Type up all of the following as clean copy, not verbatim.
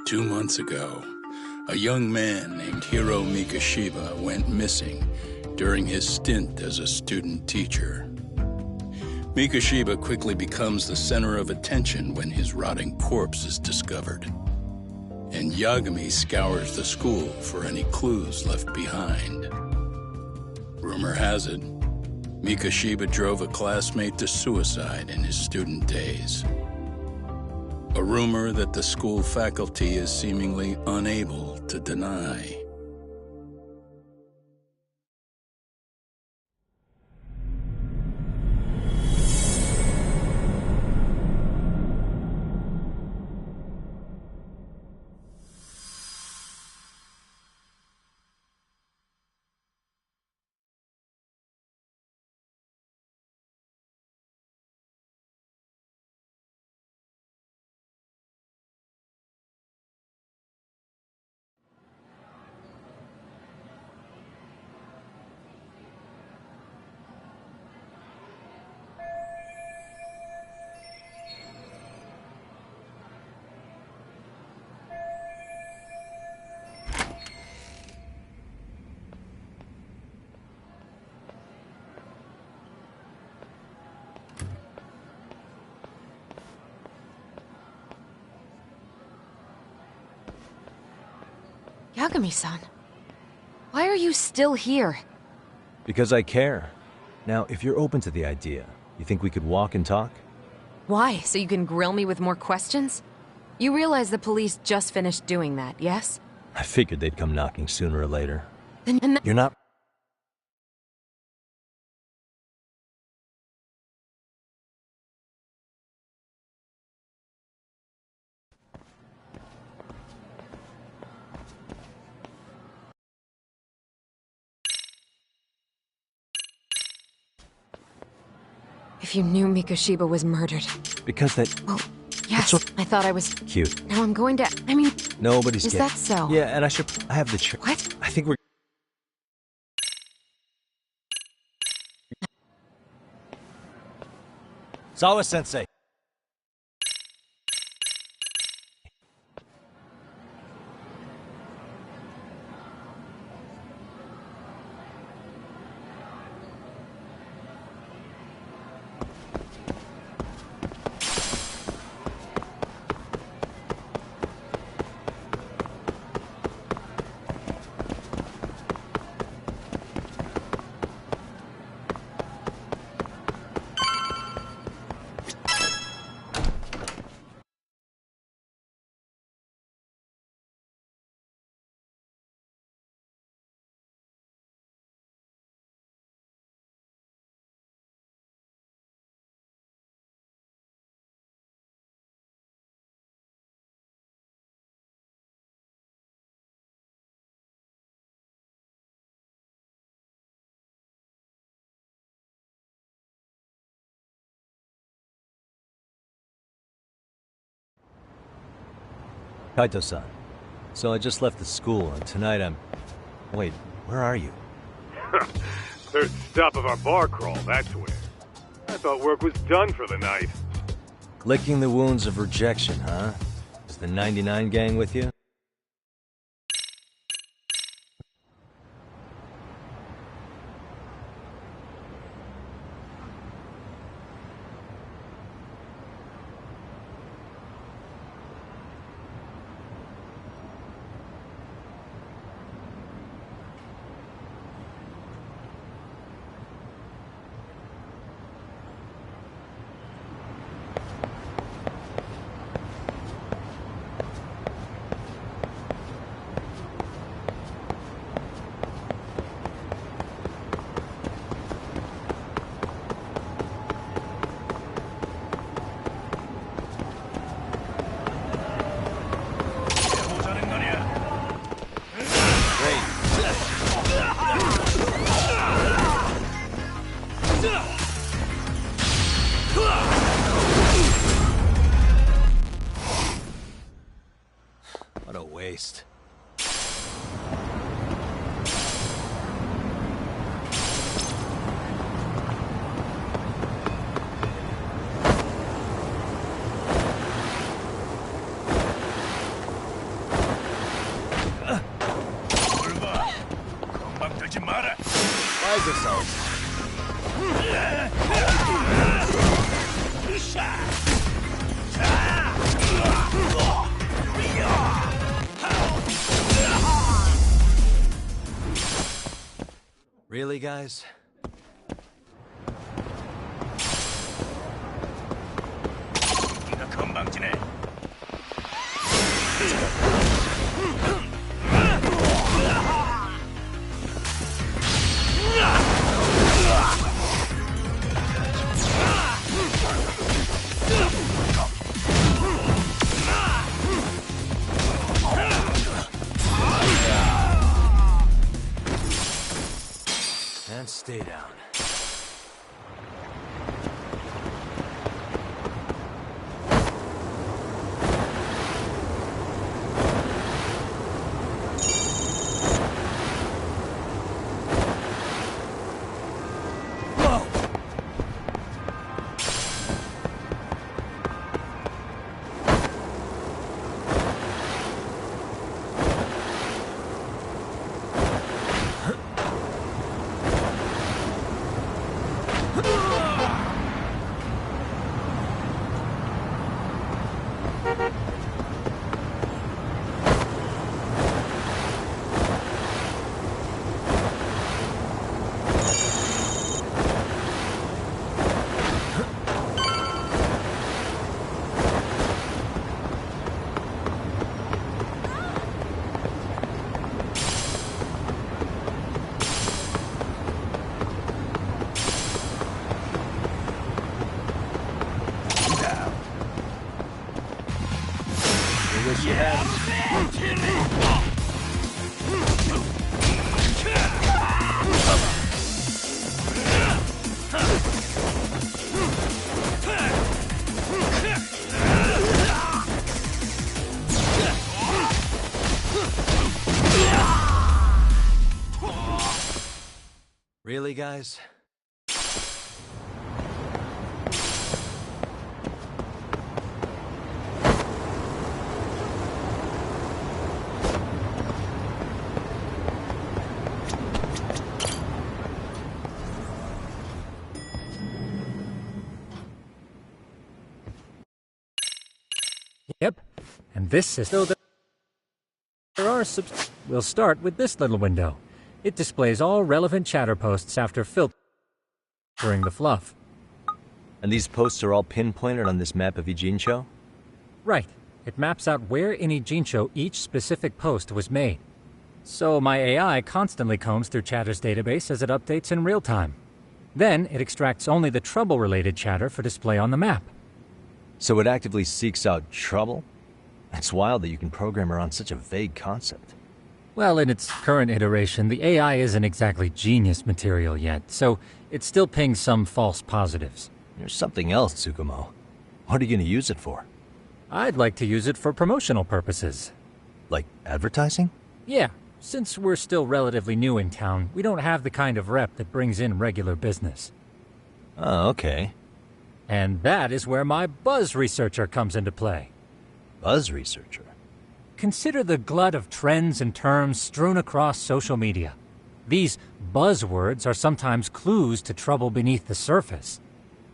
2 months ago, a young man named Hiro Mikashiba went missing during his stint as a student teacher. Mikashiba quickly becomes the center of attention when his rotting corpse is discovered, and Yagami scours the school for any clues left behind. Rumor has it, Mikashiba drove a classmate to suicide in his student days. A rumor that the school faculty is seemingly unable to deny. Yagami-san, why are you still here? Because I care. Now, if you're open to the idea, you think we could walk and talk? Why? So you can grill me with more questions? You realize the police just finished doing that, yes? I figured they'd come knocking sooner or later. Then You're not... If you knew Mikashiba was murdered... Because that... Well, yes, I thought I was... Cute. Now I'm going to... I mean... Nobody's Is getting... that so? Yeah, and I have the... What? I think we're... Sawa-sensei. Kaito-san. So I just left the school, and tonight I'm... Wait, where are you? Third stop of our bar crawl, that's where. I thought work was done for the night. Licking the wounds of rejection, huh? Is the 99 gang with you? What a waste. Rise yourselves. Really, guys? And stay down. Really, guys? Yep, and this is... So there are We'll start with this little window. It displays all relevant chatter posts after filtering the fluff. And these posts are all pinpointed on this map of Ijincho? Right. It maps out where in Ijincho each specific post was made. So my AI constantly combs through Chatter's database as it updates in real time. Then it extracts only the trouble-related chatter for display on the map. So it actively seeks out trouble? It's wild that you can program around such a vague concept. Well, in its current iteration, the AI isn't exactly genius material yet, so it still pings some false positives. There's something else, Tsukumo. What are you going to use it for? I'd like to use it for promotional purposes. Like advertising? Yeah, since we're still relatively new in town, we don't have the kind of rep that brings in regular business. Oh, okay. And that is where my buzz researcher comes into play. Buzz researcher? Consider the glut of trends and terms strewn across social media. These buzzwords are sometimes clues to trouble beneath the surface.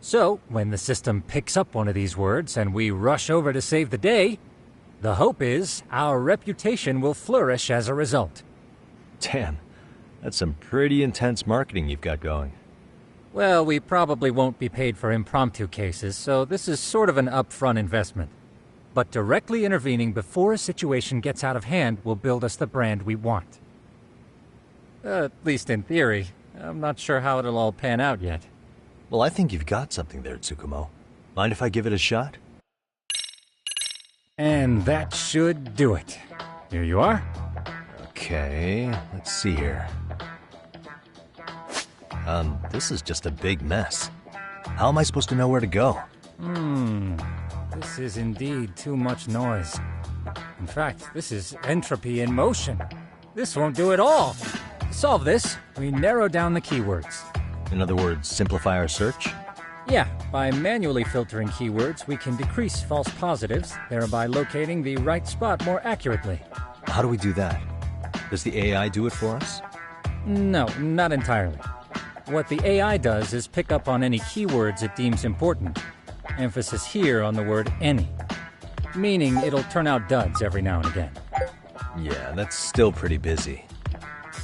So, when the system picks up one of these words and we rush over to save the day, the hope is our reputation will flourish as a result. Damn, that's some pretty intense marketing you've got going. Well, we probably won't be paid for impromptu cases, so this is sort of an upfront investment. But directly intervening before a situation gets out of hand will build us the brand we want. At least in theory. I'm not sure how it'll all pan out yet. Well, I think you've got something there, Tsukumo. Mind if I give it a shot? And that should do it. Here you are. Okay, let's see here. This is just a big mess. How am I supposed to know where to go? This is indeed too much noise. In fact, this is entropy in motion. This won't do it all. To solve this, we narrow down the keywords. In other words, simplify our search? Yeah, by manually filtering keywords, we can decrease false positives, thereby locating the right spot more accurately. How do we do that? Does the AI do it for us? No, not entirely. What the AI does is pick up on any keywords it deems important. Emphasis here on the word any. Meaning it'll turn out duds every now and again. Yeah, that's still pretty busy.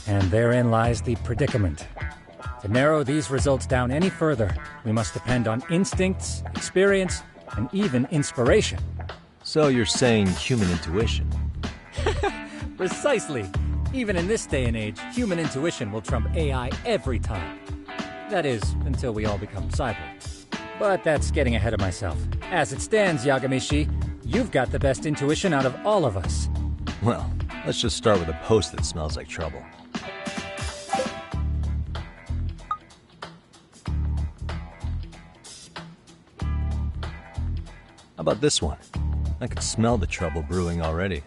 And therein lies the predicament. To narrow these results down any further, we must depend on instincts, experience, and even inspiration. So you're saying human intuition? Precisely. Even in this day and age, human intuition will trump AI every time. That is, until we all become cyborgs. But that's getting ahead of myself. As it stands, Yagamishi, you've got the best intuition out of all of us. Well, let's just start with a post that smells like trouble. How about this one? I can smell the trouble brewing already.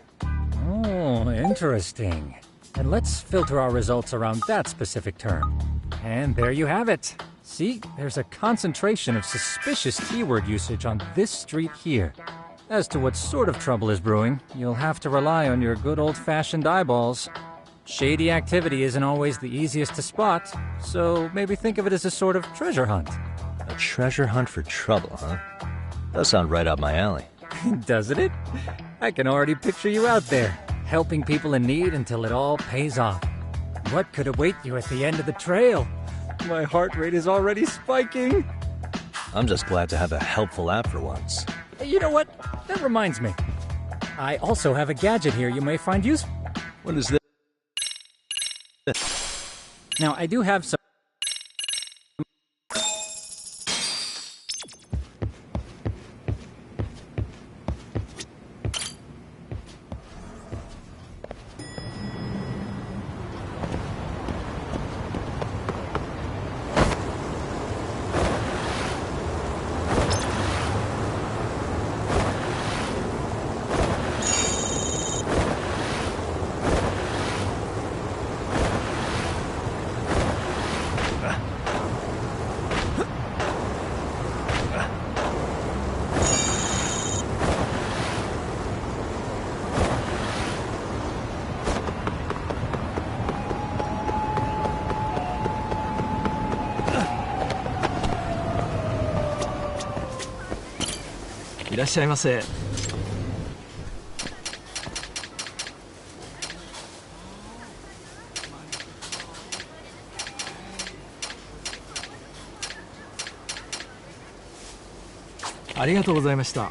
Oh, interesting. And let's filter our results around that specific term. And there you have it. See, there's a concentration of suspicious keyword usage on this street here. As to what sort of trouble is brewing, you'll have to rely on your good old-fashioned eyeballs. Shady activity isn't always the easiest to spot, so maybe think of it as a sort of treasure hunt. A treasure hunt for trouble, huh? Does sound right up my alley. Doesn't it? I can already picture you out there, helping people in need until it all pays off. What could await you at the end of the trail? My heart rate is already spiking. I'm just glad to have a helpful app for once. You know what? That reminds me. I also have a gadget here you may find useful. What is this? Now, I do have some...いらっしゃいませ。ありがとうございました。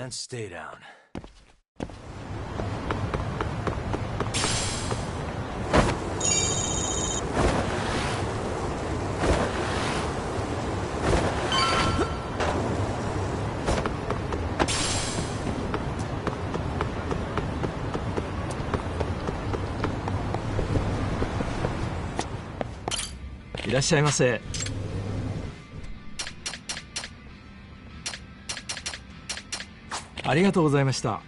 And stay down.いらっしゃいませ。ありがとうございました。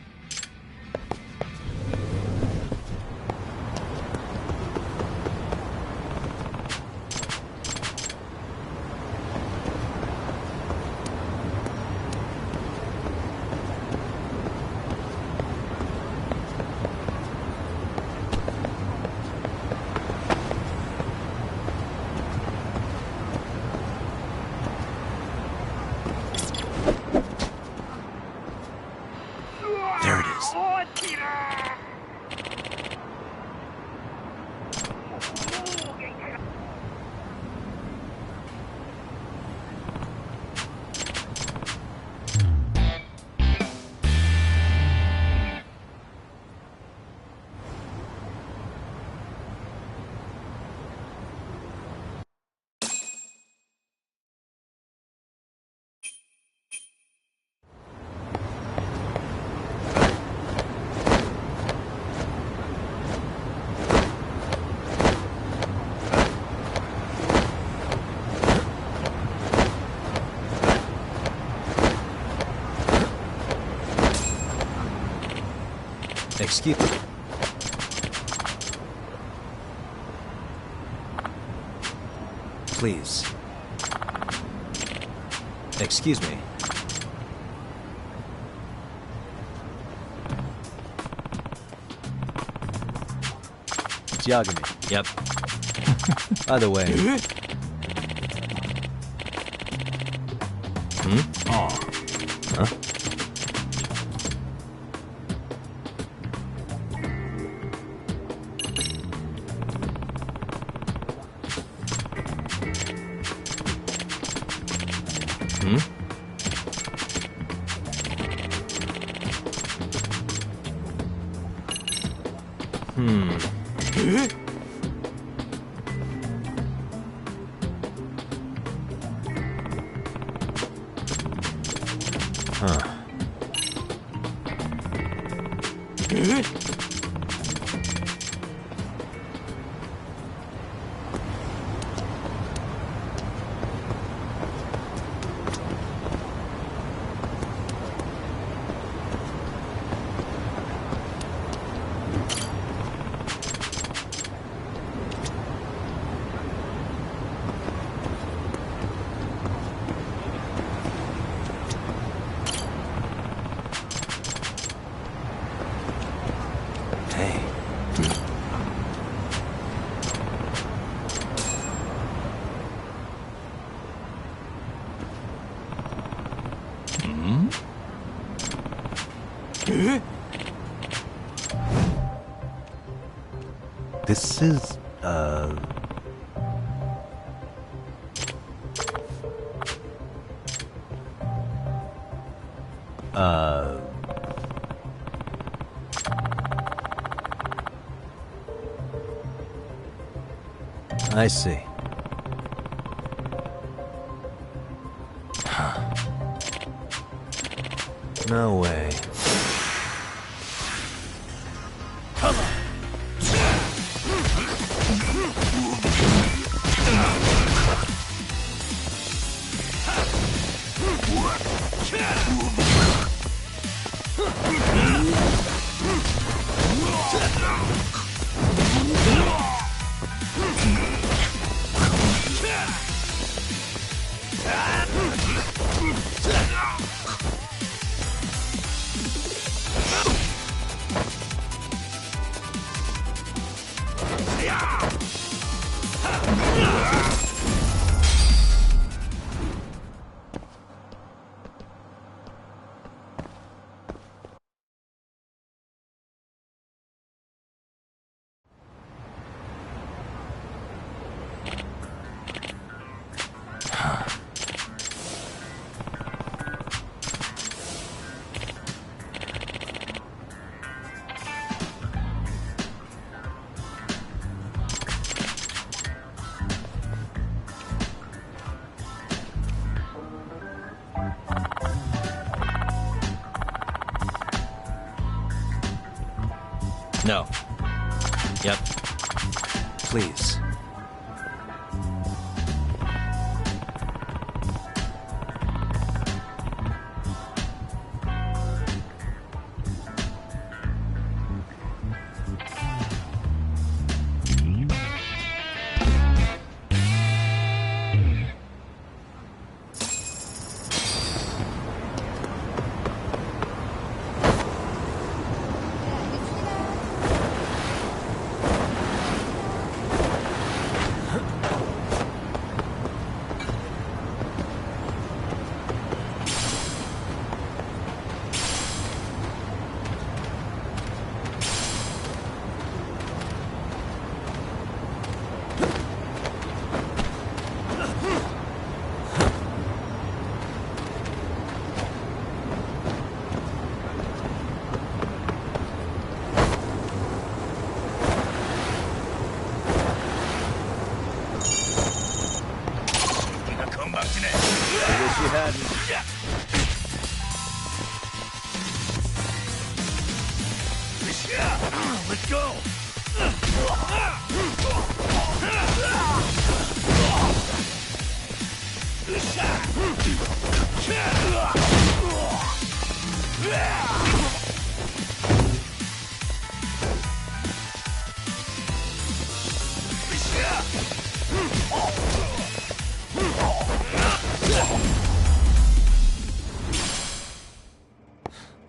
Damn Excuse me. Please. Excuse me. It's Yagami. Yep. By the way. Huh? Hey. This is, I see. No way. No. Yep. Please.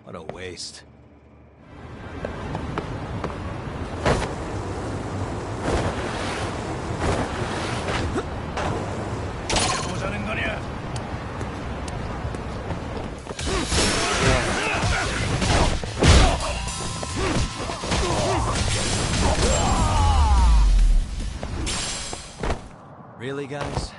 What a waste. Really, guys?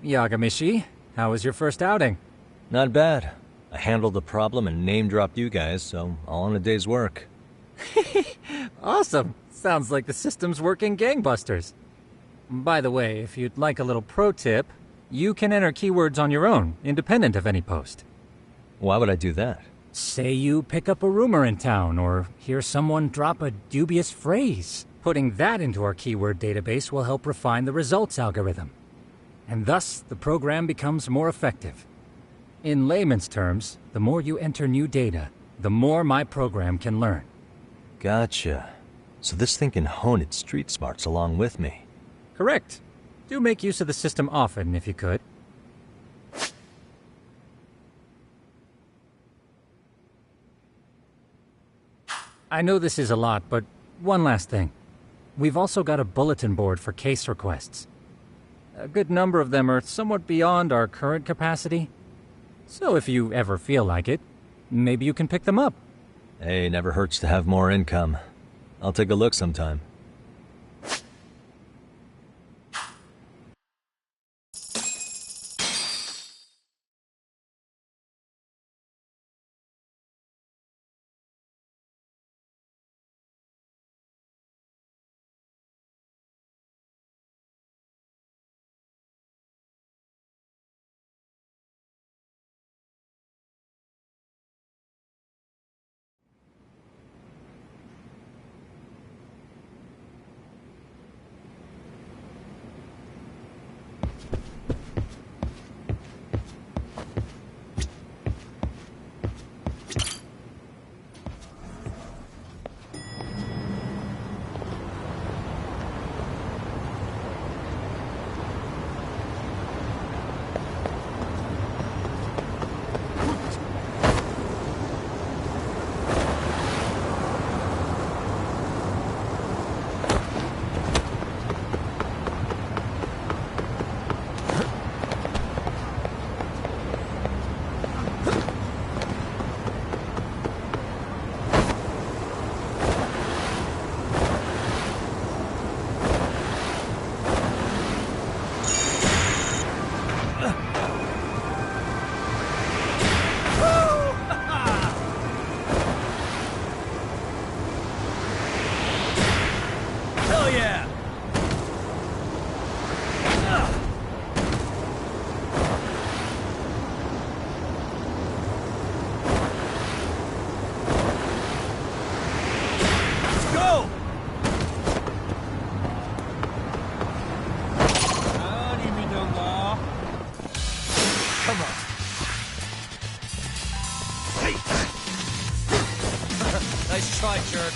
Yagamishi, how was your first outing? Not bad. I handled the problem and name-dropped you guys, so all in a day's work. Awesome. Sounds like the system's working gangbusters. By the way, if you'd like a little pro tip, you can enter keywords on your own, independent of any post. Why would I do that? Say you pick up a rumor in town, or hear someone drop a dubious phrase. Putting that into our keyword database will help refine the results algorithm. And thus, the program becomes more effective. In layman's terms, the more you enter new data, the more my program can learn. Gotcha. So this thing can hone its street smarts along with me. Correct. Do make use of the system often, if you could. I know this is a lot, but one last thing. We've also got a bulletin board for case requests. A good number of them are somewhat beyond our current capacity. So if you ever feel like it, maybe you can pick them up. Hey, never hurts to have more income. I'll take a look sometime. Nice try, jerk.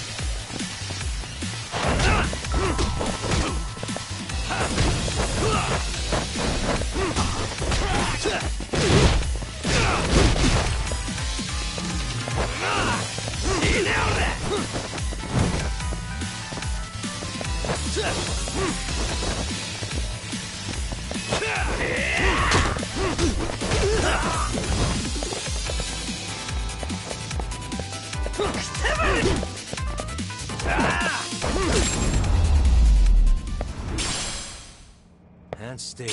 And stay.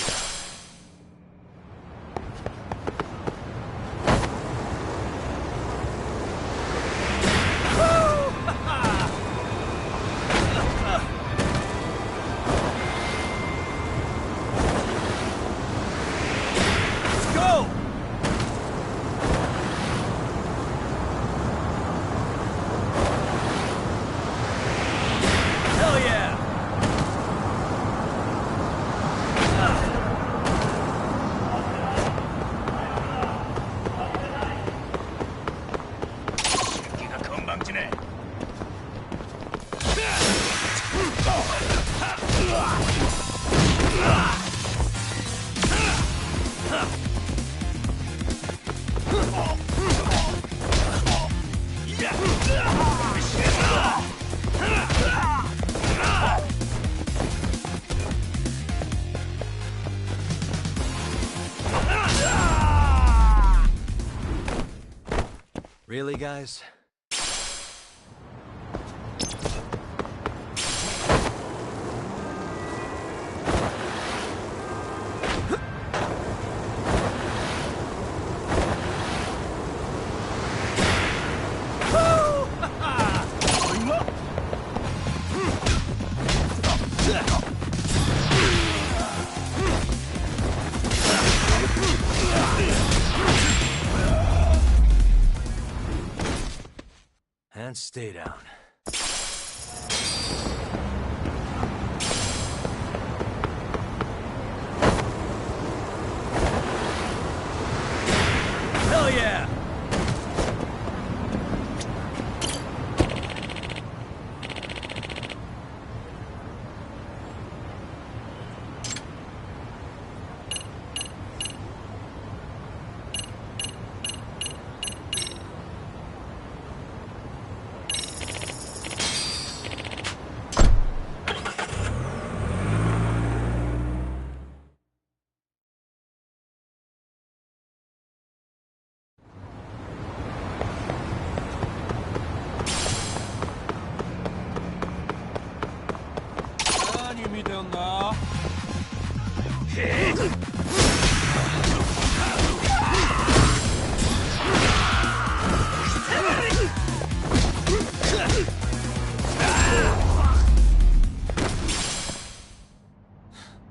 go! Hell yeah! Really, guys? And stay down. Hell yeah!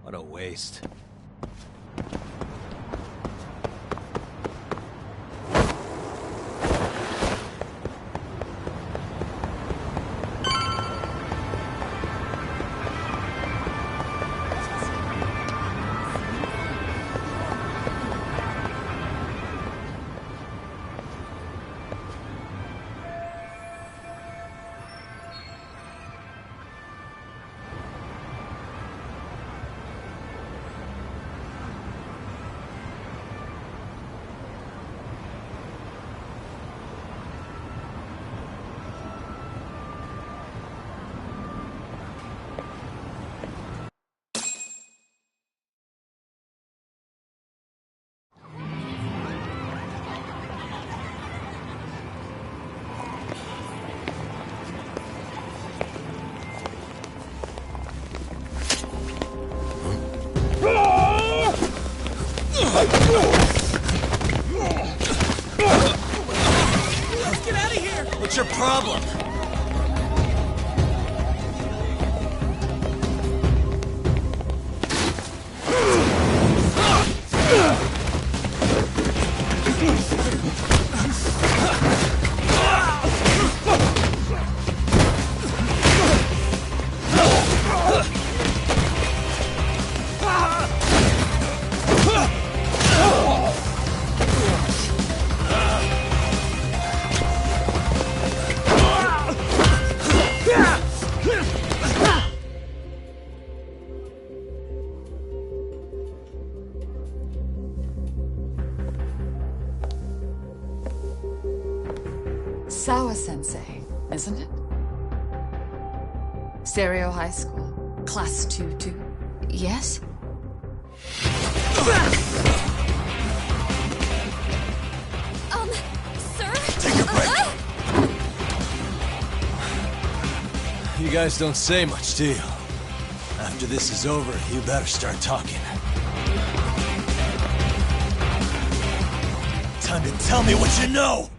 What a waste. Let's get out of here! What's your problem? Sawa-sensei, isn't it? Stereo High School, Class 2-2. Yes? Sir? Take a break. You guys don't say much, do you? After this is over, you better start talking. Time to tell me what you know!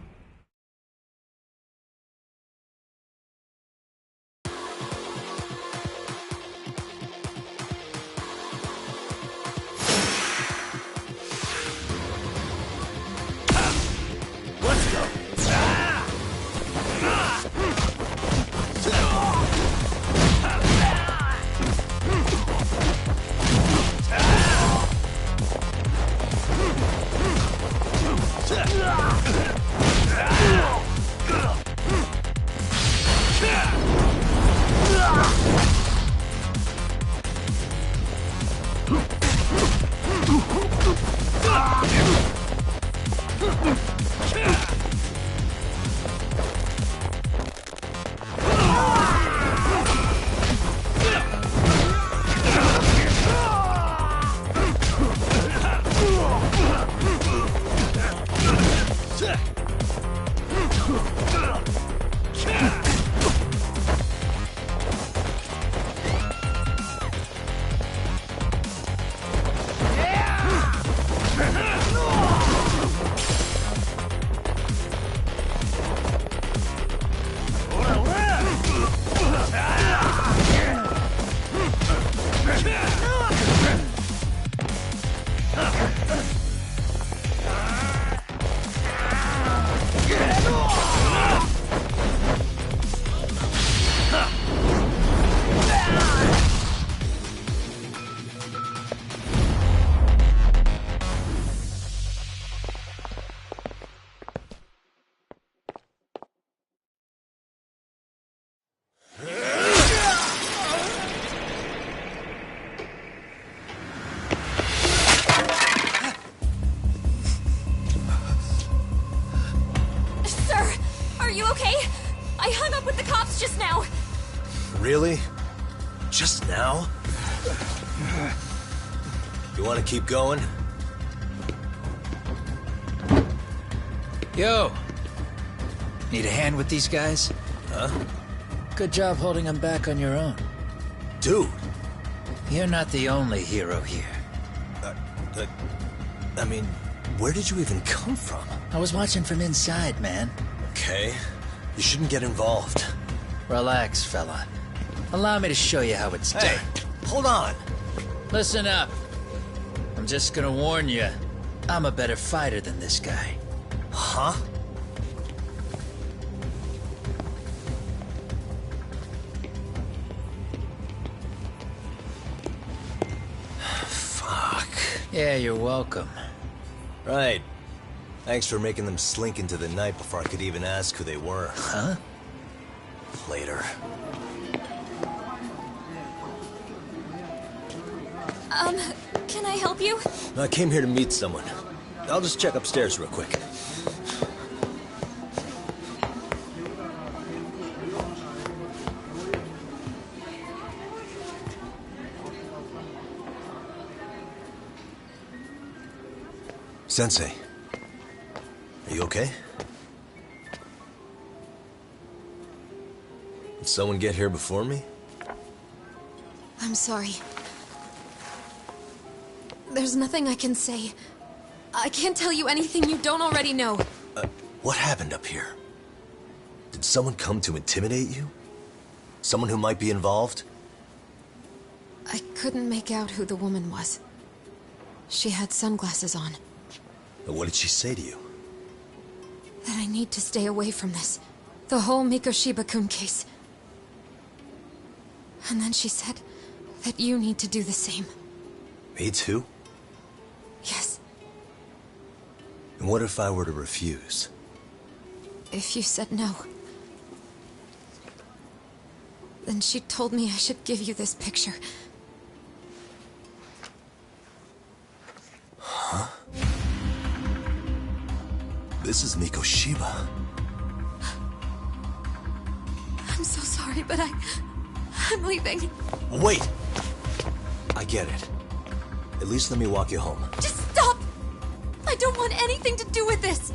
okay? I hung up with the cops just now. Really? Just now? You want to keep going? Yo! Need a hand with these guys? Huh? Good job holding them back on your own. Dude! You're not the only hero here. I mean, where did you even come from? I was watching from inside, man. Okay. You shouldn't get involved. Relax, fella. Allow me to show you how it's Hey, done. hold on! Listen up. I'm just gonna warn you. I'm a better fighter than this guy. Huh? Fuck. Yeah, you're welcome. Right. Thanks for making them slink into the night before I could even ask who they were. Huh? Later. Can I help you? I came here to meet someone. I'll just check upstairs real quick. Sensei, are you okay? Did someone get here before me? I'm sorry. There's nothing I can say. I can't tell you anything you don't already know. What happened up here? Did someone come to intimidate you? Someone who might be involved? I couldn't make out who the woman was. She had sunglasses on. What did she say to you? That I need to stay away from this. The whole Mikoshiba-kun case. And then she said that you need to do the same. Me too? Yes. And what if I were to refuse? If you said no. Then she told me I should give you this picture. Huh? This is Mikoshiba. I'm so sorry, but I'm leaving. Wait! I get it. At least let me walk you home. Just stop! I don't want anything to do with this!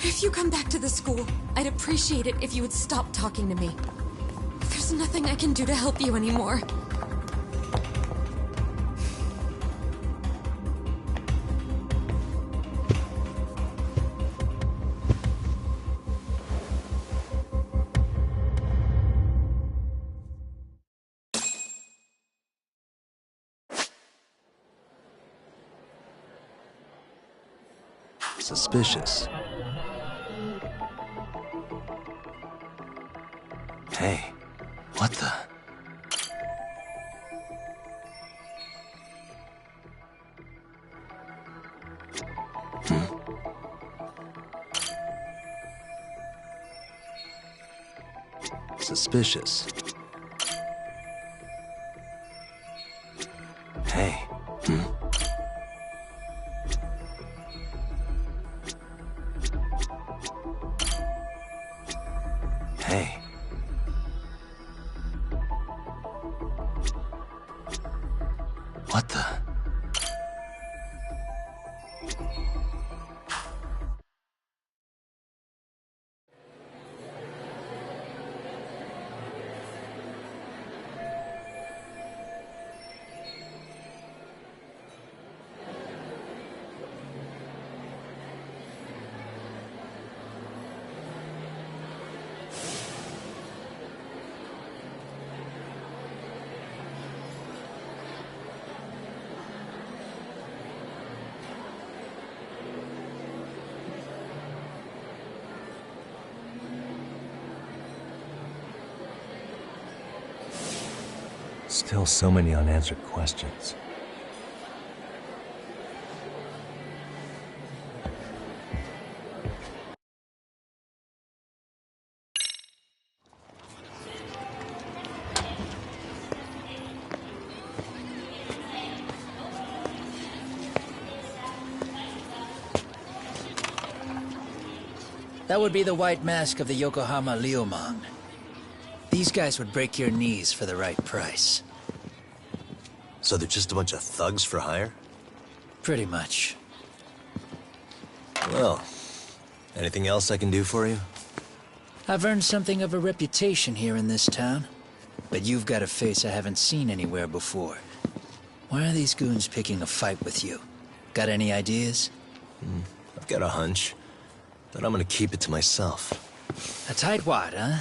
If you come back to the school, I'd appreciate it if you would stop talking to me. There's nothing I can do to help you anymore. Suspicious. Hey, what the? Suspicious. Hey. Hey. What the? Still so many unanswered questions. That would be the white mask of the Yokohama Liumang. These guys would break your knees for the right price. So they're just a bunch of thugs for hire? Pretty much. Well, anything else I can do for you? I've earned something of a reputation here in this town. But you've got a face I haven't seen anywhere before. Why are these goons picking a fight with you? Got any ideas? I've got a hunch, but I'm gonna keep it to myself. A tightwad, huh?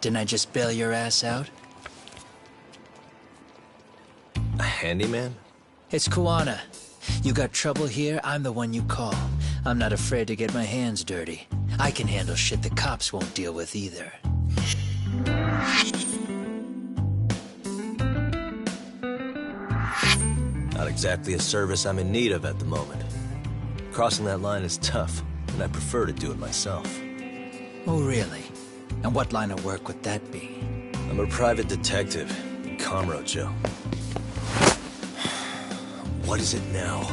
Didn't I just bail your ass out? A handyman? It's Kuwana. You got trouble here, I'm the one you call. I'm not afraid to get my hands dirty. I can handle shit the cops won't deal with either. Not exactly a service I'm in need of at the moment. Crossing that line is tough, and I prefer to do it myself. Oh, really? And what line of work would that be? I'm a private detective in Kamurocho. What is it now?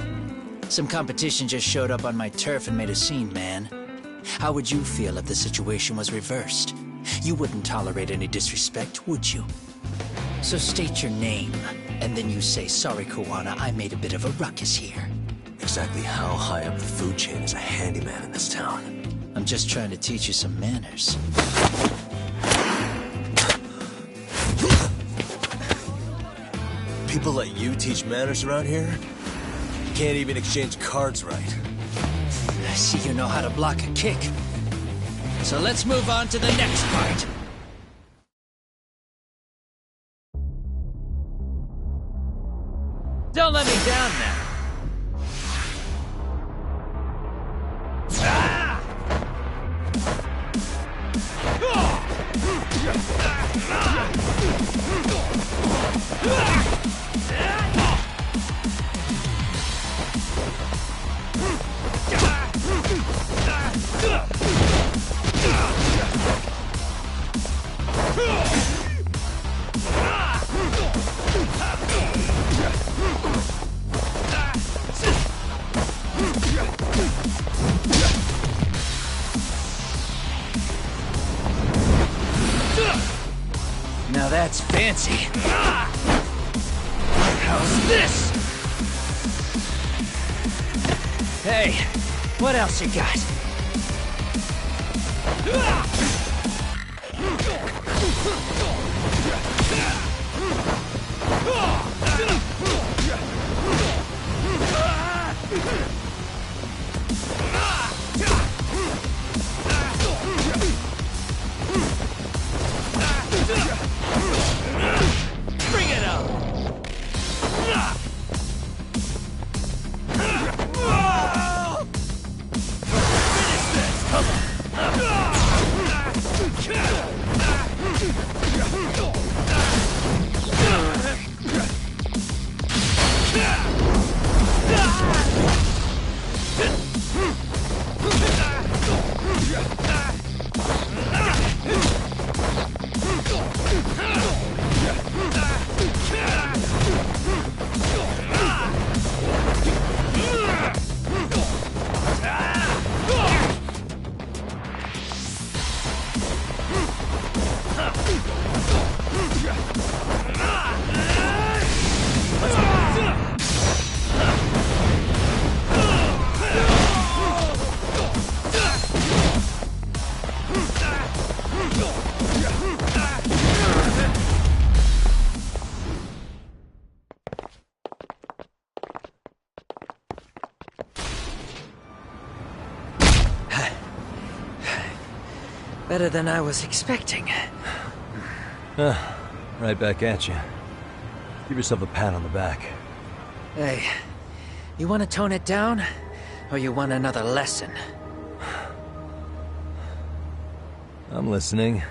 Some competition just showed up on my turf and made a scene, man. How would you feel if the situation was reversed? You wouldn't tolerate any disrespect, would you? So state your name, and then you say, sorry, Kuwana, I made a bit of a ruckus here. Exactly how high up the food chain is a handyman in this town? I'm just trying to teach you some manners. People let you teach manners around here? You can't even exchange cards right. I see you know how to block a kick. So let's move on to the next part. Don't let me down now. Now that's fancy. How's this? Hey, what else you got? Bring it up! Finish this! Come Better than I was expecting. Right back at you. Give yourself a pat on the back. Hey, you want to tone it down? Or you want another lesson? I'm listening.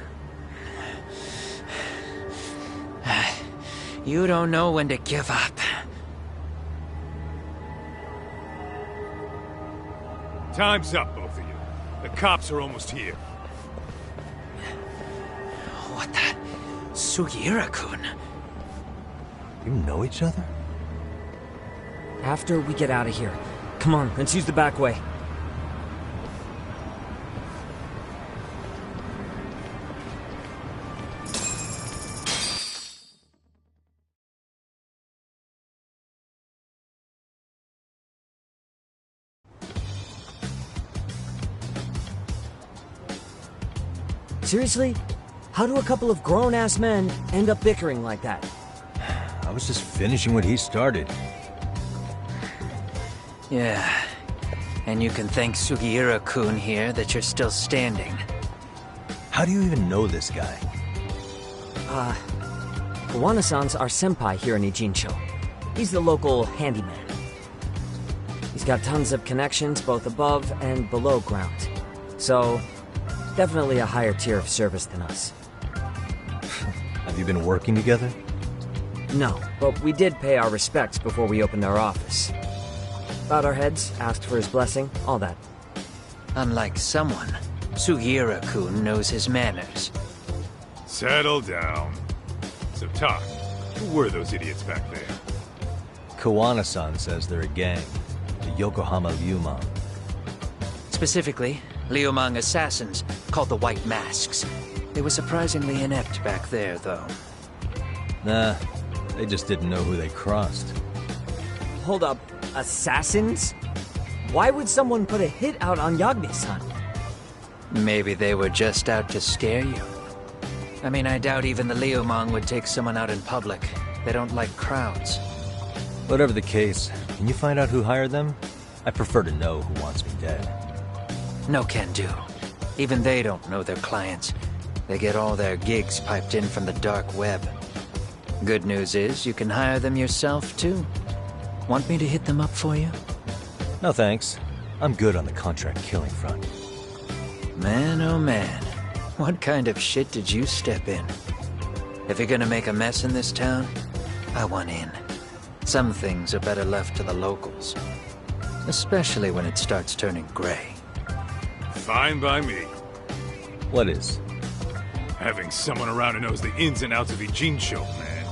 You don't know when to give up. Time's up, both of you. The cops are almost here. What the? Sugiura-kun? You know each other? After we get out of here. Come on, let's use the back way. Seriously? How do a couple of grown-ass men end up bickering like that? I was just finishing what he started. Yeah. And you can thank Sugiura-kun here that you're still standing. How do you even know this guy? Kawana-san's our senpai here in Ijincho. He's the local handyman. He's got tons of connections both above and below ground. So, definitely a higher tier of service than us. Have you been working together? No, but we did pay our respects before we opened our office. Bowed our heads, asked for his blessing, all that. Unlike someone, Sugiura-kun knows his manners. Settle down. So, Tak, who were those idiots back there? Kawana-san says they're a gang. The Yokohama Ryumon. Specifically, Liumang assassins, called the White Masks. They were surprisingly inept back there, though. Nah, they just didn't know who they crossed. Hold up, assassins? Why would someone put a hit out on Yagami-san? Maybe they were just out to scare you. I mean, I doubt even the Liumang would take someone out in public. They don't like crowds. Whatever the case, can you find out who hired them? I prefer to know who wants me dead. No can do. Even they don't know their clients. They get all their gigs piped in from the dark web. Good news is, you can hire them yourself, too. Want me to hit them up for you? No thanks. I'm good on the contract killing front. Man, oh man. What kind of shit did you step in? If you're gonna make a mess in this town, I want in. Some things are better left to the locals. Especially when it starts turning gray. Fine by me. What is? Having someone around who knows the ins and outs of Ijincho, man.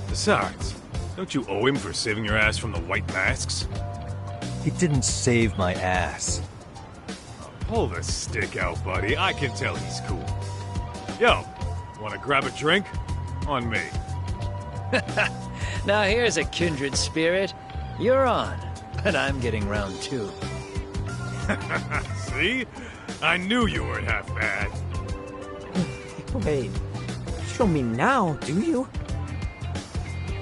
Besides, don't you owe him for saving your ass from the White Masks? He didn't save my ass. Pull the stick out, buddy. I can tell he's cool. Yo, wanna grab a drink? On me. Now here's a kindred spirit. You're on, but I'm getting round two. See? I knew you weren't half bad. Wait, show me now, do you?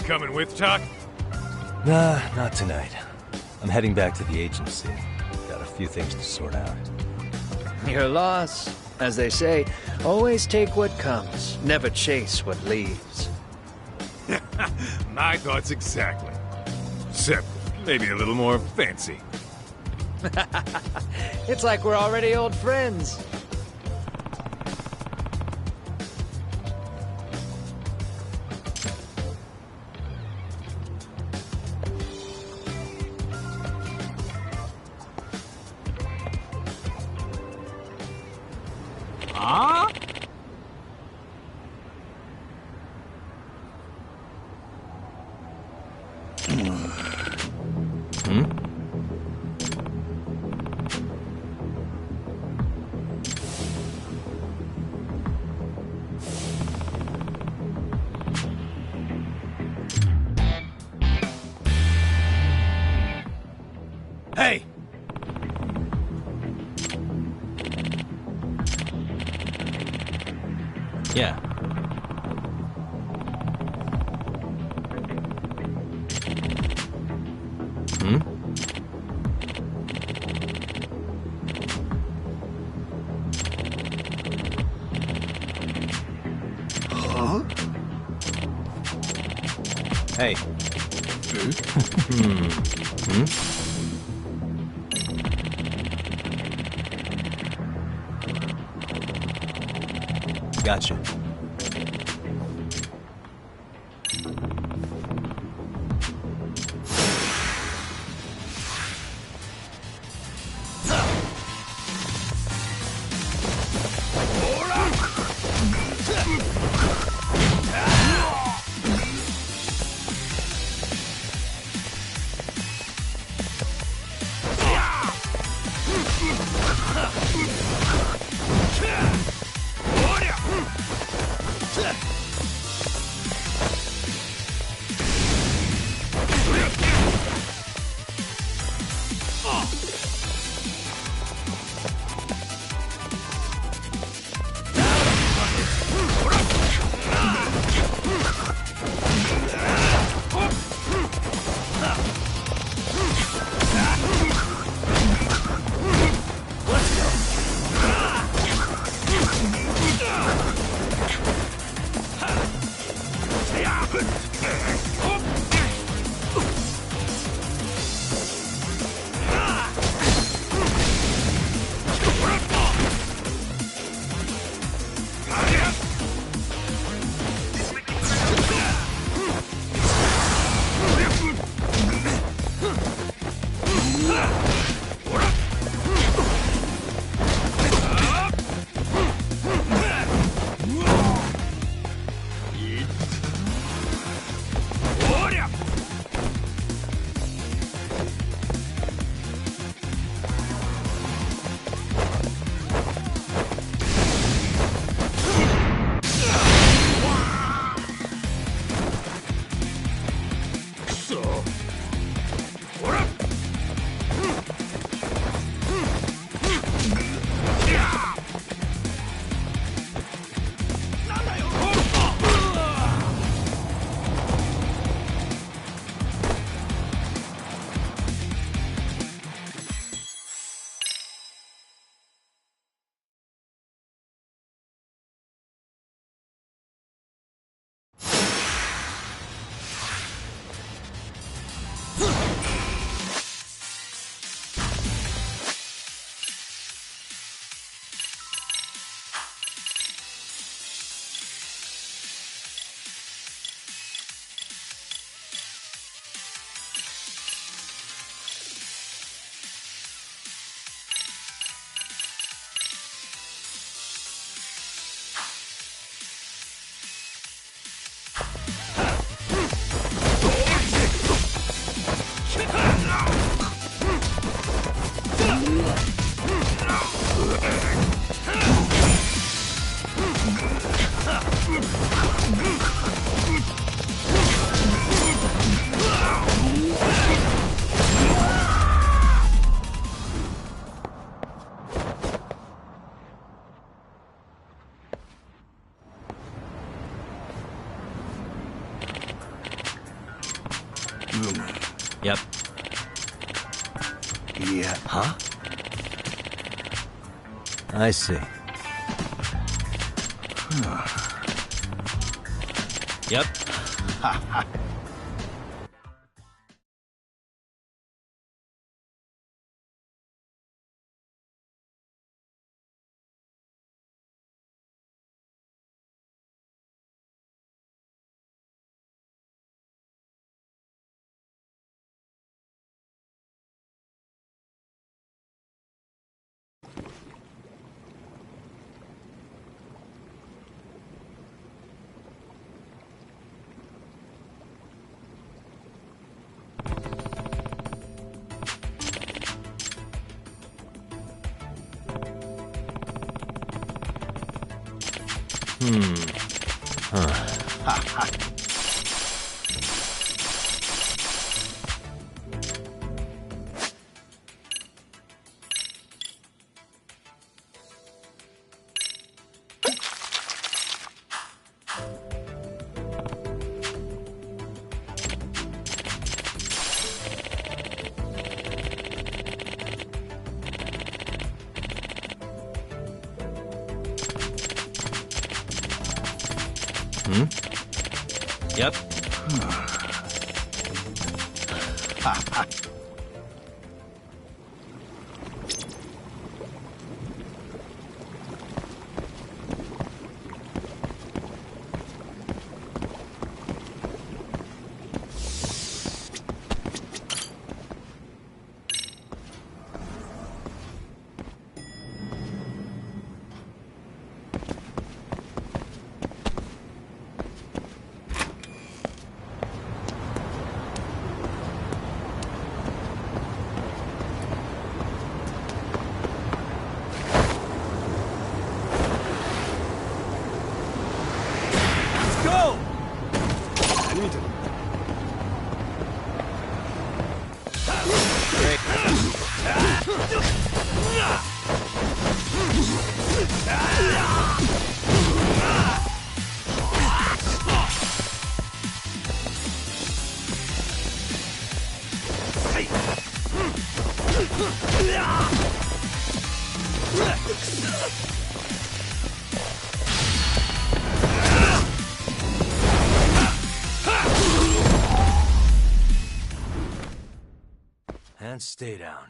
Coming with, Tak? Nah, not tonight. I'm heading back to the agency. Got a few things to sort out. Your loss. As they say, always take what comes, never chase what leaves. My thoughts exactly. Except maybe a little more fancy. It's like we're already old friends. Hey! Yeah. Huh? Hey. Gotcha. Yep. Yeah. Huh? I see. Yep. Yep. And stay down.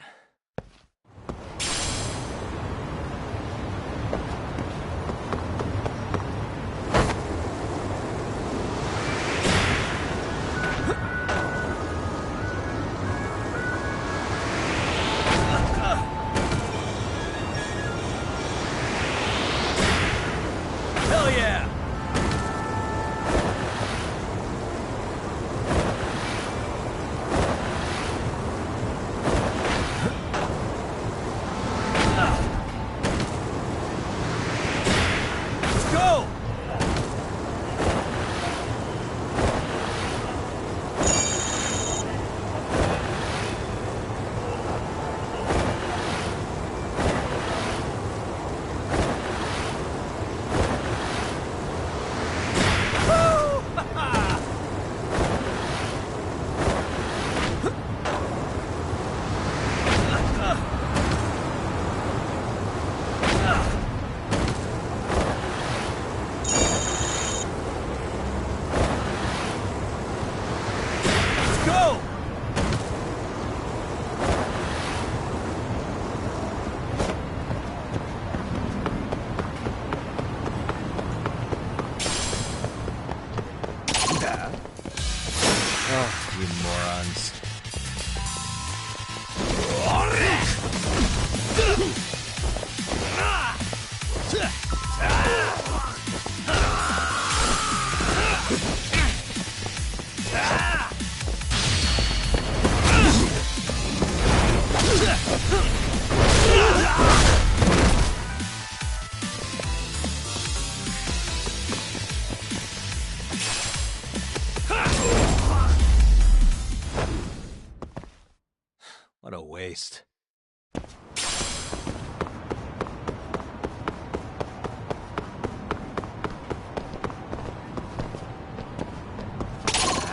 What a waste.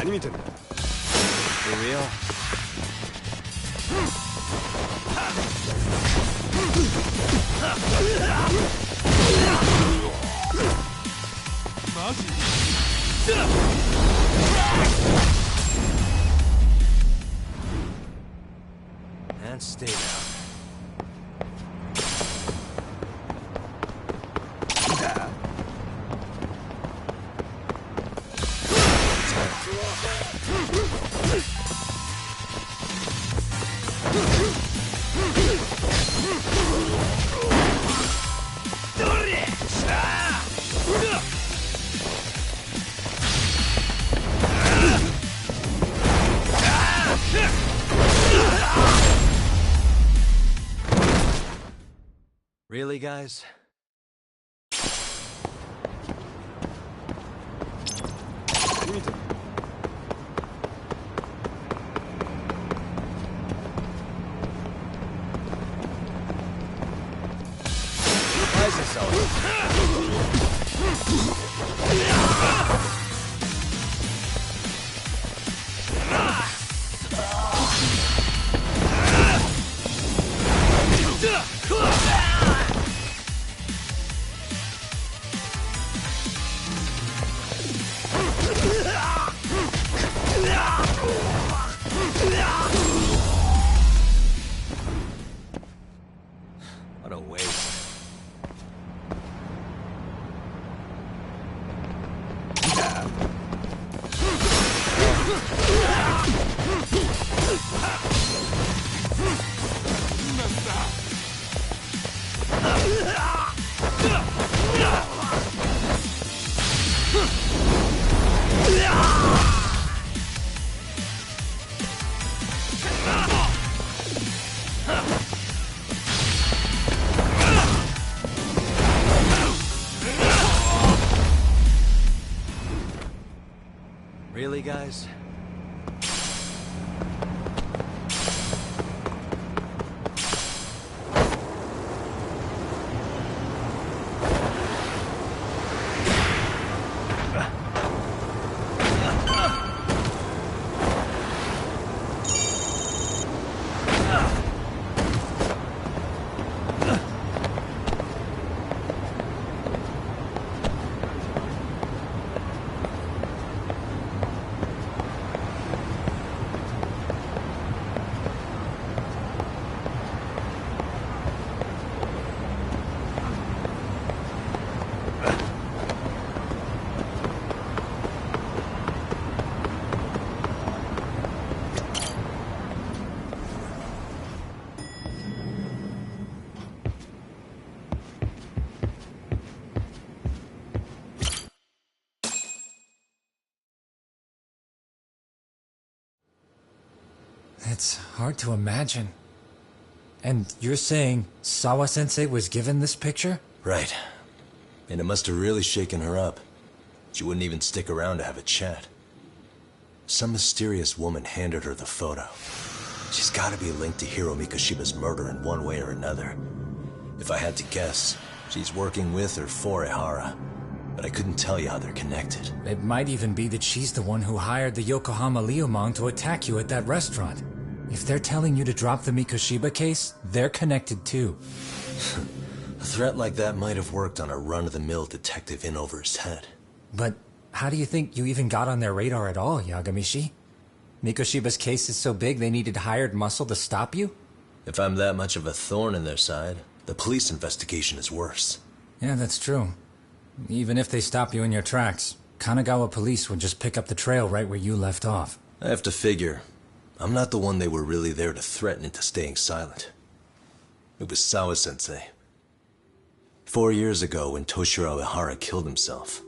For real? And stay down. Really, guys? Why is it so? What a waste. Really, guys? It's hard to imagine. And you're saying Sawa-sensei was given this picture? Right. And it must have really shaken her up. She wouldn't even stick around to have a chat. Some mysterious woman handed her the photo. She's gotta be linked to Hiro Mikoshiba's murder in one way or another. If I had to guess, she's working with or for Ehara. But I couldn't tell you how they're connected. It might even be that she's the one who hired the Yokohama Liumang to attack you at that restaurant. If they're telling you to drop the Mikoshiba case, they're connected too. A threat like that might have worked on a run-of-the-mill detective in over his head. But how do you think you even got on their radar at all, Yagamishi? Mikoshiba's case is so big they needed hired muscle to stop you? If I'm that much of a thorn in their side, the police investigation is worse. Yeah, that's true. Even if they stop you in your tracks, Kanagawa police would just pick up the trail right where you left off. I have to figure, I'm not the one they were really there to threaten into staying silent. It was Sawa-sensei. 4 years ago when Toshiro Ehara killed himself,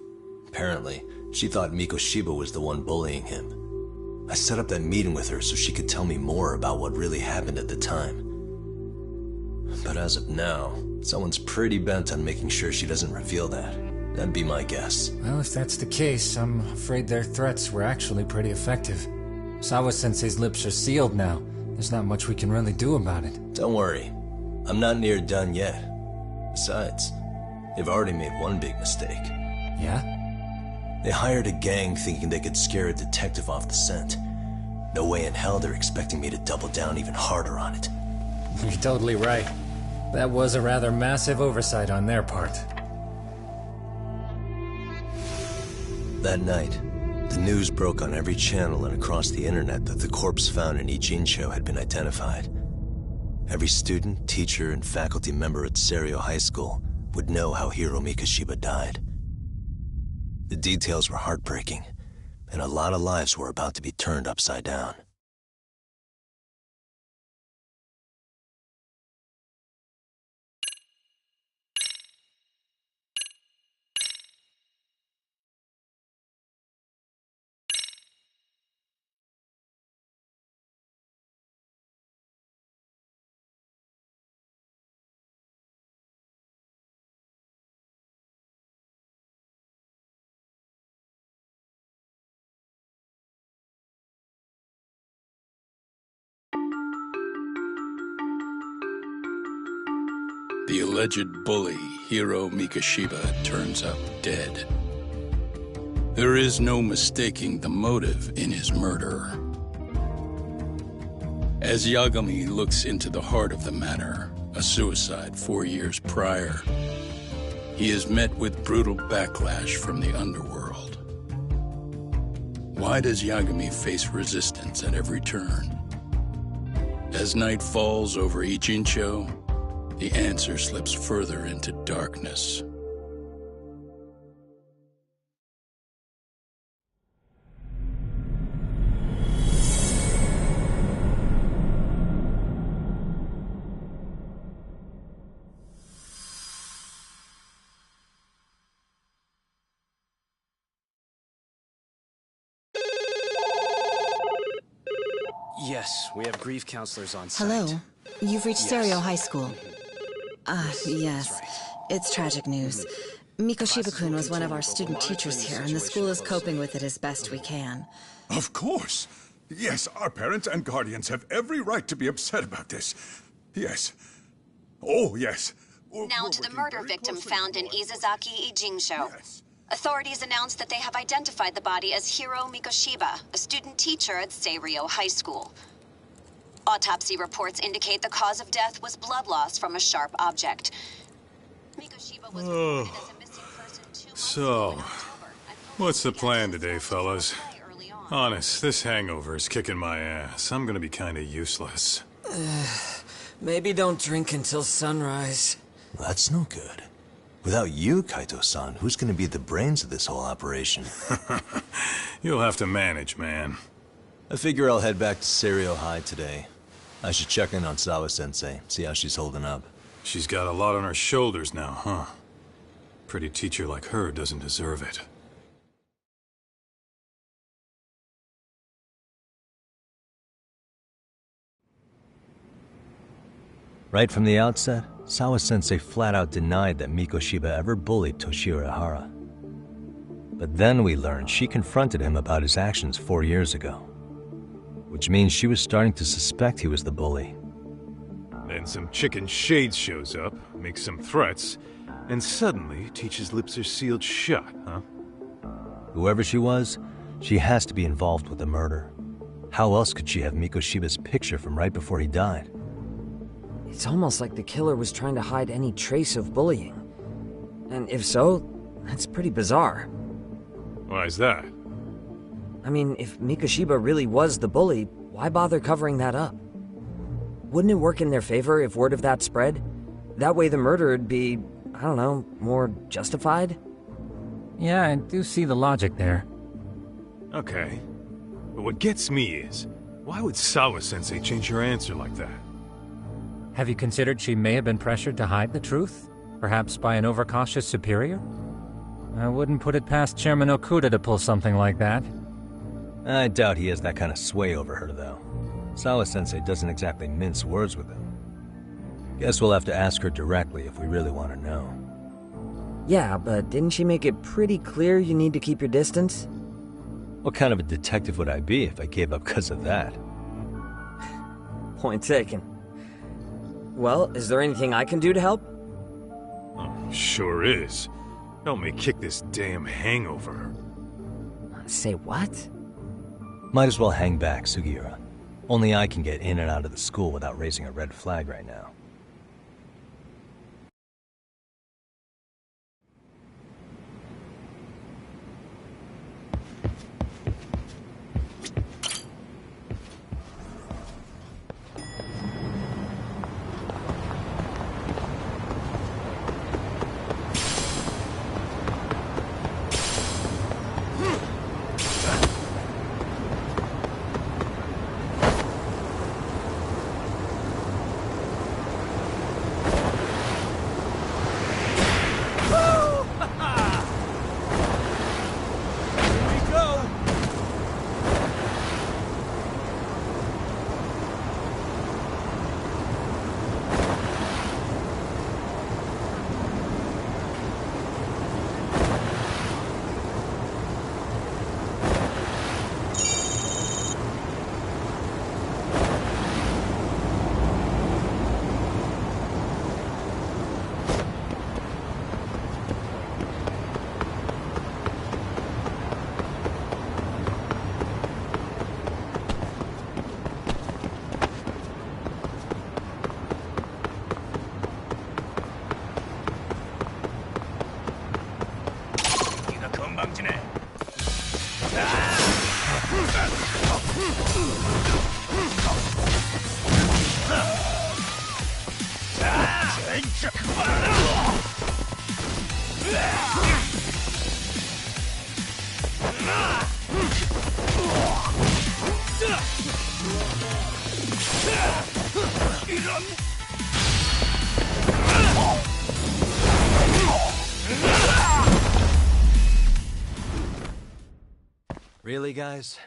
apparently, she thought Mikoshiba was the one bullying him. I set up that meeting with her so she could tell me more about what really happened at the time. But as of now, someone's pretty bent on making sure she doesn't reveal that. That'd be my guess. Well, if that's the case, I'm afraid their threats were actually pretty effective. Sawa-sensei's lips are sealed now. There's not much we can really do about it. Don't worry. I'm not near done yet. Besides, they've already made one big mistake. Yeah? They hired a gang thinking they could scare a detective off the scent. No way in hell they're expecting me to double down even harder on it. You're totally right. That was a rather massive oversight on their part. That night, the news broke on every channel and across the internet that the corpse found in Ijincho had been identified. Every student, teacher, and faculty member at Seiryo High School would know how Hiro Mikashiba died. The details were heartbreaking, and a lot of lives were about to be turned upside down. The alleged bully, Hiro Mikashiba, turns up dead. There is no mistaking the motive in his murder. As Yagami looks into the heart of the matter, a suicide 4 years prior, he is met with brutal backlash from the underworld. Why does Yagami face resistance at every turn? As night falls over Ijincho, the answer slips further into darkness. Yes, we have grief counselors on site. Hello. You've reached Yes. Seiryo High School. Yes. It's tragic news. Mikoshiba-kun was one of our student teachers here, and the school is coping with it as best we can. Of course. Yes, our parents and guardians have every right to be upset about this. Yes. Oh, yes. Now to the murder victim found in Izazaki Ijincho. Authorities announced that they have identified the body as Hiro Mikoshiba, a student teacher at Seiryo High School. Autopsy reports indicate the cause of death was blood loss from a sharp object. Mikoshiba was reported as a missing person 2 months So, what's the plan today, fellas? Honest, this hangover is kicking my ass. I'm gonna be kinda useless. Maybe don't drink until sunrise. That's no good. Without you, Kaito-san, who's gonna be the brains of this whole operation? You'll have to manage, man. I figure I'll head back to Seiryo High today. I should check in on Sawa-sensei, see how she's holding up. She's got a lot on her shoulders now, huh? Pretty teacher like her doesn't deserve it. Right from the outset, Sawa-sensei flat out denied that Mikoshiba ever bullied Toshiro Ihara. But then we learned she confronted him about his actions 4 years ago. Which means she was starting to suspect he was the bully. Then some chicken shades shows up, makes some threats, and suddenly Teach's lips are sealed shut, huh? Whoever she was, she has to be involved with the murder. How else could she have Mikoshiba's picture from right before he died? It's almost like the killer was trying to hide any trace of bullying. And if so, that's pretty bizarre. Why's that? I mean, if Mikoshiba really was the bully, why bother covering that up? Wouldn't it work in their favor if word of that spread? That way the murder would be, I don't know, more justified? Yeah, I do see the logic there. Okay. But what gets me is, why would Sawa-sensei change her answer like that? Have you considered she may have been pressured to hide the truth? Perhaps by an overcautious superior? I wouldn't put it past Chairman Okuda to pull something like that. I doubt he has that kind of sway over her, though. Sawa-sensei doesn't exactly mince words with him. Guess we'll have to ask her directly if we really want to know. Yeah, but didn't she make it pretty clear you need to keep your distance? What kind of a detective would I be if I gave up because of that? Point taken. Well, is there anything I can do to help? Sure is. Help me kick this damn hangover. Say what? Might as well hang back, Sugiura. Only I can get in and out of the school without raising a red flag right now. Really, guys?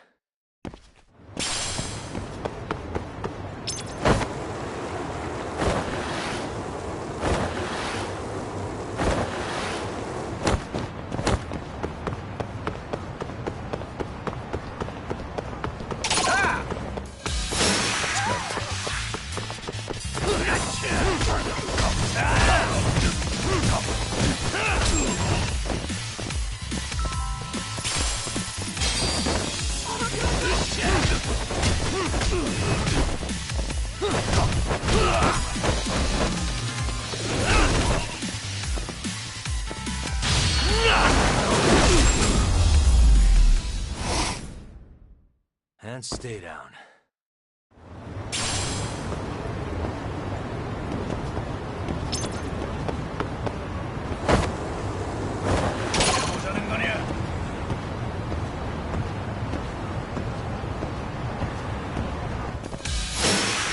And stay down.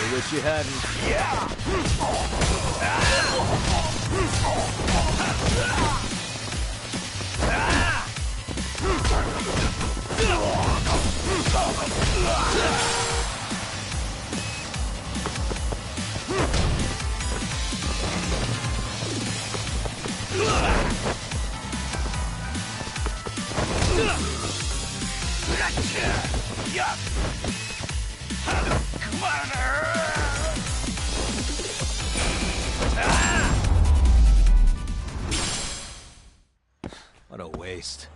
I wish you hadn't. What a waste.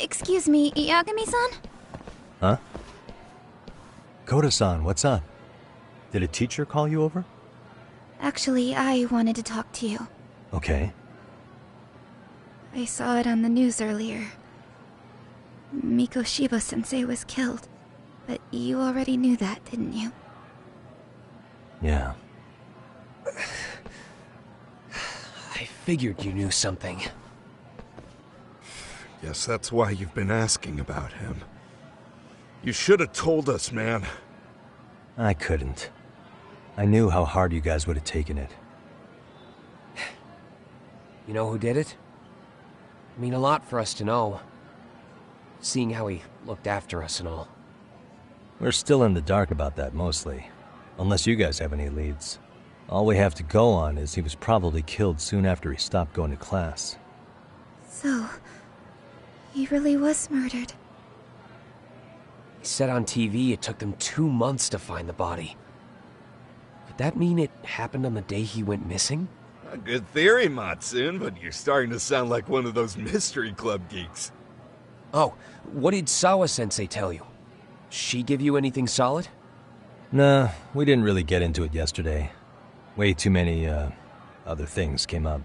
Excuse me, Yagami-san? Huh? Koda-san, what's up? Did a teacher call you over? Actually, I wanted to talk to you. Okay. I saw it on the news earlier. Mikoshiba-sensei was killed. But you already knew that, didn't you? Yeah. I figured you knew something. Guess that's why you've been asking about him. You should have told us, man. I couldn't. I knew how hard you guys would have taken it. You know who did it? I mean a lot for us to know. Seeing how he looked after us and all. We're still in the dark about that, mostly. Unless you guys have any leads. All we have to go on is he was probably killed soon after he stopped going to class. So, he really was murdered. He said on TV it took them 2 months to find the body. Could that mean it happened on the day he went missing? A good theory, Matsune, but you're starting to sound like one of those mystery club geeks. Oh, what did Sawa-sensei tell you? She give you anything solid? Nah, we didn't really get into it yesterday. Way too many, other things came up.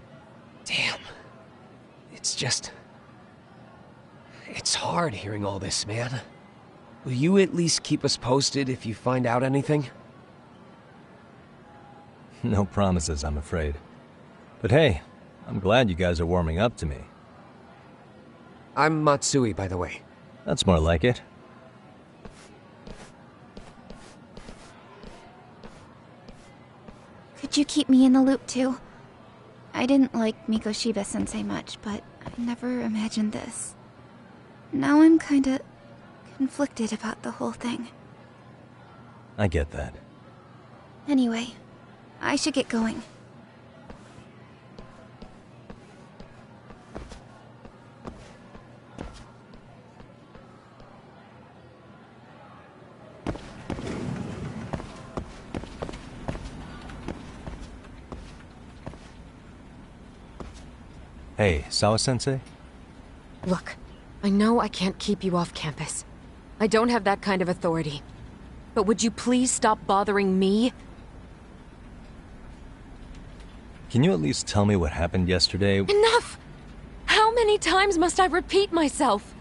Damn. It's just... It's hard hearing all this, man. Will you at least keep us posted if you find out anything? No promises, I'm afraid. But hey, I'm glad you guys are warming up to me. I'm Matsui, by the way. That's more like it. Could you keep me in the loop too? I didn't like Mikoshiba-sensei much, but I never imagined this. Now I'm kinda conflicted about the whole thing. I get that. Anyway, I should get going. Hey, Sawa-sensei? Look, I know I can't keep you off campus. I don't have that kind of authority. But would you please stop bothering me? Can you at least tell me what happened yesterday? Enough! How many times must I repeat myself?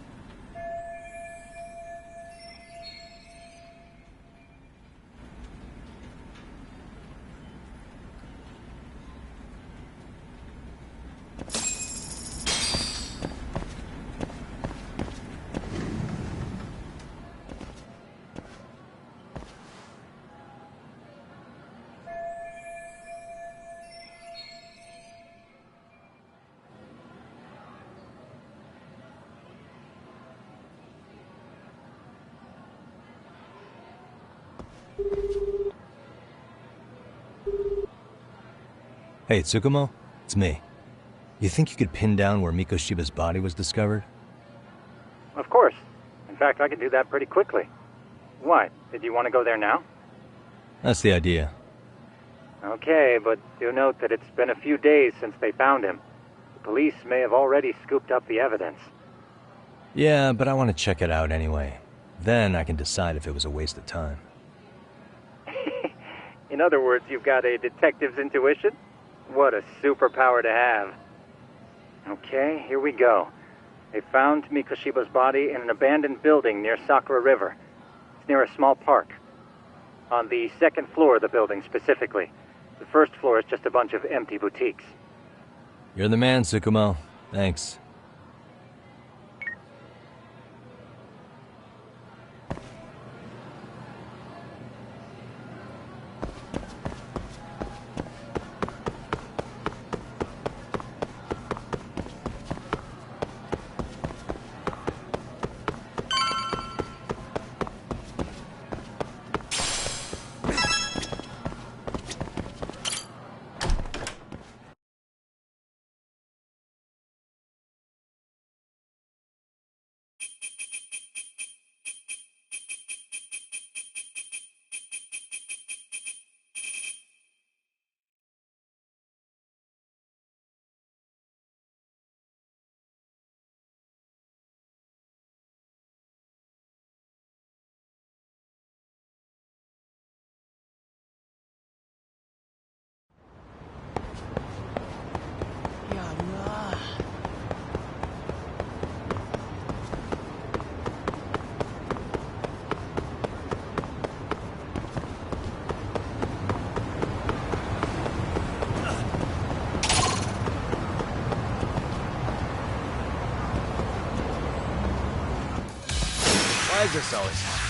Hey, Tsukumo? It's me. You think you could pin down where Mikoshiba's body was discovered? Of course. In fact, I could do that pretty quickly. What? Did you want to go there now? That's the idea. Okay, but do note that it's been a few days since they found him. The police may have already scooped up the evidence. Yeah, but I want to check it out anyway. Then I can decide if it was a waste of time. In other words, you've got a detective's intuition? What a superpower to have. Okay, here we go. They found Mikoshiba's body in an abandoned building near Sakura River. It's near a small park. On the second floor of the building, specifically. The first floor is just a bunch of empty boutiques. You're the man, Tsukumo. Thanks. surprise us always.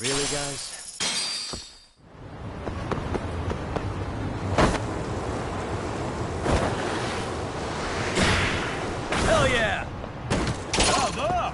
Really, guys? Hell yeah! Bravo!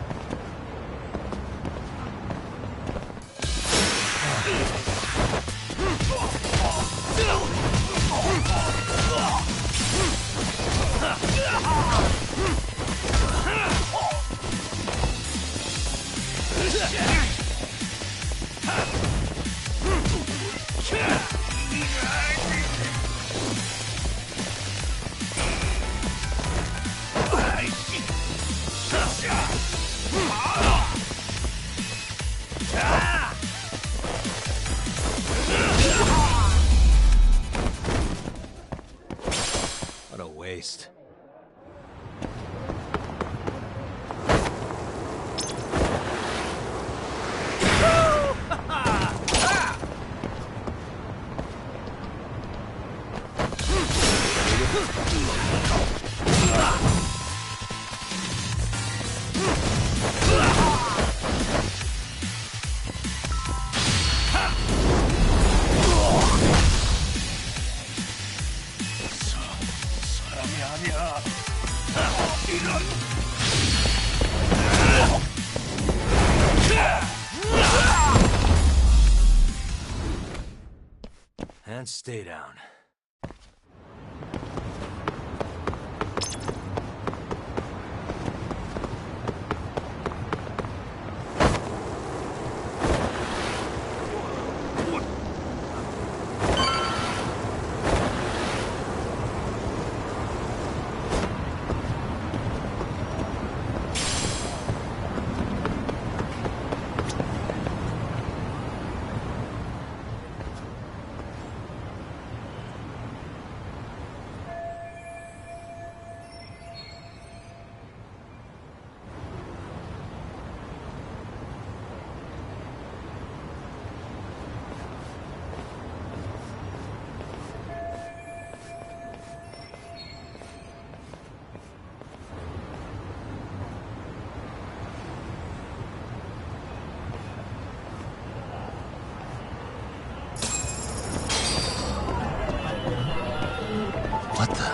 What a waste. And stay down. What the?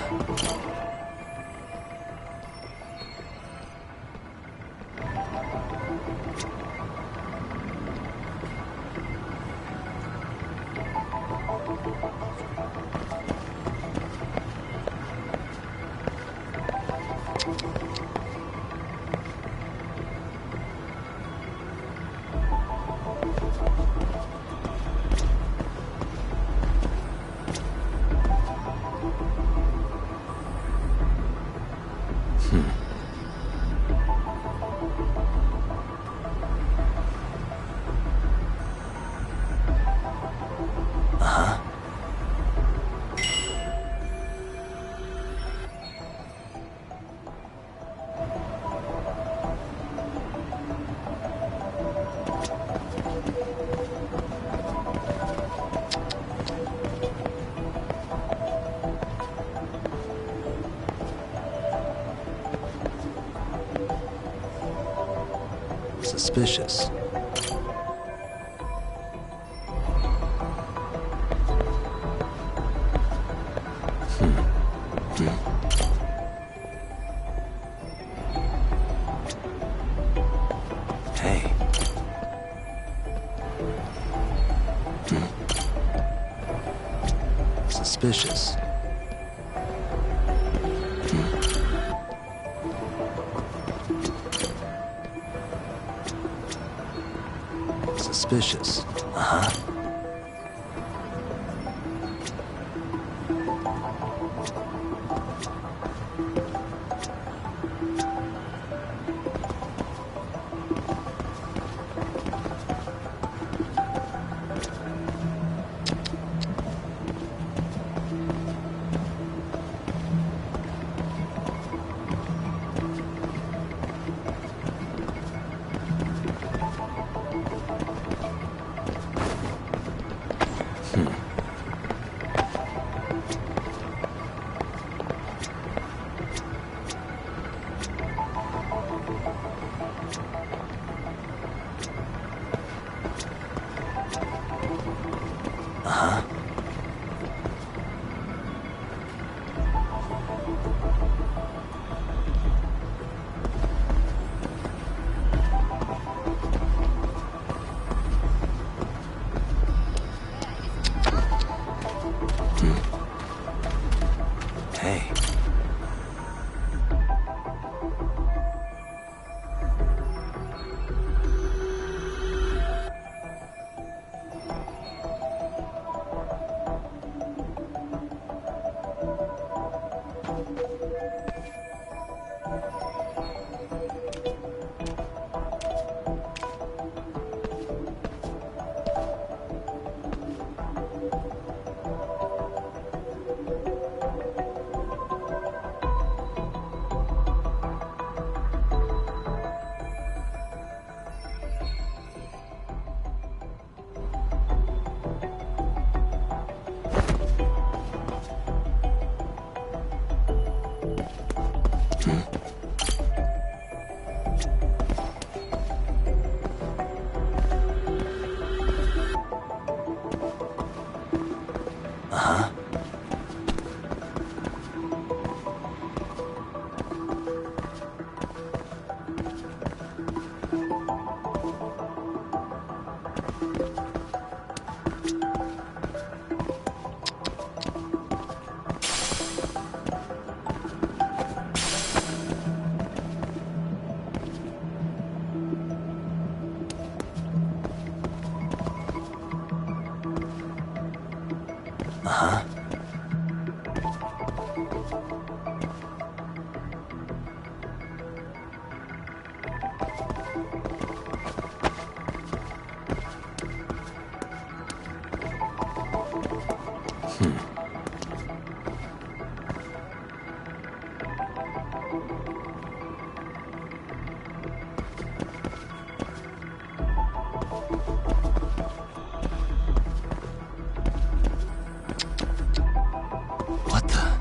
Suspicious. Hey. Suspicious. Suspicious. Uh-huh. Uh-huh. Hey. Uh-huh. Uh-huh. What the?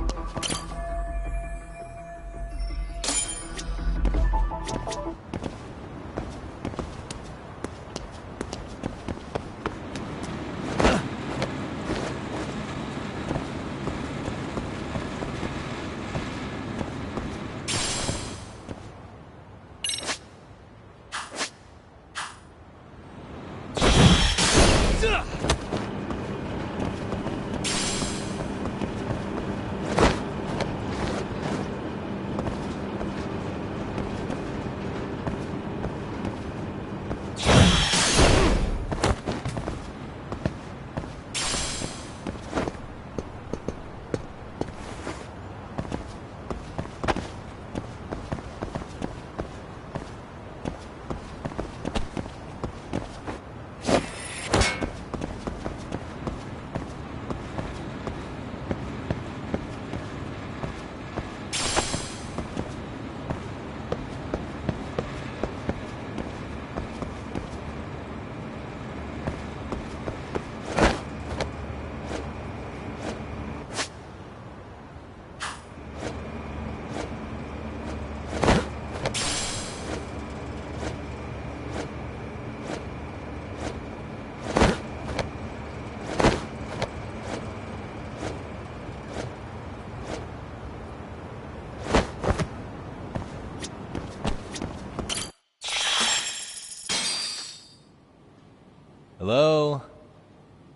Hello?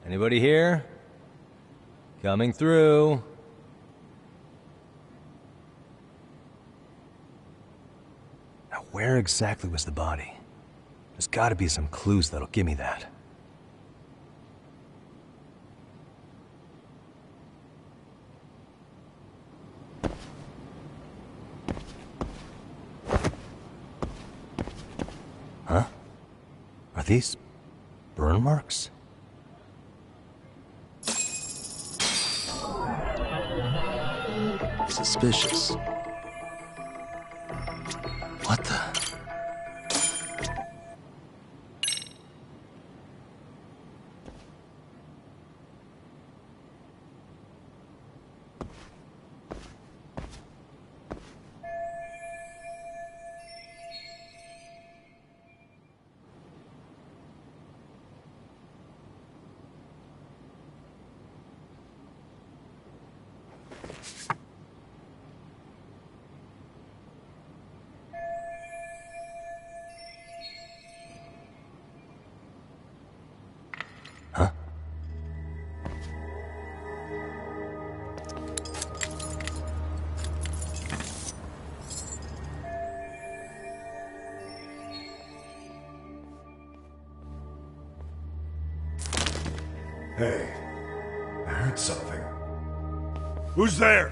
Anybody here? Coming through. Now, where exactly was the body? There's gotta be some clues that'll give me that. Huh? Are these burn marks? Suspicious. What the? Huh? Hey, I heard something. Who's there?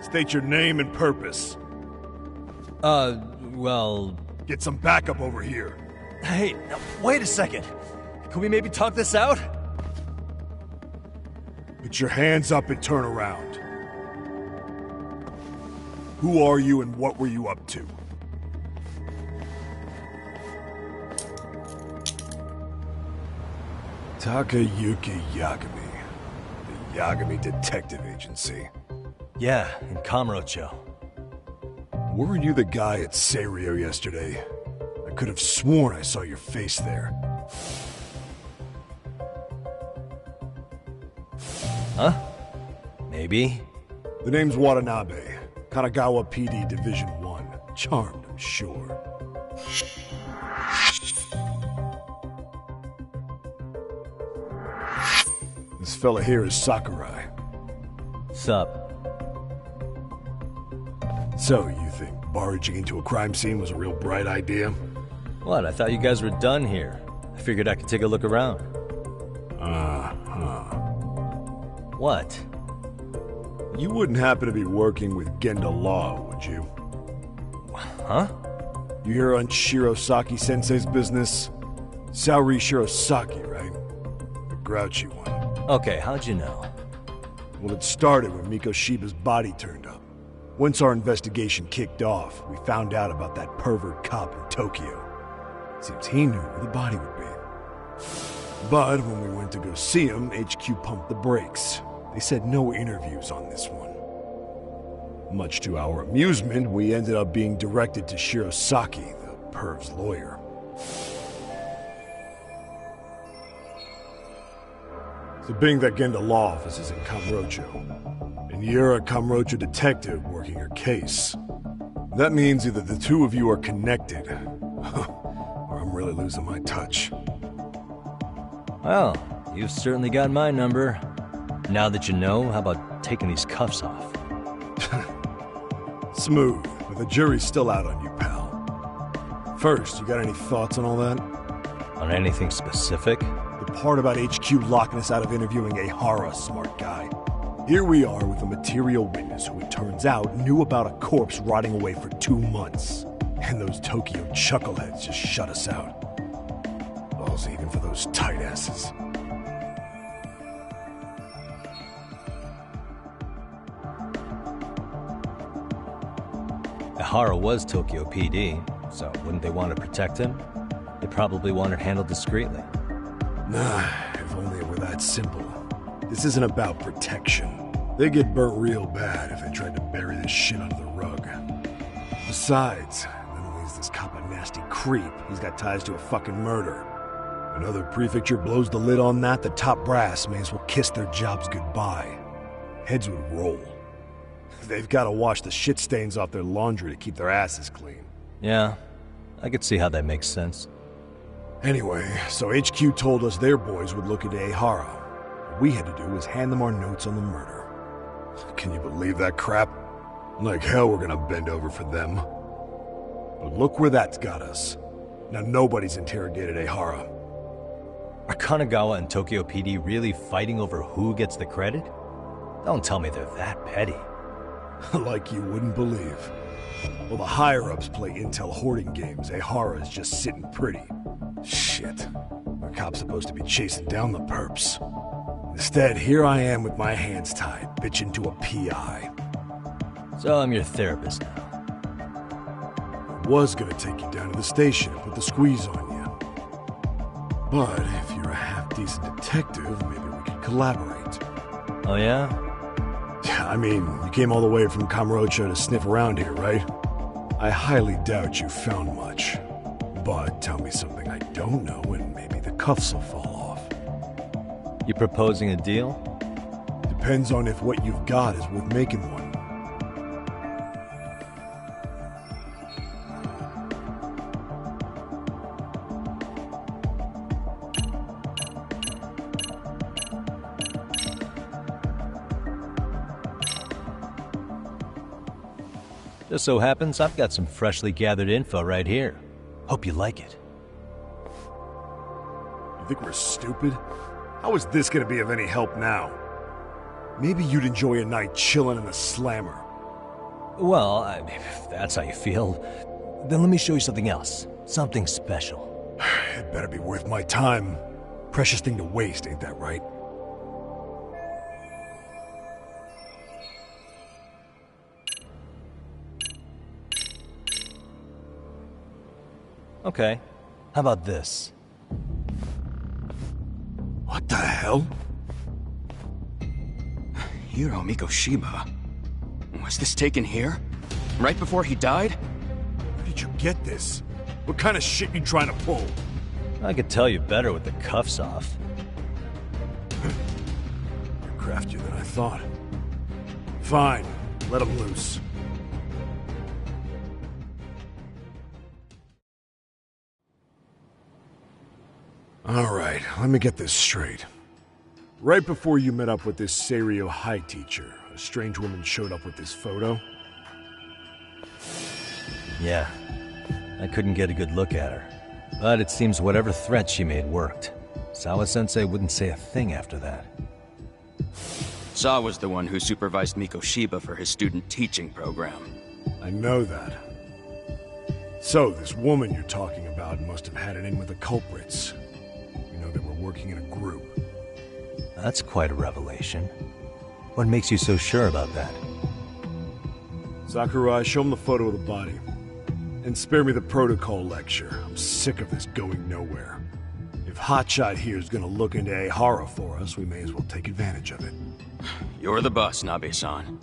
State your name and purpose. Well... Get some backup over here. Hey, now, wait a second. Can we maybe talk this out? Put your hands up and turn around. Who are you and what were you up to? Takayuki Yagami. The Yagami Detective Agency. Yeah, in Kamurocho. Weren't you the guy at Seirio yesterday? I could have sworn I saw your face there. Huh? Maybe. The name's Watanabe. Kanagawa PD Division 1. Charmed, I'm sure. This fella here is Sakurai. Sup? So, you think barging into a crime scene was a real bright idea? What? I thought you guys were done here. I figured I could take a look around. What? You wouldn't happen to be working with Genda Law, would you? Huh? You hear on Shirosaki-sensei's business? Saori Shirosaki, right? The grouchy one. Okay, how'd you know? Well, it started when Mikoshiba's body turned up. Once our investigation kicked off, we found out about that pervert cop in Tokyo. Seems he knew where the body would be. But when we went to go see him, HQ pumped the brakes. They said no interviews on this one. Much to our amusement, we ended up being directed to Shirosaki, the perv's lawyer. So being that Genda Law office is in Kamurocho, and you're a Kamurocho detective working your case, that means either the two of you are connected, or I'm really losing my touch. Well, you've certainly got my number. Now that you know, how about taking these cuffs off? Smooth, but the jury's still out on you, pal. First, you got any thoughts on all that? On anything specific? The part about HQ locking us out of interviewing Ehara, smart guy. Here we are with a material witness who it turns out knew about a corpse rotting away for 2 months. And those Tokyo chuckleheads just shut us out. Balls even for those tight asses. Ehara was Tokyo PD, so wouldn't they want to protect him? They probably want it handled discreetly. Nah, if only it were that simple. This isn't about protection. They get burnt real bad if they tried to bury this shit under the rug. Besides, not only is this cop a nasty creep, he's got ties to a fucking murder. Another prefecture blows the lid on that, the top brass may as well kiss their jobs goodbye. Heads would roll. They've got to wash the shit stains off their laundry to keep their asses clean. Yeah, I could see how that makes sense. Anyway, so HQ told us their boys would look into Ehara. What we had to do was hand them our notes on the murder. Can you believe that crap? Like hell we're gonna bend over for them. But look where that's got us. Now nobody's interrogated Ehara. Are Kanagawa and Tokyo PD really fighting over who gets the credit? Don't tell me they're that petty. Like you wouldn't believe. Well, the higher-ups play intel hoarding games. Ehara is just sitting pretty. Shit. The cop's supposed to be chasing down the perps. Instead, here I am with my hands tied, bitching to a PI. So I'm your therapist now. I was gonna take you down to the station and put the squeeze on you. But if you're a half-decent detective, maybe we could collaborate. Oh yeah? I mean, you came all the way from Kamurocho to sniff around here, right? I highly doubt you found much. But tell me something I don't know and maybe the cuffs will fall off. You proposing a deal? Depends on if what you've got is worth making one. Just so happens I've got some freshly gathered info right here. Hope you like it. You think we're stupid? How is this gonna be of any help now? Maybe you'd enjoy a night chilling in the slammer. Well, if that's how you feel, then let me show you something else. Something special. It better be worth my time. Precious thing to waste, ain't that right? Okay, how about this? What the hell? Hiro Mikoshiba? Was this taken here? Right before he died? Where did you get this? What kind of shit you trying to pull? I could tell you better with the cuffs off. You're craftier than I thought. Fine, let him loose. Alright, let me get this straight. Right before you met up with this Seiryo High teacher, a strange woman showed up with this photo? Yeah, I couldn't get a good look at her. But it seems whatever threat she made worked. Sawa-sensei wouldn't say a thing after that. Saw was the one who supervised Mikoshiba for his student teaching program. I know that. So, this woman you're talking about must have had it in with the culprits. You know, they were working in a group. That's quite a revelation. What makes you so sure about that? Sakurai, show him the photo of the body. And spare me the protocol lecture. I'm sick of this going nowhere. If Hotshot here is gonna look into Ehara for us, we may as well take advantage of it. You're the boss, Nabe-san.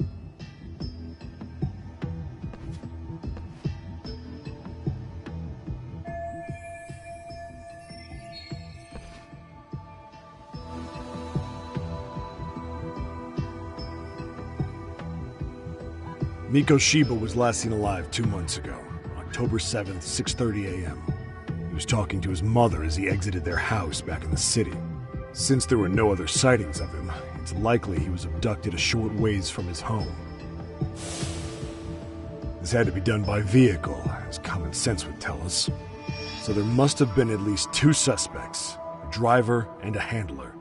Mikoshiba was last seen alive 2 months ago, October 7th, 6:30 a.m. He was talking to his mother as he exited their house back in the city. Since there were no other sightings of him, it's likely he was abducted a short ways from his home. This had to be done by vehicle, as common sense would tell us. So there must have been at least 2 suspects, a driver and a handler.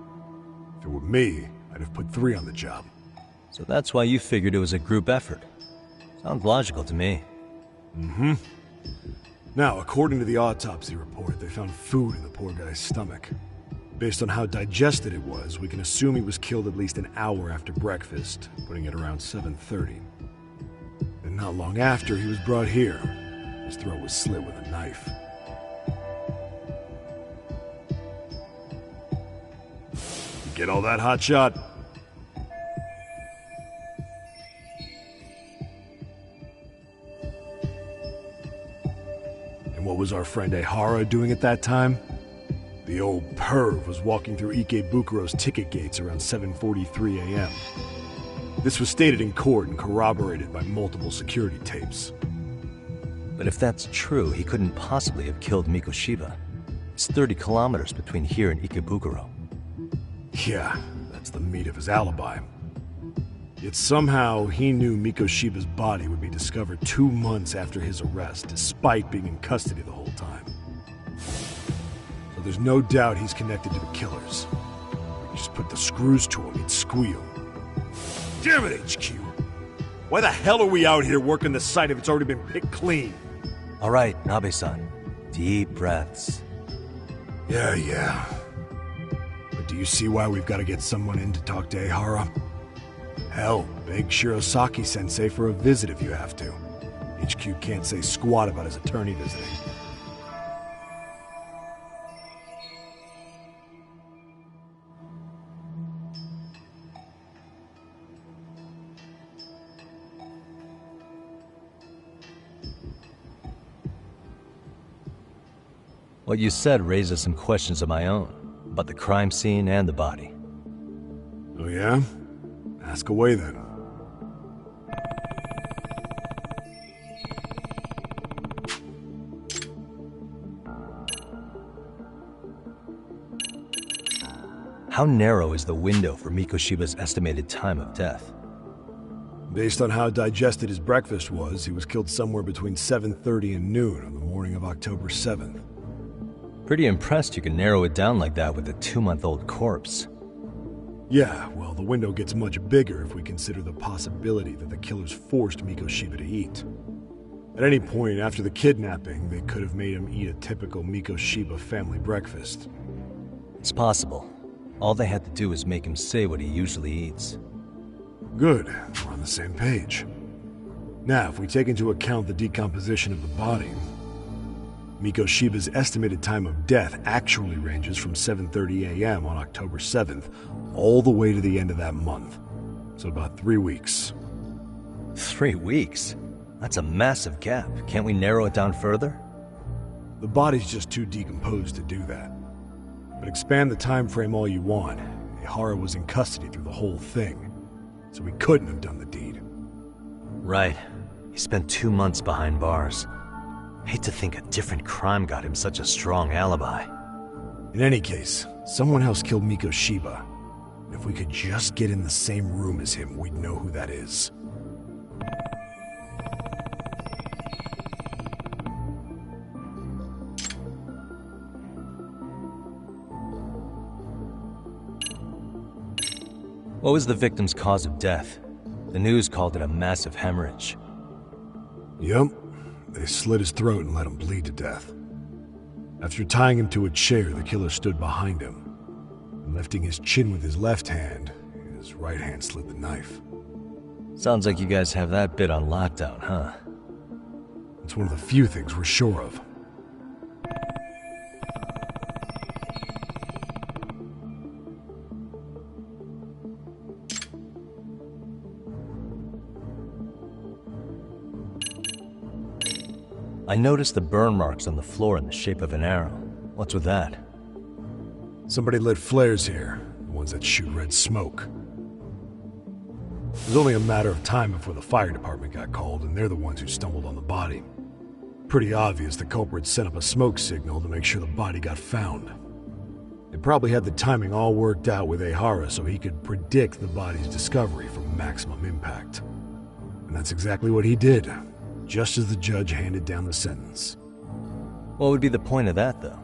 If it were me, I'd have put 3 on the job. So that's why you figured it was a group effort. Sounds logical to me. Mm-hmm. Now, according to the autopsy report, they found food in the poor guy's stomach. Based on how digested it was, we can assume he was killed at least an hour after breakfast, putting it around 7:30. And not long after, he was brought here. His throat was slit with a knife. You get all that, Hotshot? And what was our friend Ehara doing at that time? The old perv was walking through Ikebukuro's ticket gates around 7:43 a.m. This was stated in court and corroborated by multiple security tapes. But if that's true, he couldn't possibly have killed Mikoshiba. It's 30 kilometers between here and Ikebukuro. Yeah, that's the meat of his alibi. Yet somehow he knew Mikoshiba's body would be discovered 2 months after his arrest, despite being in custody the whole time. So there's no doubt he's connected to the killers. If you just put the screws to him, he'd squeal. Damn it, HQ! Why the hell are we out here working the site if it's already been picked clean? All right, Nabe-san. Deep breaths. Yeah. But do you see why we've got to get someone in to talk to Ehara? Hell, beg Shirosaki-sensei for a visit if you have to. HQ can't say squat about his attorney visiting. What you said raises some questions of my own, about the crime scene and the body. Oh yeah? Ask away then. How narrow is the window for Mikoshiba's estimated time of death? Based on how digested his breakfast was, he was killed somewhere between 7:30 and noon on the morning of October 7th. Pretty impressed you can narrow it down like that with a 2-month-old corpse. Yeah, well, the window gets much bigger if we consider the possibility that the killers forced Mikoshiba to eat. At any point after the kidnapping, they could have made him eat a typical Mikoshiba family breakfast. It's possible. All they had to do was make him say what he usually eats. Good, we're on the same page. Now, if we take into account the decomposition of the body, Mikoshiba's estimated time of death actually ranges from 7:30 a.m. on October 7th all the way to the end of that month. So about 3 weeks. 3 weeks? That's a massive gap. Can't we narrow it down further? The body's just too decomposed to do that. But expand the time frame all you want. Ihara was in custody through the whole thing, so he couldn't have done the deed. Right. He spent 2 months behind bars. Hate to think a different crime got him such a strong alibi. In any case, someone else killed Mikoshiba. And if we could just get in the same room as him, we'd know who that is. What was the victim's cause of death? The news called it a massive hemorrhage. Yep. They slit his throat and let him bleed to death. After tying him to a chair, the killer stood behind him. And lifting his chin with his left hand, his right hand slid the knife. Sounds like you guys have that bit on lockdown, huh? It's one of the few things we're sure of. I noticed the burn marks on the floor in the shape of an arrow. What's with that? Somebody lit flares here, the ones that shoot red smoke. It was only a matter of time before the fire department got called, and they're the ones who stumbled on the body. Pretty obvious the culprit set up a smoke signal to make sure the body got found. They probably had the timing all worked out with Ihara so he could predict the body's discovery from maximum impact. And that's exactly what he did, just as the judge handed down the sentence. What would be the point of that, though?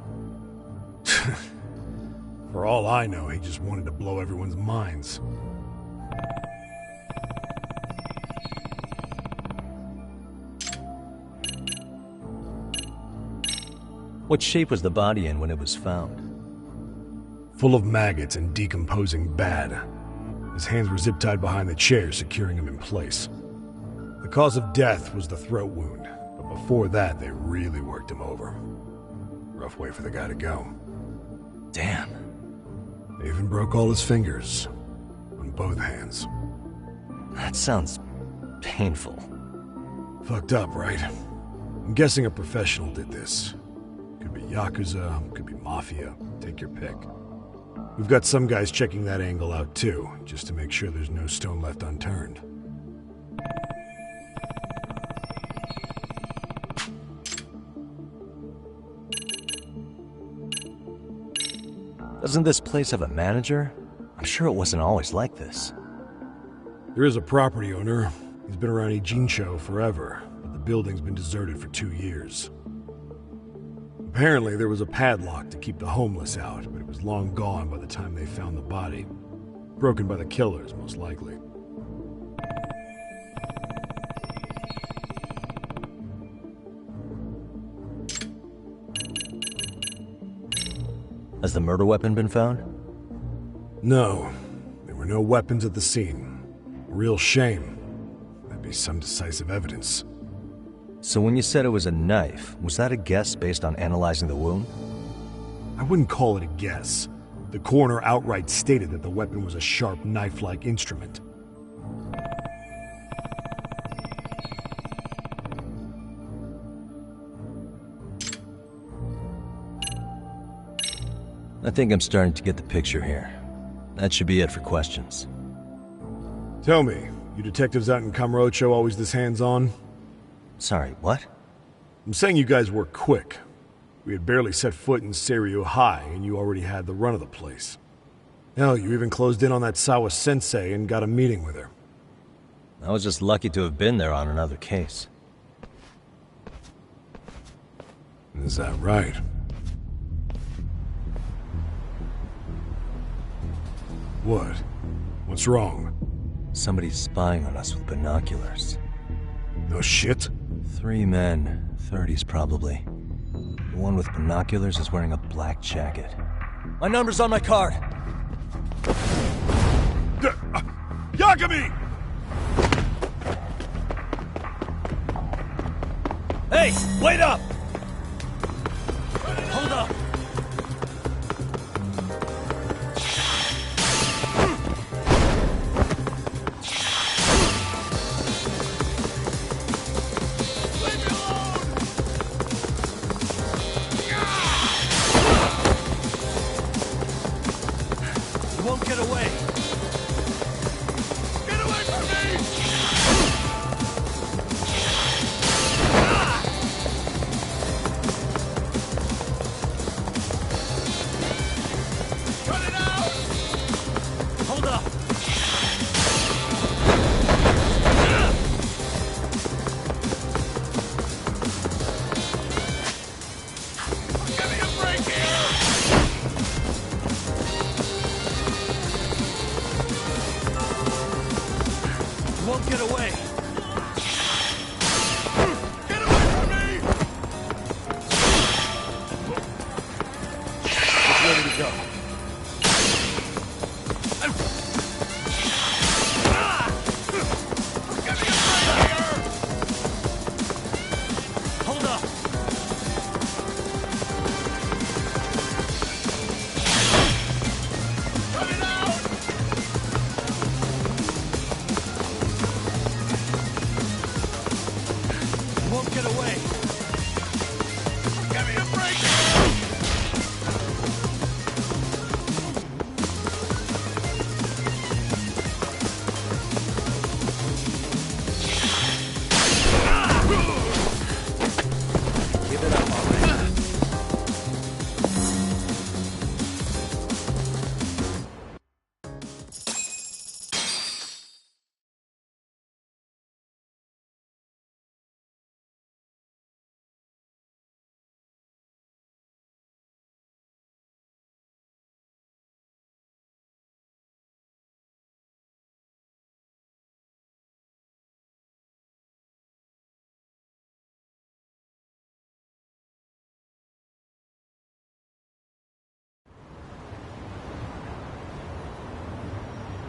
For all I know, he just wanted to blow everyone's minds. What shape was the body in when it was found? Full of maggots and decomposing bad. His hands were zip-tied behind the chair, securing him in place. The cause of death was the throat wound, but before that, they really worked him over. Rough way for the guy to go. Damn. They even broke all his fingers. On both hands. That sounds painful. Fucked up, right? I'm guessing a professional did this. Could be Yakuza, could be Mafia. Take your pick. We've got some guys checking that angle out too, just to make sure there's no stone left unturned. Doesn't this place have a manager? I'm sure it wasn't always like this. There is a property owner. He's been around Ijincho forever, but the building's been deserted for 2 years. Apparently, there was a padlock to keep the homeless out, but it was long gone by the time they found the body. Broken by the killers, most likely. Has the murder weapon been found? No. There were no weapons at the scene. A real shame. That'd be some decisive evidence. So when you said it was a knife, was that a guess based on analyzing the wound? I wouldn't call it a guess. The coroner outright stated that the weapon was a sharp knife-like instrument. I think I'm starting to get the picture here. That should be it for questions. Tell me, you detectives out in Kamurocho always this hands-on? Sorry, what? I'm saying you guys work quick. We had barely set foot in Seiryu High, and you already had the run of the place. Hell, you even closed in on that Sawa sensei and got a meeting with her. I was just lucky to have been there on another case. Is that right? What? What's wrong? Somebody's spying on us with binoculars. No shit? 3 men, 30s probably. The one with binoculars is wearing a black jacket. My number's on my card! Yagami! Hey, wait up! Hold up! You won't get away! Get away from me! Hold up! Give me a break here! You won't get away! Get away from me! It's ready to go. Hold up! Cut it out! You won't get away! Give me a break here! Give it up already.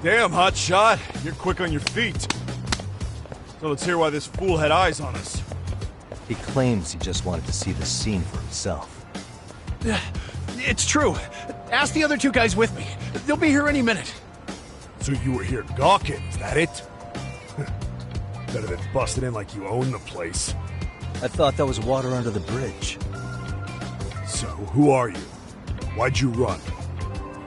Damn, hot shot. You're quick on your feet. So let's hear why this fool had eyes on us. He claims he just wanted to see the scene for himself. It's true. Ask the other 2 guys with me. They'll be here any minute. So you were here gawking, is that it? Better than busting in like you own the place. I thought that was water under the bridge. So, who are you? Why'd you run?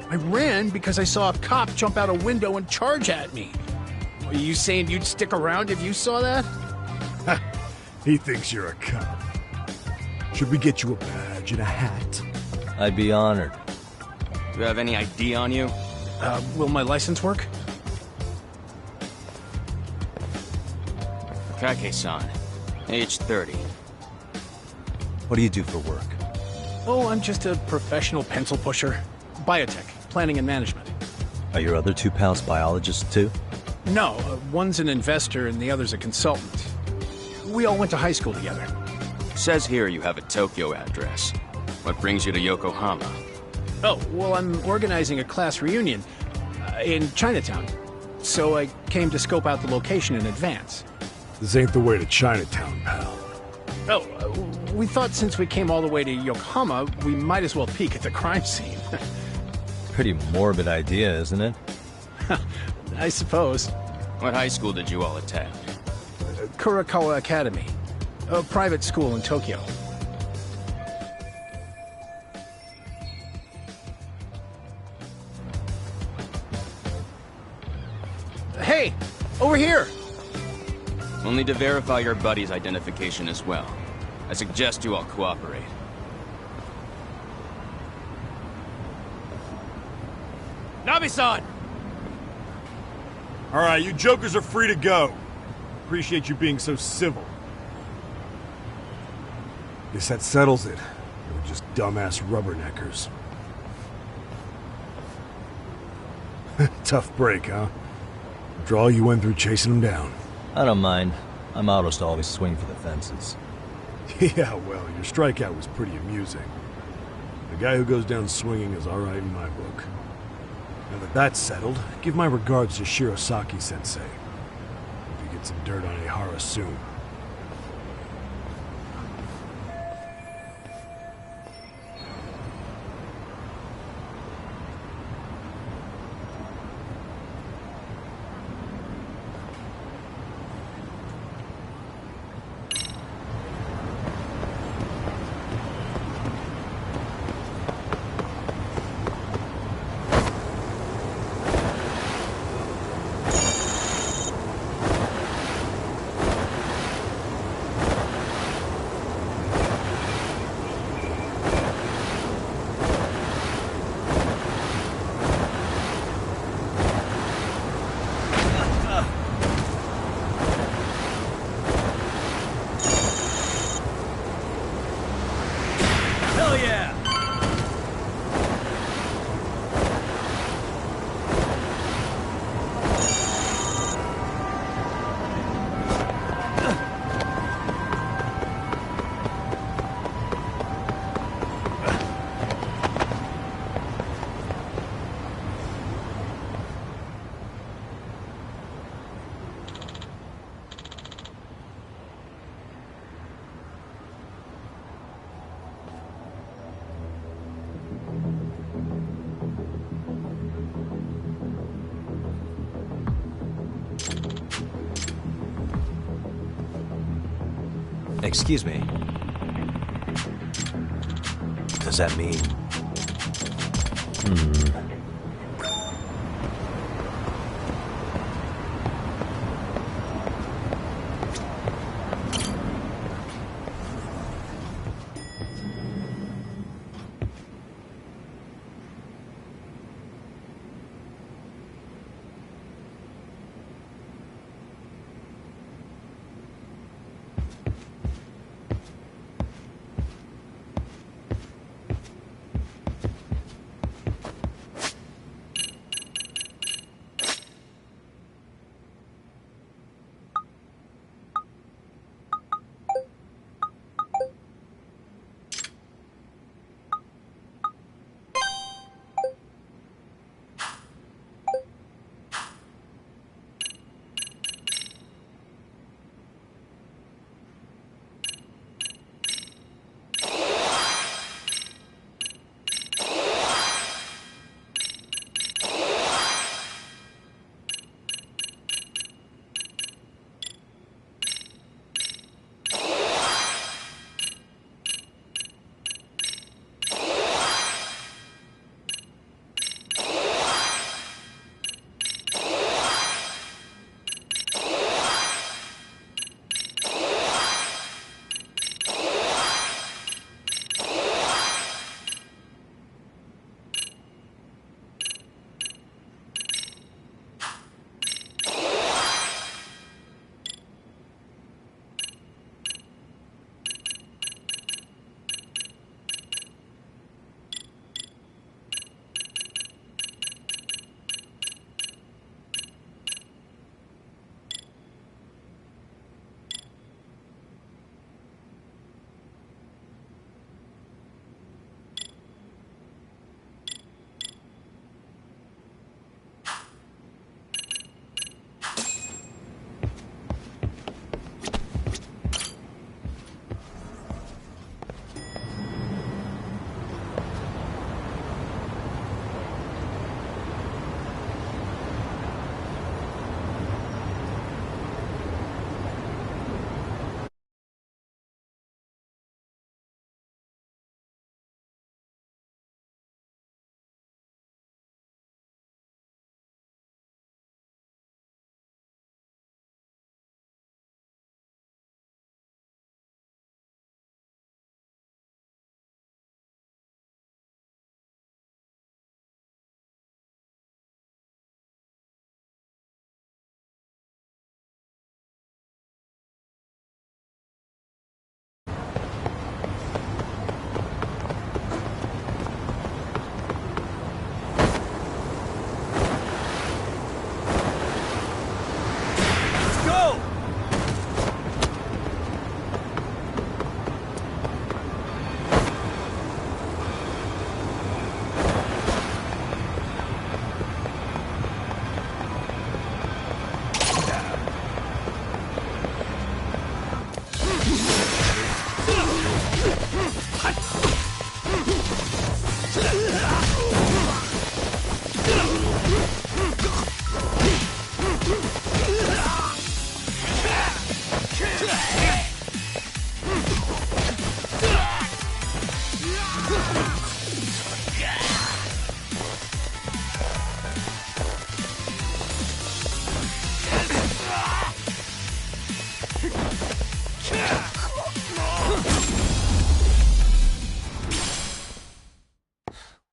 I ran because I saw a cop jump out a window and charge at me. Are you saying you'd stick around if you saw that? He thinks you're a cop. Should we get you a badge and a hat? I'd be honored. Do you have any ID on you? Will my license work? Kake-san, age 30. What do you do for work? Oh, I'm just a professional pencil pusher. Biotech, planning and management. Are your other 2 pals biologists too? No, one's an investor and the other's a consultant. We all went to high school together. Says here you have a Tokyo address. What brings you to Yokohama? Oh, well, I'm organizing a class reunion in Chinatown. So I came to scope out the location in advance. This ain't the way to Chinatown, pal. Oh, we thought since we came all the way to Yokohama, we might as well peek at the crime scene. Pretty morbid idea, isn't it? I suppose. What high school did you all attend? Kurakawa Academy, a private school in Tokyo. Hey, over here! We'll need to verify your buddy's identification as well. I suggest you all cooperate. Nabi-san! Alright, you jokers are free to go. appreciate you being so civil. Guess that settles it. We're just dumbass rubberneckers. Tough break, huh? After all you went through chasing them down. I don't mind. I'm autos to always swing for the fences. Yeah, well, your strikeout was pretty amusing. The guy who goes down swinging is alright in my book. Now that that's settled, give my regards to Shirosaki-sensei. Hope you get some dirt on Ihara soon. Excuse me. Does that mean...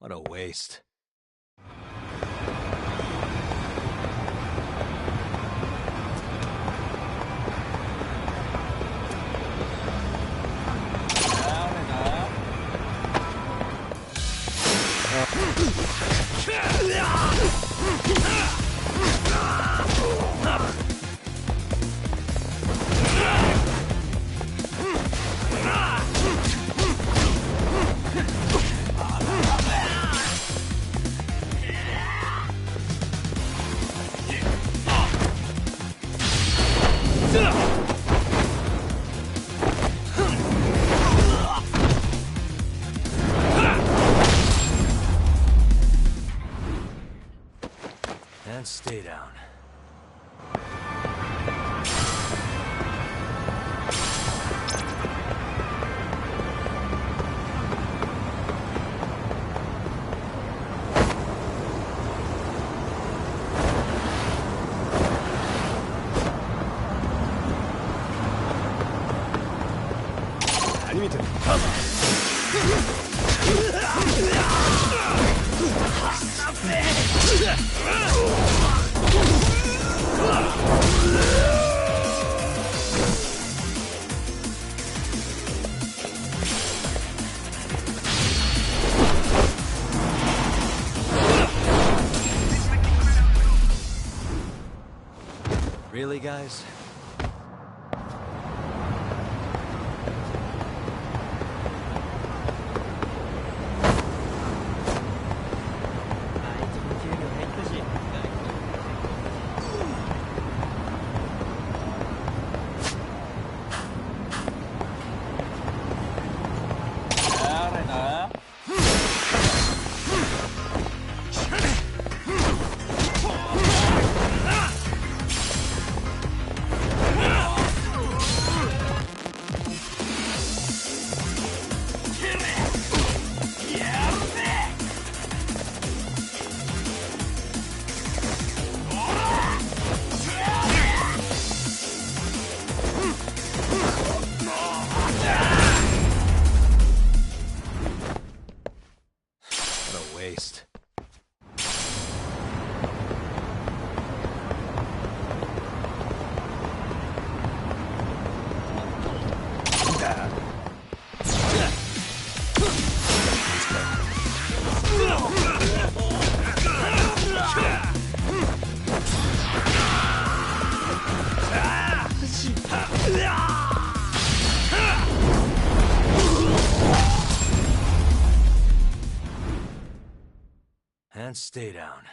What a waste. And stay down. Really, guys? And stay down.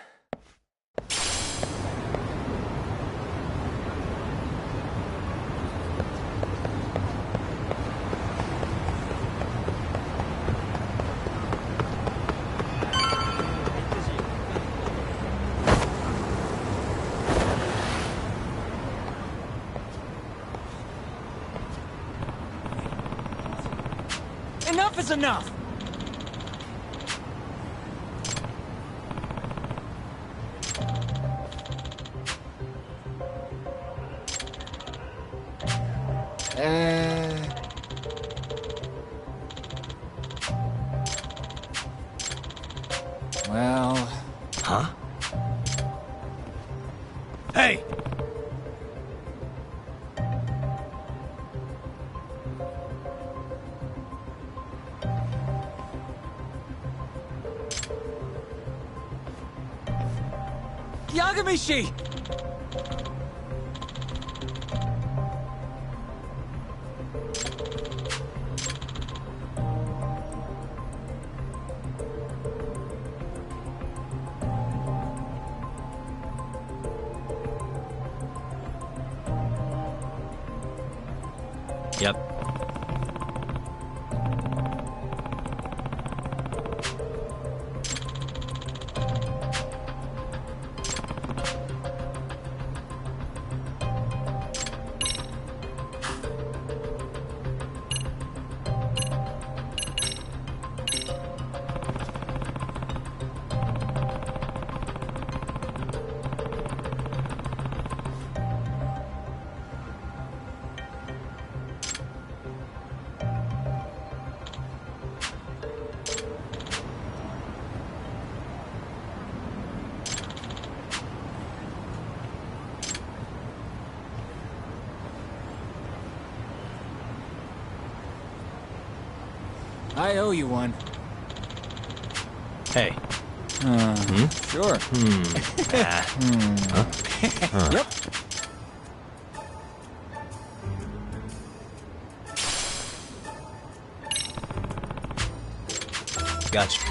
Enough is enough! Well... Huh? Hey! Yagamishi! Yep. I owe you one. Hey. Sure. Yep. Gotcha.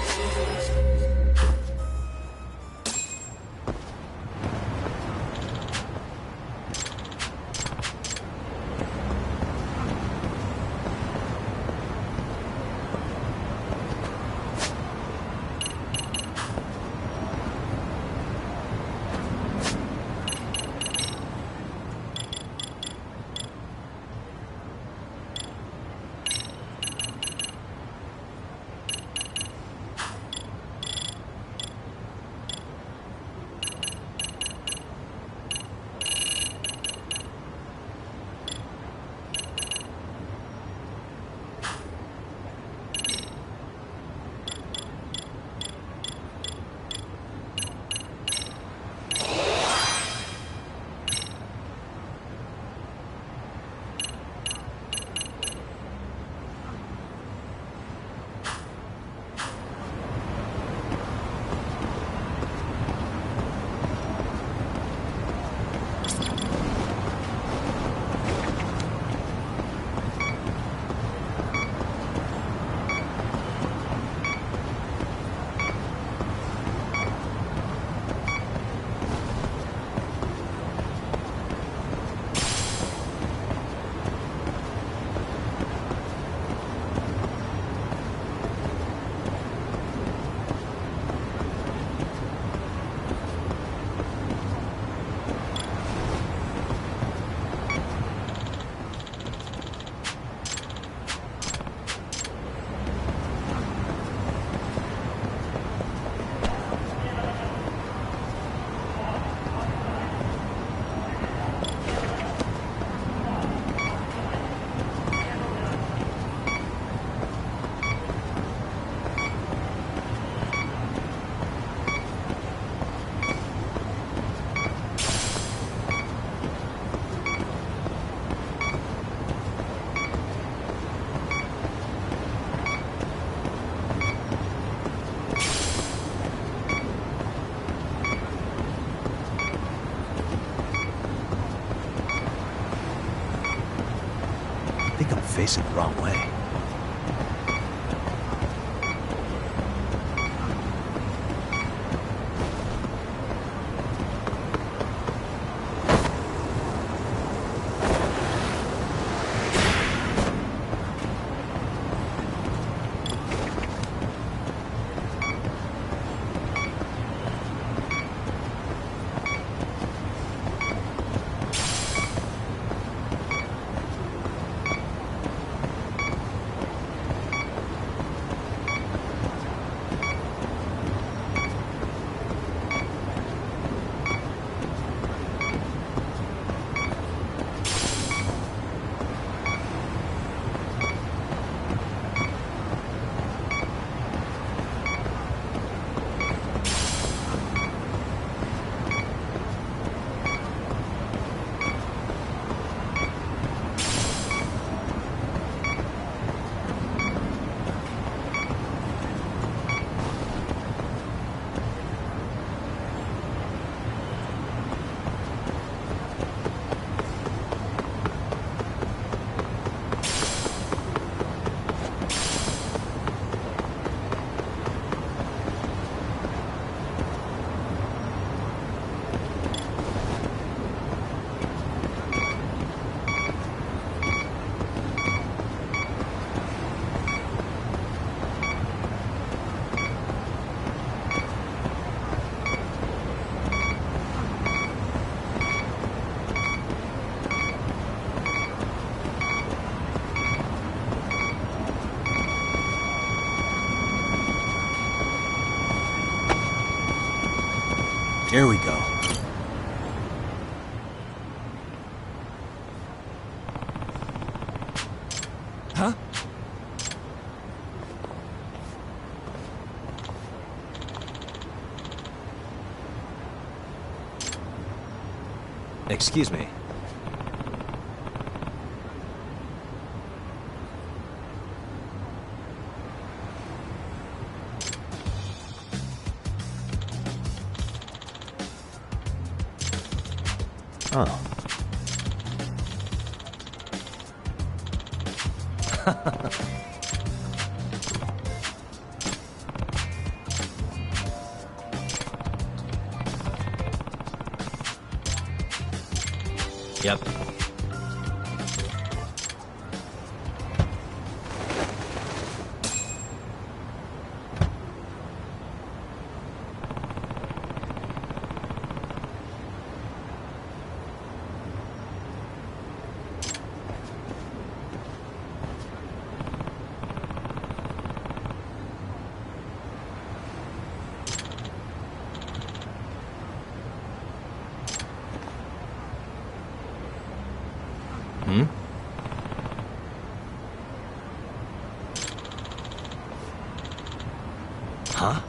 I think I'm facing the wrong way. Here we go. Huh? Excuse me. Oh. Yep. Hmm? Huh?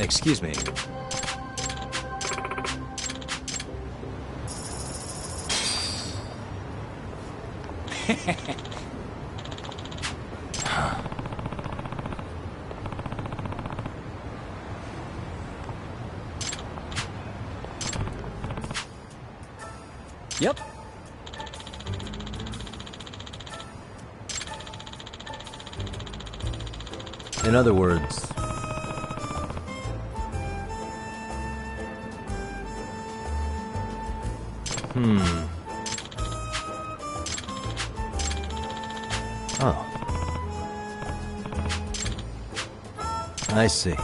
Excuse me. Yep. In other words, Oh. I see.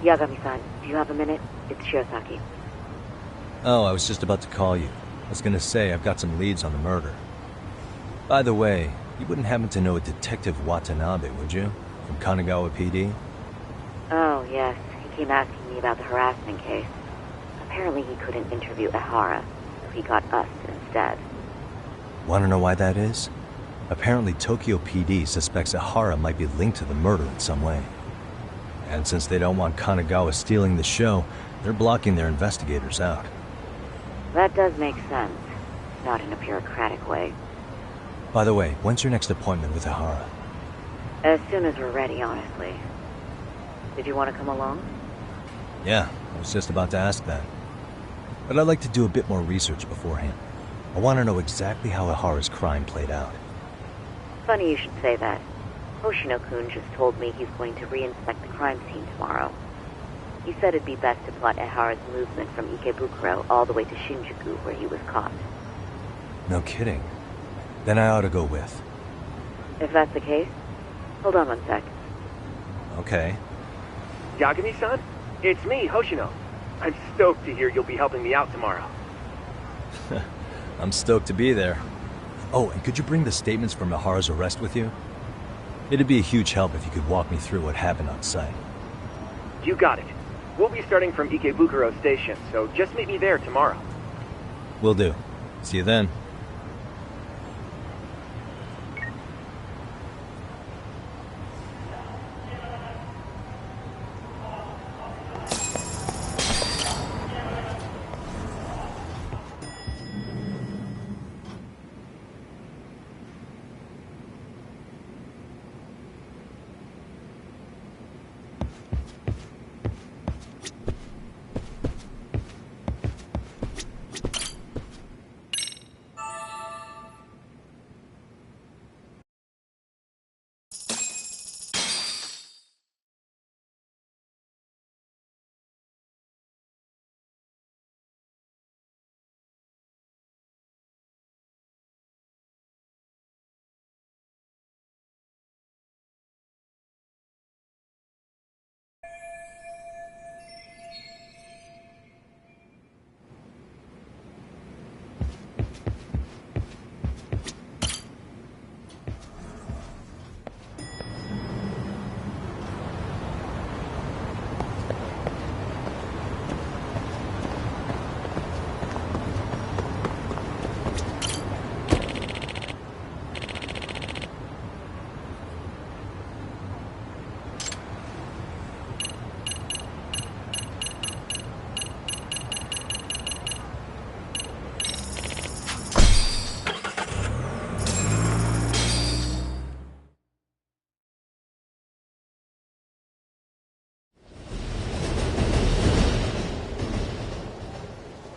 Yagami-san, do you have a minute? It's Shirosaki. Oh, I was just about to call you. I was gonna say I've got some leads on the murder. By the way, you wouldn't happen to know a Detective Watanabe, would you? From Kanagawa PD? Oh, yes. He came asking me about the harassment case. Apparently he couldn't interview Ehara, so he got us instead. Want to know why that is? Apparently Tokyo PD suspects Ehara might be linked to the murder in some way. And since they don't want Kanagawa stealing the show, they're blocking their investigators out. That does make sense. Not in a bureaucratic way. By the way, when's your next appointment with Ehara? As soon as we're ready, honestly. Did you want to come along? Yeah, I was just about to ask that. But I'd like to do a bit more research beforehand. I want to know exactly how Ehara's crime played out. Funny you should say that. Hoshino-kun just told me he's going to re-inspect the crime scene tomorrow. He said it'd be best to plot Ehara's movement from Ikebukuro all the way to Shinjuku, where he was caught. No kidding. Then I ought to go with. If that's the case, hold on one sec. Okay. Yagami-san? It's me, Hoshino. I'm stoked to hear you'll be helping me out tomorrow. I'm stoked to be there. Oh, and could you bring the statements from Ehara's arrest with you? It'd be a huge help if you could walk me through what happened on site. You got it. We'll be starting from Ikebukuro Station, so just meet me there tomorrow. Will do. See you then.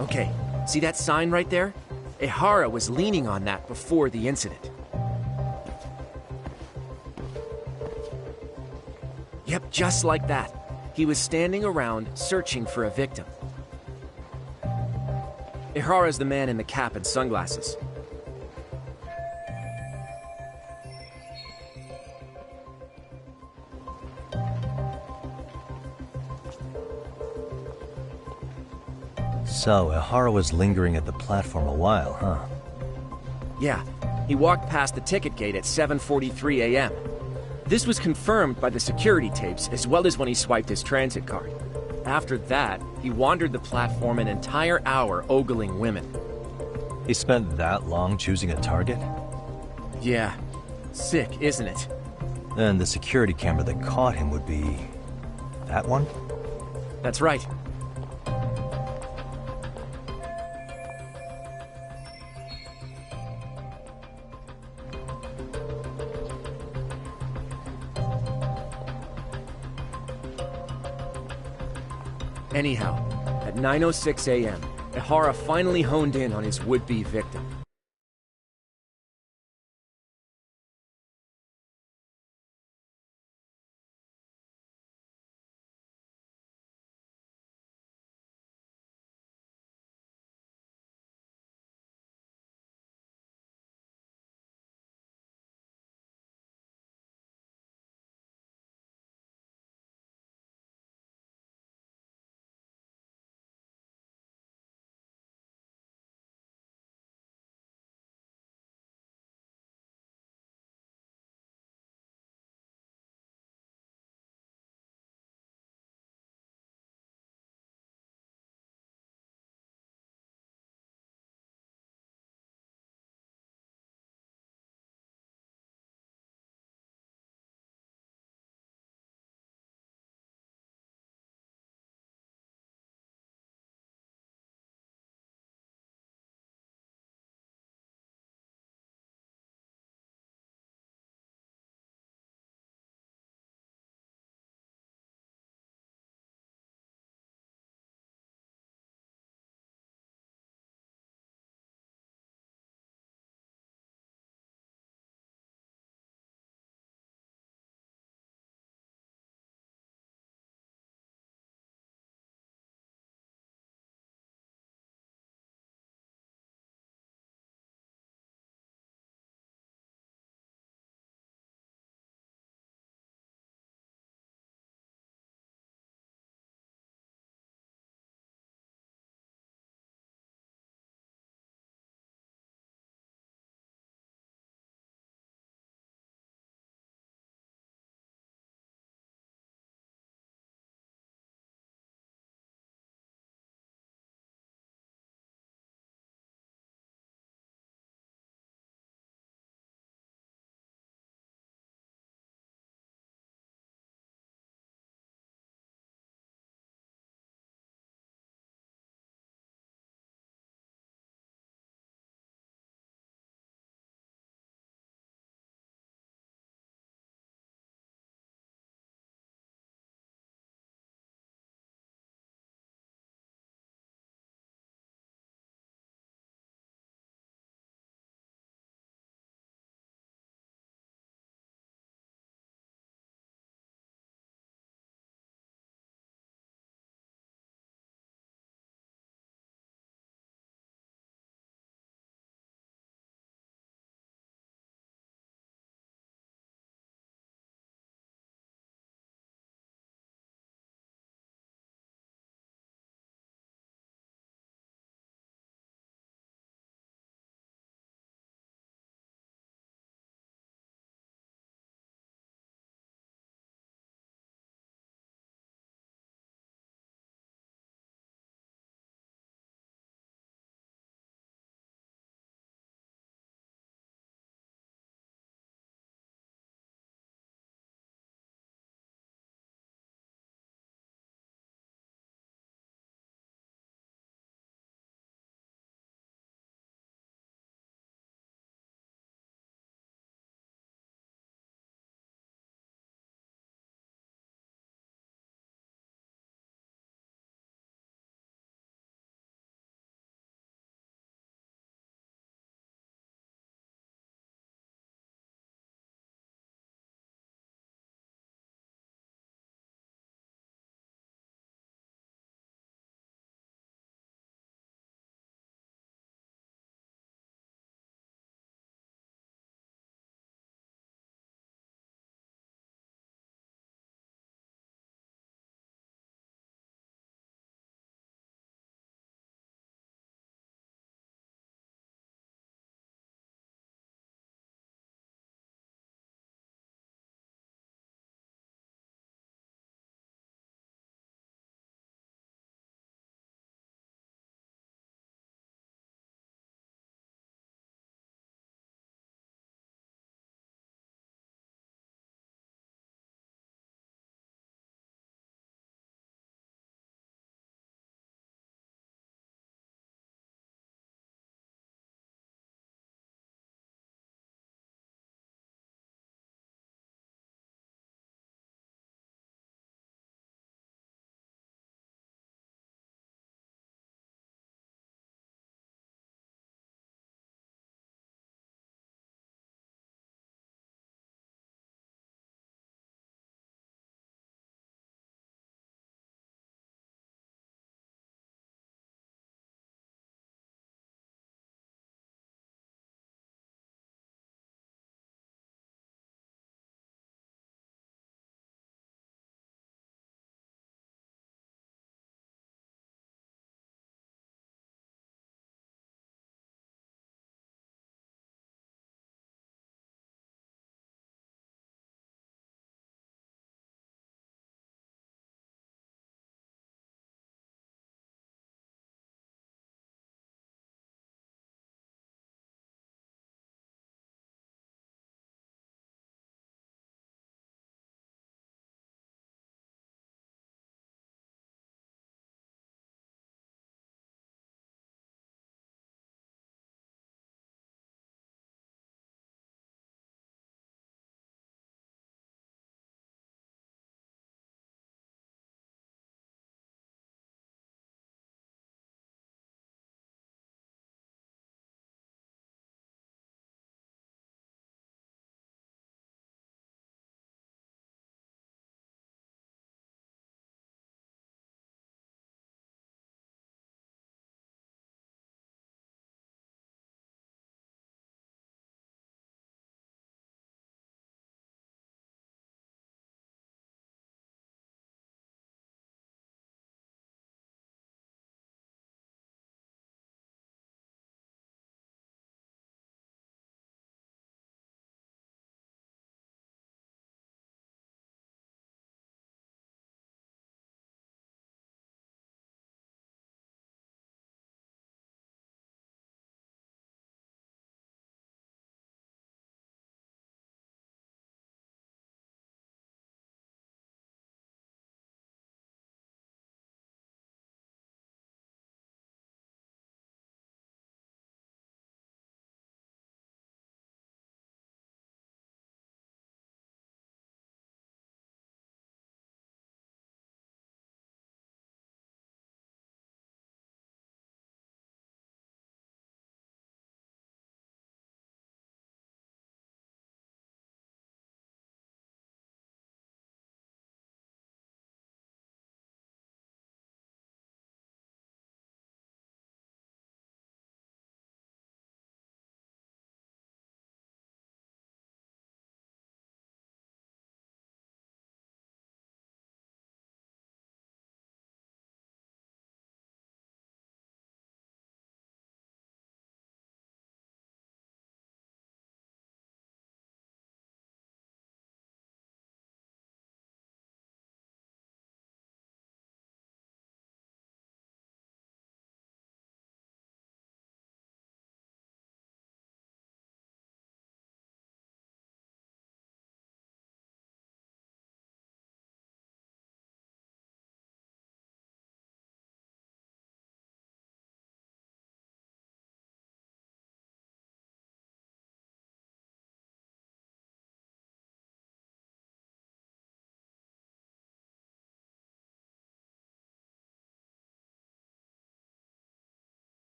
Okay, see that sign right there? Ehara was leaning on that before the incident. Yep, just like that. He was standing around searching for a victim. Ehara's the man in the cap and sunglasses. So, Ehara was lingering at the platform a while, huh? Yeah, he walked past the ticket gate at 7:43 a.m. This was confirmed by the security tapes as well as when he swiped his transit card. After that, he wandered the platform an entire hour ogling women. He spent that long choosing a target? Yeah, sick, isn't it? Then the security camera that caught him would be... that one? That's right. Anyhow, at 9:06 a.m., Ehara finally honed in on his would-be victim.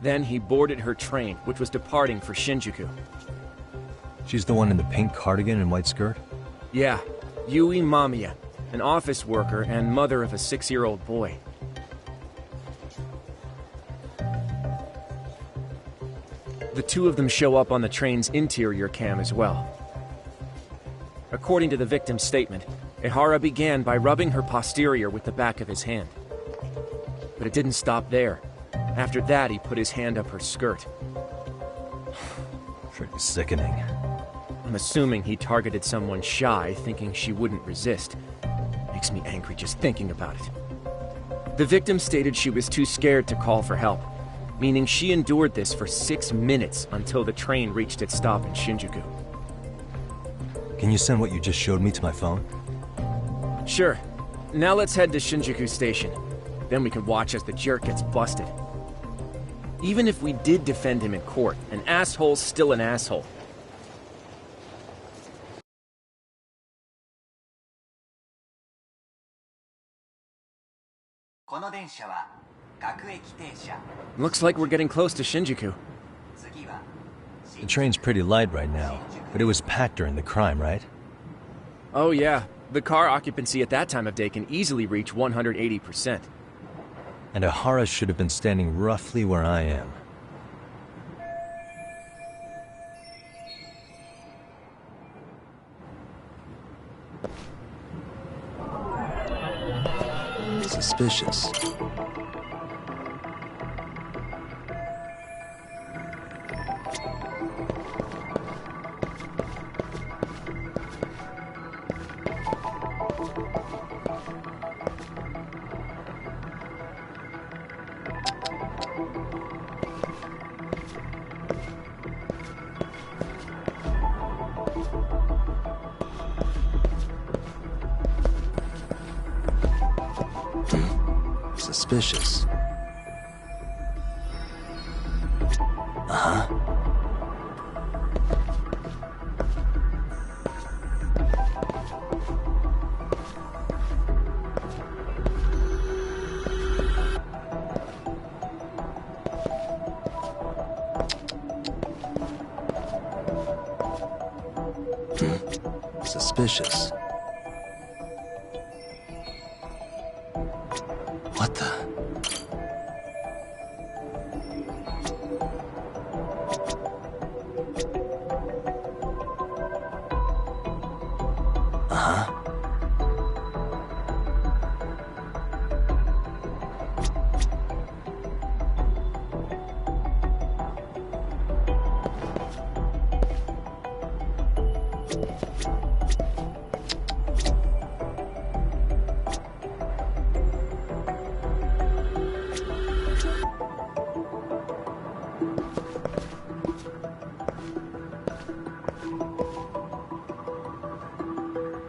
Then he boarded her train, which was departing for Shinjuku. She's the one in the pink cardigan and white skirt? Yeah, Yui Mamiya, an office worker and mother of a 6-year-old boy. The two of them show up on the train's interior cam as well. According to the victim's statement, Ehara began by rubbing her posterior with the back of his hand. But it didn't stop there. After that, he put his hand up her skirt. Pretty sickening. I'm assuming he targeted someone shy, thinking she wouldn't resist. Makes me angry just thinking about it. The victim stated she was too scared to call for help, meaning she endured this for 6 minutes until the train reached its stop in Shinjuku. Can you send what you just showed me to my phone? Sure. Now let's head to Shinjuku Station. Then we can watch as the jerk gets busted. Even if we did defend him in court, an asshole's still an asshole. Looks like we're getting close to Shinjuku. The train's pretty light right now, but it was packed during the crime, right? Oh yeah, the car occupancy at that time of day can easily reach 180%. And Ehara should have been standing roughly where I am. Suspicious. Suspicious. Uh-huh. Suspicious. What the?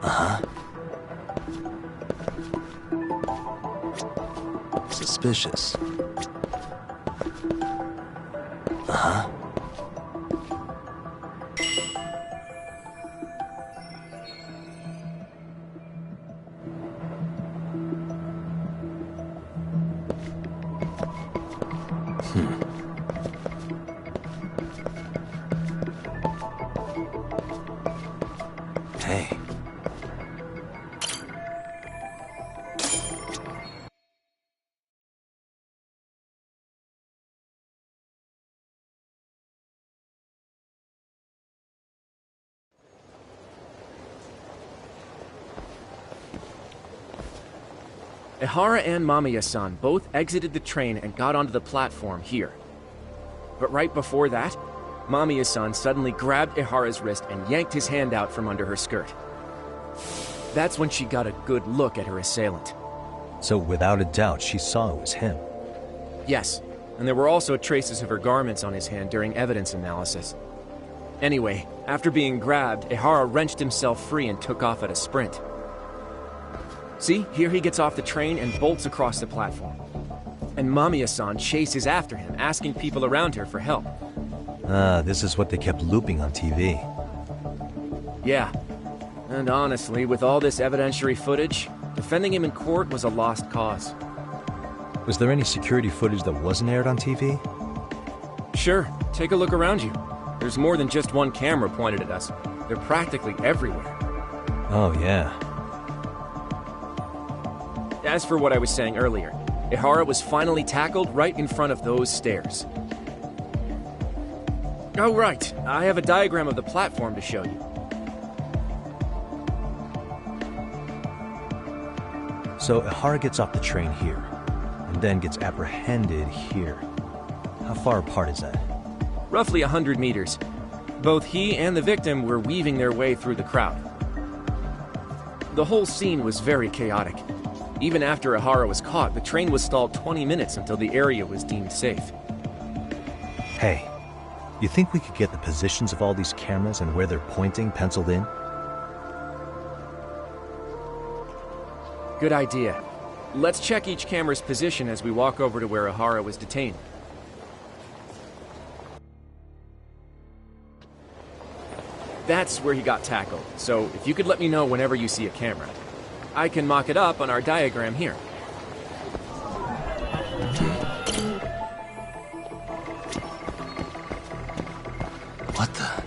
Uh-huh. Suspicious. Uh-huh. Hey. Ehara and Mamiya-san both exited the train and got onto the platform here. But right before that, Mamiya-san suddenly grabbed Ehara's wrist and yanked his hand out from under her skirt. That's when she got a good look at her assailant. So without a doubt, she saw it was him. Yes, and there were also traces of her garments on his hand during evidence analysis. Anyway, after being grabbed, Ehara wrenched himself free and took off at a sprint. See, here he gets off the train and bolts across the platform. And Mamiya-san chases after him, asking people around her for help. This is what they kept looping on TV. Yeah. And honestly, with all this evidentiary footage, defending him in court was a lost cause. Was there any security footage that wasn't aired on TV? Sure, take a look around you. There's more than just one camera pointed at us. They're practically everywhere. Oh, yeah. As for what I was saying earlier, Ihara was finally tackled right in front of those stairs. Oh, right. I have a diagram of the platform to show you. So Ihara gets off the train here, and then gets apprehended here. How far apart is that? Roughly 100 meters. Both he and the victim were weaving their way through the crowd. The whole scene was very chaotic. Even after Ihara was caught, the train was stalled 20 minutes until the area was deemed safe. Hey, you think we could get the positions of all these cameras and where they're pointing penciled in? Good idea. Let's check each camera's position as we walk over to where Ihara was detained. That's where he got tackled, so if you could let me know whenever you see a camera. I can mock it up on our diagram here. What the?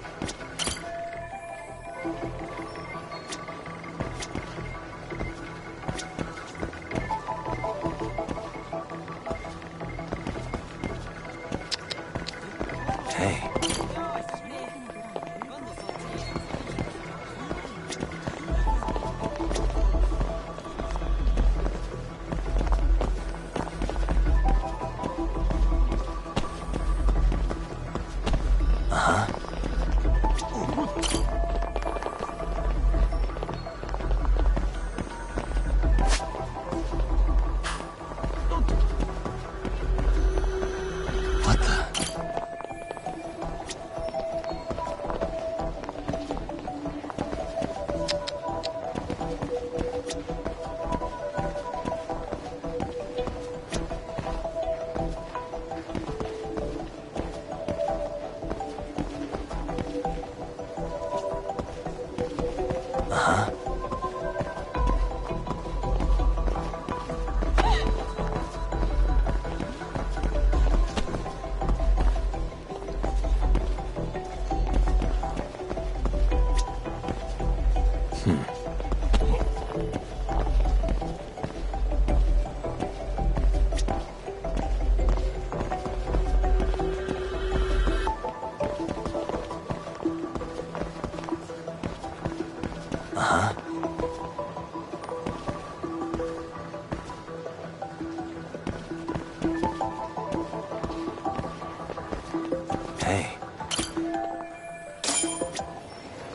Hey.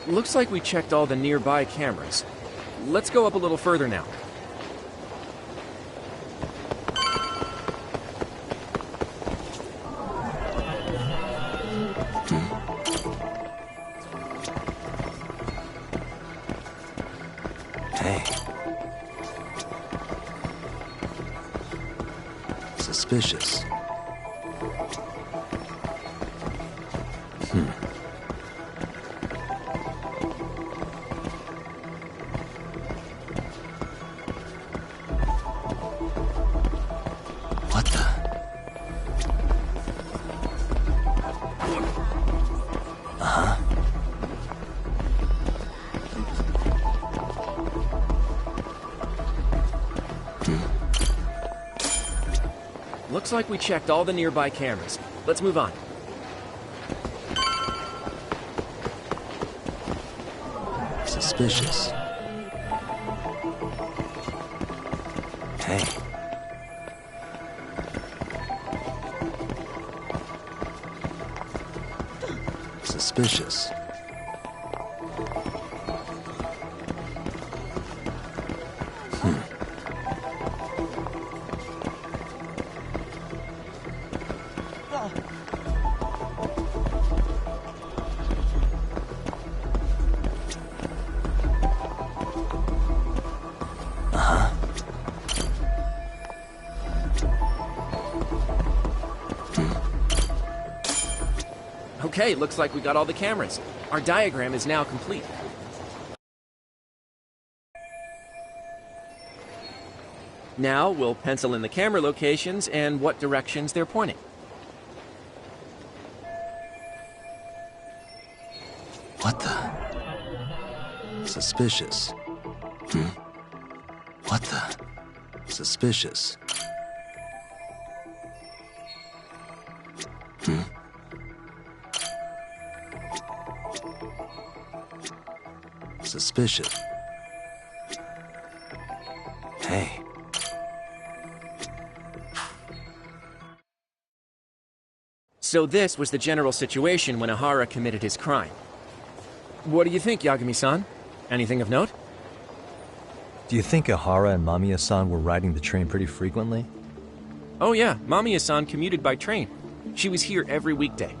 Looks like we checked all the nearby cameras. Let's go up a little further now. Hey. Suspicious. What the? Looks like we checked all the nearby cameras. Let's move on. Suspicious. Hey. Suspicious. Okay, looks like we got all the cameras. Our diagram is now complete. Now we'll pencil in the camera locations and what directions they're pointing. Suspicious. What the? Suspicious. Suspicious. Hey. So this was the general situation when Ihara committed his crime. What do you think, Yagami-san? Anything of note? Do you think Ihara and Mamiya-san were riding the train pretty frequently? Oh yeah, Mamiya-san commuted by train. She was here every weekday.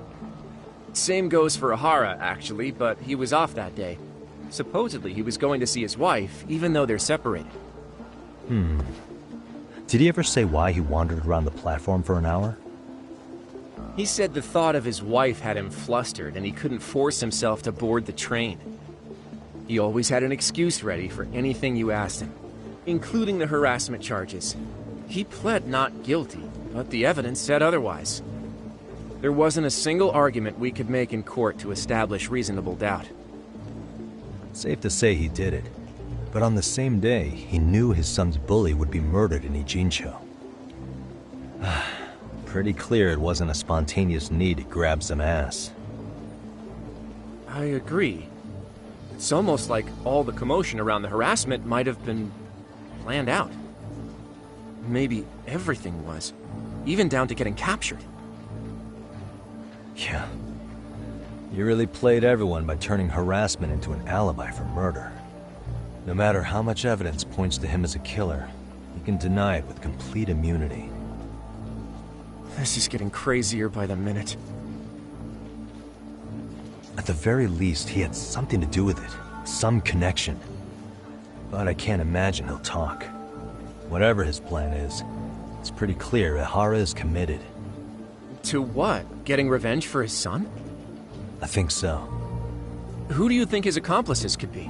Same goes for Ihara, actually, but he was off that day. Supposedly, he was going to see his wife, even though they're separated. Did he ever say why he wandered around the platform for an hour? He said the thought of his wife had him flustered and he couldn't force himself to board the train. He always had an excuse ready for anything you asked him, including the harassment charges. He pled not guilty, but the evidence said otherwise. There wasn't a single argument we could make in court to establish reasonable doubt. Safe to say he did it. But on the same day, he knew his son's bully would be murdered in Ijincho. Pretty clear it wasn't a spontaneous need to grab some ass. I agree. It's almost like all the commotion around the harassment might have been planned out. Maybe everything was, even down to getting captured. Yeah. You really played everyone by turning harassment into an alibi for murder. No matter how much evidence points to him as a killer, you can deny it with complete immunity. This is getting crazier by the minute. At the very least, he had something to do with it. Some connection. But I can't imagine he'll talk. Whatever his plan is, it's pretty clear Ihara is committed. To what? Getting revenge for his son? I think so. Who do you think his accomplices could be?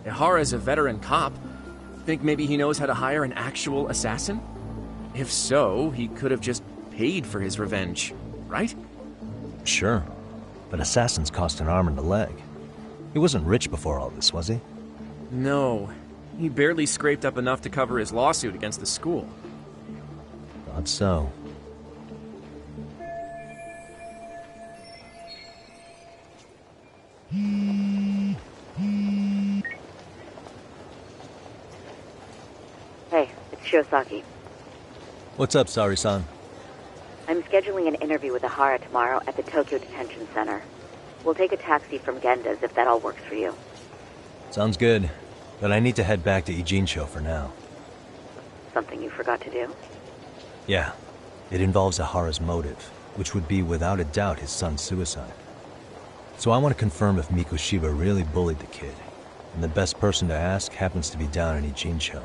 Ihara is a veteran cop. Think maybe he knows how to hire an actual assassin? If so, he could have just paid for his revenge, right? Sure. But assassins cost an arm and a leg. He wasn't rich before all this, was he? No. He barely scraped up enough to cover his lawsuit against the school. Thought so. Hey, it's Shirosaki. What's up, Sari-san? I'm scheduling an interview with Ihara tomorrow at the Tokyo Detention Center. We'll take a taxi from Genda's if that all works for you. Sounds good, but I need to head back to Ijincho for now. Something you forgot to do? Yeah, it involves Ihara's motive, which would be without a doubt his son's suicide. So I want to confirm if Mikoshiba really bullied the kid, and the best person to ask happens to be down in Ijincho.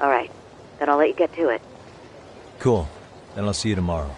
Alright, then I'll let you get to it. Cool, then I'll see you tomorrow.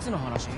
つの話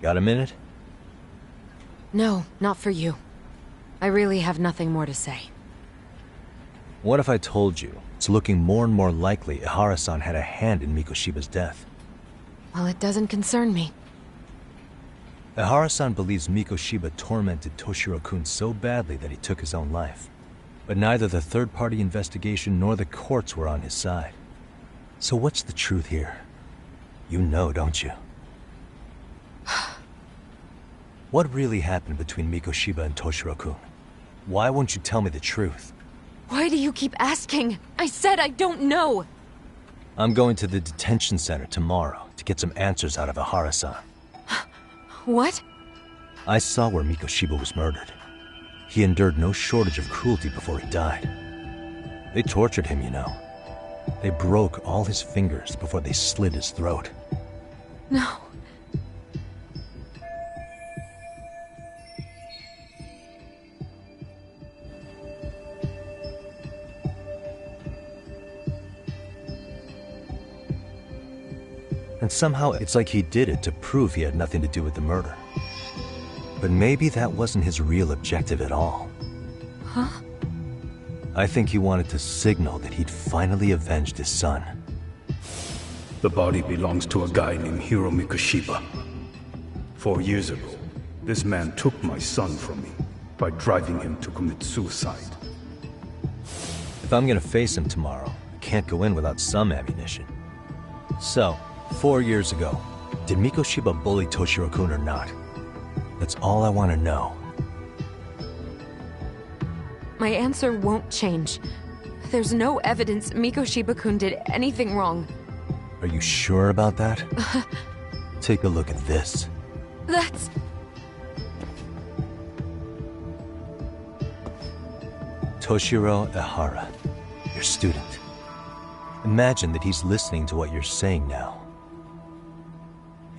？Got a minute? No, not for you. I really have nothing more to say. What if I told you it's looking more and more likely Ihara-san had a hand in Mikoshiba's death? Well, it doesn't concern me. Ihara-san believes Mikoshiba tormented Toshiro-kun so badly that he took his own life. But neither the third-party investigation nor the courts were on his side. So what's the truth here? You know, don't you? What really happened between Mikoshiba and Toshiro-kun? Why won't you tell me the truth? Why do you keep asking? I said I don't know! I'm going to the detention center tomorrow to get some answers out of Ihara-san. What? I saw where Mikoshiba was murdered. He endured no shortage of cruelty before he died. They tortured him, you know. They broke all his fingers before they slit his throat. No. And somehow it's like he did it to prove he had nothing to do with the murder. But maybe that wasn't his real objective at all. Huh? I think he wanted to signal that he'd finally avenged his son. The body belongs to a guy named Hiro Mikoshiba. 4 years ago, this man took my son from me by driving him to commit suicide. If I'm gonna face him tomorrow, I can't go in without some ammunition. So, 4 years ago, did Mikoshiba bully Toshiro-kun or not? That's all I want to know. My answer won't change. There's no evidence Mikoshiba-kun did anything wrong. Are you sure about that? Take a look at this. That's... Toshiro Ihara, your student. Imagine that he's listening to what you're saying now.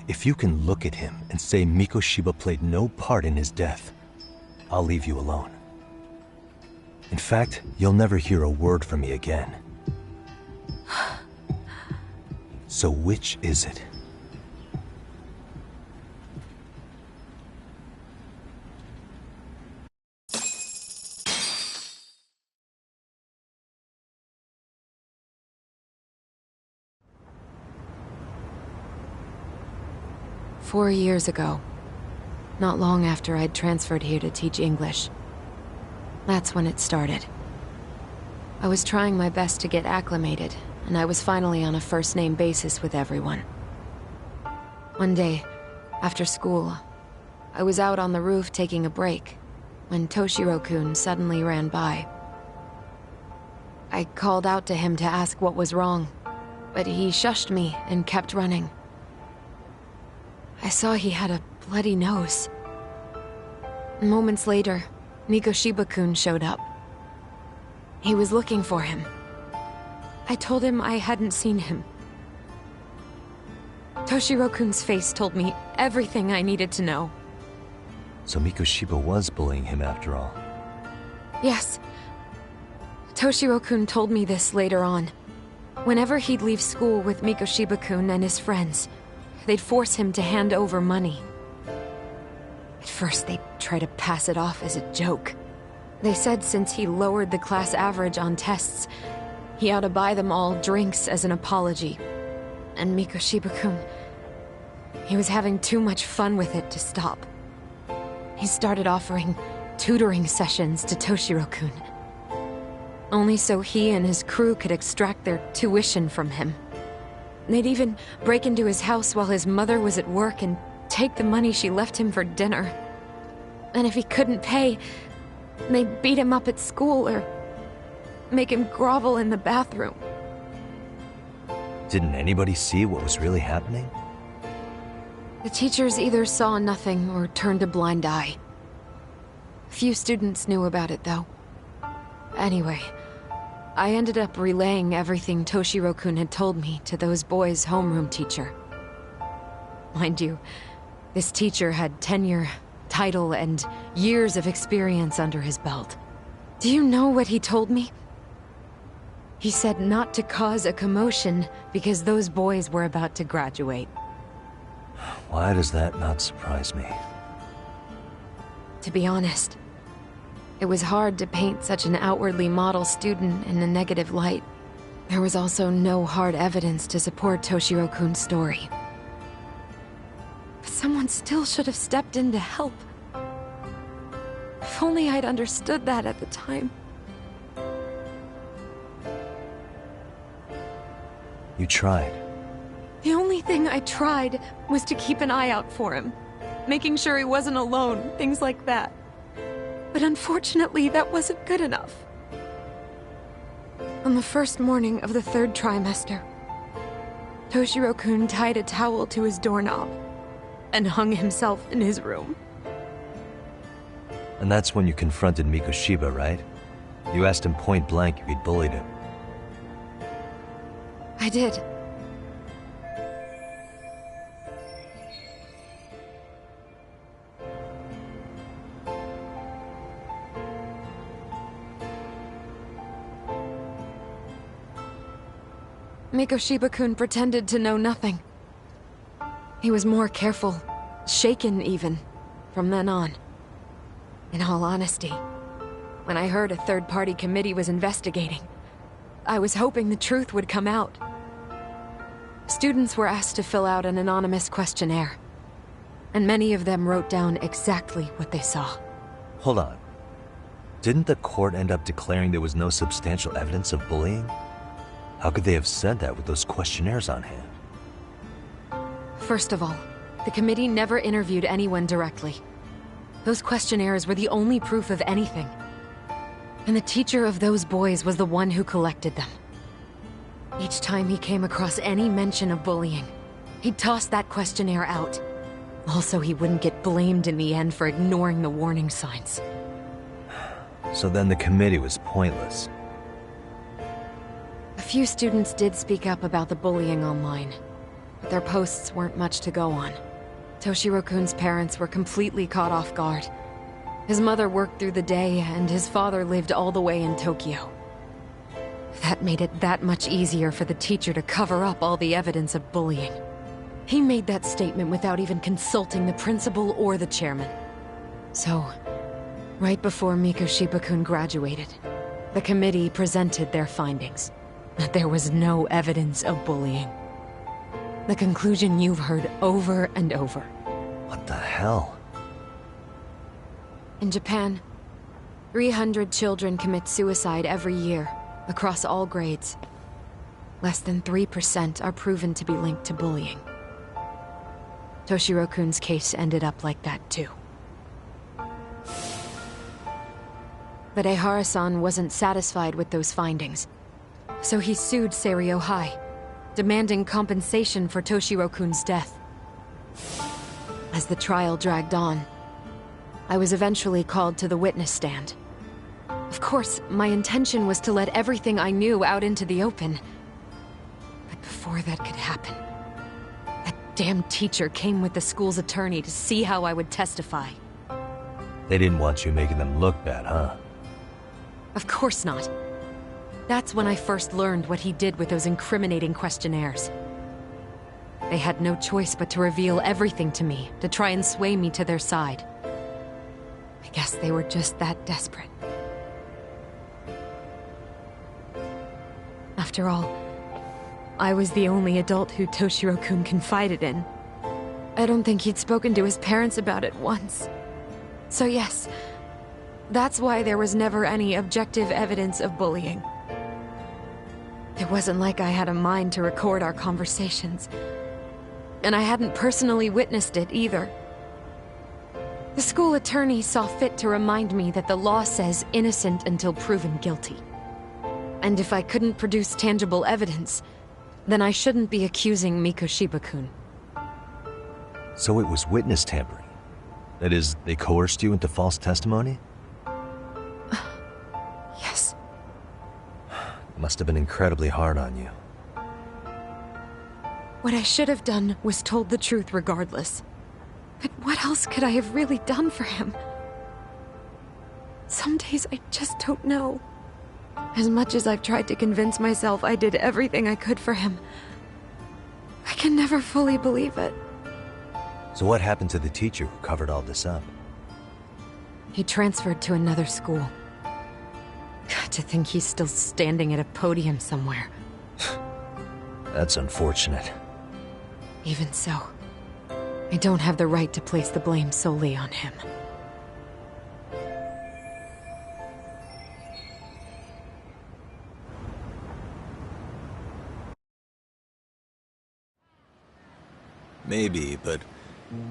If you can look at him and say Mikoshiba played no part in his death, I'll leave you alone. In fact, you'll never hear a word from me again. So which is it? "4 years ago, not long after I'd transferred here to teach English. That's when it started. I was trying my best to get acclimated, and I was finally on a first-name basis with everyone. One day, after school, I was out on the roof taking a break, when Toshiro-kun suddenly ran by. I called out to him to ask what was wrong, but he shushed me and kept running. I saw he had a bloody nose. Moments later, Mikoshiba-kun showed up. He was looking for him. I told him I hadn't seen him. Toshiro-kun's face told me everything I needed to know. So Mikoshiba was bullying him after all. Yes. Toshiro-kun told me this later on. Whenever he'd leave school with Mikoshiba-kun and his friends, they'd force him to hand over money. At first, they'd try to pass it off as a joke. They said since he lowered the class average on tests, he ought to buy them all drinks as an apology. And Mikoshiba-kun, he was having too much fun with it to stop. He started offering tutoring sessions to Toshiro-kun, only so he and his crew could extract their tuition from him. They'd even break into his house while his mother was at work and take the money she left him for dinner. And if he couldn't pay, they'd beat him up at school or make him grovel in the bathroom. Didn't anybody see what was really happening? The teachers either saw nothing or turned a blind eye. Few students knew about it, though. Anyway, I ended up relaying everything Toshiro-kun had told me to those boys' homeroom teacher. Mind you, this teacher had tenure, title, and years of experience under his belt. Do you know what he told me? He said not to cause a commotion because those boys were about to graduate. Why does that not surprise me? To be honest, it was hard to paint such an outwardly model student in a negative light. There was also no hard evidence to support Toshiro-kun's story. But someone still should have stepped in to help. If only I'd understood that at the time. You tried. The only thing I tried was to keep an eye out for him, making sure he wasn't alone, things like that. But unfortunately, that wasn't good enough. On the first morning of the 3rd trimester, Toshiro-kun tied a towel to his doorknob and hung himself in his room. And that's when you confronted Mikoshiba, right? You asked him point blank if he'd bullied him. I did. Mikoshiba-kun pretended to know nothing. He was more careful, shaken even, from then on. In all honesty, when I heard a third-party committee was investigating, I was hoping the truth would come out. Students were asked to fill out an anonymous questionnaire, and many of them wrote down exactly what they saw. Hold on. Didn't the court end up declaring there was no substantial evidence of bullying? How could they have said that with those questionnaires on hand? First of all, the committee never interviewed anyone directly. Those questionnaires were the only proof of anything. And the teacher of those boys was the one who collected them. Each time he came across any mention of bullying, he'd toss that questionnaire out. Also, he wouldn't get blamed in the end for ignoring the warning signs. So then the committee was pointless. A few students did speak up about the bullying online, but their posts weren't much to go on. Toshiro-kun's parents were completely caught off guard. His mother worked through the day, and his father lived all the way in Tokyo. That made it that much easier for the teacher to cover up all the evidence of bullying. He made that statement without even consulting the principal or the chairman. So, right before Mikoshiba-kun graduated, the committee presented their findings. That there was no evidence of bullying. The conclusion you've heard over and over. What the hell? In Japan, 300 children commit suicide every year, across all grades. Less than 3% are proven to be linked to bullying. Toshiro-kun's case ended up like that too. But Ehara-san wasn't satisfied with those findings. So he sued Seiryo High, demanding compensation for Toshiro-kun's death. As the trial dragged on, I was eventually called to the witness stand. Of course, my intention was to let everything I knew out into the open. But before that could happen, that damn teacher came with the school's attorney to see how I would testify. They didn't want you making them look bad, huh? Of course not. That's when I first learned what he did with those incriminating questionnaires. They had no choice but to reveal everything to me, to try and sway me to their side. I guess they were just that desperate. After all, I was the only adult who Toshiro-kun confided in. I don't think he'd spoken to his parents about it once. So yes, that's why there was never any objective evidence of bullying. It wasn't like I had a mind to record our conversations. And I hadn't personally witnessed it either. The school attorney saw fit to remind me that the law says innocent until proven guilty. And if I couldn't produce tangible evidence, then I shouldn't be accusing Mikoshiba-kun. So it was witness tampering? That is, they coerced you into false testimony? Yes. It must have been incredibly hard on you. What I should have done was told the truth regardless. But what else could I have really done for him? Some days I just don't know. As much as I've tried to convince myself I did everything I could for him, I can never fully believe it. So what happened to the teacher who covered all this up? He transferred to another school. God, to think he's still standing at a podium somewhere. That's unfortunate. Even so, I don't have the right to place the blame solely on him. Maybe, but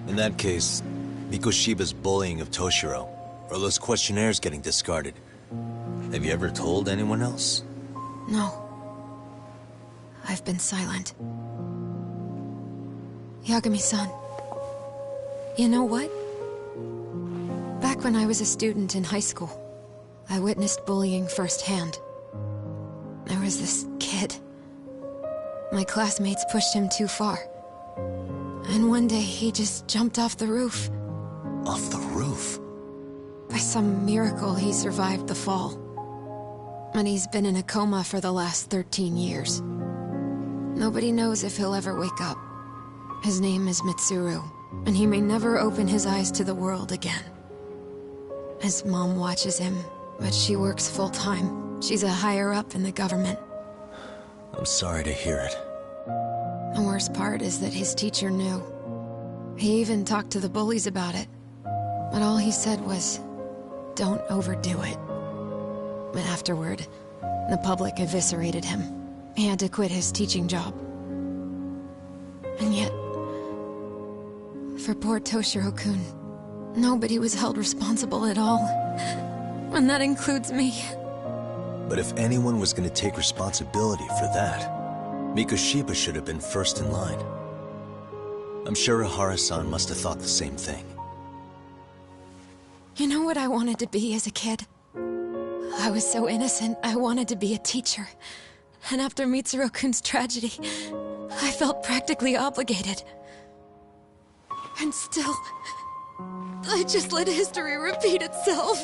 in that case, Mikoshiba's bullying of Toshiro, or those questionnaires getting discarded. Have you ever told anyone else? No. I've been silent. Yagami-san, you know what? Back when I was a student in high school, I witnessed bullying firsthand. There was this kid. My classmates pushed him too far. And one day he just jumped off the roof. Off the roof? By some miracle, he survived the fall. And he's been in a coma for the last 13 years. Nobody knows if he'll ever wake up. His name is Mitsuru, and he may never open his eyes to the world again. His mom watches him, but she works full-time. She's a higher-up in the government. I'm sorry to hear it. The worst part is that his teacher knew. He even talked to the bullies about it. But all he said was, don't overdo it. But afterward, the public eviscerated him. He had to quit his teaching job. And yet, for poor Toshiro-kun, nobody was held responsible at all. And that includes me. But if anyone was going to take responsibility for that, Mikoshiba should have been first in line. I'm sure Ihara-san must have thought the same thing. You know what I wanted to be as a kid? I was so innocent, I wanted to be a teacher. And after Mitsuru-kun's tragedy, I felt practically obligated. And still, I just let history repeat itself.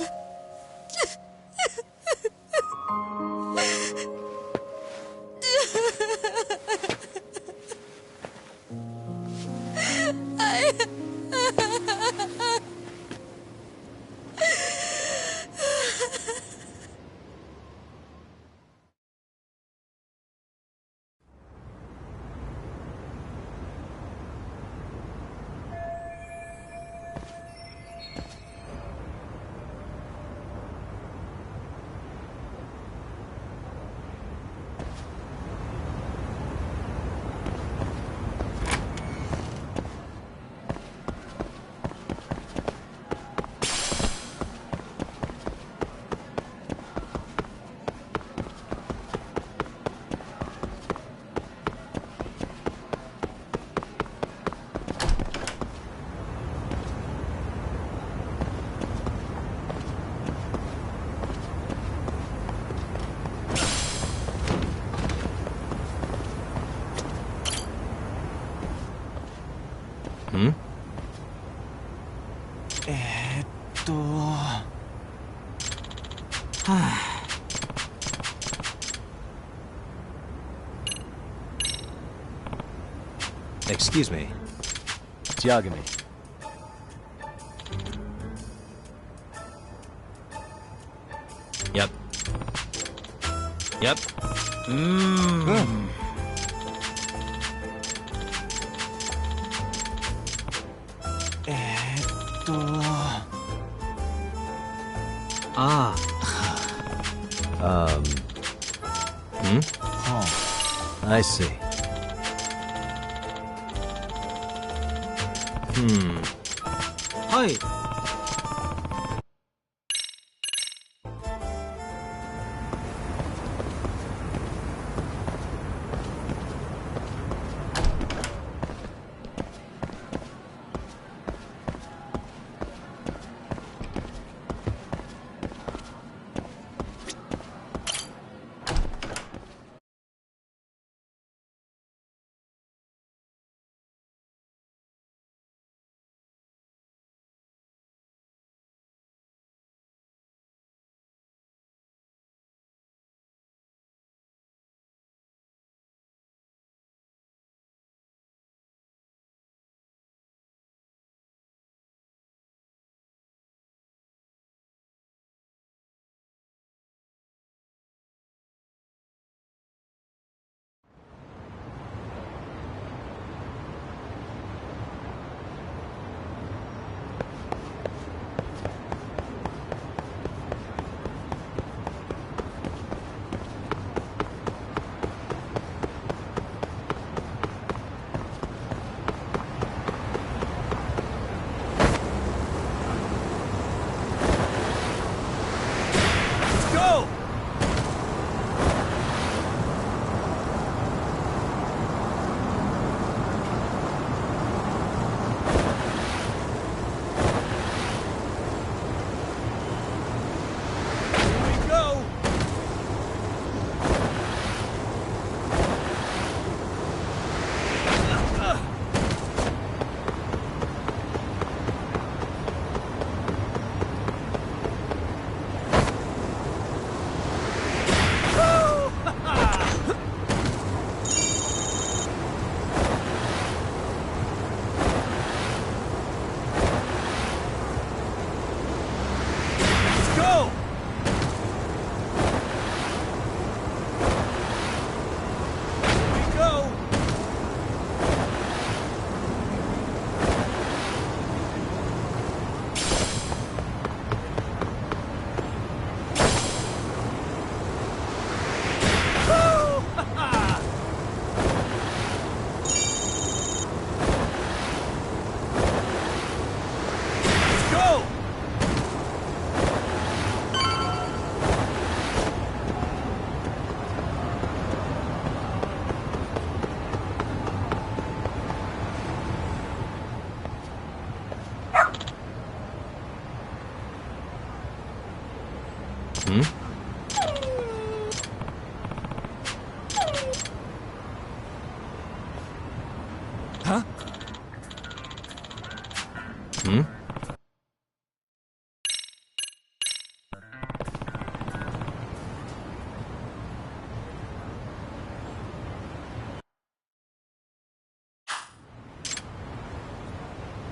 Excuse me. It's Yagami. Yep. Yep. Mmm. I see. Hi.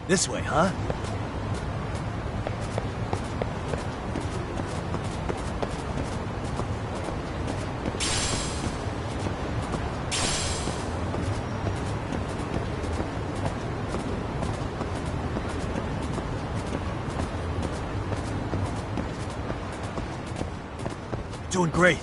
This way, huh? Doing great.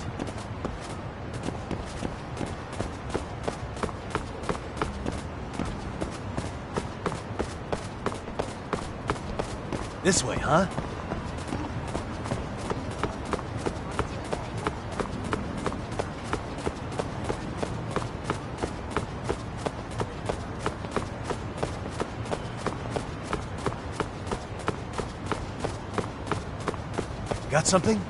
This way, huh? Got something?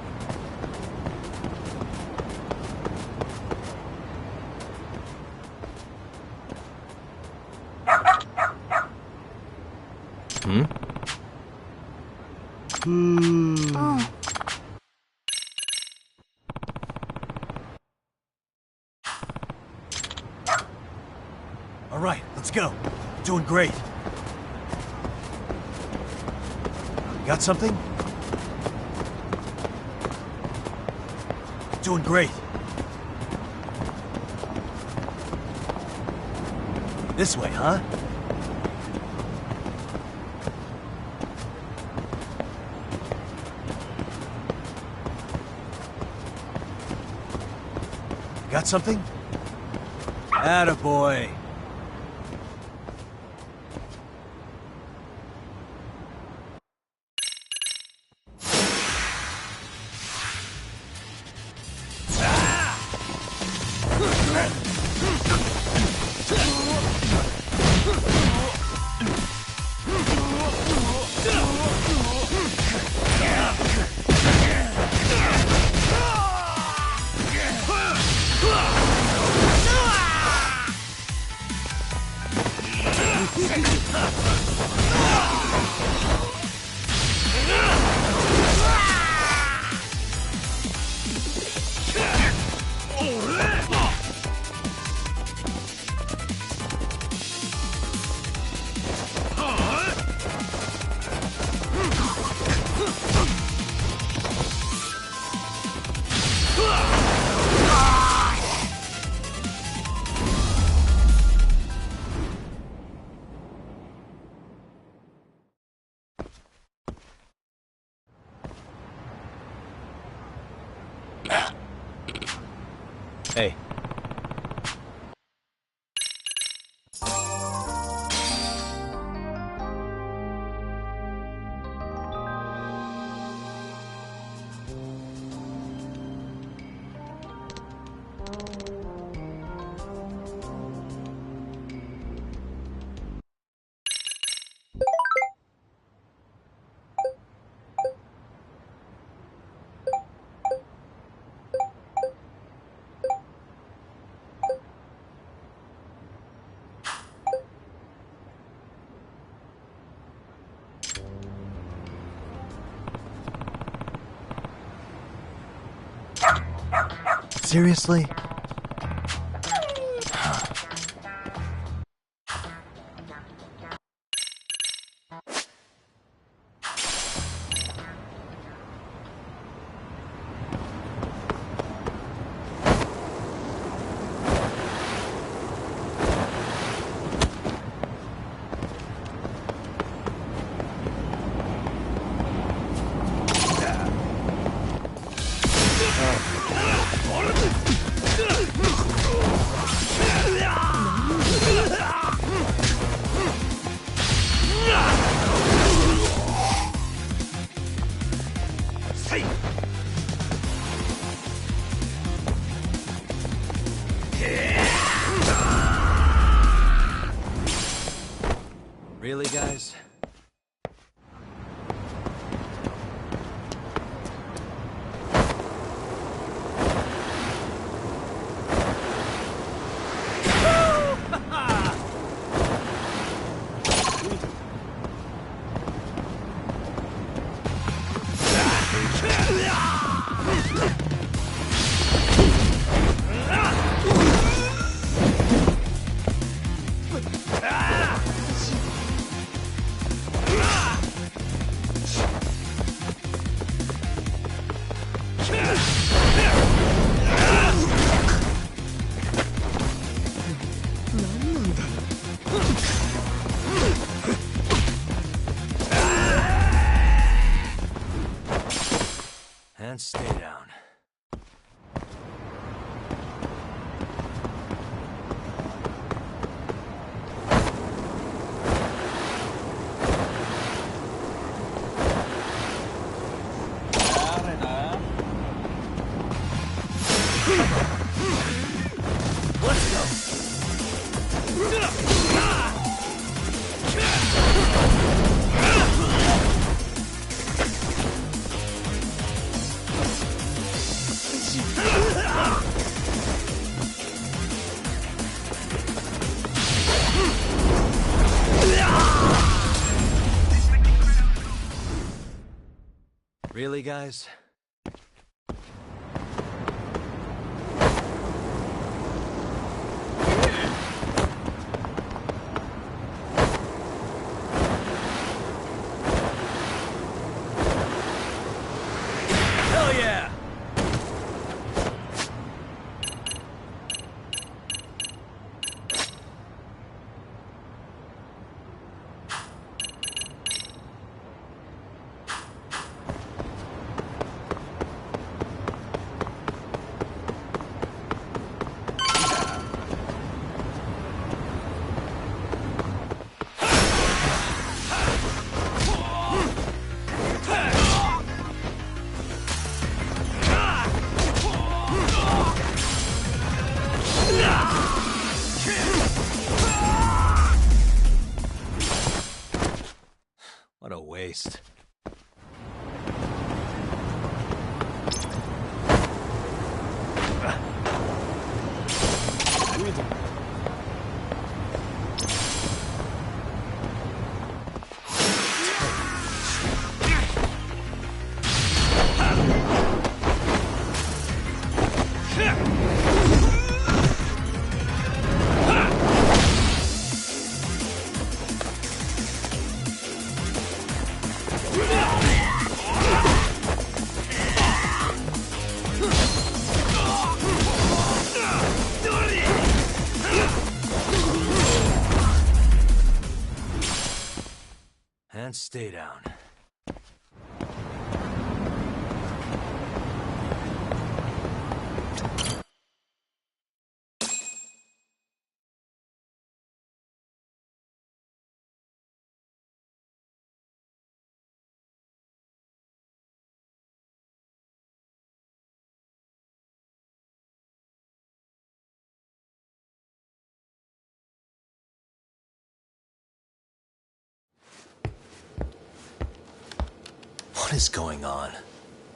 Oh. All right, let's go. Doing great. Got something? Doing great. This way, huh? Got something? Attaboy. Hey. Seriously? Really, guys? And stay down. Really, guys? Hell yeah! What a waste. And stay down. What is going on?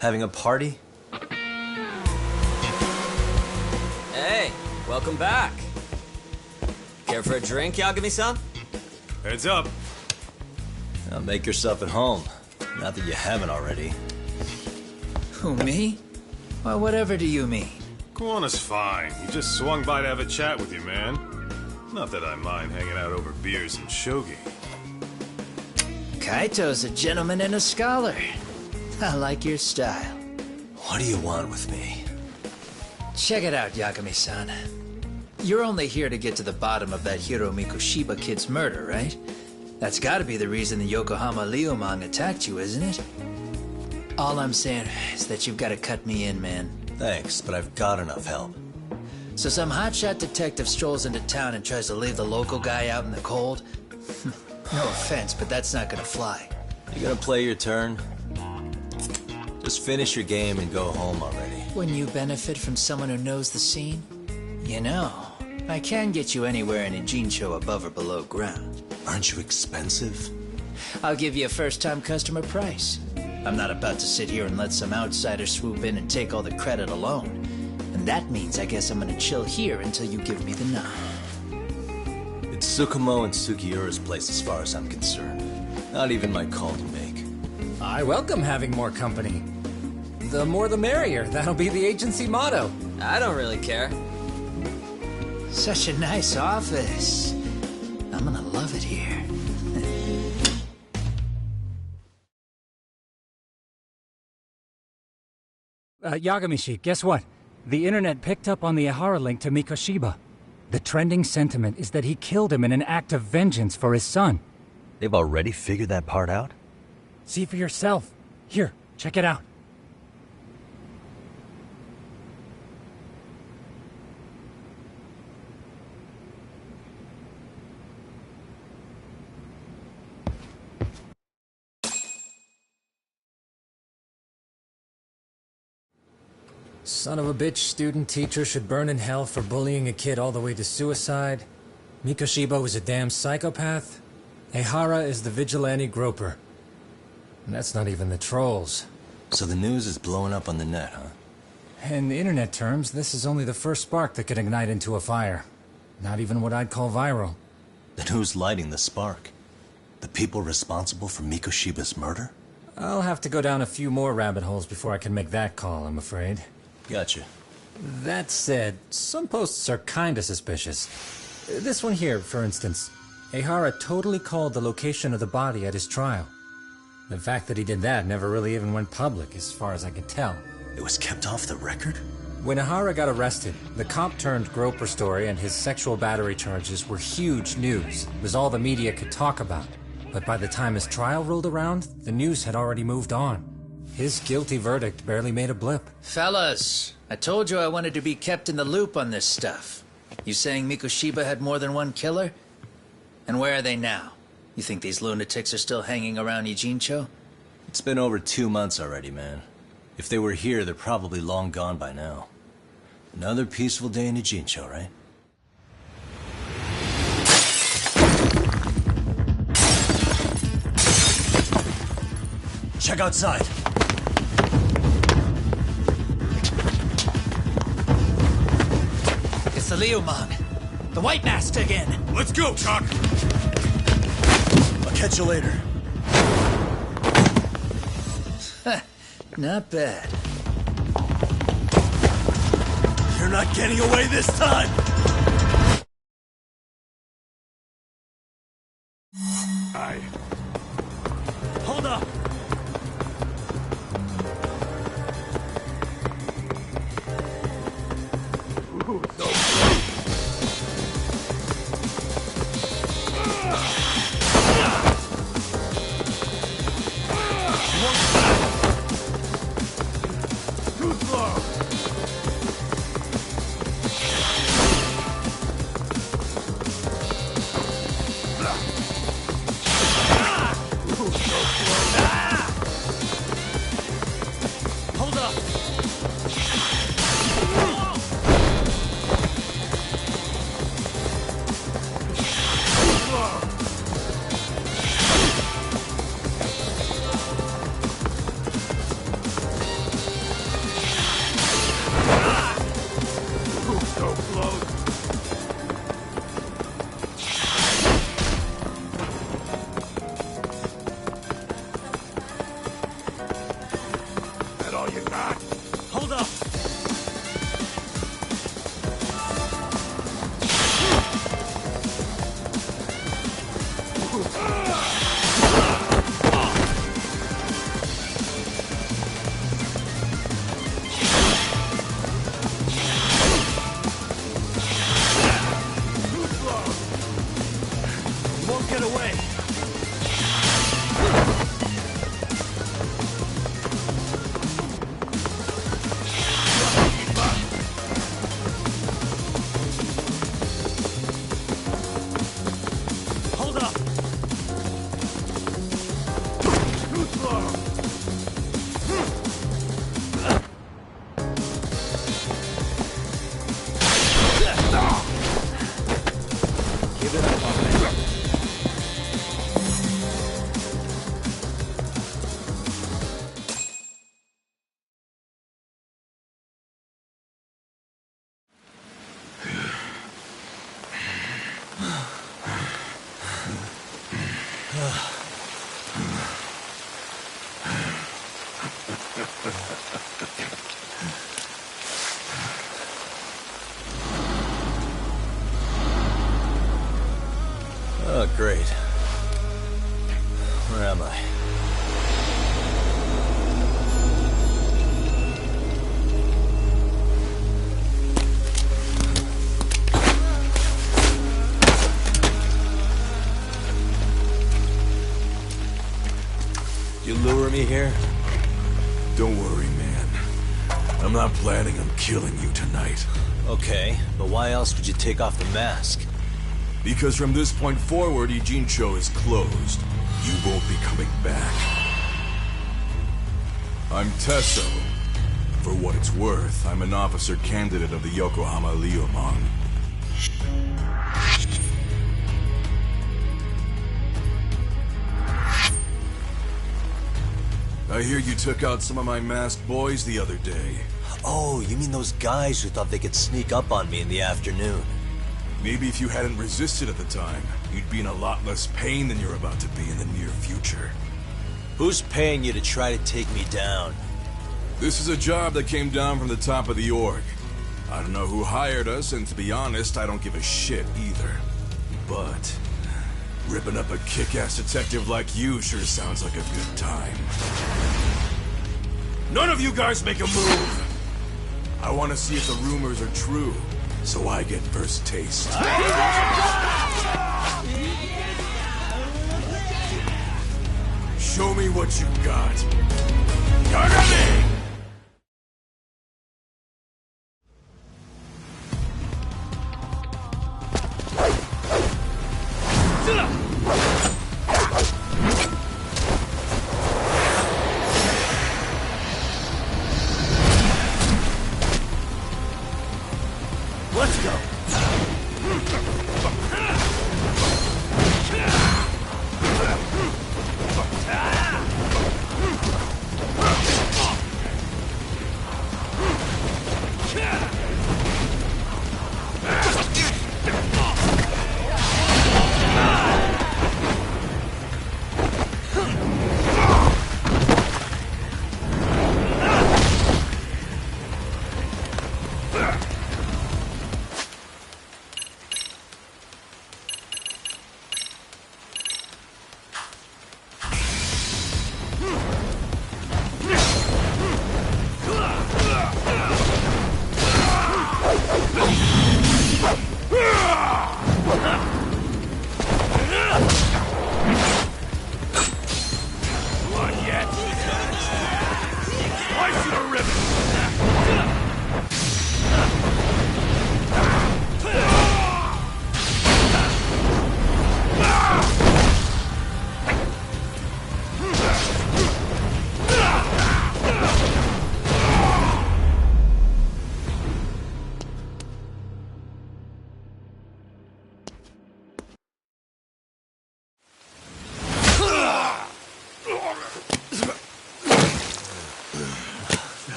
Having a party? Hey, welcome back. Care for a drink, Yagami-san? Heads up. Now make yourself at home. Not that you haven't already. Who, me? Well, whatever do you mean? Kuwana's fine. He just swung by to have a chat with you, man. Not that I mind hanging out over beers and shogi. Kaito's a gentleman and a scholar. I like your style. What do you want with me? Check it out, Yagami-san. You're only here to get to the bottom of that Hiro Mikoshiba kid's murder, right? That's gotta be the reason the Yokohama Leomang attacked you, isn't it? All I'm saying is that you've gotta cut me in, man. Thanks, but I've got enough help. So some hotshot detective strolls into town and tries to leave the local guy out in the cold? No offense, but that's not gonna fly. You gonna play your turn? Just finish your game and go home already. Wouldn't you benefit from someone who knows the scene? You know, I can get you anywhere in a Ijincho above or below ground. Aren't you expensive? I'll give you a first-time customer price. I'm not about to sit here and let some outsider swoop in and take all the credit alone. And that means I guess I'm gonna chill here until you give me the nod. It's Tsukumo and Sugiura's place as far as I'm concerned. Not even my call to make. I welcome having more company. The more the merrier. That'll be the agency motto. I don't really care. Such a nice office. I'm gonna love it here. Yagamishi, guess what? The internet picked up on the Ehara link to Mikoshiba. The trending sentiment is that he killed him in an act of vengeance for his son. They've already figured that part out? See for yourself. Here, check it out. Son of a bitch student teacher should burn in hell for bullying a kid all the way to suicide. Mikoshiba was a damn psychopath. Ehara is the vigilante groper. And that's not even the trolls. So the news is blowing up on the net, huh? In internet terms, this is only the first spark that could ignite into a fire. Not even what I'd call viral. Then who's lighting the spark? The people responsible for Mikoshiba's murder? I'll have to go down a few more rabbit holes before I can make that call, I'm afraid. Gotcha. That said, some posts are kinda suspicious. This one here, for instance. Ehara totally called the location of the body at his trial. The fact that he did that never really even went public, as far as I can tell. It was kept off the record? When Ehara got arrested, the cop-turned-groper story and his sexual battery charges were huge news. It was all the media could talk about. But by the time his trial rolled around, the news had already moved on. His guilty verdict barely made a blip. Fellas, I told you I wanted to be kept in the loop on this stuff. You saying Mikoshiba had more than one killer? And where are they now? You think these lunatics are still hanging around Ijincho? It's been over 2 months already, man. If they were here, they're probably long gone by now. Another peaceful day in Ijincho, right? Check outside. It's the Liumang. The White Mask again. Let's go, Chuck. I'll catch you later. Not bad. You're not getting away this time! Aye. Hold up! Ooh, so close. Too slow. Hold up! So close. That all you got? Hold up! Too slow. You won't get away! Hold up! Too slow. Give it up, my man. Oh, great. Where am I? You lure me here? Don't worry, man. I'm not planning on killing you tonight. Okay, but why else would you take off the mask? Because from this point forward, Ijincho is closed. You won't be coming back. I'm Tesso. For what it's worth, I'm an officer candidate of the Yokohama Liumang. I hear you took out some of my masked boys the other day. Oh, you mean those guys who thought they could sneak up on me in the afternoon? Maybe if you hadn't resisted at the time, you'd be in a lot less pain than you're about to be in the near future. Who's paying you to try to take me down? This is a job that came down from the top of the org. I don't know who hired us, and to be honest, I don't give a shit either. But ripping up a kick-ass detective like you sure sounds like a good time. None of you guys make a move! I want to see if the rumors are true, so I get first taste. Show me what you got. Kagami! Let's go.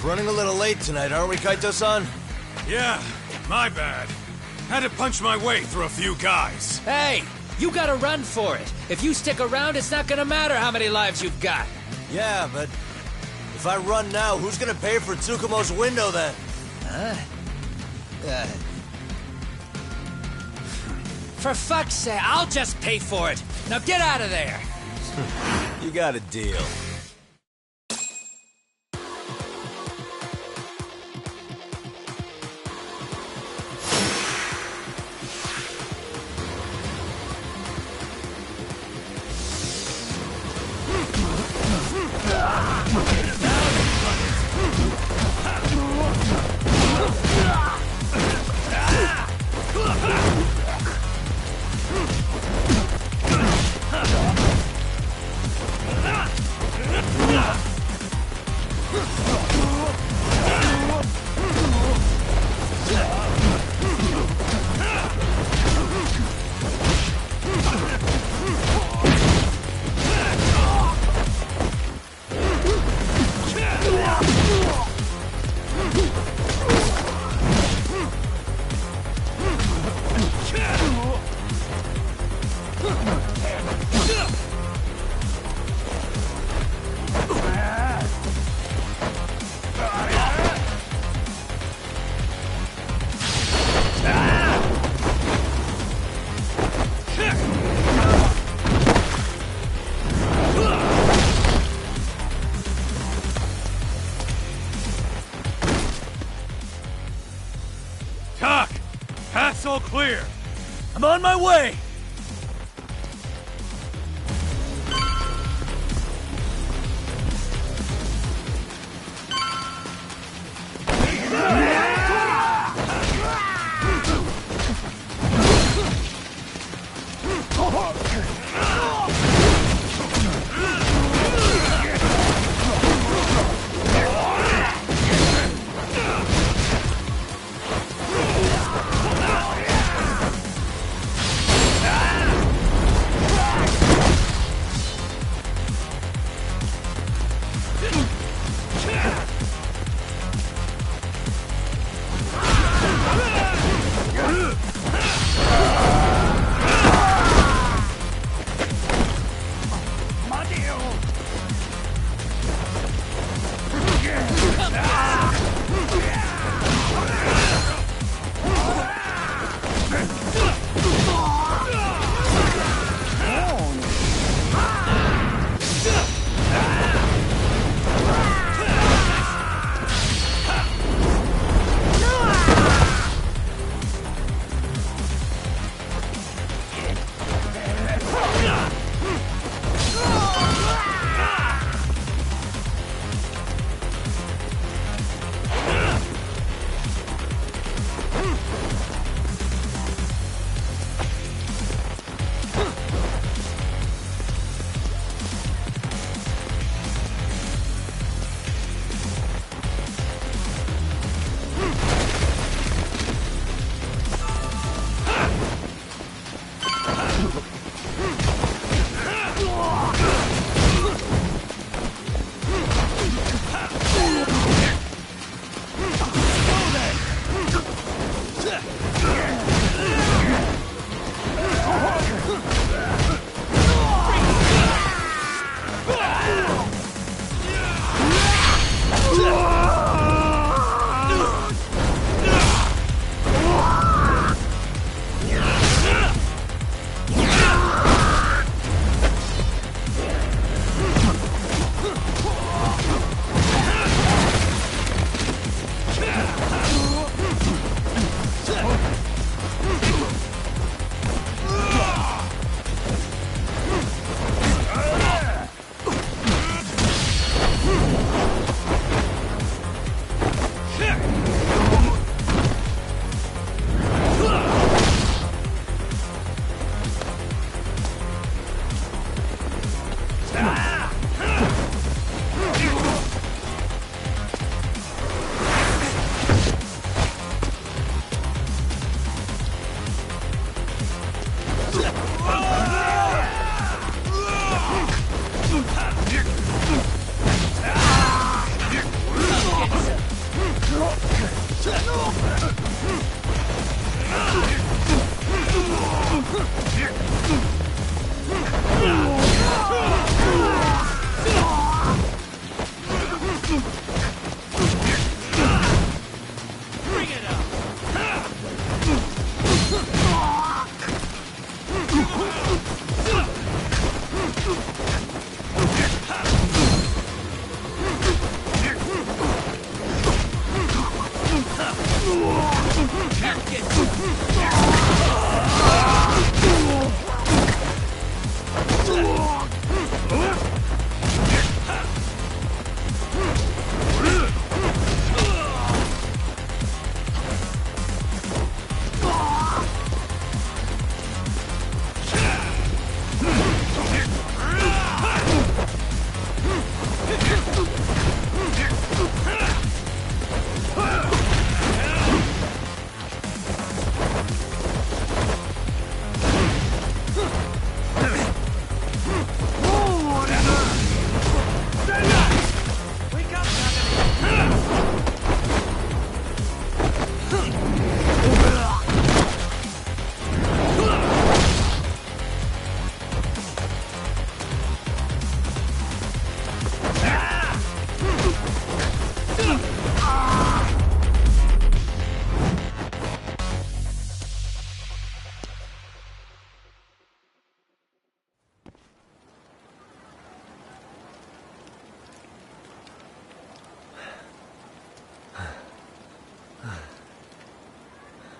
Running a little late tonight, aren't we, Kaito-san? Yeah, my bad. Had to punch my way through a few guys. Hey, you gotta run for it. If you stick around, it's not gonna matter how many lives you've got. Yeah, but if I run now, who's gonna pay for Tsukumo's window then? For fuck's sake, I'll just pay for it. Now get out of there. You got a deal. Tak! Path's all clear! I'm on my way!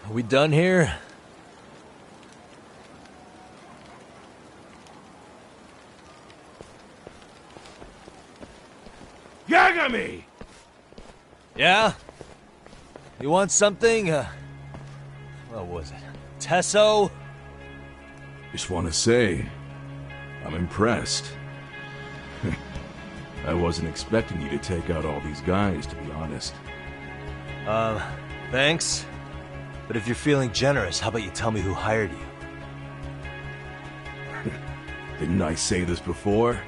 Are we done here? Yagami! Yeah? You want something? What was it? Tesso? Just want to say, I'm impressed. I wasn't expecting you to take out all these guys, to be honest. Thanks. But if you're feeling generous, how about you tell me who hired you? Didn't I say this before?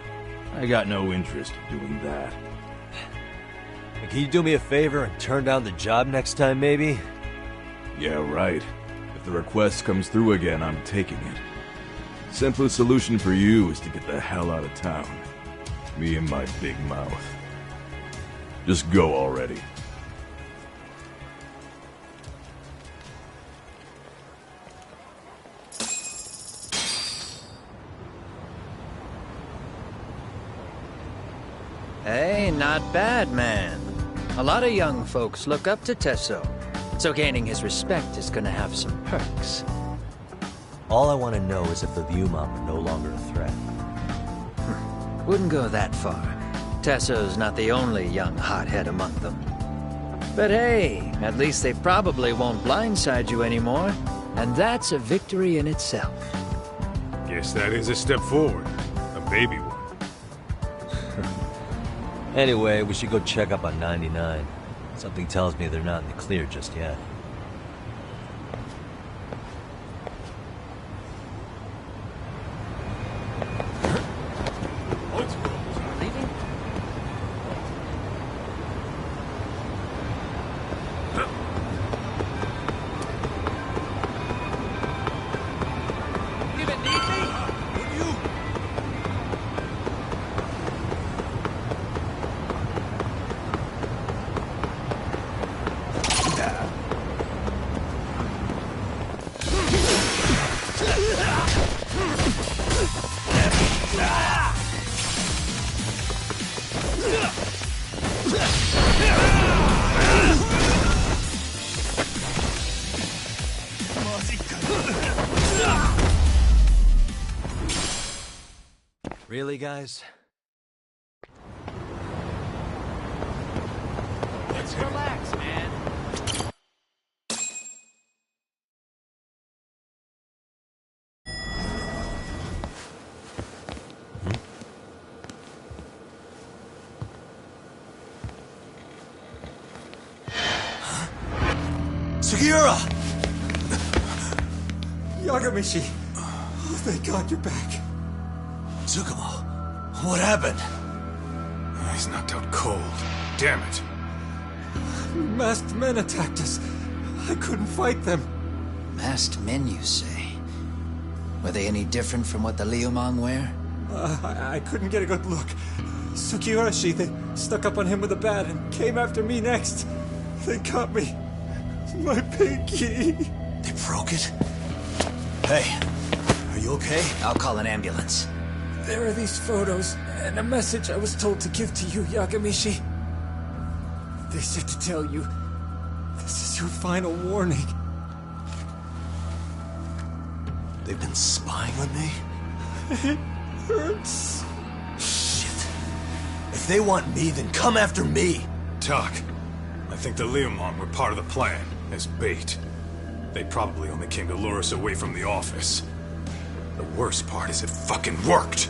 I got no interest in doing that. Can you do me a favor and turn down the job next time, maybe? Yeah, right. If the request comes through again, I'm taking it. Simplest solution for you is to get the hell out of town. Me and my big mouth. Just go already. Hey, not bad, man. A lot of young folks look up to Tesso, so gaining his respect is gonna have some perks. All I want to know is if the Liumang are no longer a threat. Wouldn't go that far. Tesso's not the only young hothead among them. But hey, at least they probably won't blindside you anymore, and that's a victory in itself. Guess that is a step forward. A baby one. Anyway, we should go check up on 99. Something tells me they're not in the clear just yet. Really, guys? Let's relax, man. Sugiura! Yagamishi! Oh, thank God you're back. Tsukumo, what happened? He's knocked out cold. Damn it. Masked men attacked us. I couldn't fight them. Masked men, you say? Were they any different from what the Liumang wear? I couldn't get a good look. Sugiura, they stuck up on him with a bat and came after me next. They cut me. My pinky. They broke it? Hey, are you okay? I'll call an ambulance. There are these photos, and a message I was told to give to you, Yagamishi. They said to tell you, this is your final warning. They've been spying on me? It hurts. Shit. If they want me, then come after me. Talk. I think the Liumang were part of the plan, as bait. They probably only came to lure us away from the office. The worst part is it fucking worked!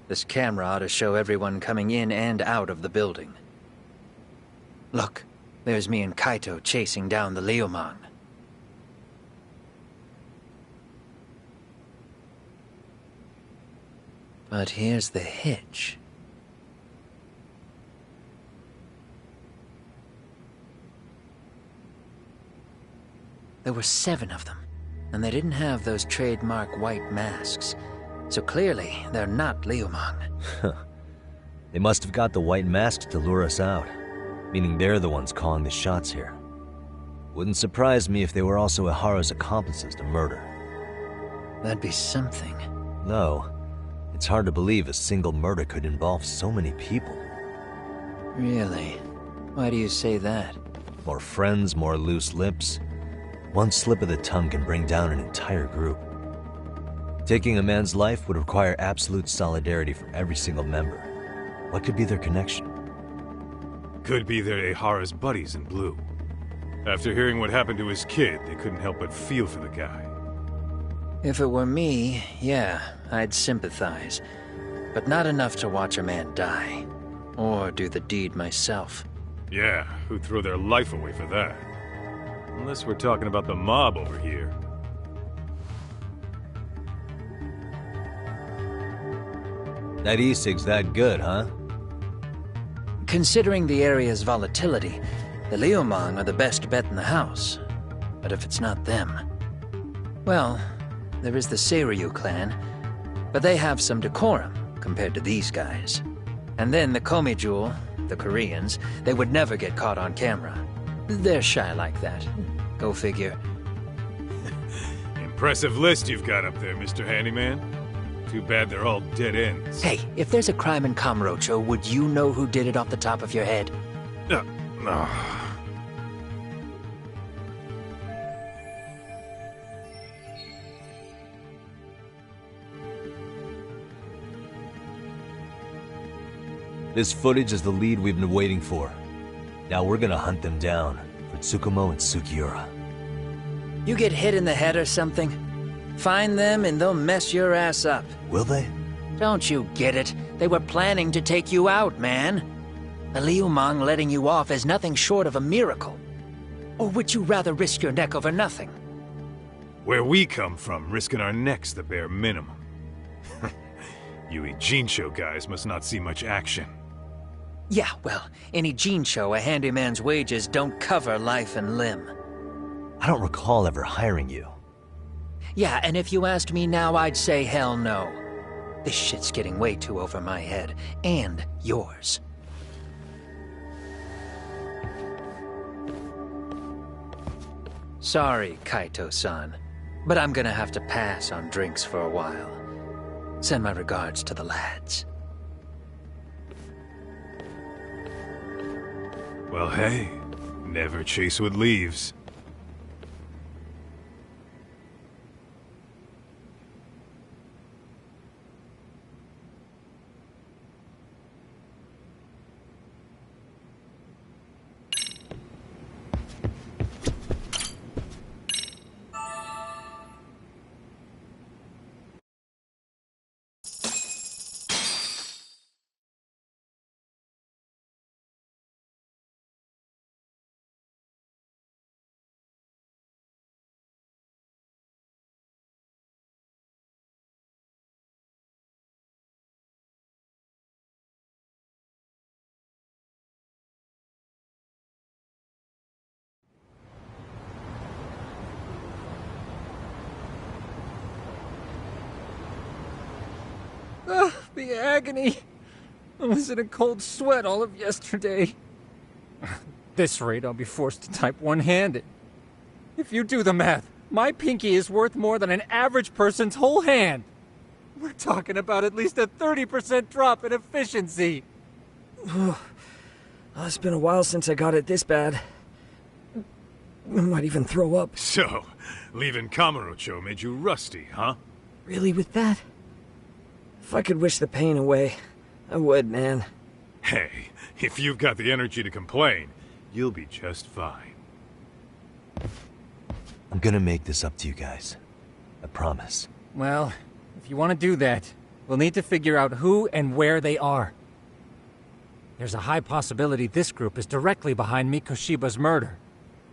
This camera ought to show everyone coming in and out of the building. Look, there's me and Kaito chasing down the Liumang. But here's the hitch. There were 7 of them, and they didn't have those trademark white masks. So clearly, they're not Liumang. They must have got the white masks to lure us out, meaning they're the ones calling the shots here. Wouldn't surprise me if they were also Ihara's accomplices to murder. That'd be something. No, it's hard to believe a single murder could involve so many people. Really? Why do you say that? More friends, more loose lips. One slip of the tongue can bring down an entire group. Taking a man's life would require absolute solidarity from every single member. What could be their connection? Could be they're Ihara's buddies in blue. After hearing what happened to his kid, they couldn't help but feel for the guy. If it were me, yeah, I'd sympathize. But not enough to watch a man die. Or do the deed myself. Yeah, who'd throw their life away for that? Unless we're talking about the mob over here. That e-cig's that good, huh? Considering the area's volatility, the Liumang are the best bet in the house. But if it's not them... Well, there is the Seiryu clan, but they have some decorum compared to these guys. And then the Komijul, the Koreans, they would never get caught on camera. They're shy like that. Go figure. Impressive list you've got up there, Mr. Handyman. Too bad they're all dead ends. Hey, if there's a crime in Kamurocho, would you know who did it off the top of your head? No. This footage is the lead we've been waiting for. Now we're gonna hunt them down for Tsukumo and Sugiura. You get hit in the head or something? Find them and they'll mess your ass up. Will they? Don't you get it? They were planning to take you out, man. The Liumang letting you off is nothing short of a miracle. Or would you rather risk your neck over nothing? Where we come from, risking our necks the bare minimum. You Ijincho guys must not see much action. Yeah, well, in Ijincho, a handyman's wages don't cover life and limb. I don't recall ever hiring you. Yeah, and if you asked me now, I'd say hell no. This shit's getting way too over my head. And yours. Sorry, Kaito-san, but I'm gonna have to pass on drinks for a while. Send my regards to the lads. Well, hey, never chase what leaves. The agony! I was in a cold sweat all of yesterday. At this rate, I'll be forced to type one-handed. If you do the math, my pinky is worth more than an average person's whole hand. We're talking about at least a 30% drop in efficiency. It's been a while since I got it this bad. I might even throw up. So, leaving Kamurocho made you rusty, huh? Really with that? If I could wish the pain away, I would, man. Hey, if you've got the energy to complain, you'll be just fine. I'm gonna make this up to you guys. I promise. Well, if you want to do that, we'll need to figure out who and where they are. There's a high possibility this group is directly behind Mikoshiba's murder.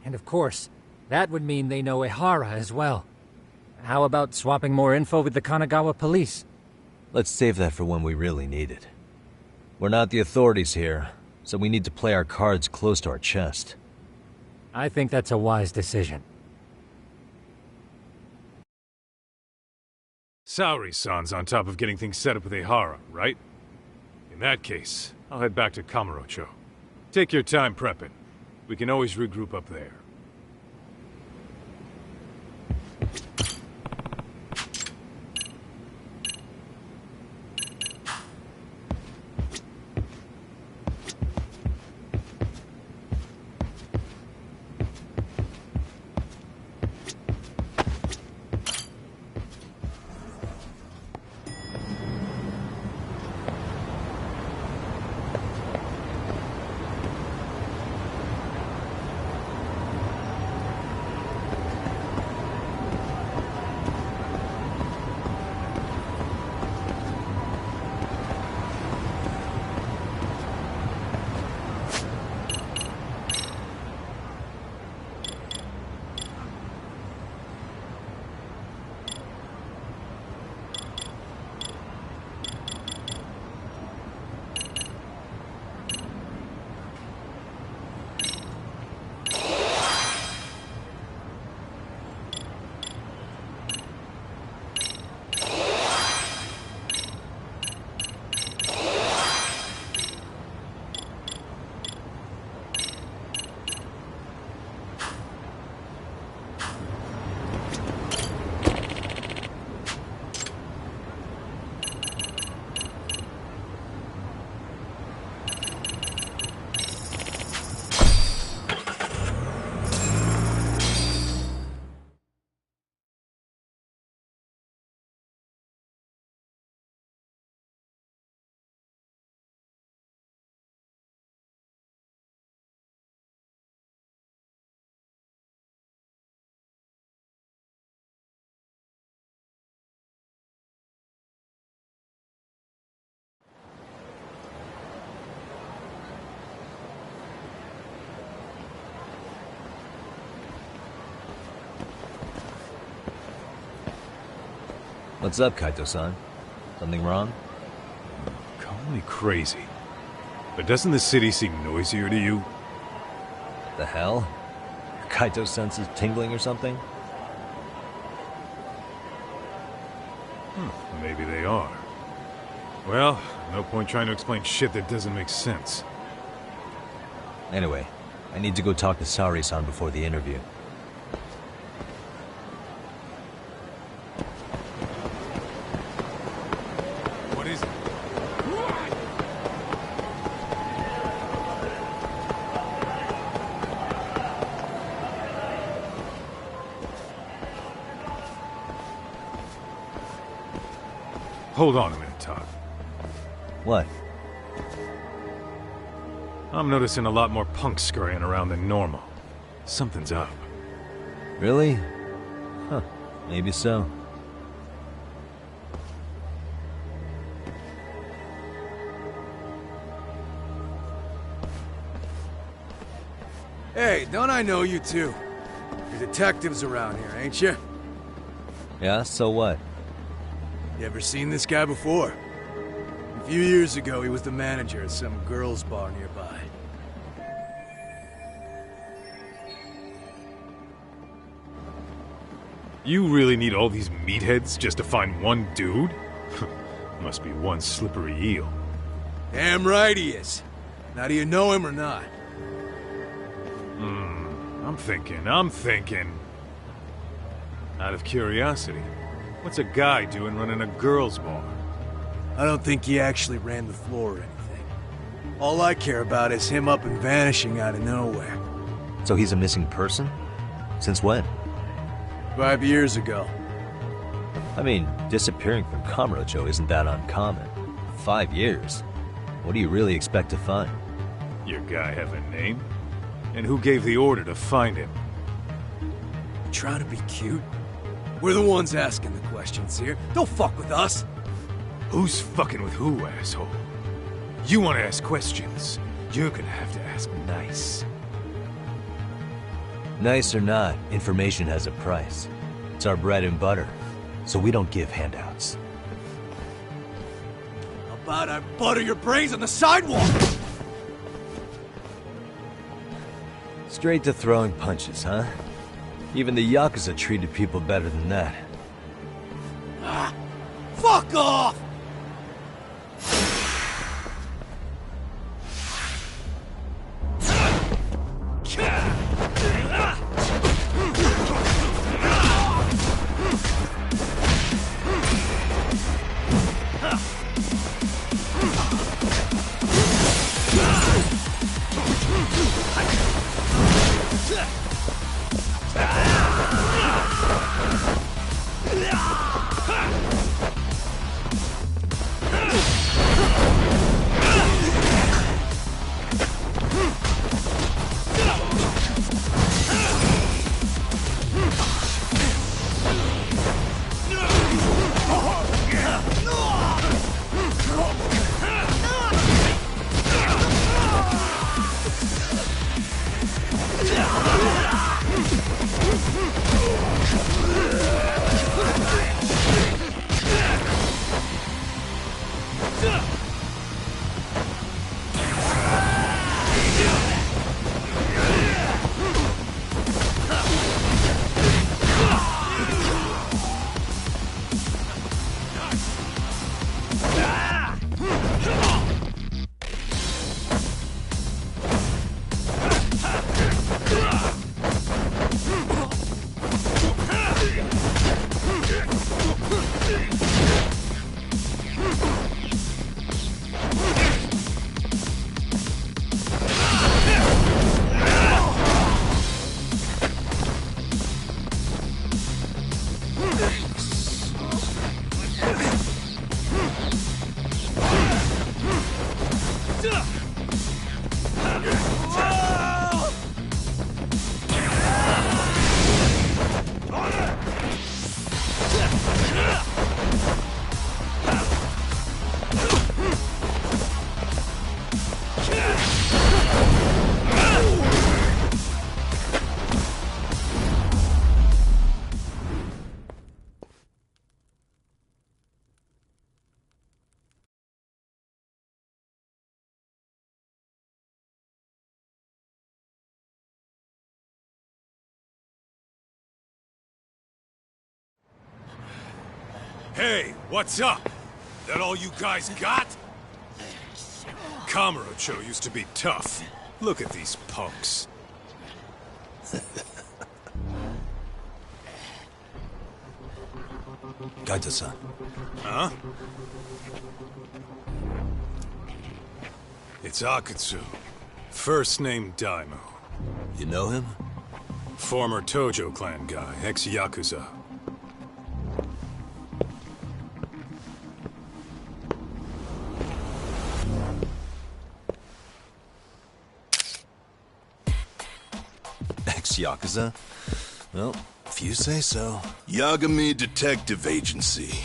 And of course, that would mean they know Ehara as well. How about swapping more info with the Kanagawa police? Let's save that for when we really need it. We're not the authorities here, so we need to play our cards close to our chest. I think that's a wise decision. Saori-san's on top of getting things set up with Ehara, right? In that case, I'll head back to Kamurocho. Take your time prepping. We can always regroup up there. What's up, Kaito-san? Something wrong? Call me crazy, but doesn't the city seem noisier to you? The hell? Your Kaito senses tingling or something? Maybe they are. Well, no point trying to explain shit that doesn't make sense. Anyway, I need to go talk to Saori-san before the interview. What is it? Hold on a minute, Todd. What? I'm noticing a lot more punks scurrying around than normal. Something's up. Really? Huh. Maybe so. Hey, don't I know you two? You're detectives around here, ain't you? Yeah, so what? You ever seen this guy before? A few years ago, he was the manager at some girls' bar nearby. You really need all these meatheads just to find one dude? Must be one slippery eel. Damn right he is. Now, do you know him or not? I'm thinking. Out of curiosity, what's a guy doing running a girls' bar? I don't think he actually ran the floor or anything. All I care about is him up and vanishing out of nowhere. So he's a missing person? Since when? 5 years ago. I mean, disappearing from Kamurocho isn't that uncommon. 5 years? What do you really expect to find? Your guy have a name? And who gave the order to find him? Trying to be cute? We're the ones asking the questions here. Don't fuck with us. Who's fucking with who, asshole? You want to ask questions, you're gonna have to ask nice. Nice or not, information has a price. It's our bread and butter, so we don't give handouts. How about I butter your brains on the sidewalk? Straight to throwing punches, huh? Even the Yakuza treated people better than that. Ah, fuck off! Hey, what's up? That all you guys got? Kamurocho used to be tough. Look at these punks. Kaito-san. Huh? It's Akutsu. First name Daimu. You know him? Former Tojo clan guy, ex-Yakuza. Ex-Yakuza? Well, if you say so. Yagami Detective Agency.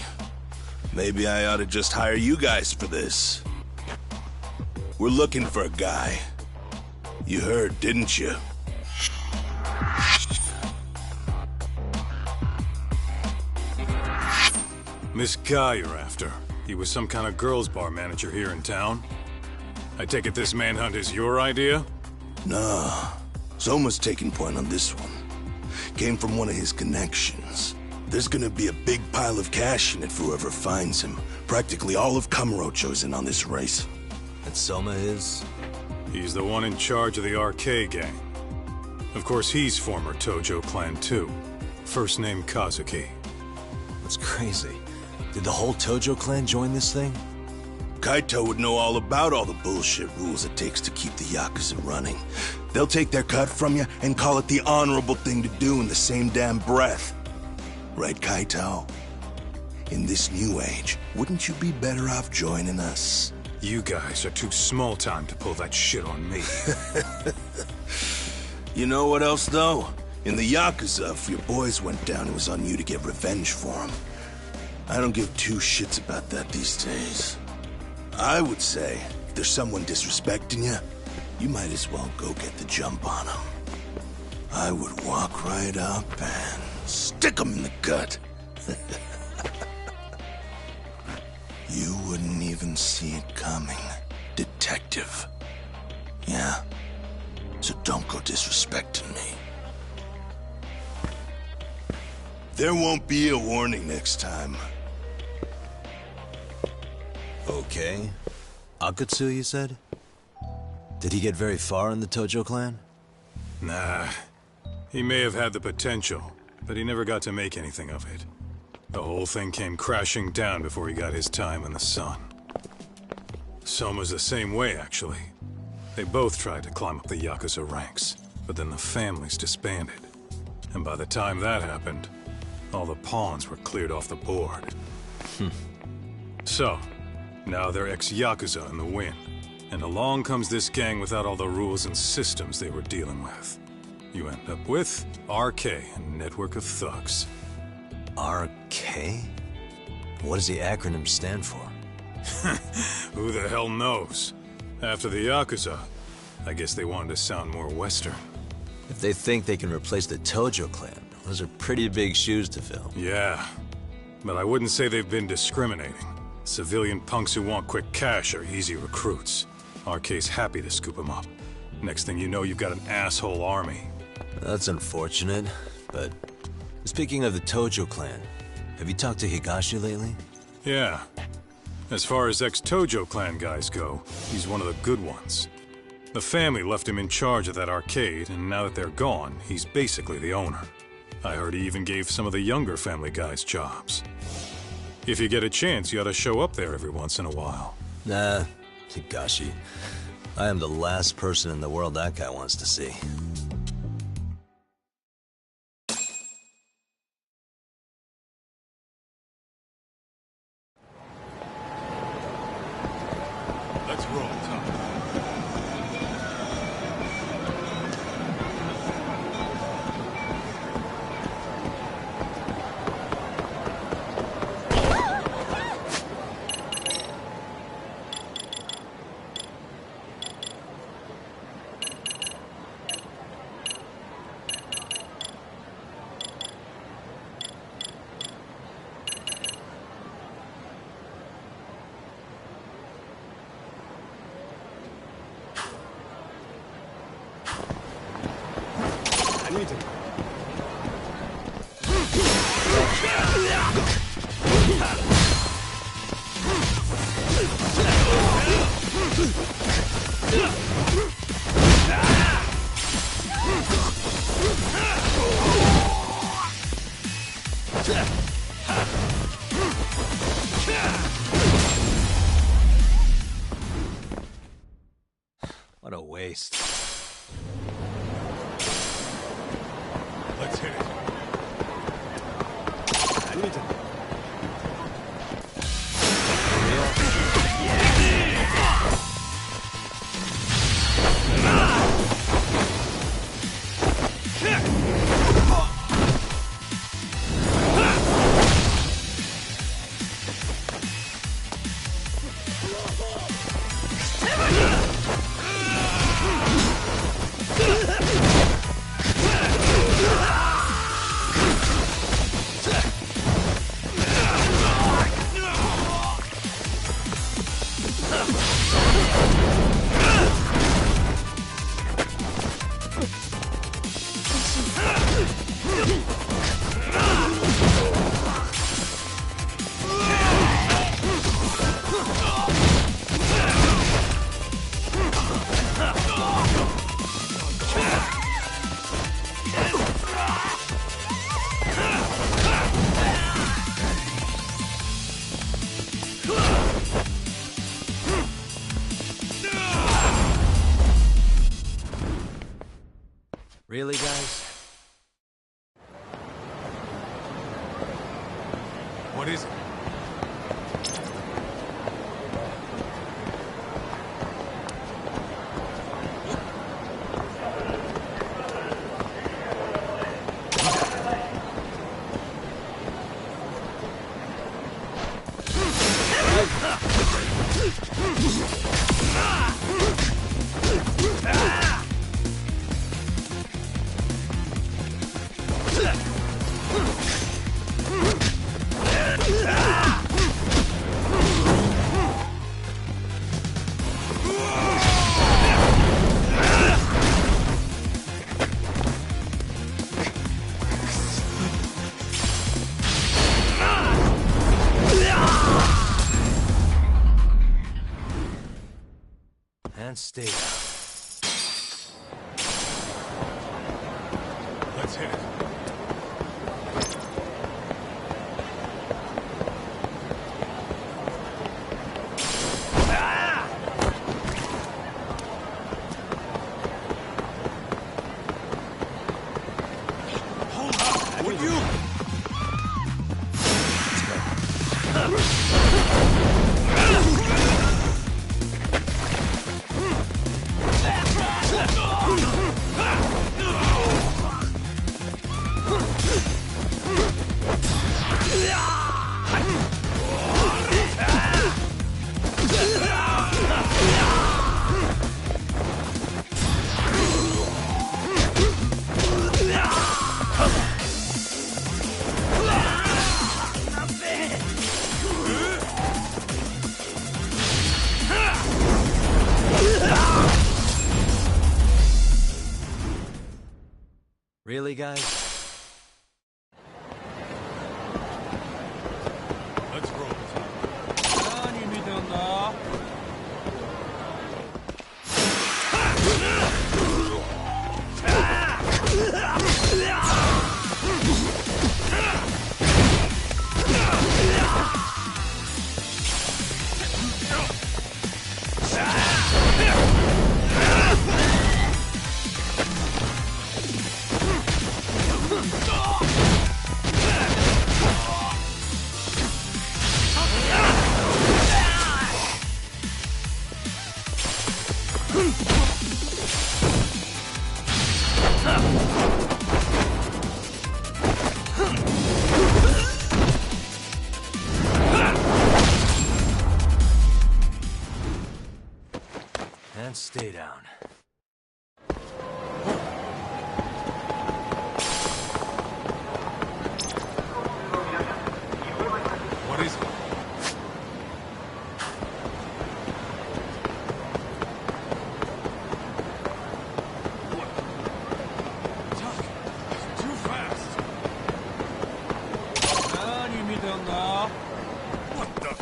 Maybe I ought to just hire you guys for this. We're looking for a guy. You heard, didn't you? This guy you're after, he was some kind of girls' bar manager here in town? I take it this manhunt is your idea? Nah. Soma's taking point on this one. Came from one of his connections. There's gonna be a big pile of cash in it for whoever finds him. Practically all of Kamurocho's in on this race. And Soma is? He's the one in charge of the RK gang. Of course, he's former Tojo clan too. First name Kazuki. That's crazy. Did the whole Tojo clan join this thing? Kaito would know all about all the bullshit rules it takes to keep the Yakuza running. They'll take their cut from you and call it the honorable thing to do in the same damn breath. Right, Kaito? In this new age, wouldn't you be better off joining us? You guys are too small time to pull that shit on me. You know what else, though? In the Yakuza, if your boys went down, it was on you to get revenge for them. I don't give two shits about that these days. I would say, if there's someone disrespecting you, you might as well go get the jump on them. I would walk right up and stick them in the gut. You wouldn't even see it coming, detective. Yeah? So don't go disrespecting me. There won't be a warning next time. Okay. Akutsu, you said? Did he get very far in the Tojo clan? Nah. He may have had the potential, but he never got to make anything of it. The whole thing came crashing down before he got his time in the sun. Soma's the same way, actually. They both tried to climb up the Yakuza ranks, but then the families disbanded. And by the time that happened, all the pawns were cleared off the board. So, now they're ex-Yakuza in the wind. And along comes this gang without all the rules and systems they were dealing with. You end up with RK, a network of thugs. RK? What does the acronym stand for? Who the hell knows? After the Yakuza, I guess they wanted to sound more Western. If they think they can replace the Tojo clan, those are pretty big shoes to fill. Yeah, but I wouldn't say they've been discriminating. Civilian punks who want quick cash are easy recruits. RK's happy to scoop them up. Next thing you know, you've got an asshole army. That's unfortunate, but speaking of the Tojo clan, have you talked to Higashi lately? Yeah. As far as ex-Tojo clan guys go, he's one of the good ones. The family left him in charge of that arcade, and now that they're gone, he's basically the owner. I heard he even gave some of the younger family guys jobs. If you get a chance, you ought to show up there every once in a while. Nah, Higashi. I am the last person in the world that guy wants to see. Let's roll, Tom. haste. Let's hit it. I need to... Really, guys? What is it? And stay down. Let's hit it. Hold up! Would you? Really, guys? Let's roll. And stay down. What is it? Too fast. What the?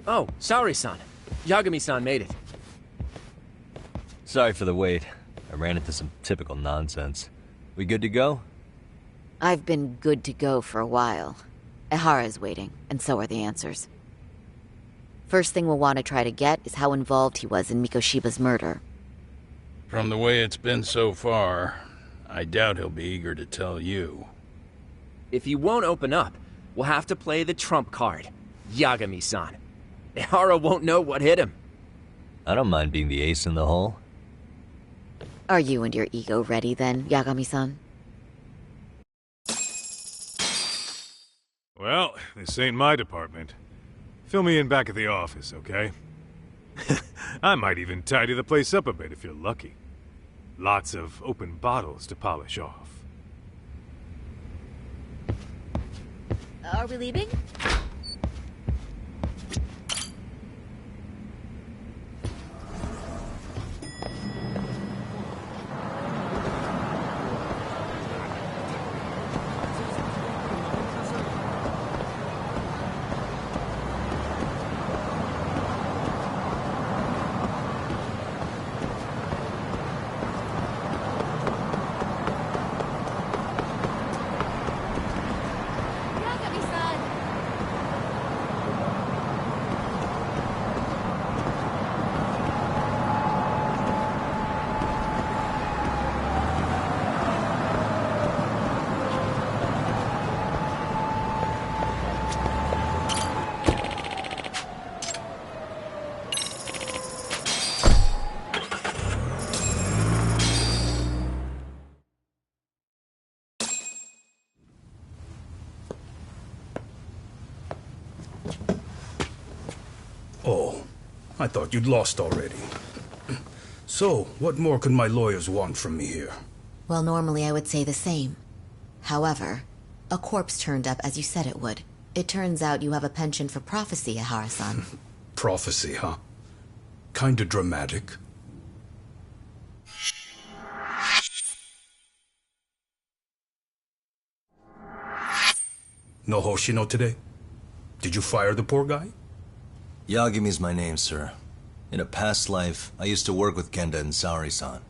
Oh, Saori-san. Yagami-san made it. Sorry for the wait. I ran into some typical nonsense. We good to go? I've been good to go for a while. Ehara's waiting, and so are the answers. First thing we'll want to try to get is how involved he was in Mikoshiba's murder. From the way it's been so far, I doubt he'll be eager to tell you. If he won't open up, we'll have to play the trump card. Yagami-san. Ehara won't know what hit him. I don't mind being the ace in the hole. Are you and your ego ready then, Yagami-san? Well, this ain't my department. Fill me in back at the office, okay? I might even tidy the place up a bit if you're lucky. Lots of open bottles to polish off. Are we leaving? Oh, I thought you'd lost already. So, what more could my lawyers want from me here? Well, normally I would say the same. However, a corpse turned up as you said it would. It turns out you have a penchant for prophecy, Ehara-san. Prophecy, huh? Kinda dramatic. No Hoshino today? Did you fire the poor guy? Yagami's my name, sir. In a past life, I used to work with Genda and Saori-san.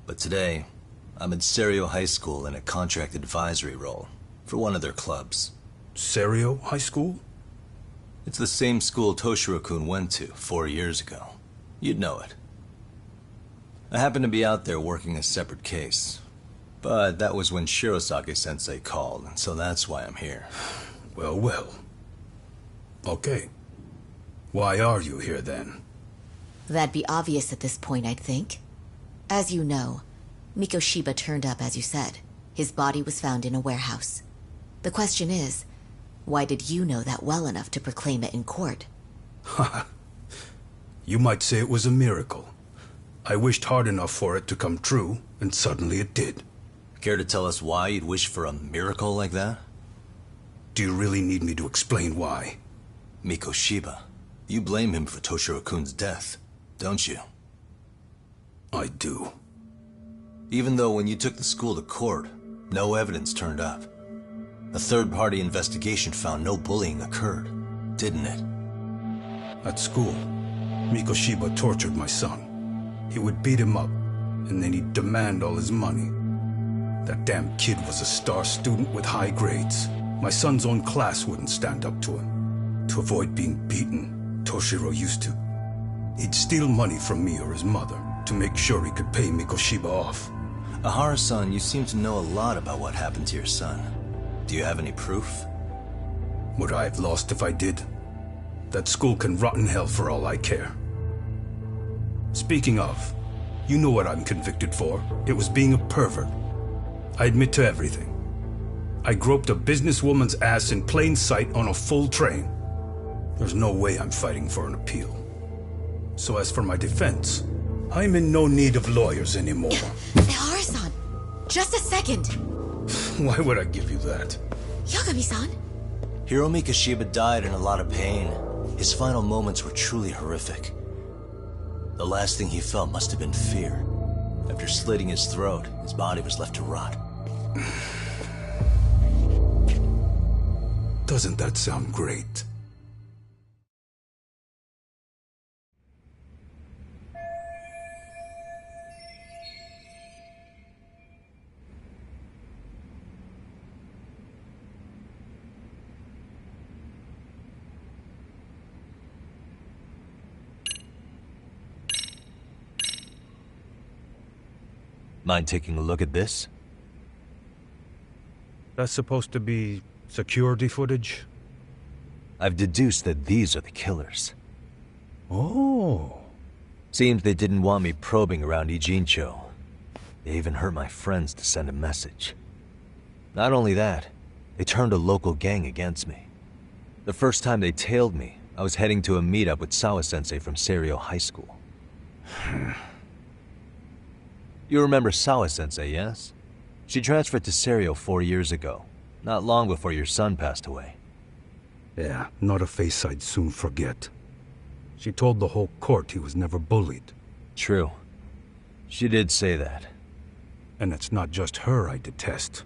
But today, I'm at Serio High School in a contract advisory role for one of their clubs. Serio High School? It's the same school Toshiro-kun went to 4 years ago. You'd know it. I happened to be out there working a separate case. But that was when Shirosaki-sensei called, and so that's why I'm here. Well, well. Okay. Why are you here, then? That'd be obvious at this point, I'd think. As you know, Mikoshiba turned up as you said. His body was found in a warehouse. The question is, why did you know that well enough to proclaim it in court? You might say it was a miracle. I wished hard enough for it to come true, and suddenly it did. Care to tell us why you'd wish for a miracle like that? Do you really need me to explain why? Mikoshiba. You blame him for Toshiro-kun's death, don't you? I do. Even though when you took the school to court, no evidence turned up. A third-party investigation found no bullying occurred, didn't it? At school, Mikoshiba tortured my son. He would beat him up, and then he'd demand all his money. That damn kid was a star student with high grades. My son's own class wouldn't stand up to him. To avoid being beaten, Toshiro used to. He'd steal money from me or his mother to make sure he could pay Mikoshiba off. Ehara-san, you seem to know a lot about what happened to your son. Do you have any proof? Would I have lost if I did? That school can rot in hell for all I care. Speaking of, you know what I'm convicted for. It was being a pervert. I admit to everything. I groped a businesswoman's ass in plain sight on a full train. There's no way I'm fighting for an appeal. So as for my defense, I'm in no need of lawyers anymore. Ehara-san, just a second. Why would I give you that? Yagami-san? Hiro Mikoshiba died in a lot of pain. His final moments were truly horrific. The last thing he felt must have been fear. After slitting his throat, his body was left to rot. Doesn't that sound great? Mind taking a look at this? That's supposed to be security footage? I've deduced that these are the killers. Oh. Seems they didn't want me probing around Ijincho. They even hurt my friends to send a message. Not only that, they turned a local gang against me. The first time they tailed me, I was heading to a meetup with Sawa-sensei from Seiryo High School. You remember Sawa-sensei, yes? She transferred to Seiryo 4 years ago, not long before your son passed away. Yeah, not a face I'd soon forget. She told the whole court he was never bullied. True. She did say that. And it's not just her I detest.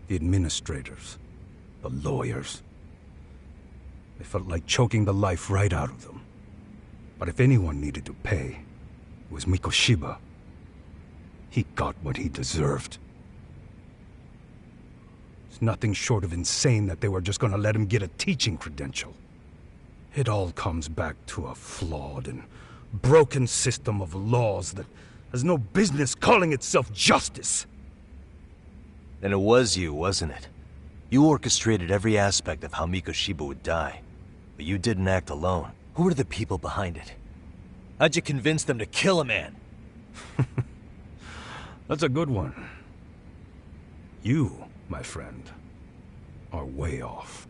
The administrators, the lawyers. I felt like choking the life right out of them. But if anyone needed to pay, it was Mikoshiba. He got what he deserved. It's nothing short of insane that they were just gonna let him get a teaching credential. It all comes back to a flawed and broken system of laws that has no business calling itself justice. Then it was you, wasn't it? You orchestrated every aspect of how Mikoshiba would die. But you didn't act alone. Who were the people behind it? How'd you convince them to kill a man? That's a good one. You, my friend, are way off.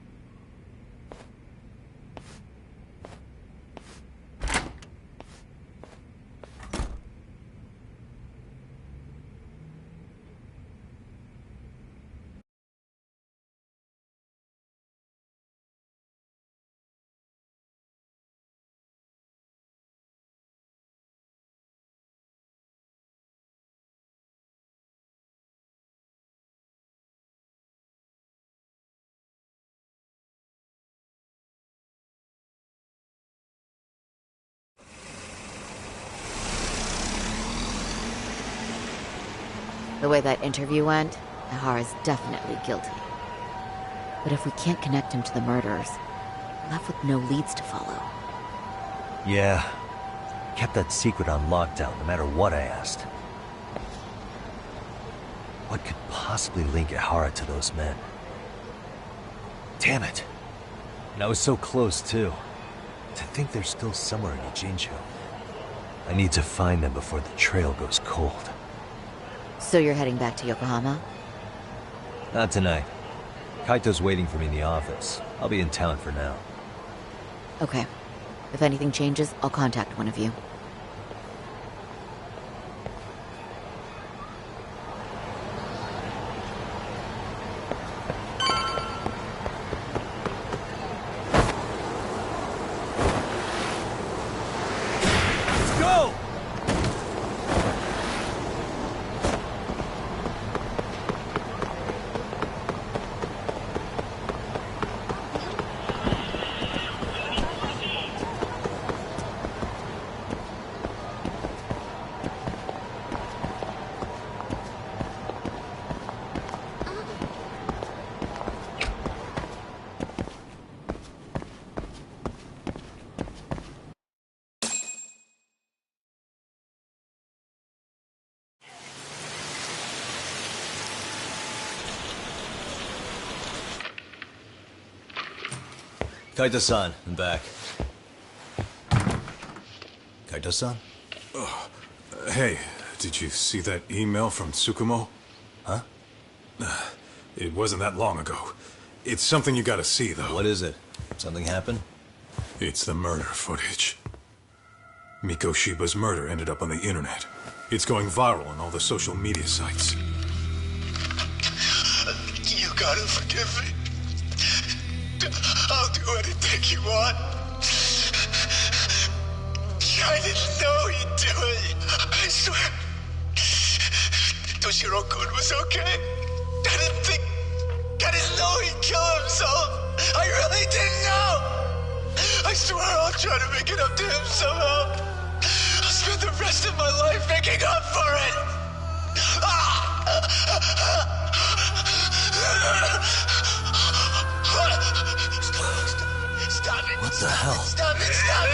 The way that interview went, Ihara's definitely guilty. But if we can't connect him to the murderers, we're left with no leads to follow. Yeah. Kept that secret on lockdown, no matter what I asked. What could possibly link Ihara to those men? Damn it! And I was so close, too. To think they're still somewhere in Ijincho. I need to find them before the trail goes cold. So you're heading back to Yokohama? Not tonight. Kaito's waiting for me in the office. I'll be in town for now. Okay. If anything changes, I'll contact one of you. Let's go! Kaito-san, I'm back. Kaito-san? Hey, did you see that email from Tsukumo? Huh? It wasn't that long ago. It's something you gotta see, though. What is it? Something happened? It's the murder footage. Mikoshiba's murder ended up on the internet. It's going viral on all the social media sites. You gotta forgive me. I'll do anything you want. I didn't know he'd do it. I swear. Toshiro-kun was okay. I didn't know he'd kill himself. I really didn't know. I swear I'll try to make it up to him somehow. I'll spend the rest of my life making up for it. Stop it. What the hell? Stop it, stop it, stop it!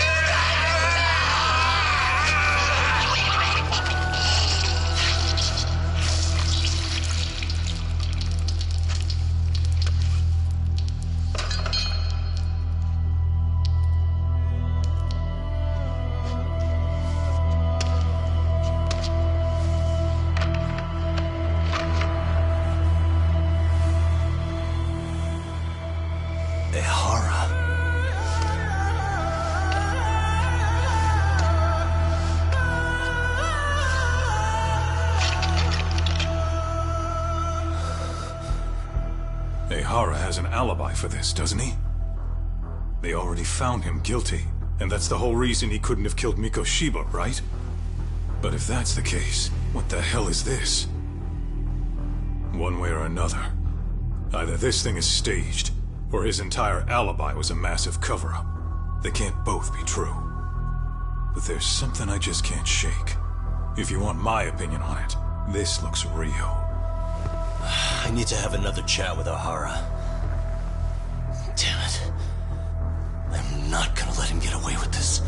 Ehara has an alibi for this, doesn't he? They already found him guilty, and that's the whole reason he couldn't have killed Mikoshiba, right? But if that's the case, what the hell is this? One way or another, either this thing is staged, or his entire alibi was a massive cover-up. They can't both be true. But there's something I just can't shake. If you want my opinion on it, this looks real. I need to have another chat with Ehara. Damn it. I'm not gonna let him get away with this.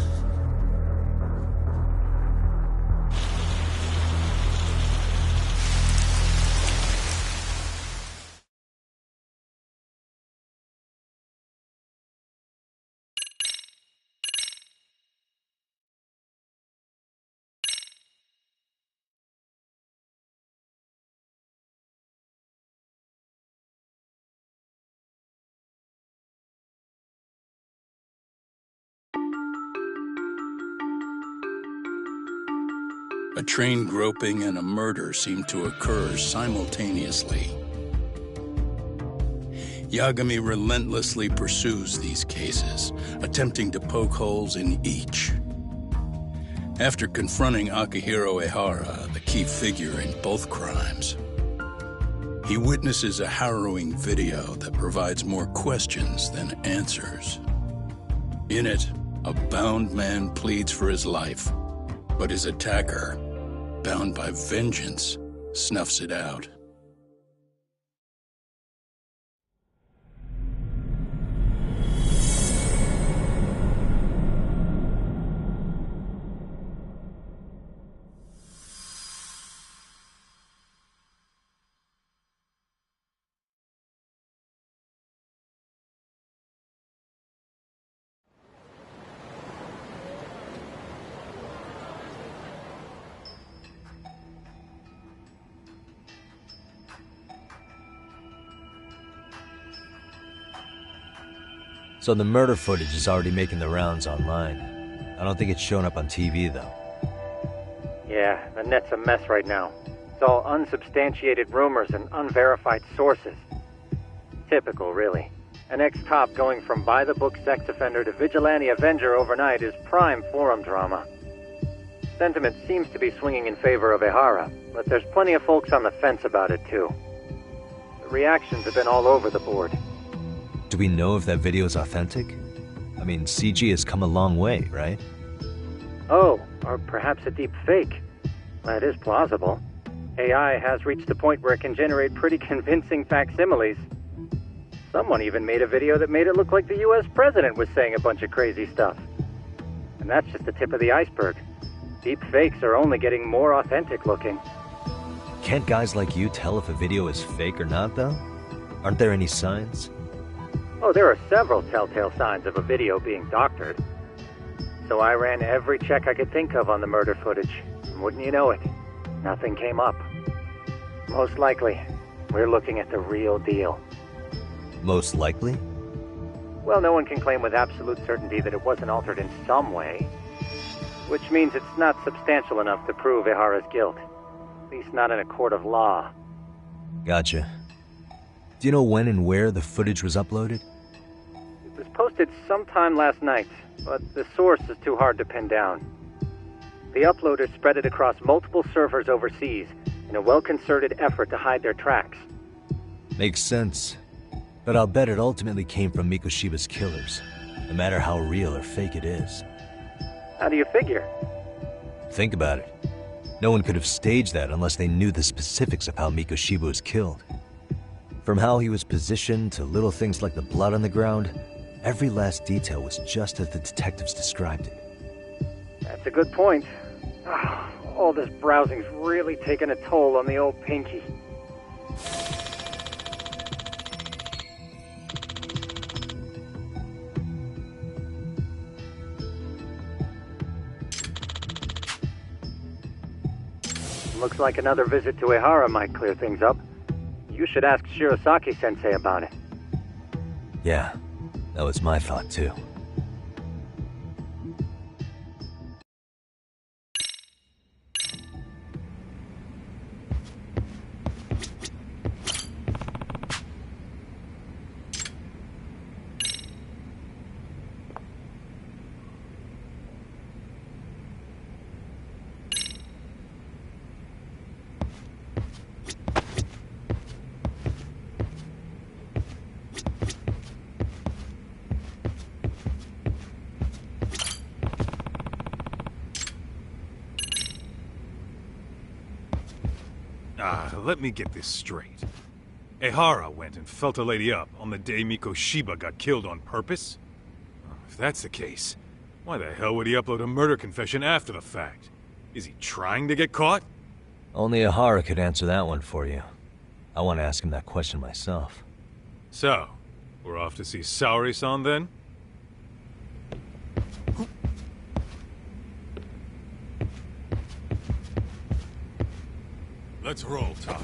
A train groping and a murder seem to occur simultaneously. Yagami relentlessly pursues these cases, attempting to poke holes in each. After confronting Akihiro Ehara, the key figure in both crimes, he witnesses a harrowing video that provides more questions than answers. In it, a bound man pleads for his life, but his attacker, bound by vengeance, snuffs it out. So the murder footage is already making the rounds online. I don't think it's showing up on TV, though. Yeah, the net's a mess right now. It's all unsubstantiated rumors and unverified sources. Typical, really. An ex-cop going from by-the-book sex offender to vigilante avenger overnight is prime forum drama. Sentiment seems to be swinging in favor of Ehara, but there's plenty of folks on the fence about it, too. The reactions have been all over the board. Do we know if that video is authentic? I mean, CG has come a long way, right? Oh, or perhaps a deep fake. That is plausible. AI has reached the point where it can generate pretty convincing facsimiles. Someone even made a video that made it look like the US president was saying a bunch of crazy stuff. And that's just the tip of the iceberg. Deep fakes are only getting more authentic looking. Can't guys like you tell if a video is fake or not, though? Aren't there any signs? Oh, there are several telltale signs of a video being doctored. So I ran every check I could think of on the murder footage. And wouldn't you know it, nothing came up. Most likely, we're looking at the real deal. Most likely? Well, no one can claim with absolute certainty that it wasn't altered in some way. Which means it's not substantial enough to prove Ehara's guilt. At least not in a court of law. Gotcha. Do you know when and where the footage was uploaded? It was posted sometime last night, but the source is too hard to pin down. The uploaders spread it across multiple servers overseas in a well-concerted effort to hide their tracks. Makes sense. But I'll bet it ultimately came from Mikoshiba's killers, no matter how real or fake it is. How do you figure? Think about it. No one could have staged that unless they knew the specifics of how Mikoshiba was killed. From how he was positioned to little things like the blood on the ground, every last detail was just as the detectives described it. That's a good point. All this browsing's really taken a toll on the old pinky. Looks like another visit to Ehara might clear things up. You should ask Shirosaki-sensei about it. Yeah, that was my thought too. Let me get this straight. Ehara went and felt a lady up on the day Mikoshiba got killed on purpose? If that's the case, why the hell would he upload a murder confession after the fact? Is he trying to get caught? Only Ehara could answer that one for you. I want to ask him that question myself. So, we're off to see Saori-san then? Let's roll, Talk.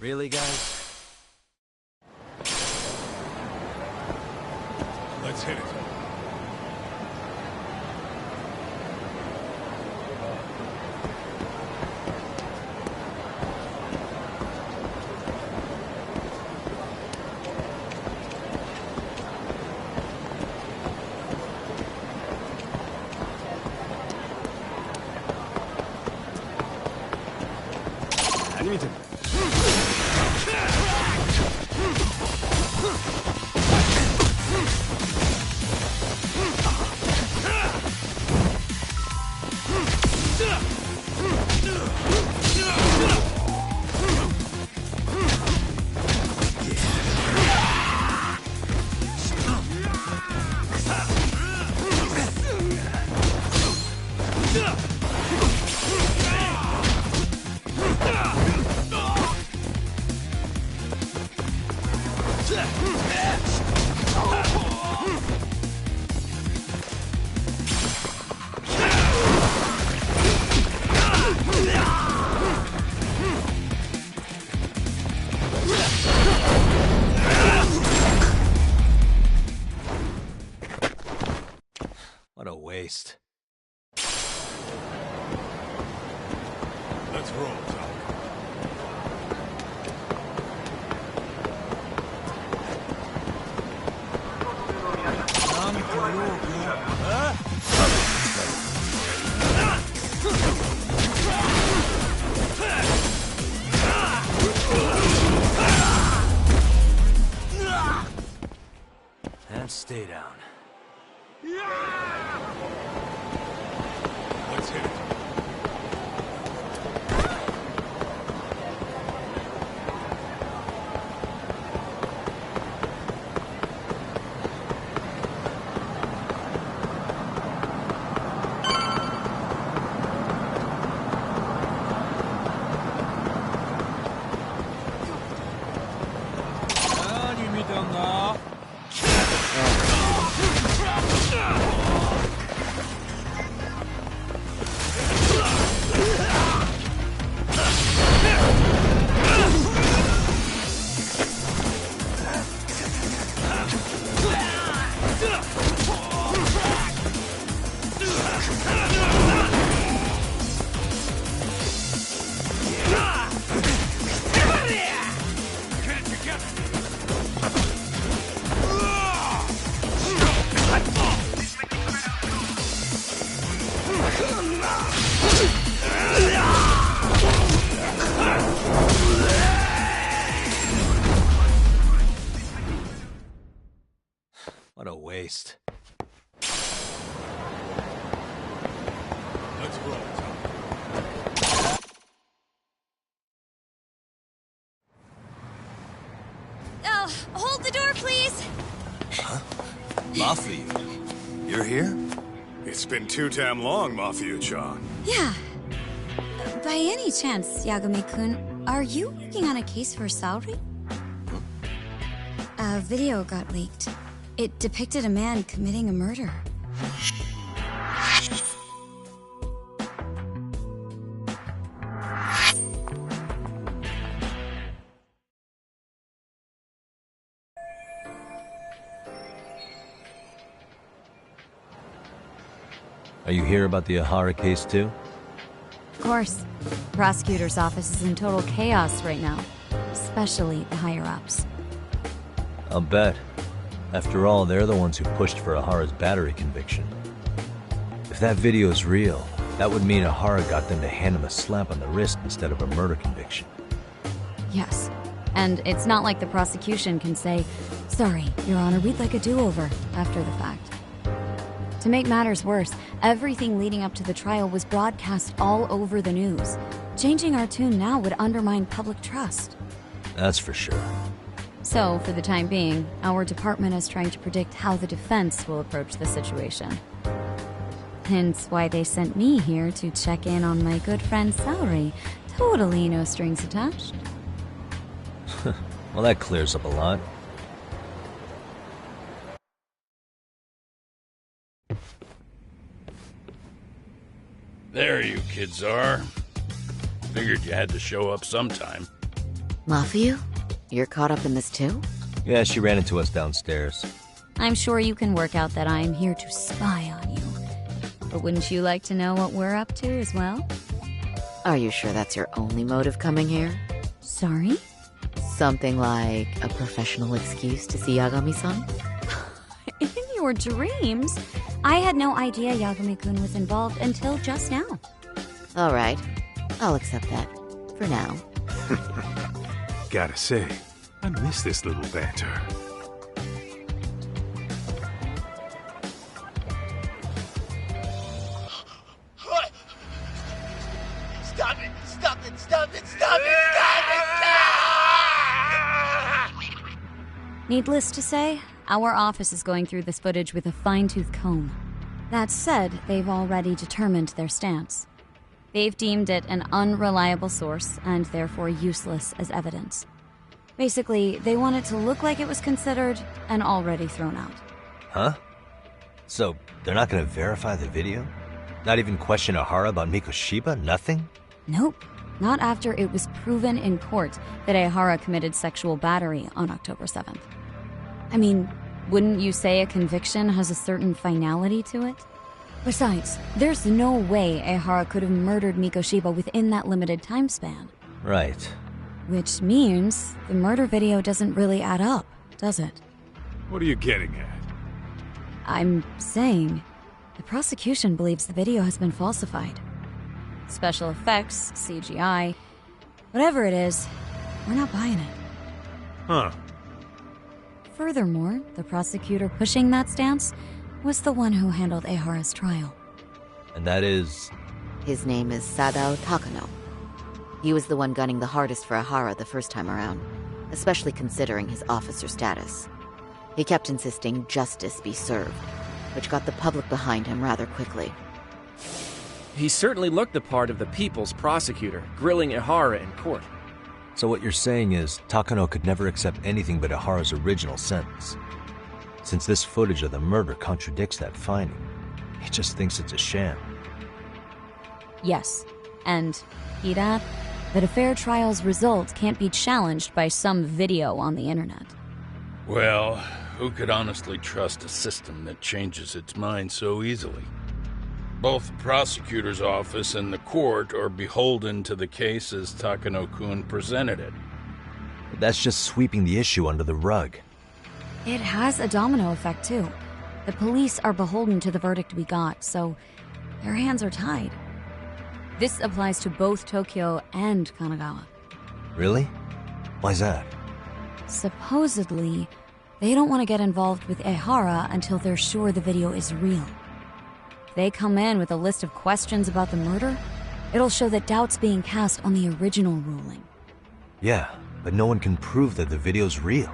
Really, guys? Let's hit it. What a waste. Let's roll, Talk. And stay down. Let's hit it. What a waste. Oh, hold the door, please! Huh? Mafia, you're here? It's been too damn long, Mafia-chan. Yeah. By any chance, Yagami-kun, are you working on a case for Saori? A video got leaked. It depicted a man committing a murder. Are you here about the Ahara case too? Of course. The prosecutor's office is in total chaos right now, especially the higher-ups. I'll bet. After all, they're the ones who pushed for Ahara's battery conviction. If that video is real, that would mean Ahara got them to hand him a slap on the wrist instead of a murder conviction. Yes. And it's not like the prosecution can say, "Sorry, Your Honor, we'd like a do-over," after the fact. To make matters worse, everything leading up to the trial was broadcast all over the news. Changing our tune now would undermine public trust. That's for sure. So, for the time being, our department is trying to predict how the defense will approach the situation. Hence why they sent me here to check in on my good friend Saori. Totally no strings attached. Well, that clears up a lot. There you kids are. Figured you had to show up sometime. Mafia? You're caught up in this too? Yeah, she ran into us downstairs. I'm sure you can work out that I'm here to spy on you. But wouldn't you like to know what we're up to as well? Are you sure that's your only motive coming here? Sorry? Something like a professional excuse to see Yagami-san? In your dreams? I had no idea Yagami-kun was involved until just now. Alright, I'll accept that. For now. Gotta say, I miss this little banter. What? Stop it! Stop it! Stop it! Stop it! Stop it! Needless to say, our office is going through this footage with a fine-tooth comb. That said, they've already determined their stance. They've deemed it an unreliable source and therefore useless as evidence. Basically, they want it to look like it was considered and already thrown out. Huh? So, they're not gonna verify the video? Not even question Ahara about Mikoshiba? Nothing? Nope. Not after it was proven in court that Ahara committed sexual battery on October 7th. I mean, wouldn't you say a conviction has a certain finality to it? Besides, there's no way Ahara could have murdered Mikoshiba within that limited time span. Right. Which means the murder video doesn't really add up, does it? What are you getting at? I'm saying the prosecution believes the video has been falsified. Special effects, CGI, whatever it is, we're not buying it. Huh. Furthermore, the prosecutor pushing that stance was the one who handled Ahara's trial. And that is? His name is Sadao Takano. He was the one gunning the hardest for Ahara the first time around, especially considering his officer status. He kept insisting justice be served, which got the public behind him rather quickly. He certainly looked the part of the people's prosecutor, grilling Ahara in court. So what you're saying is, Takano could never accept anything but Ahara's original sentence. Since this footage of the murder contradicts that finding, he just thinks it's a sham. Yes, and Hida, that a fair trial's result can't be challenged by some video on the internet. Well, who could honestly trust a system that changes its mind so easily? Both the prosecutor's office and the court are beholden to the case as Takano-kun presented it. But that's just sweeping the issue under the rug. It has a domino effect, too. The police are beholden to the verdict we got, so their hands are tied. This applies to both Tokyo and Kanagawa. Really? Why's that? Supposedly, they don't want to get involved with Ehara until they're sure the video is real. If they come in with a list of questions about the murder, it'll show that doubt's being cast on the original ruling. Yeah, but no one can prove that the video's real.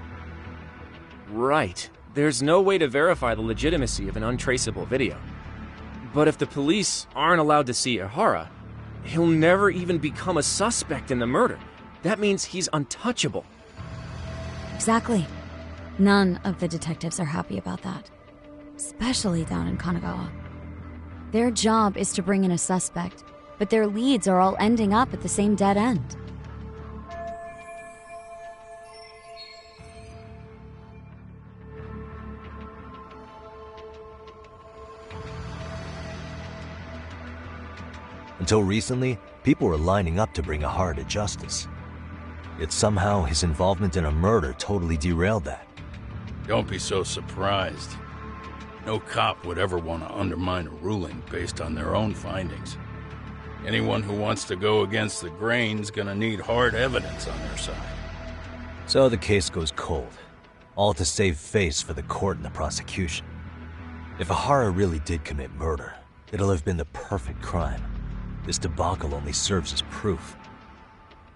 Right. There's no way to verify the legitimacy of an untraceable video. But if the police aren't allowed to see Ihara, he'll never even become a suspect in the murder. That means he's untouchable. Exactly. None of the detectives are happy about that. Especially down in Kanagawa. Their job is to bring in a suspect, but their leads are all ending up at the same dead end. Until recently, people were lining up to bring Ihara to justice. Yet somehow his involvement in a murder totally derailed that. Don't be so surprised. No cop would ever want to undermine a ruling based on their own findings. Anyone who wants to go against the grain's gonna need hard evidence on their side. So the case goes cold, all to save face for the court and the prosecution. If Ihara really did commit murder, it'll have been the perfect crime. This debacle only serves as proof.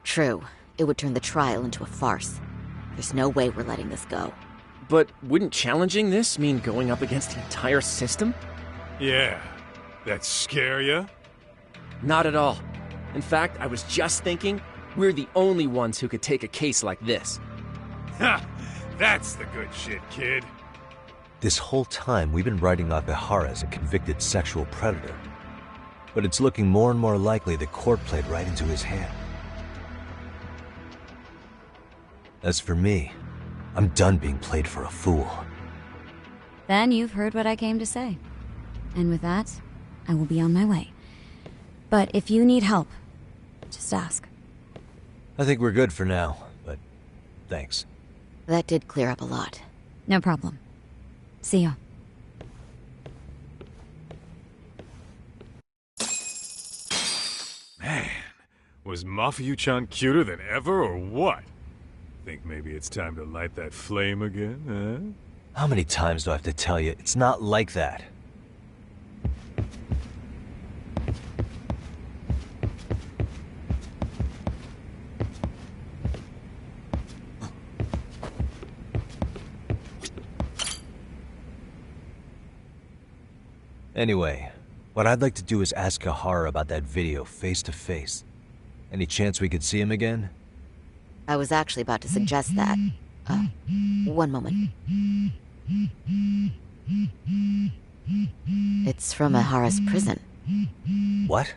True. It would turn the trial into a farce. There's no way we're letting this go. But wouldn't challenging this mean going up against the entire system? Yeah. That scare ya? Not at all. In fact, I was just thinking, we're the only ones who could take a case like this. Ha! That's the good shit, kid. This whole time, we've been writing off Ihara as a convicted sexual predator. But it's looking more and more likely the court played right into his hand. As for me, I'm done being played for a fool. Then you've heard what I came to say. And with that, I will be on my way. But if you need help, just ask. I think we're good for now, but thanks. That did clear up a lot. No problem. See ya. Man, was Mafuyu-chan cuter than ever or what? Think maybe it's time to light that flame again, huh? How many times do I have to tell you, it's not like that? Anyway, what I'd like to do is ask Ihara about that video face to face. Any chance we could see him again? I was actually about to suggest that. One moment. It's from Ihara's prison. What?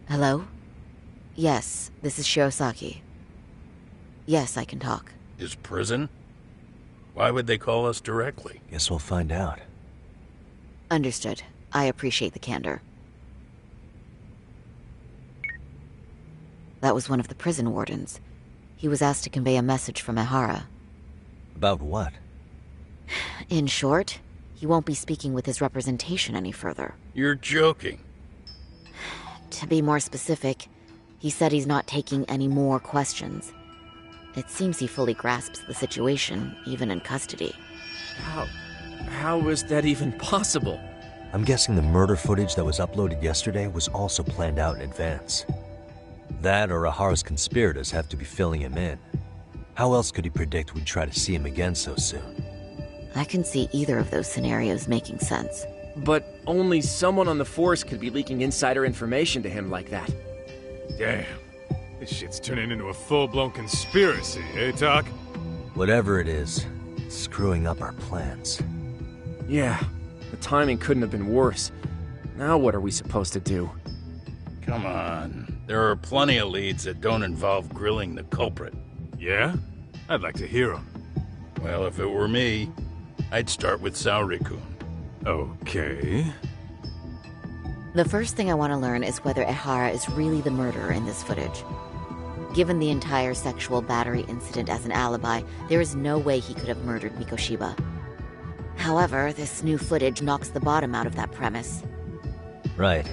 Hello? Yes, this is Shirosaki. Yes, I can talk. His prison? Why would they call us directly? Guess we'll find out. Understood. I appreciate the candor. That was one of the prison wardens. He was asked to convey a message from Ihara. About what? In short, he won't be speaking with his representation any further. You're joking. To be more specific, he said he's not taking any more questions. It seems he fully grasps the situation, even in custody. How is that even possible? I'm guessing the murder footage that was uploaded yesterday was also planned out in advance. That or Ihara's conspirators have to be filling him in. How else could he predict we'd try to see him again so soon? I can see either of those scenarios making sense. But only someone on the force could be leaking insider information to him like that. Damn. This shit's turning into a full-blown conspiracy, eh, Talk? Whatever it is, it's screwing up our plans. Yeah, the timing couldn't have been worse. Now what are we supposed to do? Come on. There are plenty of leads that don't involve grilling the culprit. Yeah? I'd like to hear them. Well, if it were me, I'd start with Saori-kun. Okay. The first thing I want to learn is whether Ihara is really the murderer in this footage. Given the entire sexual battery incident as an alibi, there is no way he could have murdered Mikoshiba. However, this new footage knocks the bottom out of that premise. Right.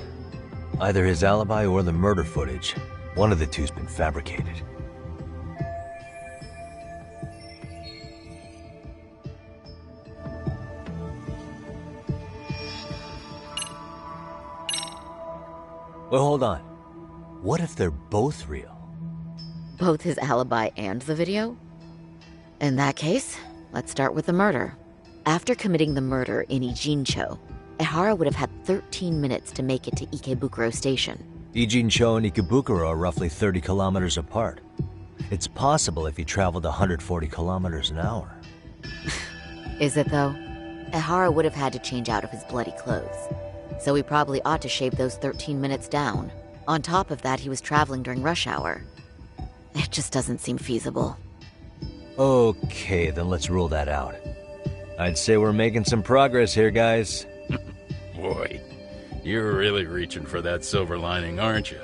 Either his alibi or the murder footage. One of the two's been fabricated. Well, hold on. What if they're both real? Both his alibi and the video? In that case, let's start with the murder. After committing the murder in Ijincho, Ehara would have had 13 minutes to make it to Ikebukuro Station. Ijincho and Ikebukuro are roughly 30 kilometers apart. It's possible if he traveled 140 kilometers an hour. Is it though? Ehara would have had to change out of his bloody clothes. So he probably ought to shave those 13 minutes down. On top of that, he was traveling during rush hour. It just doesn't seem feasible. Okay, then let's rule that out. I'd say we're making some progress here, guys. Boy, you're really reaching for that silver lining, aren't you?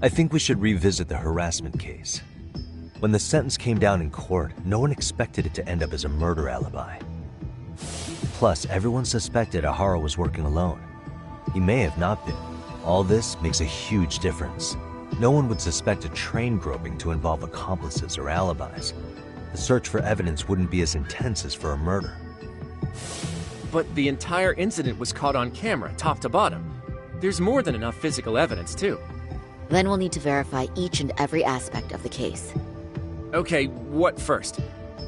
I think we should revisit the harassment case. When the sentence came down in court, no one expected it to end up as a murder alibi. Plus, everyone suspected Ehara was working alone. He may have not been. All this makes a huge difference. No one would suspect a train groping to involve accomplices or alibis. The search for evidence wouldn't be as intense as for a murder. But the entire incident was caught on camera, top to bottom. There's more than enough physical evidence, too. Then we'll need to verify each and every aspect of the case. Okay, what first?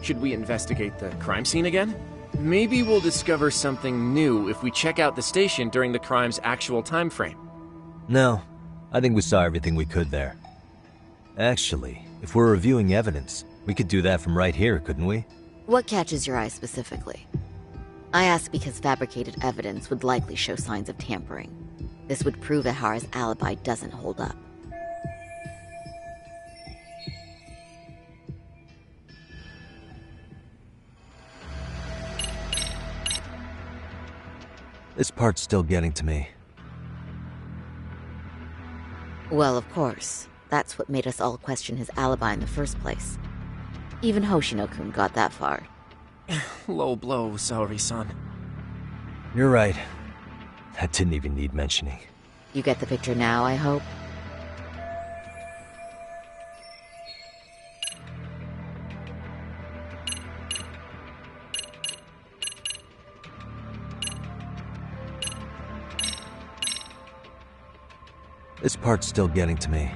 Should we investigate the crime scene again? Maybe we'll discover something new if we check out the station during the crime's actual time frame. No, I think we saw everything we could there. Actually, if we're reviewing evidence, we could do that from right here, couldn't we? What catches your eye specifically? I ask because fabricated evidence would likely show signs of tampering. This would prove Ehara's alibi doesn't hold up. This part's still getting to me. Well, of course. That's what made us all question his alibi in the first place. Even Hoshino-kun got that far. Low blow, Saori-san. You're right. That didn't even need mentioning. You get the picture now, I hope? This part's still getting to me.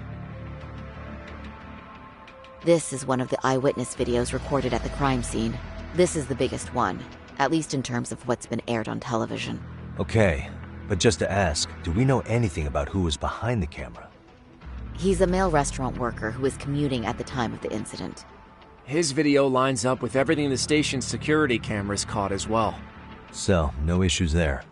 This is one of the eyewitness videos recorded at the crime scene. This is the biggest one, at least in terms of what's been aired on television. Okay, but just to ask, do we know anything about who was behind the camera? He's a male restaurant worker who was commuting at the time of the incident. His video lines up with everything the station's security cameras caught as well. So, no issues there.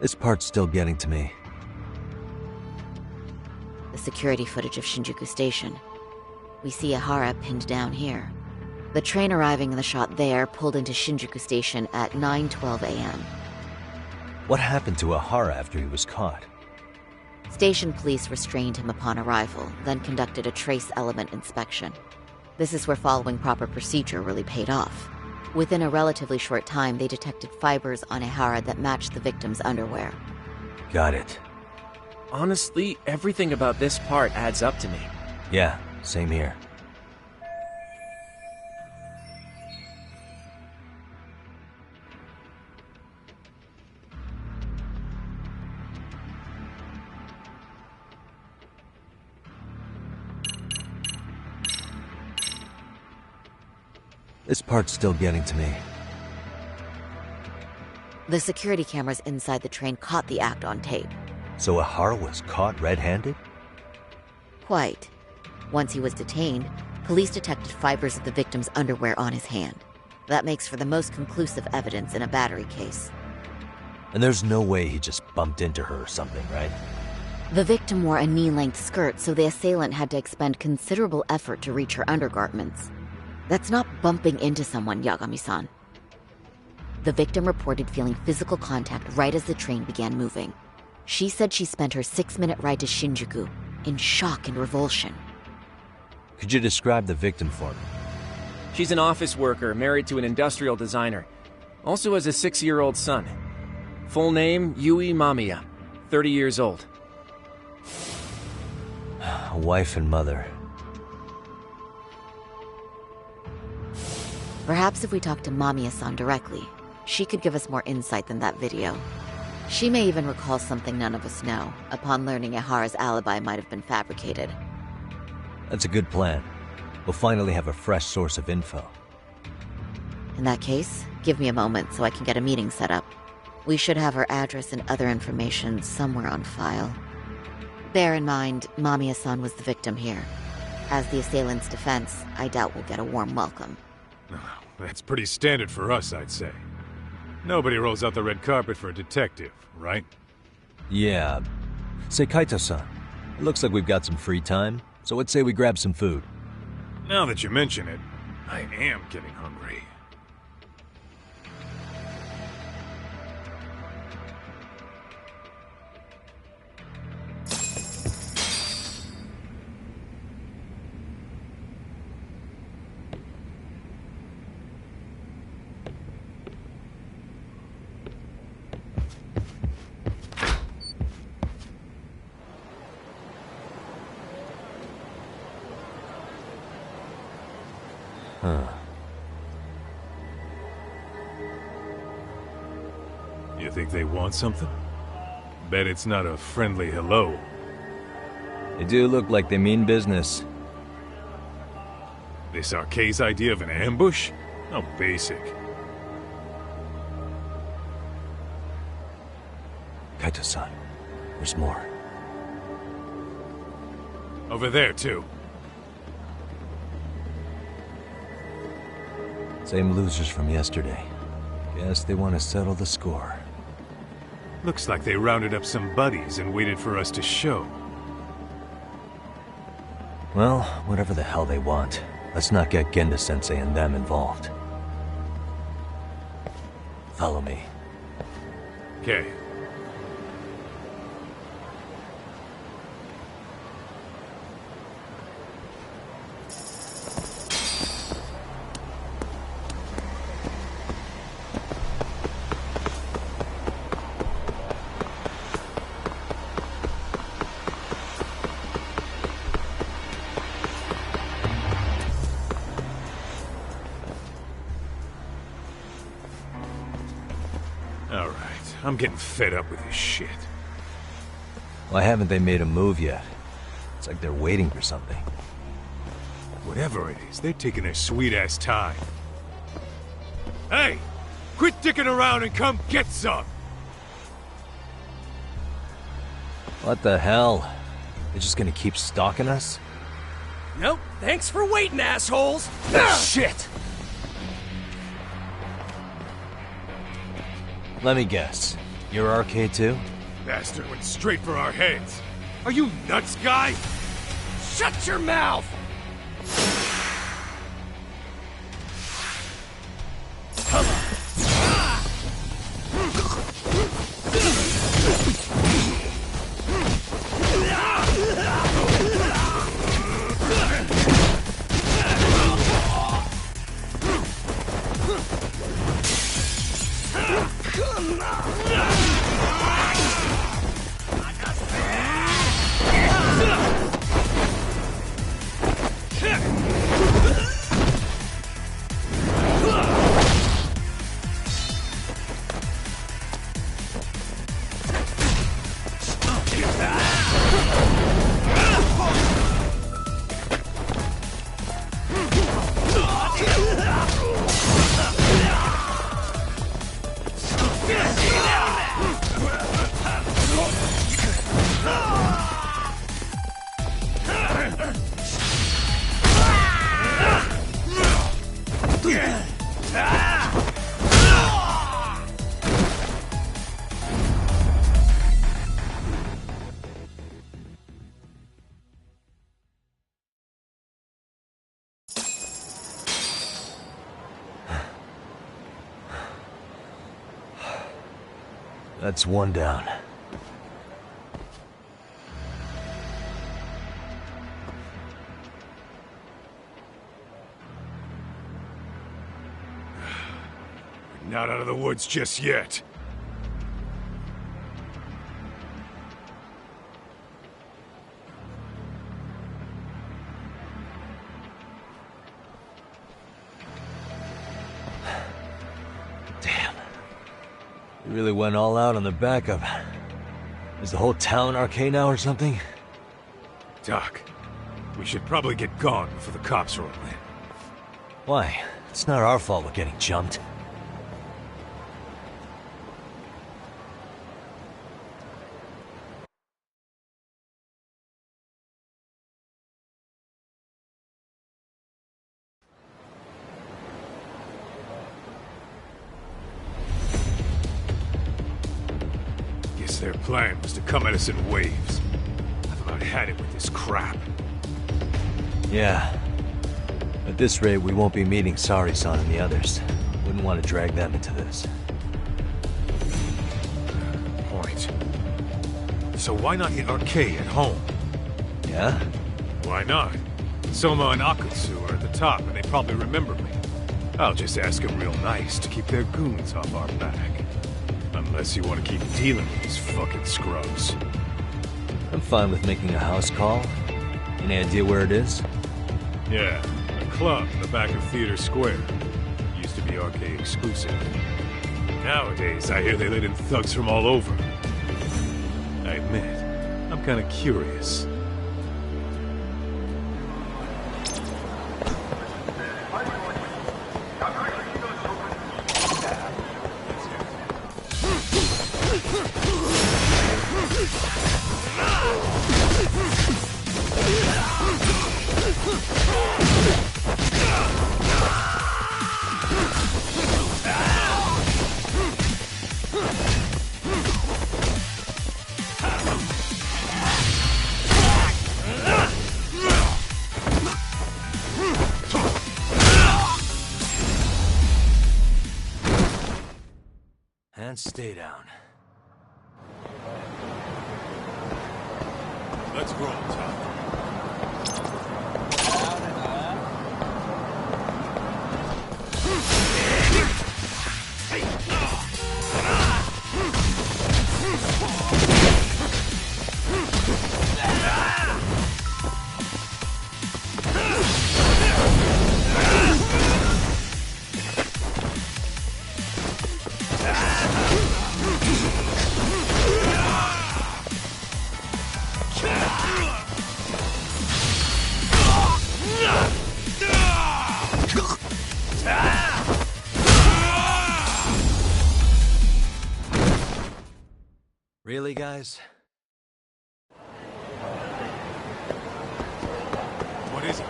This part's still getting to me. The security footage of Shinjuku Station. We see Ehara pinned down here. The train arriving in the shot there pulled into Shinjuku Station at 9:12 a.m. What happened to Ehara after he was caught? Station police restrained him upon arrival, then conducted a trace element inspection. This is where following proper procedure really paid off. Within a relatively short time, they detected fibers on Ehara that matched the victim's underwear. Got it. Honestly, everything about this part adds up to me. Yeah, same here. This part's still getting to me. The security cameras inside the train caught the act on tape. So Ihara was caught red-handed? Quite. Once he was detained, police detected fibers of the victim's underwear on his hand. That makes for the most conclusive evidence in a battery case. And there's no way he just bumped into her or something, right? The victim wore a knee-length skirt, so the assailant had to expend considerable effort to reach her undergarments. That's not bumping into someone, Yagami-san. The victim reported feeling physical contact right as the train began moving. She said she spent her 6-minute ride to Shinjuku in shock and revulsion. Could you describe the victim for me? She's an office worker, married to an industrial designer. Also has a 6-year-old son. Full name, Yui Mamiya, 30 years old. A wife and mother. Perhaps if we talk to Mamiya-san directly, she could give us more insight than that video. She may even recall something none of us know, upon learning Ihara's alibi might have been fabricated. That's a good plan. We'll finally have a fresh source of info. In that case, give me a moment so I can get a meeting set up. We should have her address and other information somewhere on file. Bear in mind, Mamiya-san was the victim here. As the assailant's defense, I doubt we'll get a warm welcome. That's pretty standard for us, I'd say. Nobody rolls out the red carpet for a detective, right? Yeah. Say, Kaito-san, it looks like we've got some free time, so let's say we grab some food. Now that you mention it, I am getting hungry. Huh. You think they want something? Bet it's not a friendly hello. They do look like they mean business. This Arcay's idea of an ambush? How basic. Kaito-san, there's more. Over there, too. Same losers from yesterday. Guess they want to settle the score. Looks like they rounded up some buddies and waited for us to show. Well, whatever the hell they want, let's not get Genda-sensei and them involved. Follow me. Okay. I'm getting fed up with this shit. Why haven't they made a move yet? It's like they're waiting for something. Whatever it is, they're taking their sweet-ass time. Hey! Quit dicking around and come get some! What the hell? They're just gonna keep stalking us? Nope. Thanks for waiting, assholes! Shit! Let me guess. You're Arcay too? Bastard went straight for our heads. Are you nuts, guy? Shut your mouth! Come on. That's one down. Not out of the woods just yet. You really went all out on the backup. Is the whole town Arcane now or something? Doc, we should probably get gone before the cops roll in. Why? It's not our fault we're getting jumped. Their plan was to come at us in waves. I've about had it with this crap. Yeah. At this rate, we won't be meeting Sari-san and the others. Wouldn't want to drag them into this. Point. So why not hit Arcade at home? Yeah? Why not? Soma and Akutsu are at the top, and they probably remember me. I'll just ask them real nice to keep their goons off our back. Unless you want to keep dealing with these fucking scrubs. I'm fine with making a house call. Any idea where it is? Yeah, a club in the back of Theater Square. Used to be Arcade exclusive. Nowadays, I hear they let in thugs from all over. I admit, I'm kind of curious. And stay down. Let's roll, Tom. Really, guys? What is it?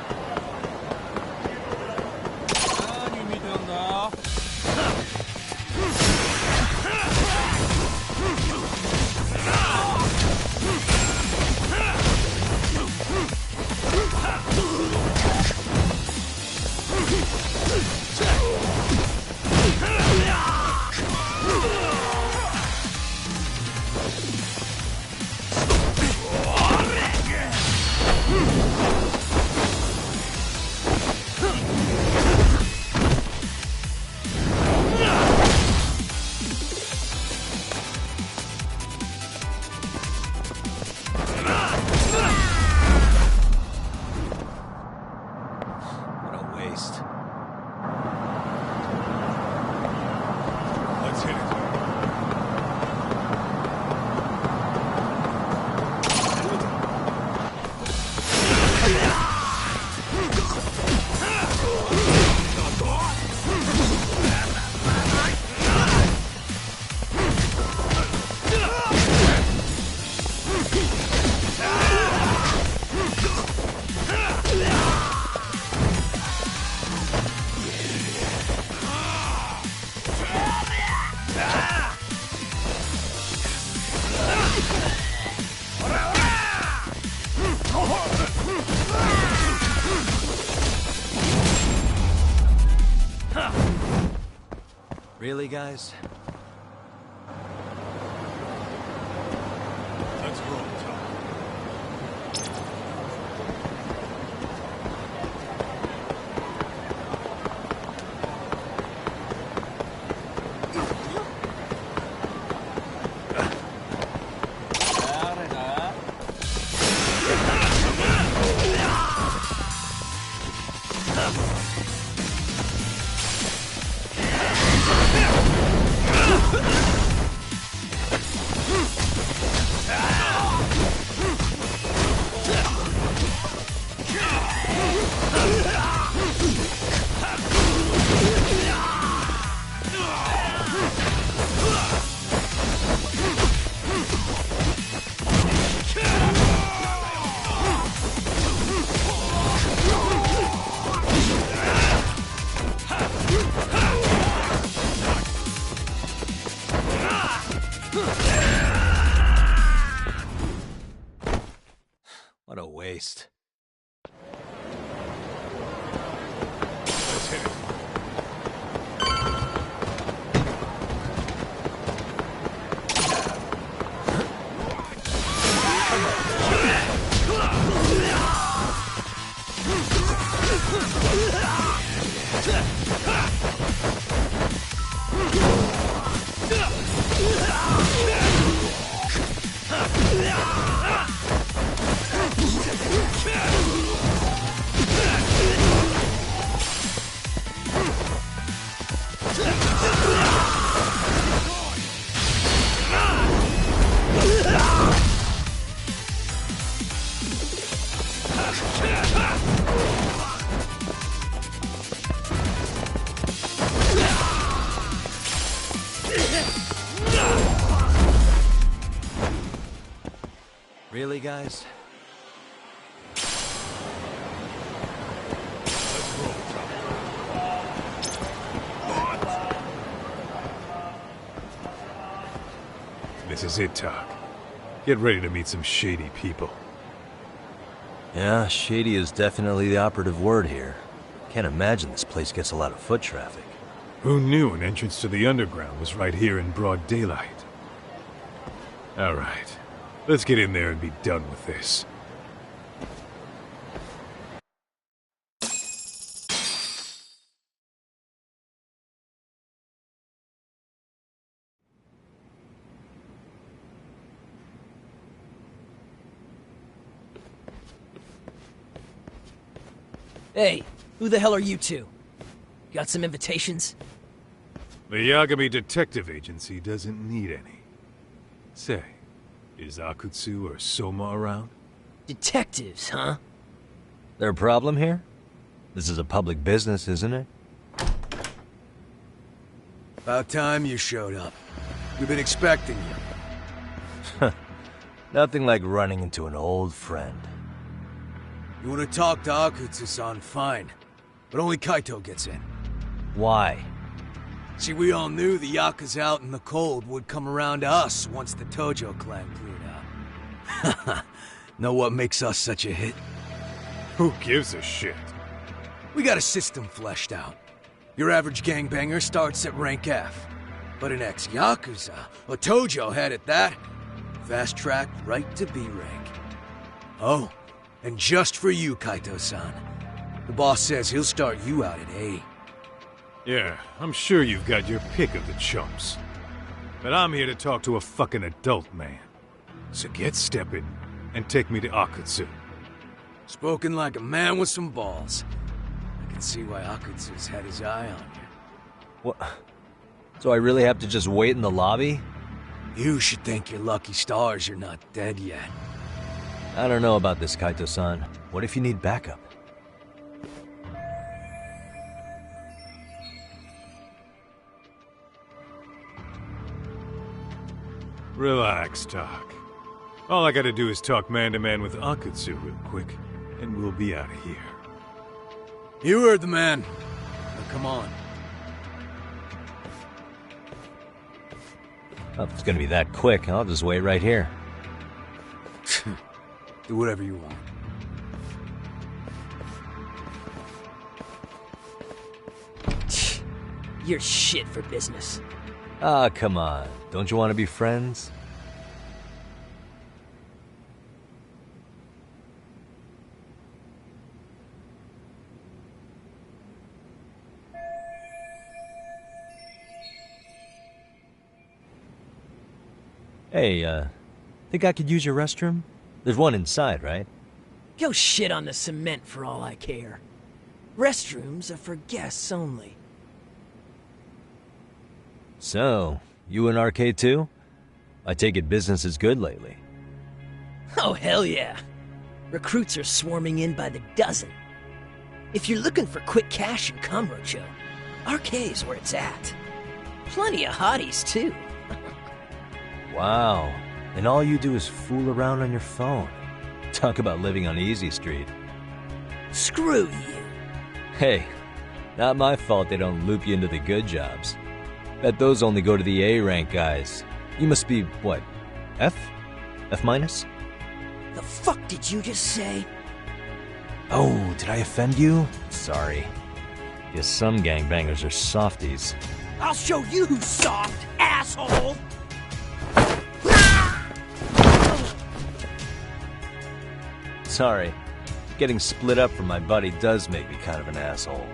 Really, guys? Let's roll, Tom. What a waste. Let's hit it. Really, guys? This is it, Doc. Get ready to meet some shady people. Yeah, shady is definitely the operative word here. Can't imagine this place gets a lot of foot traffic. Who knew an entrance to the underground was right here in broad daylight? All right, let's get in there and be done with this. Hey, who the hell are you two? Got some invitations? The Yagami Detective Agency doesn't need any. Say, is Akutsu or Soma around? Detectives, huh? There a problem here? This is a public business, isn't it? About time you showed up. We've been expecting you. Nothing like running into an old friend. You want to talk to Akutsu-san, fine. But only Kaito gets in. Why? See, we all knew the Yakuza out in the cold would come around to us once the Tojo clan cleared out. Know what makes us such a hit? Who gives a shit? We got a system fleshed out. Your average gangbanger starts at rank F. But an ex-Yakuza, a Tojo head at that, fast-tracked right to B rank. Oh, and just for you, Kaito-san. The boss says he'll start you out at A. Yeah, I'm sure you've got your pick of the chumps. But I'm here to talk to a fucking adult man. So get stepping and take me to Akutsu. Spoken like a man with some balls. I can see why Akutsu's had his eye on you. What? So I really have to just wait in the lobby? You should thank your lucky stars you're not dead yet. I don't know about this, Kaito-san. What if you need backup? Relax, Doc. All I gotta do is talk man-to-man with Akutsu real quick, and we'll be out of here. You heard the man. Now come on. Oh, if it's gonna be that quick, I'll just wait right here. Do whatever you want. You're shit for business. Ah, come on. Don't you want to be friends? Hey, think I could use your restroom? There's one inside, right? Go shit on the cement for all I care. Restrooms are for guests only. So, you in Arcade too? I take it business is good lately. Oh, hell yeah. Recruits are swarming in by the dozen. If you're looking for quick cash and Kamurocho, Arcade's where it's at. Plenty of hotties, too. Wow. And all you do is fool around on your phone. Talk about living on Easy Street. Screw you. Hey, not my fault they don't loop you into the good jobs. Bet those only go to the A-rank guys. You must be, what, F? F minus? The fuck did you just say? Oh, did I offend you? Sorry. Guess some gangbangers are softies. I'll show you who's soft, asshole! Sorry. Getting split up from my buddy does make me kind of an asshole.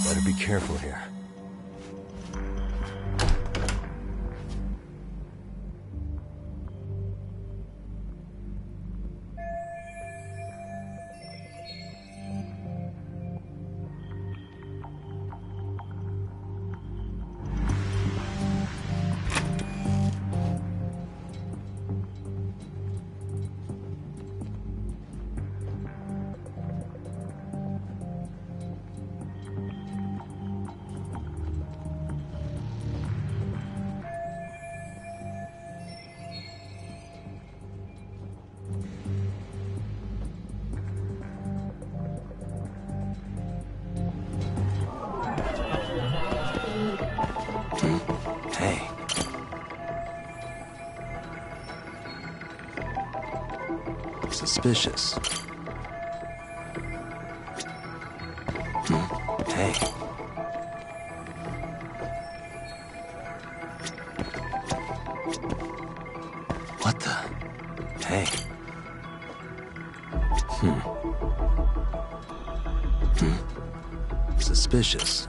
Better be careful here. Hey. Suspicious. Hey. What the? Hey. Suspicious.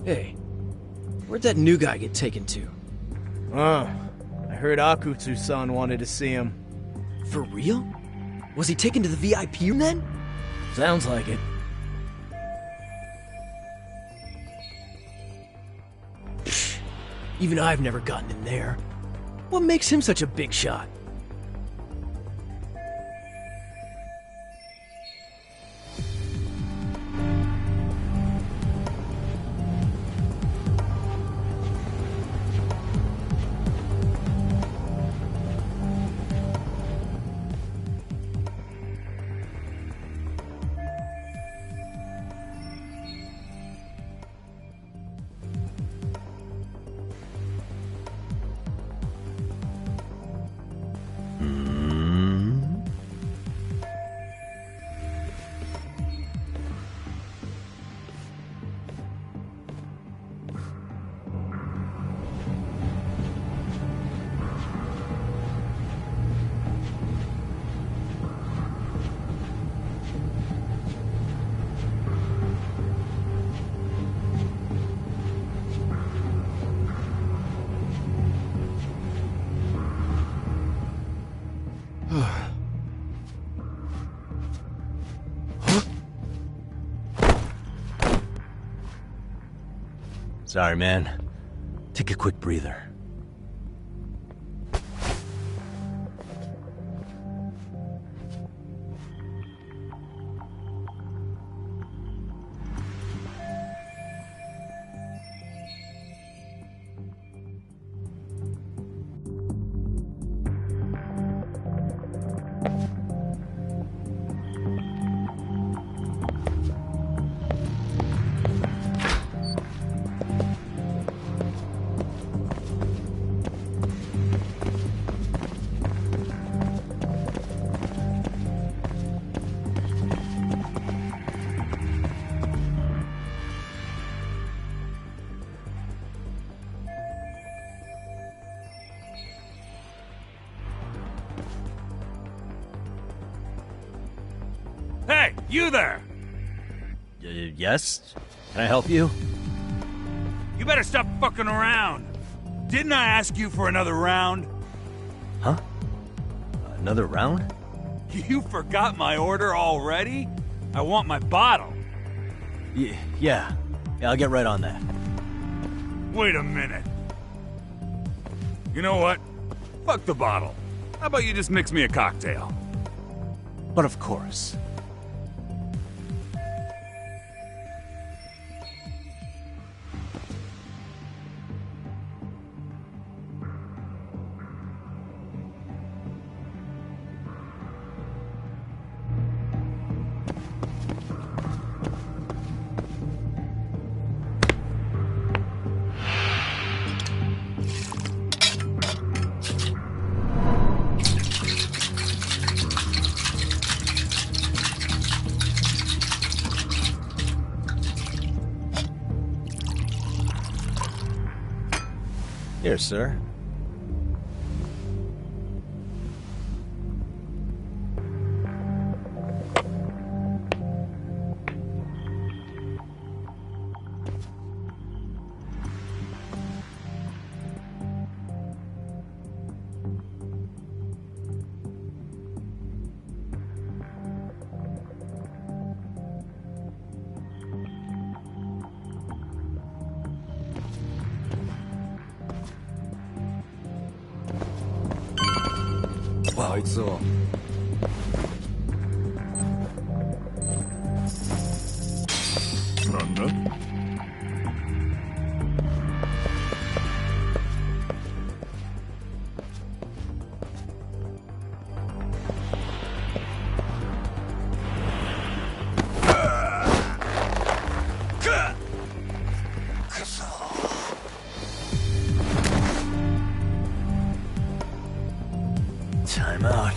Hey, where'd that new guy get taken to? I heard Akutsu-san wanted to see him. For real? Was he taken to the VIP room then? Sounds like it. Even I've never gotten in there. What makes him such a big shot? Sorry, man. Take a quick breather. Hey, you there! Yes? Can I help you? You better stop fucking around. Didn't I ask you for another round? Huh? Another round? You forgot my order already? I want my bottle. Yeah, I'll get right on that. Wait a minute. You know what? Fuck the bottle. How about you just mix me a cocktail? But of course. Here, sir. Lights off. Time out.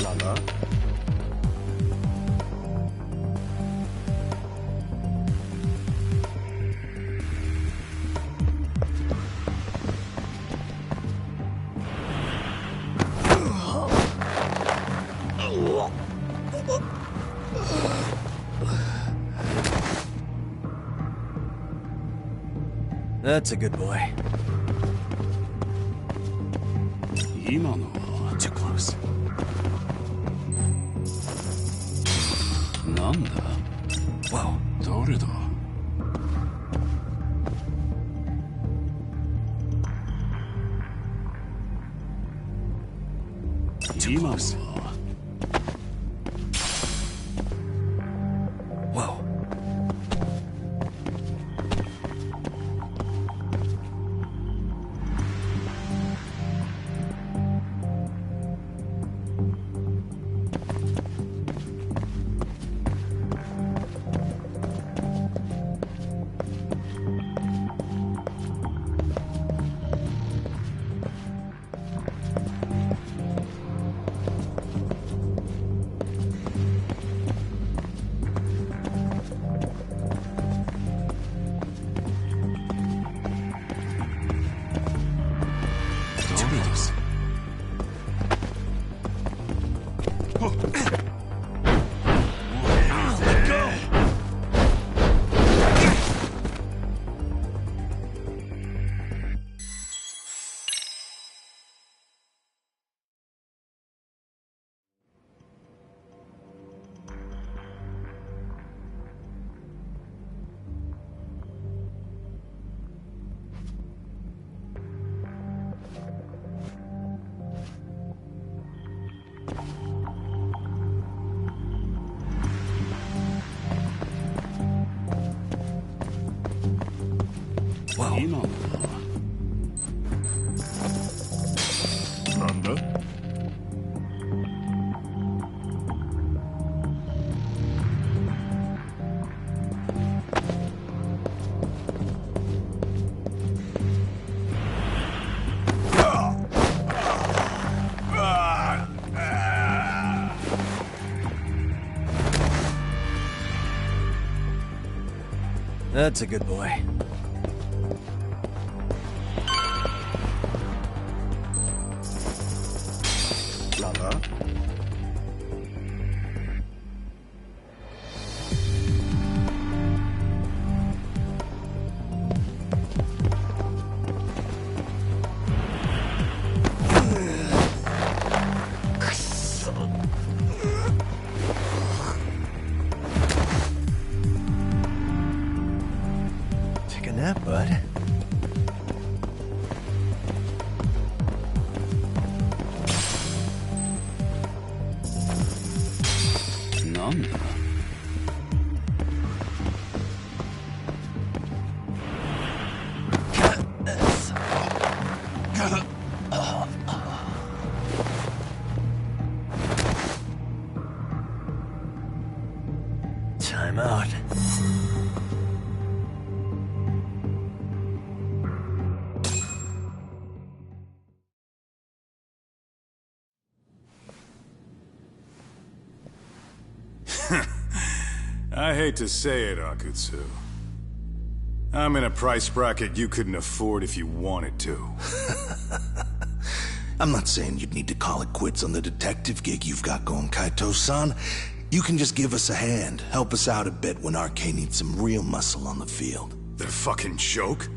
Lala. That's a good boy. Too close. なんだ Whoa. 誰だ Too close. Whoa. That's a good boy. Brother? Take a nap, bud. None. Time out. I hate to say it, Akutsu. I'm in a price bracket you couldn't afford if you wanted to. I'm not saying you'd need to call it quits on the detective gig you've got going, Kaito-san. You can just give us a hand, help us out a bit when RK needs some real muscle on the field. The fucking joke?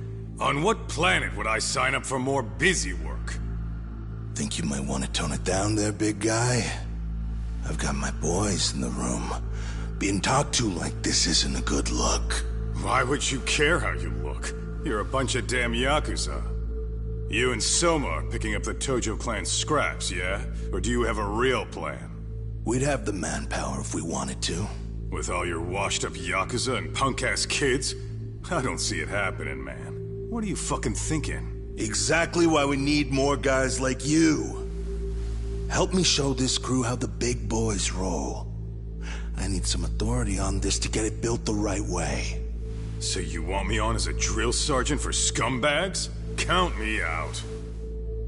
On what planet would I sign up for more busy work? Think you might want to tone it down there, big guy? I've got my boys in the room. Being talked to like this isn't a good look. Why would you care how you look? You're a bunch of damn Yakuza. You and Soma are picking up the Tojo clan scraps, yeah? Or do you have a real plan? We'd have the manpower if we wanted to. With all your washed-up Yakuza and punk-ass kids? I don't see it happening, man. What are you fucking thinking? Exactly why we need more guys like you. Help me show this crew how the big boys roll. I need some authority on this to get it built the right way. So you want me on as a drill sergeant for scumbags? Count me out.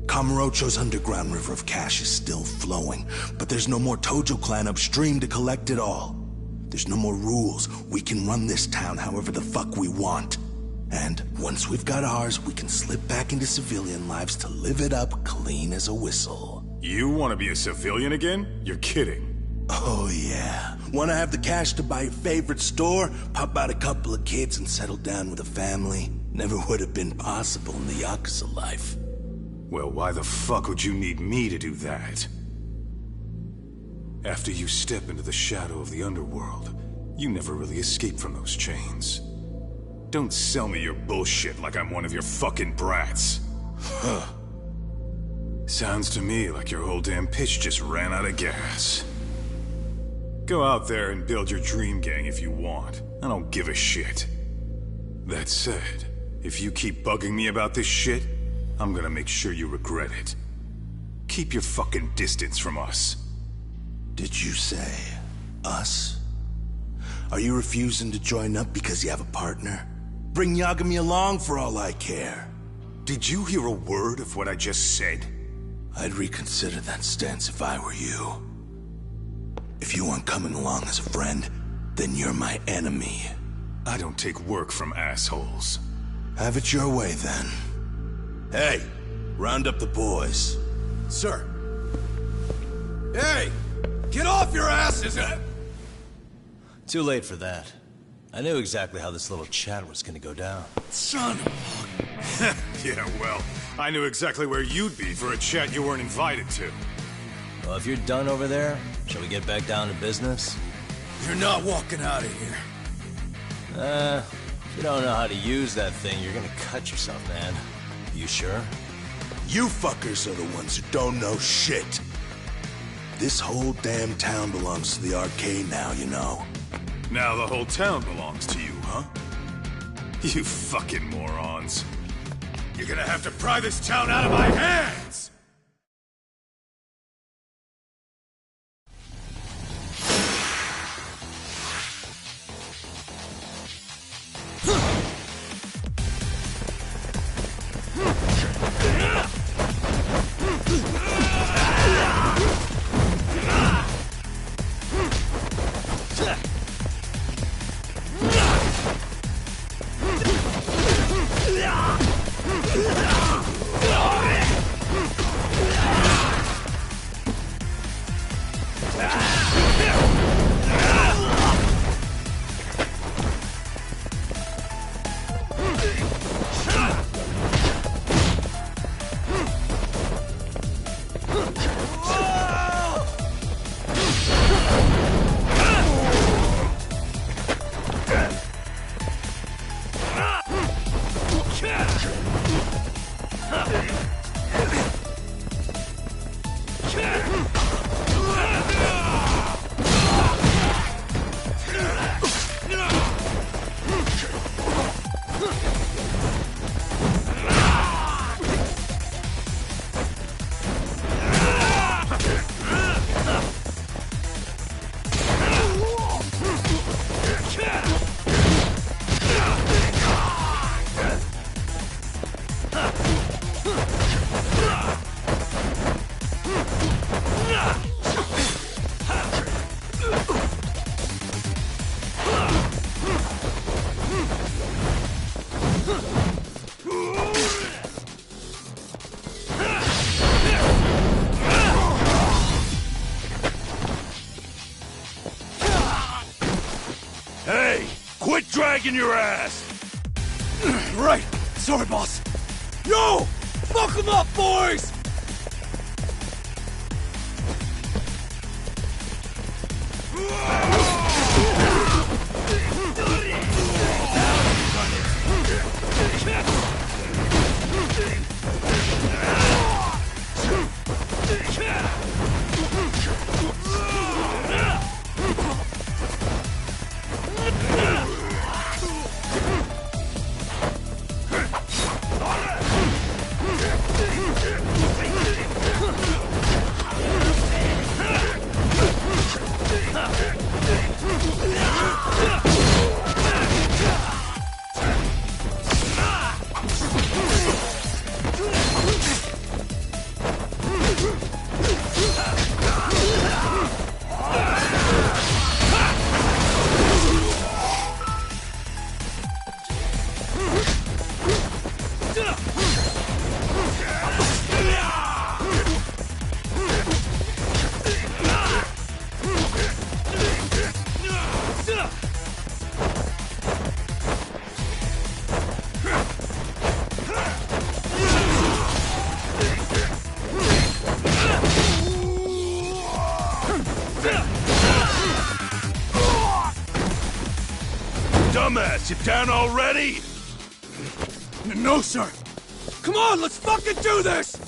Kamurocho's underground river of cash is still flowing, but there's no more Tojo clan upstream to collect it all. There's no more rules. We can run this town however the fuck we want. And once we've got ours, we can slip back into civilian lives to live it up clean as a whistle. You want to be a civilian again? You're kidding. Oh yeah. Want to have the cash to buy your favorite store, pop out a couple of kids and settle down with a family? Never would have been possible in the Yakuza life. Well, why the fuck would you need me to do that? After you step into the shadow of the underworld, you never really escape from those chains. Don't sell me your bullshit like I'm one of your fucking brats. Huh. Sounds to me like your whole damn pitch just ran out of gas. Go out there and build your dream gang if you want. I don't give a shit. That said, if you keep bugging me about this shit, I'm gonna make sure you regret it. Keep your fucking distance from us. Did you say us? Are you refusing to join up because you have a partner? Bring Yagami along for all I care. Did you hear a word of what I just said? I'd reconsider that stance if I were you. If you aren't coming along as a friend, then you're my enemy. I don't take work from assholes. Have it your way, then. Hey, round up the boys. Sir. Hey! Get off your asses! Too late for that. I knew exactly how this little chat was gonna go down. Son of Yeah, well, I knew exactly where you'd be for a chat you weren't invited to. Well, if you're done over there, shall we get back down to business? You're not walking out of here. If you don't know how to use that thing, you're gonna cut yourself, man. You sure? You fuckers are the ones who don't know shit. This whole damn town belongs to the arcade now, you know. Now the whole town belongs to you, huh? You fucking morons. You're gonna have to pry this town out of my hands! Hey! Quit dragging your ass! Right! Sorry, boss! Yo! Fuck them up, boys! Dumbass, you down already? No, sir! Come on, let's fucking do this!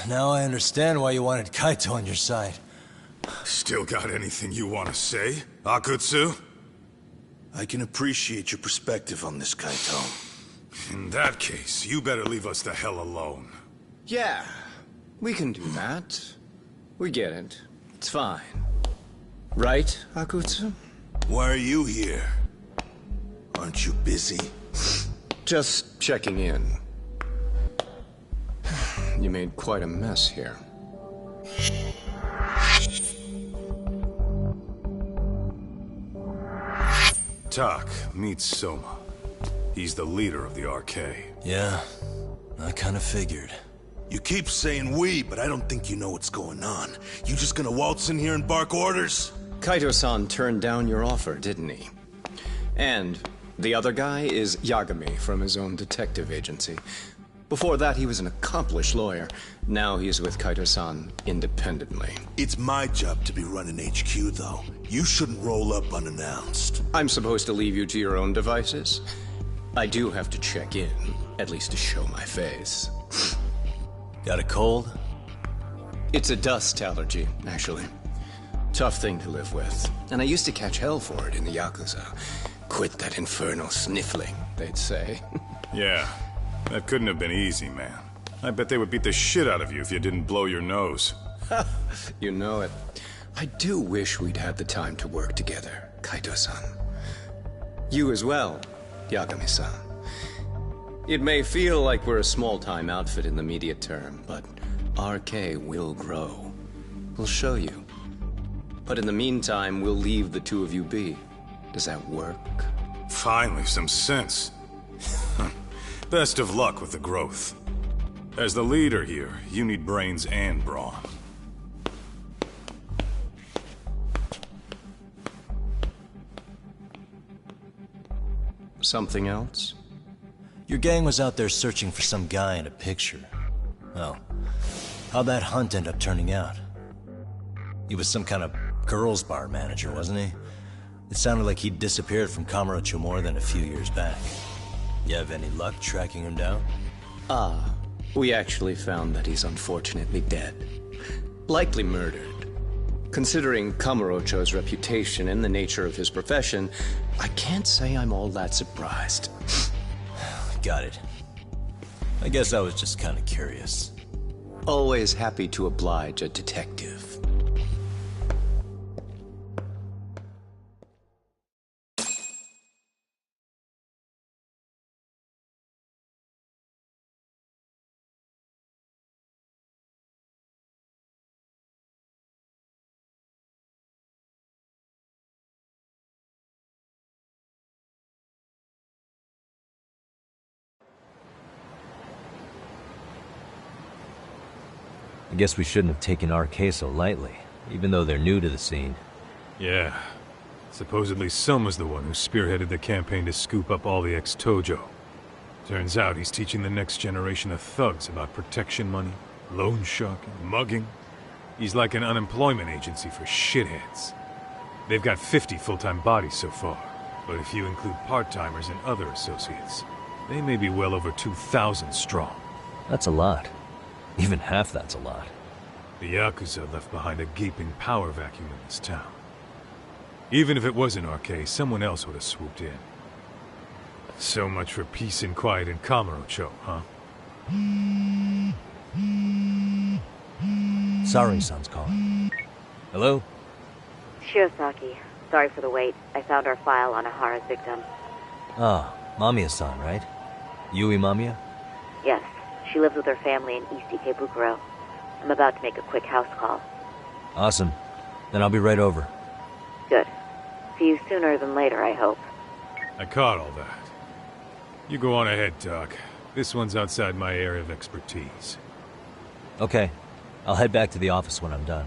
Now I understand why you wanted Kaito on your side. Still got anything you want to say, Akutsu? I can appreciate your perspective on this, Kaito. In that case, you better leave us the hell alone. Yeah, we can do that. We get it. It's fine. Right, Akutsu? Why are you here? Aren't you busy? Just checking in. You made quite a mess here. Tak, meet Soma. He's the leader of the RK. Yeah, I kinda figured. You keep saying we, but I don't think you know what's going on. You just gonna waltz in here and bark orders? Kaito-san turned down your offer, didn't he? And the other guy is Yagami from his own detective agency. Before that, he was an accomplished lawyer. Now he's with Kaito-san independently. It's my job to be running HQ, though. You shouldn't roll up unannounced. I'm supposed to leave you to your own devices? I do have to check in, at least to show my face. Got a cold? It's a dust allergy, actually. Tough thing to live with. And I used to catch hell for it in the Yakuza. Quit that infernal sniffling, they'd say. Yeah, that couldn't have been easy, man. I bet they would beat the shit out of you if you didn't blow your nose. You know it. I do wish we'd had the time to work together, Kaito-san. You as well, Yagami-san. It may feel like we're a small-time outfit in the immediate term, but RK will grow. We'll show you. But in the meantime, we'll leave the two of you be. Does that work? Finally, some sense. Best of luck with the growth. As the leader here, you need brains and brawn. Something else? Your gang was out there searching for some guy in a picture. Oh, how'd that hunt end up turning out? He was some kind of girls' bar manager, wasn't he? It sounded like he'd disappeared from Kamurocho more than a few years back. You have any luck tracking him down? We actually found that he's unfortunately dead. Likely murdered. Considering Kamurocho's reputation and the nature of his profession, I can't say I'm all that surprised. Got it. I guess I was just kind of curious. Always happy to oblige a detective. I guess we shouldn't have taken RK so lightly, even though they're new to the scene. Yeah. Supposedly Soma's the one who spearheaded the campaign to scoop up all the ex-Tojo. Turns out he's teaching the next generation of thugs about protection money, loan sharking, mugging. He's like an unemployment agency for shitheads. They've got 50 full-time bodies so far, but if you include part-timers and other associates, they may be well over 2,000 strong. That's a lot. Even half that's a lot. The Yakuza left behind a gaping power vacuum in this town. Even if it wasn't RK, someone else would have swooped in. So much for peace and quiet in Kamurocho, huh? Sari-san's calling. Hello? Shirosaki, sorry for the wait. I found our file on Ahara's victim. Ah, Mamiya-san, right? Yui Mamiya? Yes, she lives with her family in East Ikebukuro. I'm about to make a quick house call. Awesome. Then I'll be right over. Good. See you sooner than later, I hope. I caught all that. You go on ahead, Doc. This one's outside my area of expertise. Okay. I'll head back to the office when I'm done.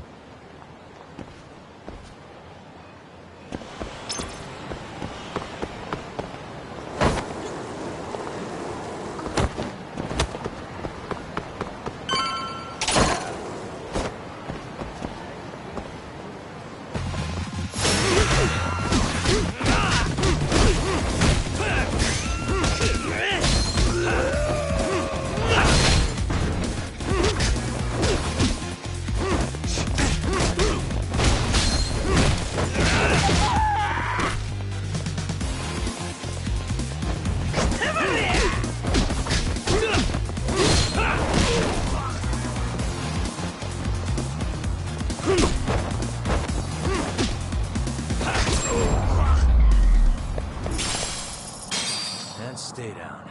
stay down.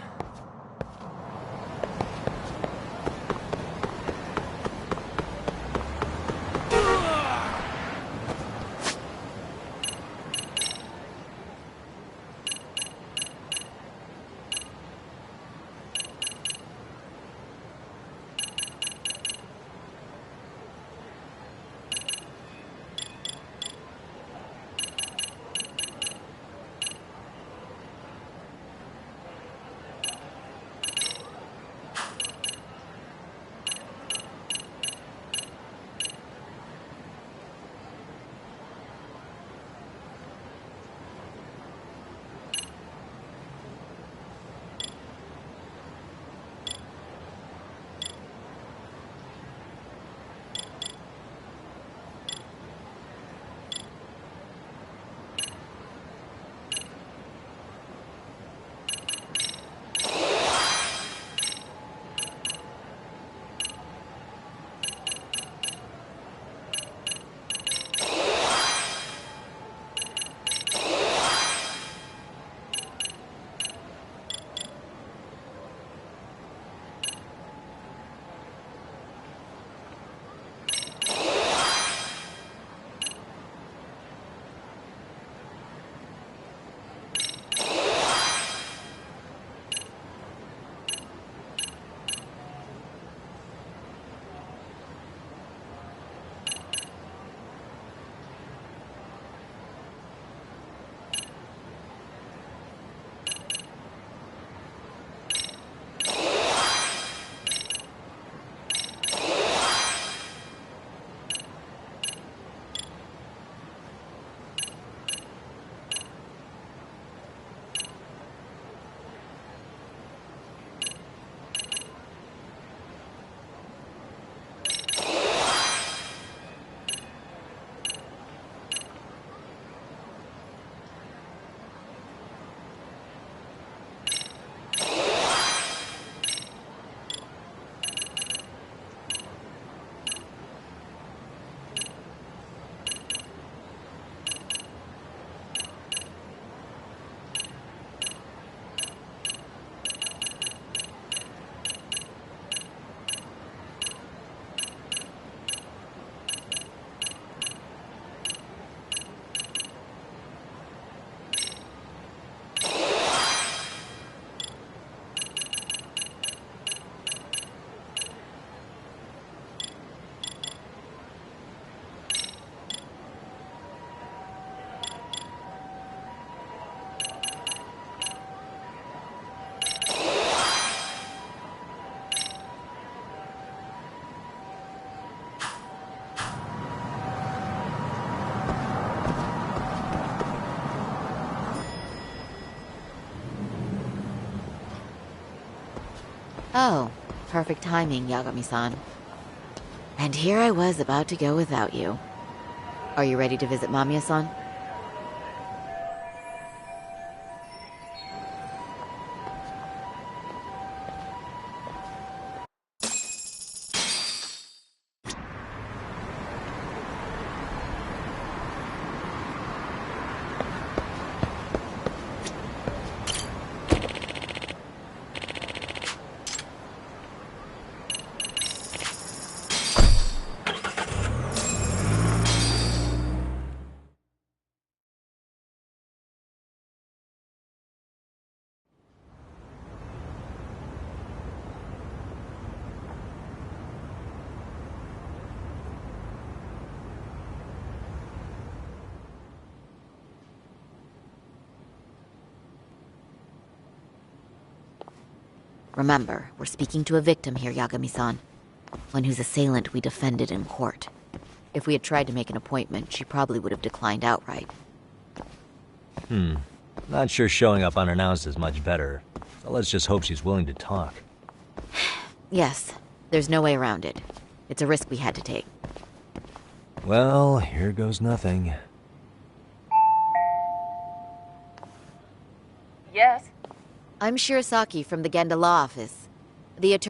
Oh, perfect timing, Yagami-san. And here I was about to go without you. Are you ready to visit Mamiya-san? Remember, we're speaking to a victim here, Yagami-san. One whose assailant we defended in court. If we had tried to make an appointment, she probably would have declined outright. Not sure showing up unannounced is much better. So let's just hope she's willing to talk. Yes, there's no way around it. It's a risk we had to take. Well, here goes nothing. Yes? I'm Shirasaki from the Genda Law Office. The attorney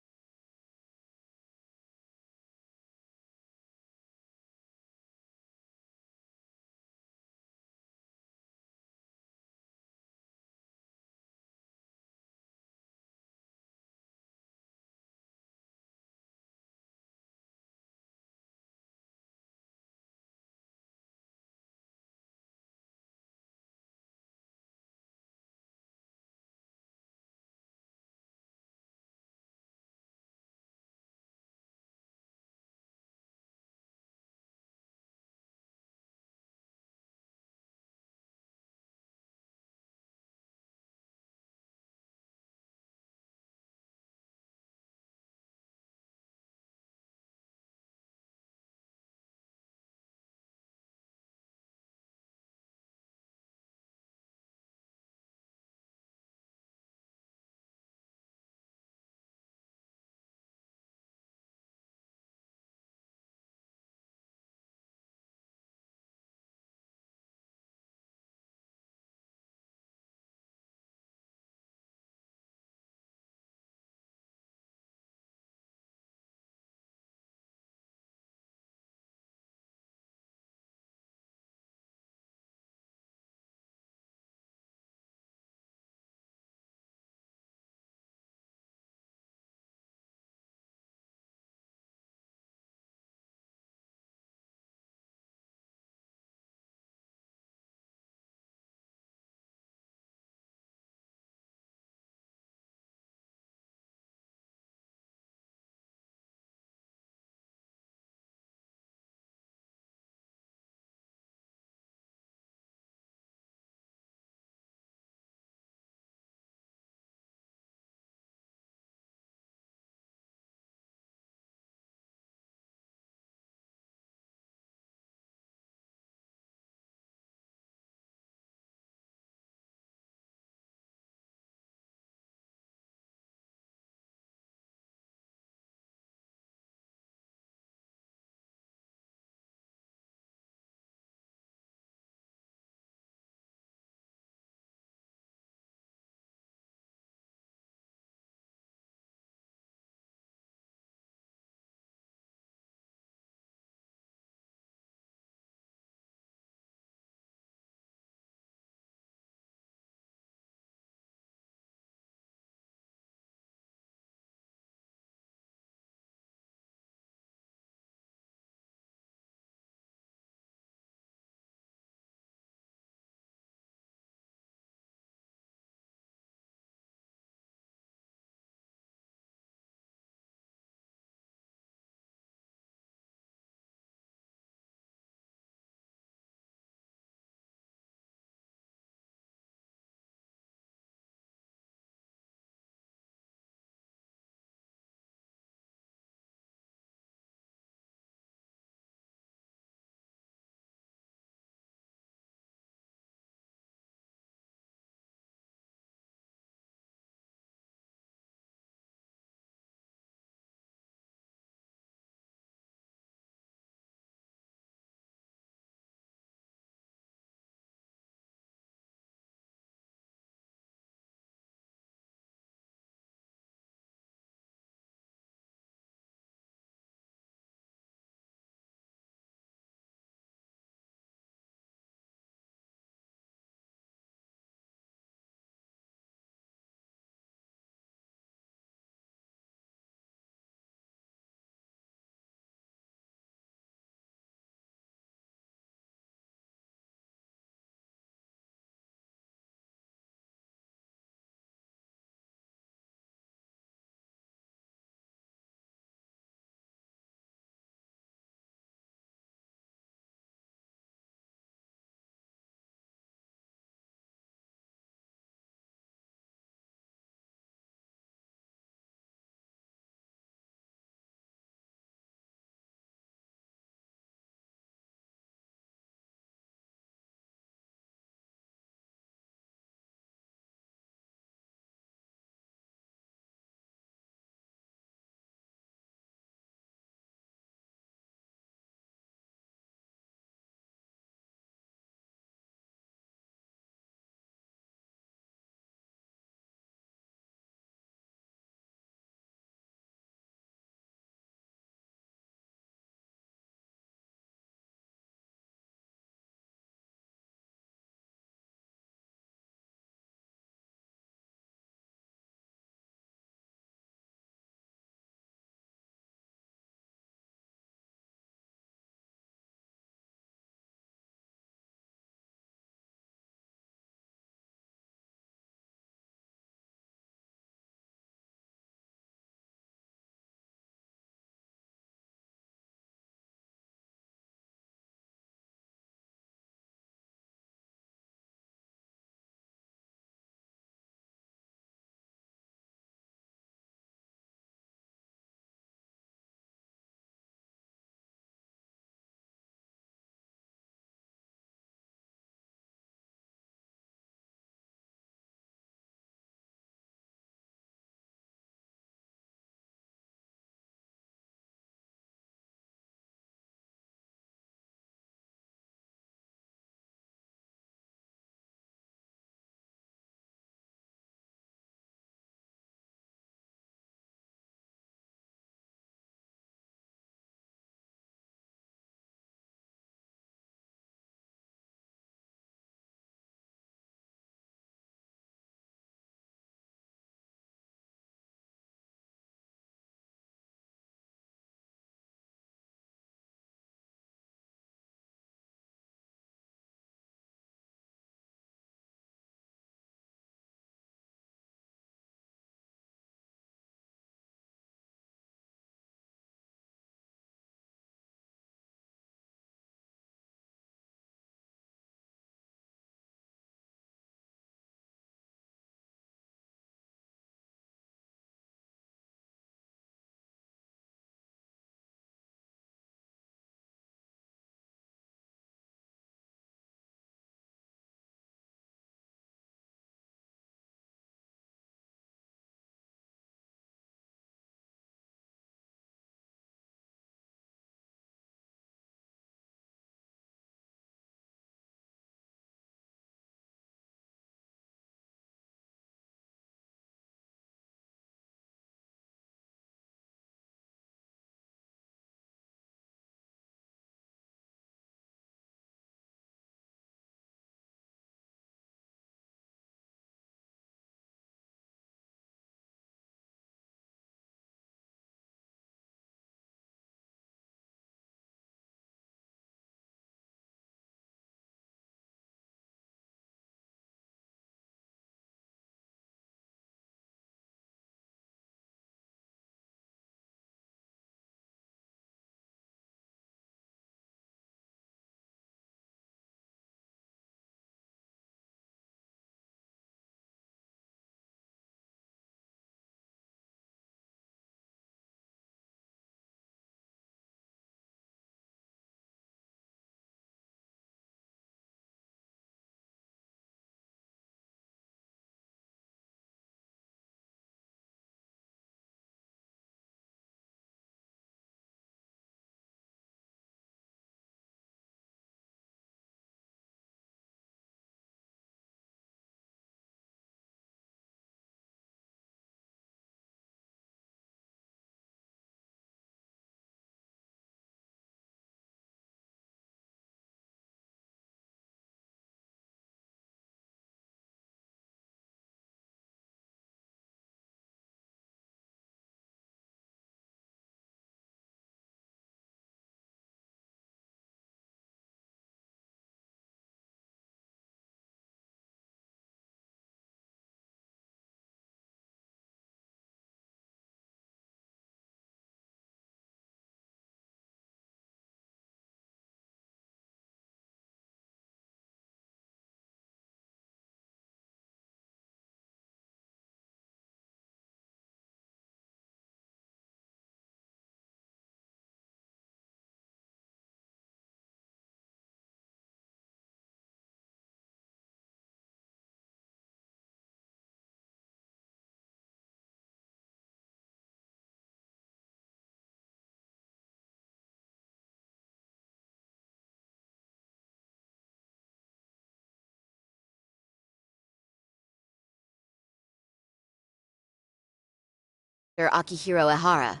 Akihiro Ehara.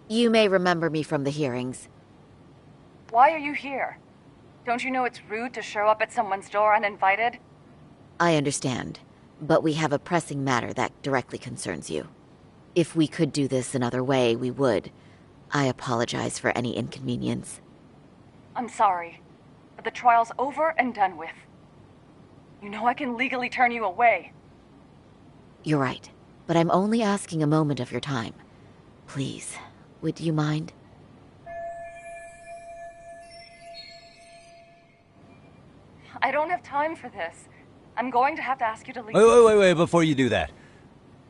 You may remember me from the hearings. Why are you here? Don't you know it's rude to show up at someone's door uninvited? I understand, but we have a pressing matter that directly concerns you. If we could do this another way, we would. I apologize for any inconvenience. I'm sorry, but the trial's over and done with. You know I can legally turn you away. You're right, but I'm only asking a moment of your time. Please, would you mind? I don't have time for this. I'm going to have to ask you to leave. Wait, before you do that.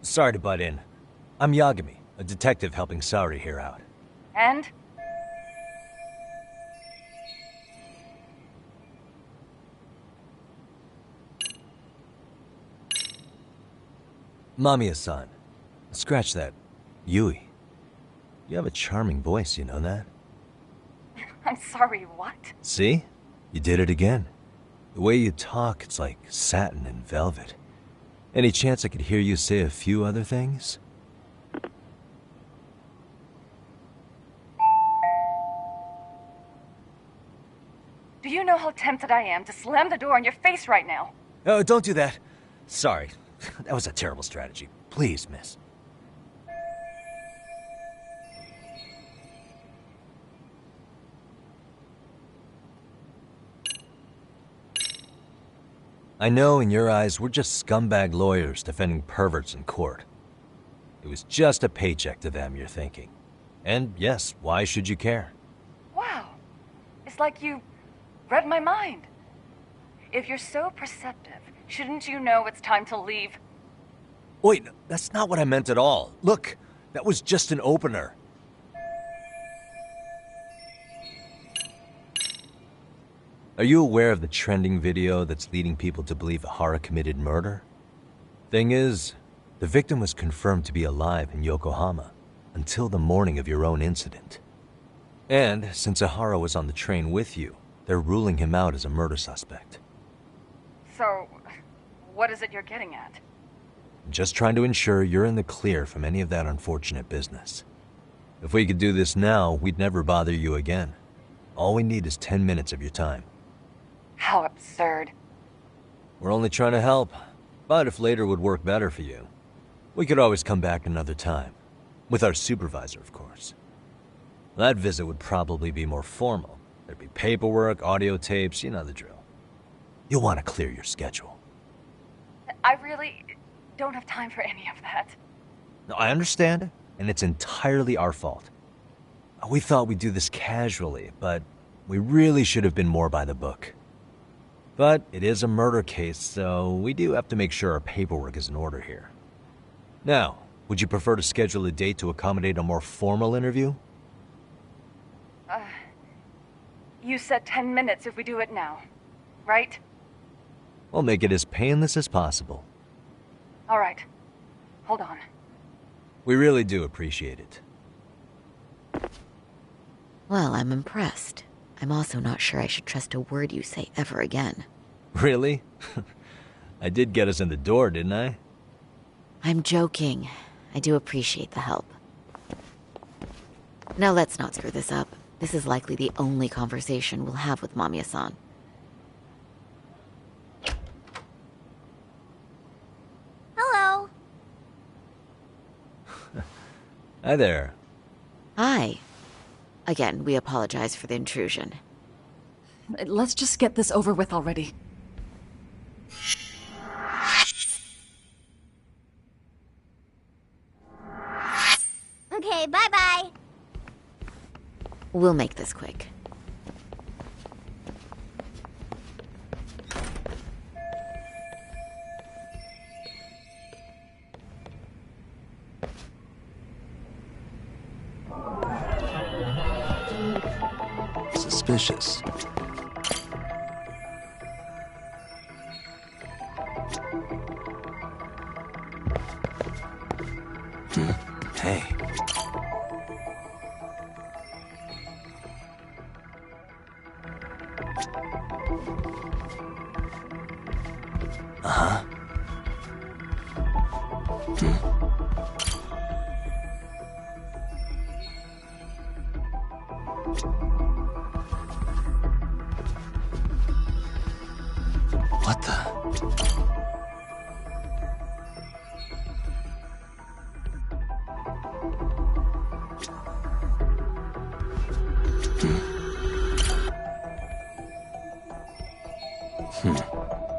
Sorry to butt in. I'm Yagami, a detective helping Saori here out. And? Mamiya-san. Scratch that. Yui. You have a charming voice, you know that? I'm sorry, what? See? You did it again. The way you talk, it's like satin and velvet. Any chance I could hear you say a few other things? Do you know how tempted I am to slam the door in your face right now? Oh, don't do that. Sorry. That was a terrible strategy. Please, miss. I know in your eyes we're just scumbag lawyers defending perverts in court. It was just a paycheck to them, you're thinking. And yes, why should you care? Wow. It's like you read my mind. If you're so perceptive, shouldn't you know it's time to leave? Wait, that's not what I meant at all. Look, that was just an opener. Are you aware of the trending video that's leading people to believe Ehara committed murder? Thing is, the victim was confirmed to be alive in Yokohama until the morning of your own incident. And since Ehara was on the train with you, they're ruling him out as a murder suspect. So, what is it you're getting at? Just trying to ensure you're in the clear from any of that unfortunate business. If we could do this now, we'd never bother you again. All we need is 10 minutes of your time. How absurd. We're only trying to help, but if later would work better for you, we could always come back another time. With our supervisor, of course. That visit would probably be more formal. There'd be paperwork, audio tapes, you know the drill. You'll want to clear your schedule. I really don't have time for any of that. No, I understand, and it's entirely our fault. We thought we'd do this casually, but we really should have been more by the book. But it is a murder case, so we do have to make sure our paperwork is in order here. Now, would you prefer to schedule a date to accommodate a more formal interview? You said 10 minutes if we do it now, right? We'll make it as painless as possible. All right. Hold on. We really do appreciate it. Well, I'm impressed. I'm also not sure I should trust a word you say ever again. Really? I did get us in the door, didn't I? I'm joking. I do appreciate the help. Now let's not screw this up. This is likely the only conversation we'll have with Mamiya-san. Hello. Hi there. Hi. Again, we apologize for the intrusion. Let's just get this over with already. Okay, bye-bye. We'll make this quick. Suspicious. Hey. What the?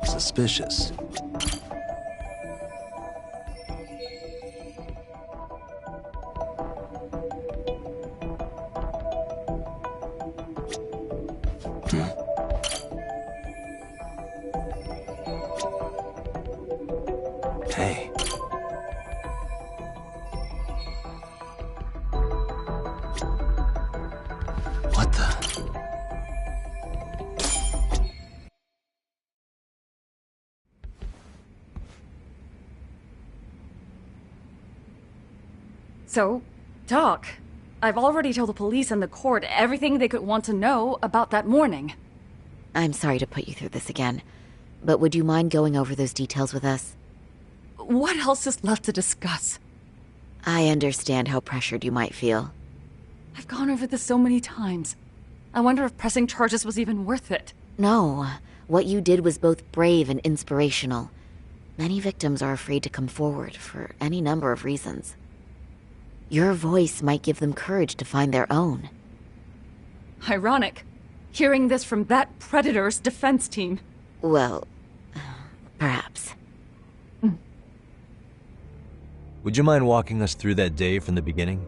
Suspicious. Hey. What the? So, Doc, I've already told the police and the court everything they could want to know about that morning. I'm sorry to put you through this again, but would you mind going over those details with us? What else is left to discuss? I understand how pressured you might feel. I've gone over this so many times. I wonder if pressing charges was even worth it. No, what you did was both brave and inspirational. Many victims are afraid to come forward for any number of reasons. Your voice might give them courage to find their own. Ironic, hearing this from that Predator's defense team. Well, perhaps. Would you mind walking us through that day from the beginning?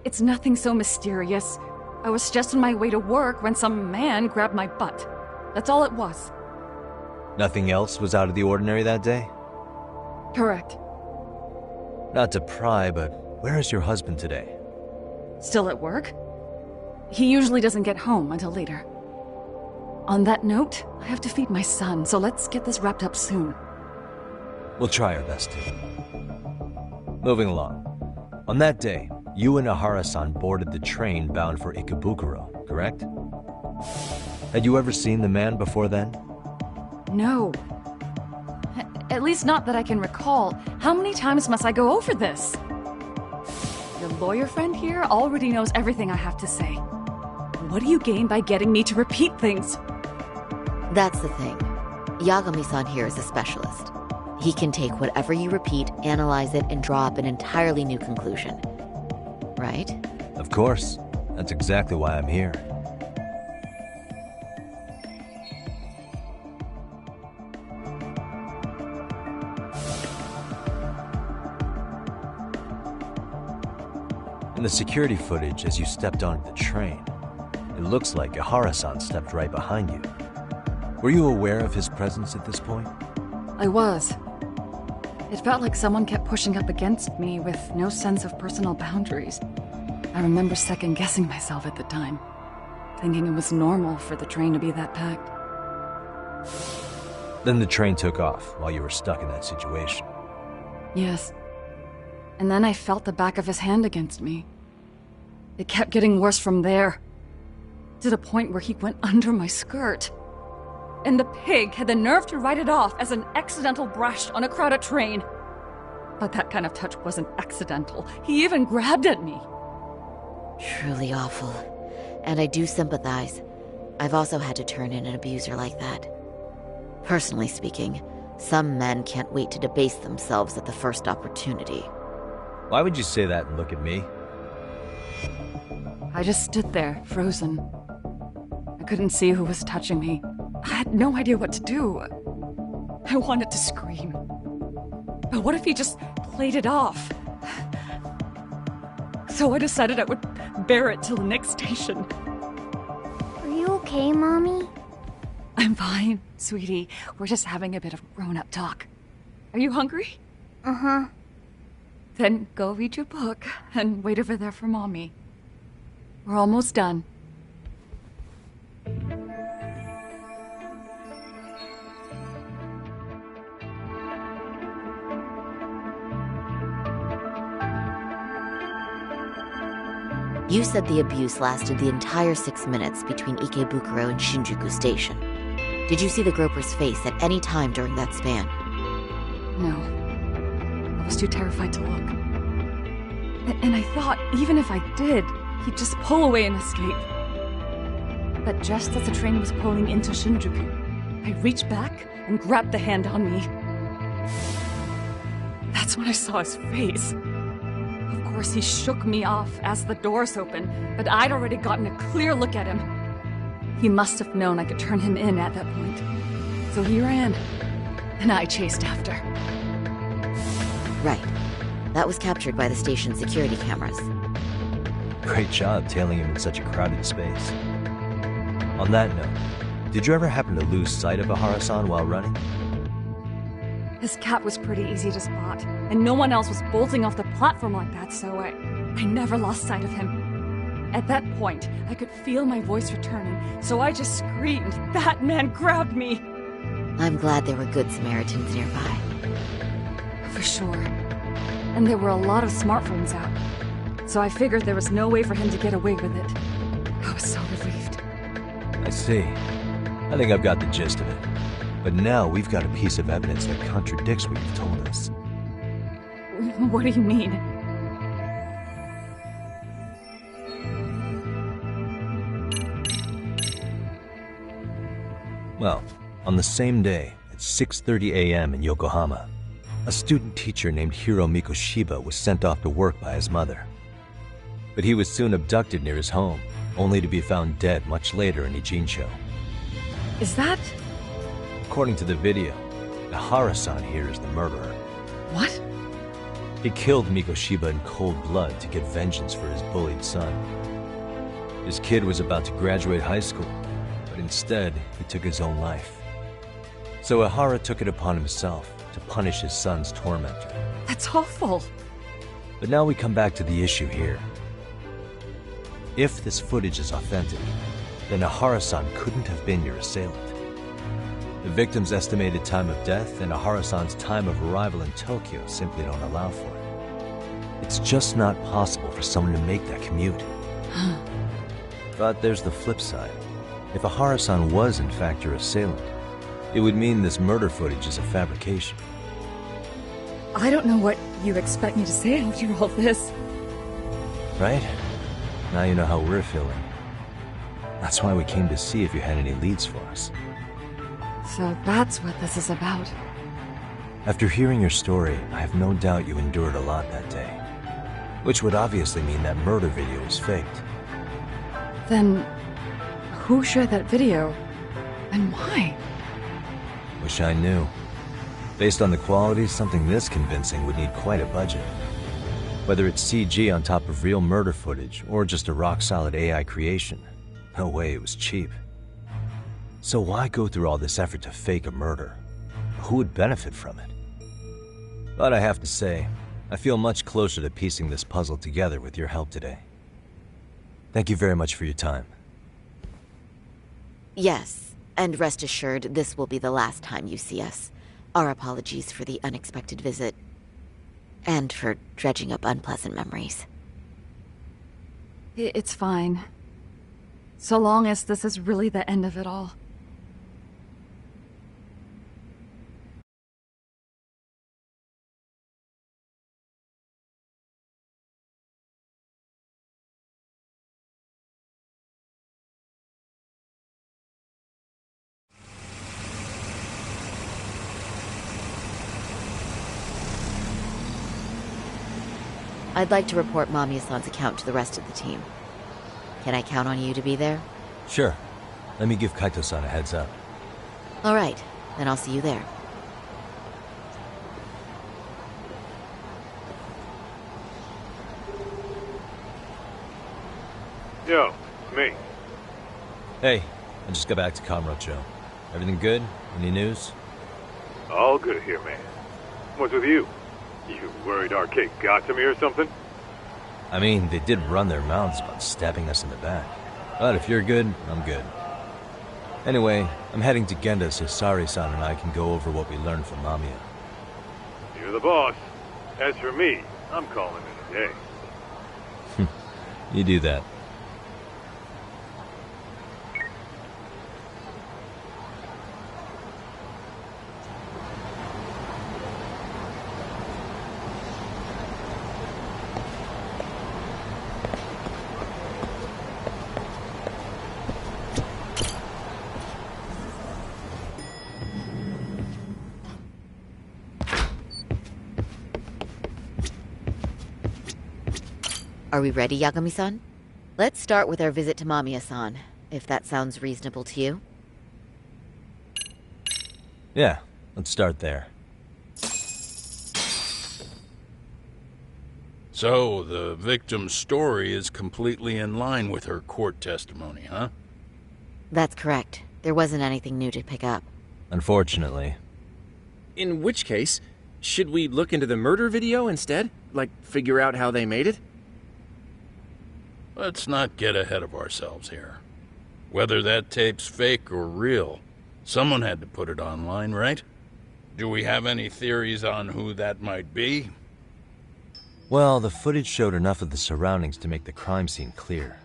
It's nothing so mysterious. I was just on my way to work when some man grabbed my butt. That's all it was. Nothing else was out of the ordinary that day? Correct. Not to pry, but where is your husband today? Still at work? He usually doesn't get home until later. On that note, I have to feed my son, so let's get this wrapped up soon. We'll try our best to. Moving along. On that day, you and Ahara-san boarded the train bound for Ikebukuro, correct? Had you ever seen the man before then? No. At least not that I can recall. How many times must I go over this? Your lawyer friend here already knows everything I have to say. What do you gain by getting me to repeat things? That's the thing. Yagami-san here is a specialist. He can take whatever you repeat, analyze it, and draw up an entirely new conclusion. Right? Of course. That's exactly why I'm here. In the security footage as you stepped onto the train, it looks like Ahara-san stepped right behind you. Were you aware of his presence at this point? I was. It felt like someone kept pushing up against me with no sense of personal boundaries. I remember second-guessing myself at the time, thinking it was normal for the train to be that packed. Then the train took off while you were stuck in that situation. Yes. And then I felt the back of his hand against me. It kept getting worse from there, to the point where he went under my skirt. And the pig had the nerve to write it off as an accidental brush on a crowded train. But that kind of touch wasn't accidental. He even grabbed at me. Truly awful. And I do sympathize. I've also had to turn in an abuser like that. Personally speaking, some men can't wait to debase themselves at the first opportunity. Why would you say that and look at me? I just stood there, frozen. I couldn't see who was touching me. I had no idea what to do. I wanted to scream. But what if he just played it off? So I decided I would bear it till the next station. Are you okay, Mommy? I'm fine, sweetie. We're just having a bit of grown-up talk. Are you hungry? Uh-huh. Then go read your book and wait over there for Mommy. We're almost done. You said the abuse lasted the entire 6 minutes between Ikebukuro and Shinjuku Station. Did you see the groper's face at any time during that span? No. I was too terrified to look. And I thought, even if I did, he'd just pull away and escape. But just as the train was pulling into Shinjuku, I reached back and grabbed the hand on me. That's when I saw his face. Of course, he shook me off as the doors opened, but I'd already gotten a clear look at him. He must have known I could turn him in at that point. So he ran, and I chased after. Right. That was captured by the station's security cameras. Great job tailing him in such a crowded space. On that note, did you ever happen to lose sight of Ahara-san while running? His cap was pretty easy to spot, and no one else was bolting off the platform like that, so I never lost sight of him. At that point, I could feel my voice returning, so I just screamed. That man grabbed me! I'm glad there were good Samaritans nearby. For sure. And there were a lot of smartphones out, so I figured there was no way for him to get away with it. I was so relieved. I see. I think I've got the gist of it. But now we've got a piece of evidence that contradicts what you've told us. What do you mean? Well, on the same day, at 6:30 a.m. in Yokohama, a student teacher named Hiro Mikoshiba was sent off to work by his mother. But he was soon abducted near his home, only to be found dead much later in Ijincho. Is that... According to the video, Ahara-san here is the murderer. What? He killed Mikoshiba in cold blood to get vengeance for his bullied son. His kid was about to graduate high school, but instead, he took his own life. So Ahara took it upon himself to punish his son's tormentor. That's awful. But now we come back to the issue here. If this footage is authentic, then Ahara-san couldn't have been your assailant. The victim's estimated time of death and Ahara-san's time of arrival in Tokyo simply don't allow for it. It's just not possible for someone to make that commute. But there's the flip side. If Ahara-san was in fact your assailant, it would mean this murder footage is a fabrication. I don't know what you expect me to say after all this. Right? Now you know how we're feeling. That's why we came to see if you had any leads for us. So that's what this is about. After hearing your story, I have no doubt you endured a lot that day. Which would obviously mean that murder video was faked. Then, who shared that video? And why? Wish I knew. Based on the quality, something this convincing would need quite a budget. Whether it's CG on top of real murder footage, or just a rock-solid AI creation, no way it was cheap. So why go through all this effort to fake a murder? Who would benefit from it? But I have to say, I feel much closer to piecing this puzzle together with your help today. Thank you very much for your time. Yes, and rest assured, this will be the last time you see us. Our apologies for the unexpected visit, and for dredging up unpleasant memories. It's fine. So long as this is really the end of it all. I'd like to report Mamiya-san's account to the rest of the team. Can I count on you to be there? Sure. Let me give Kaito-san a heads up. All right, then I'll see you there. Yo, me. Hey, I just got back to Kamurocho. Everything good? Any news? All good here, man. What's with you? You worried Arcade got to me or something? I mean, they did run their mouths about stabbing us in the back. But if you're good, I'm good. Anyway, I'm heading to Genda so Sari-san and I can go over what we learned from Mamiya. You're the boss. As for me, I'm calling it a day. You do that. Are we ready, Yagami-san? Let's start with our visit to Mamiya-san, if that sounds reasonable to you. Yeah, let's start there. So, the victim's story is completely in line with her court testimony, huh? That's correct. There wasn't anything new to pick up. Unfortunately. In which case, should we look into the murder video instead? Like, figure out how they made it? Let's not get ahead of ourselves here. Whether that tape's fake or real, someone had to put it online, right? Do we have any theories on who that might be? Well, the footage showed enough of the surroundings to make the crime scene clear.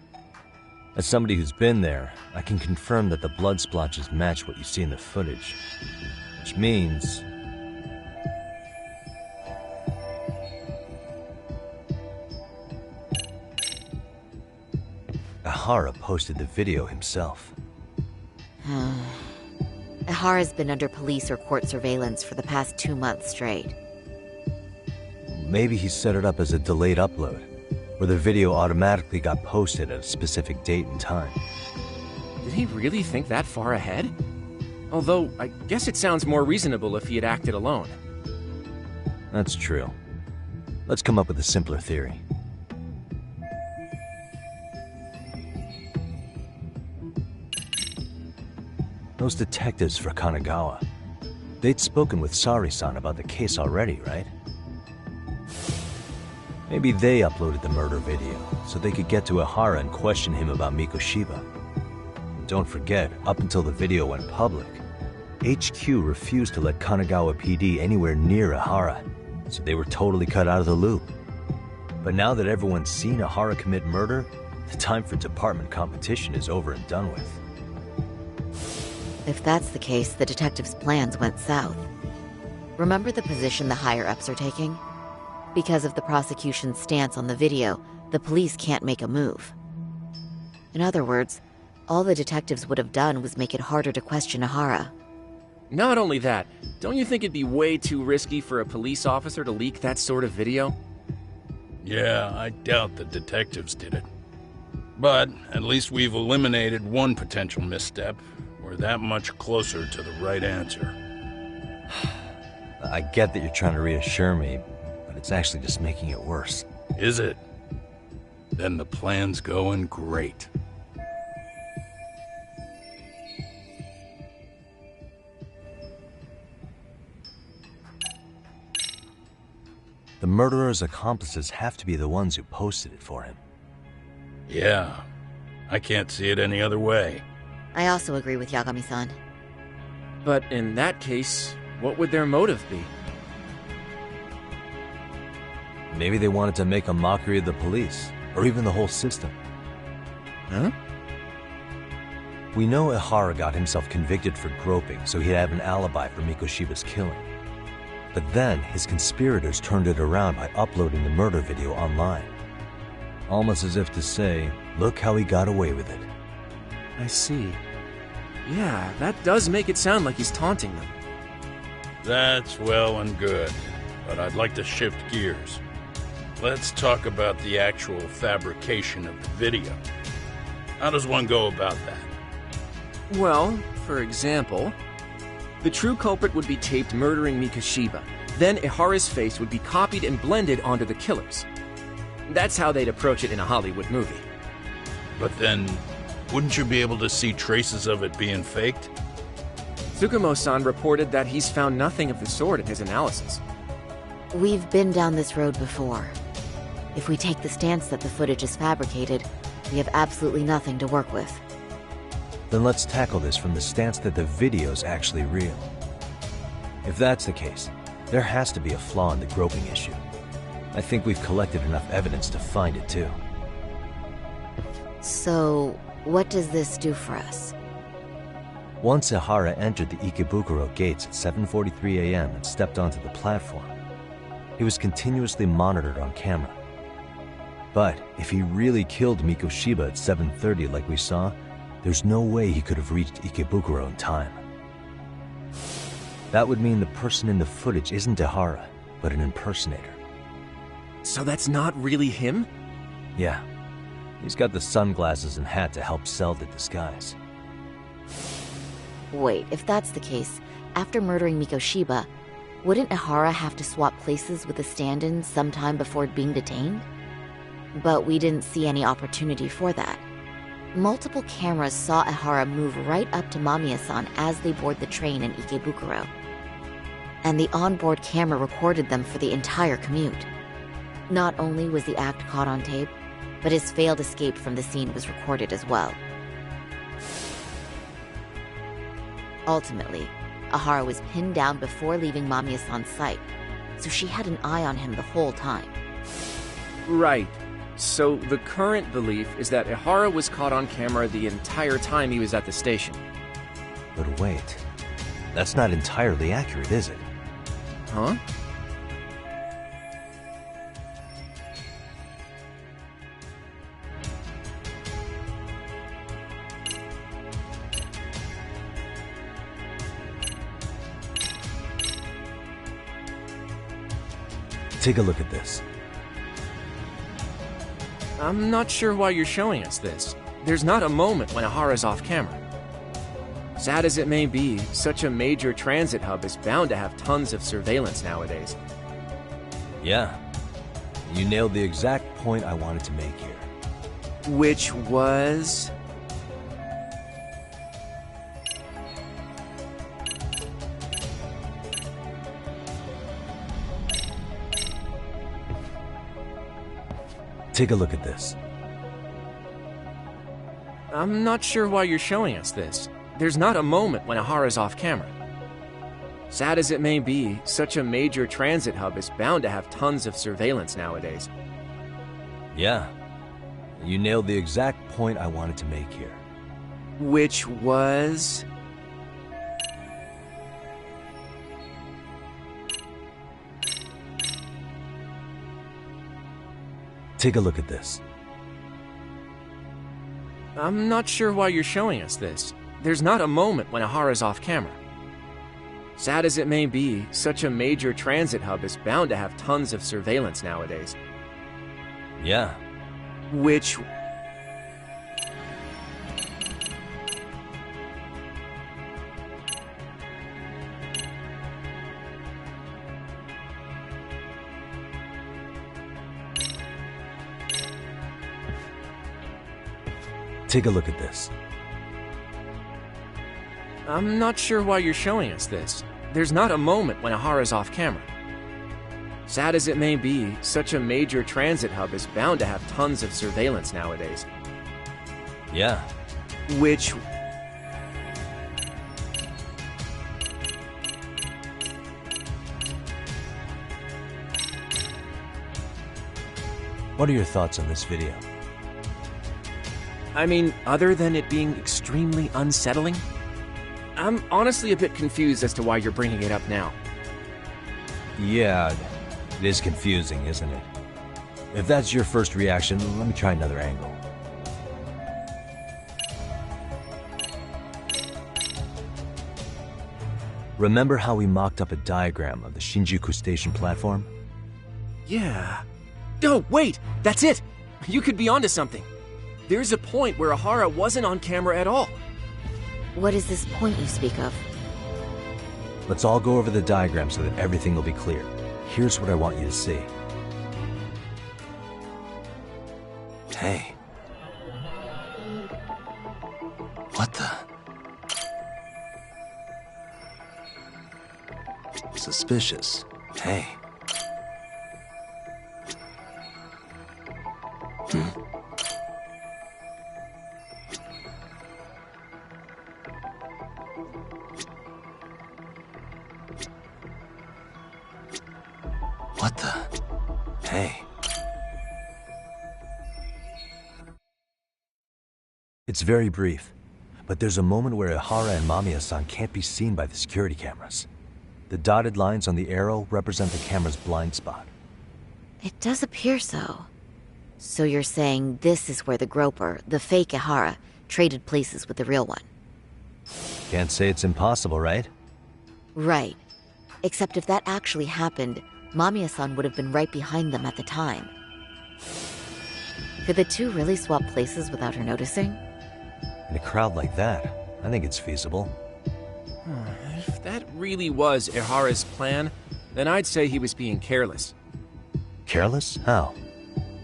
As somebody who's been there, I can confirm that the blood splotches match what you see in the footage. Which means... Ihara posted the video himself. Ihara's been under police or court surveillance for the past 2 months straight. Maybe he set it up as a delayed upload, where the video automatically got posted at a specific date and time. Did he really think that far ahead? Although, I guess it sounds more reasonable if he had acted alone. That's true. Let's come up with a simpler theory. Those detectives for Kanagawa, they'd spoken with Sari-san about the case already, right? Maybe they uploaded the murder video, so they could get to Ihara and question him about Mikoshiba. And don't forget, up until the video went public, HQ refused to let Kanagawa PD anywhere near Ihara, so they were totally cut out of the loop. But now that everyone's seen Ihara commit murder, the time for department competition is over and done with. If that's the case, the detectives' plans went south. Remember the position the higher-ups are taking? Because of the prosecution's stance on the video, the police can't make a move. In other words, all the detectives would have done was make it harder to question Ihara. Not only that, don't you think it'd be way too risky for a police officer to leak that sort of video? Yeah, I doubt the detectives did it. But at least we've eliminated one potential misstep. We're that much closer to the right answer. I get that you're trying to reassure me, but it's actually just making it worse. Is it? Then the plan's going great. The murderer's accomplices have to be the ones who posted it for him. Yeah, I can't see it any other way. I also agree with Yagami-san. But in that case, what would their motive be? Maybe they wanted to make a mockery of the police, or even the whole system. Huh? We know Ihara got himself convicted for groping, so he'd have an alibi for Mikoshiba's killing. But then, his conspirators turned it around by uploading the murder video online. Almost as if to say, look how he got away with it. I see. Yeah, that does make it sound like he's taunting them. That's well and good, but I'd like to shift gears. Let's talk about the actual fabrication of the video. How does one go about that? Well, for example, the true culprit would be taped murdering Mikoshiba. Then Ihara's face would be copied and blended onto the killers. That's how they'd approach it in a Hollywood movie. But then, wouldn't you be able to see traces of it being faked? Tsukumo-san reported that he's found nothing of the sort in his analysis. We've been down this road before. If we take the stance that the footage is fabricated, we have absolutely nothing to work with. Then let's tackle this from the stance that the video's actually real. If that's the case, there has to be a flaw in the groping issue. I think we've collected enough evidence to find it too. So, what does this do for us? Once Ihara entered the Ikebukuro gates at 7:43 a.m. and stepped onto the platform, he was continuously monitored on camera. But if he really killed Mikoshiba at 7:30 like we saw, there's no way he could have reached Ikebukuro in time. That would mean the person in the footage isn't Ihara, but an impersonator. So that's not really him? Yeah. He's got the sunglasses and hat to help sell the disguise. Wait, if that's the case, after murdering Mikoshiba, wouldn't Ihara have to swap places with the stand-in sometime before being detained? But we didn't see any opportunity for that. Multiple cameras saw Ihara move right up to Mamiya-san as they board the train in Ikebukuro. And the onboard camera recorded them for the entire commute. Not only was the act caught on tape, but his failed escape from the scene was recorded as well. Ultimately, Ihara was pinned down before leaving Mamiya-san's sight, so she had an eye on him the whole time. Right. So the current belief is that Ihara was caught on camera the entire time he was at the station. But wait, that's not entirely accurate, is it? Huh? Take a look at this. I'm not sure why you're showing us this. There's not a moment when Ihara's off camera. Sad as it may be, such a major transit hub is bound to have tons of surveillance nowadays. Yeah. You nailed the exact point I wanted to make here. Which was... Take a look at this. I'm not sure why you're showing us this. There's not a moment when Ihara's off camera. Sad as it may be, such a major transit hub is bound to have tons of surveillance nowadays. Yeah. You nailed the exact point I wanted to make here. Which was... Take a look at this. I'm not sure why you're showing us this. There's not a moment when Ihara's off camera. Sad as it may be, such a major transit hub is bound to have tons of surveillance nowadays. Yeah. Which... Take a look at this. I'm not sure why you're showing us this. There's not a moment when Ihara's off camera. Sad as it may be, such a major transit hub is bound to have tons of surveillance nowadays. Yeah. Which... What are your thoughts on this video? I mean, other than it being extremely unsettling, I'm honestly a bit confused as to why you're bringing it up now. Yeah, it is confusing, isn't it? If that's your first reaction, let me try another angle. Remember how we mocked up a diagram of the Shinjuku Station platform? Yeah. Oh, wait! That's it! You could be onto something. There's a point where Ihara wasn't on camera at all. What is this point you speak of? Let's all go over the diagram so that everything will be clear. Here's what I want you to see. Hey. What the? Suspicious. Hey. What the? Hey. It's very brief, but there's a moment where Ihara and Mamiya-san can't be seen by the security cameras. The dotted lines on the arrow represent the camera's blind spot. It does appear so. So you're saying this is where the Groper, the fake Ihara, traded places with the real one? Can't say it's impossible, right? Right. Except if that actually happened, Mamiya-san would have been right behind them at the time. Could the two really swap places without her noticing? In a crowd like that, I think it's feasible. If that really was Ihara's plan, then I'd say he was being careless. Careless? How?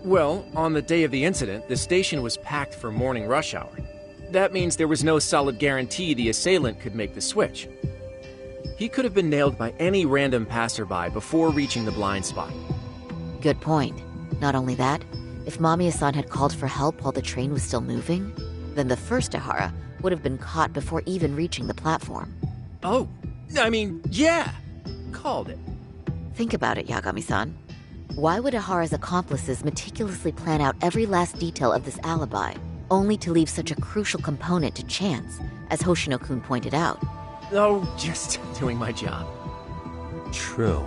Well, on the day of the incident, the station was packed for morning rush hour. That means there was no solid guarantee the assailant could make the switch. He could have been nailed by any random passerby before reaching the blind spot. Good point. Not only that, if Mamiya-san had called for help while the train was still moving, then the first Ihara would have been caught before even reaching the platform. Oh, I mean, yeah! Called it. Think about it, Yagami-san. Why would Ihara's accomplices meticulously plan out every last detail of this alibi, only to leave such a crucial component to chance, as Hoshino-kun pointed out? Oh, just doing my job. True.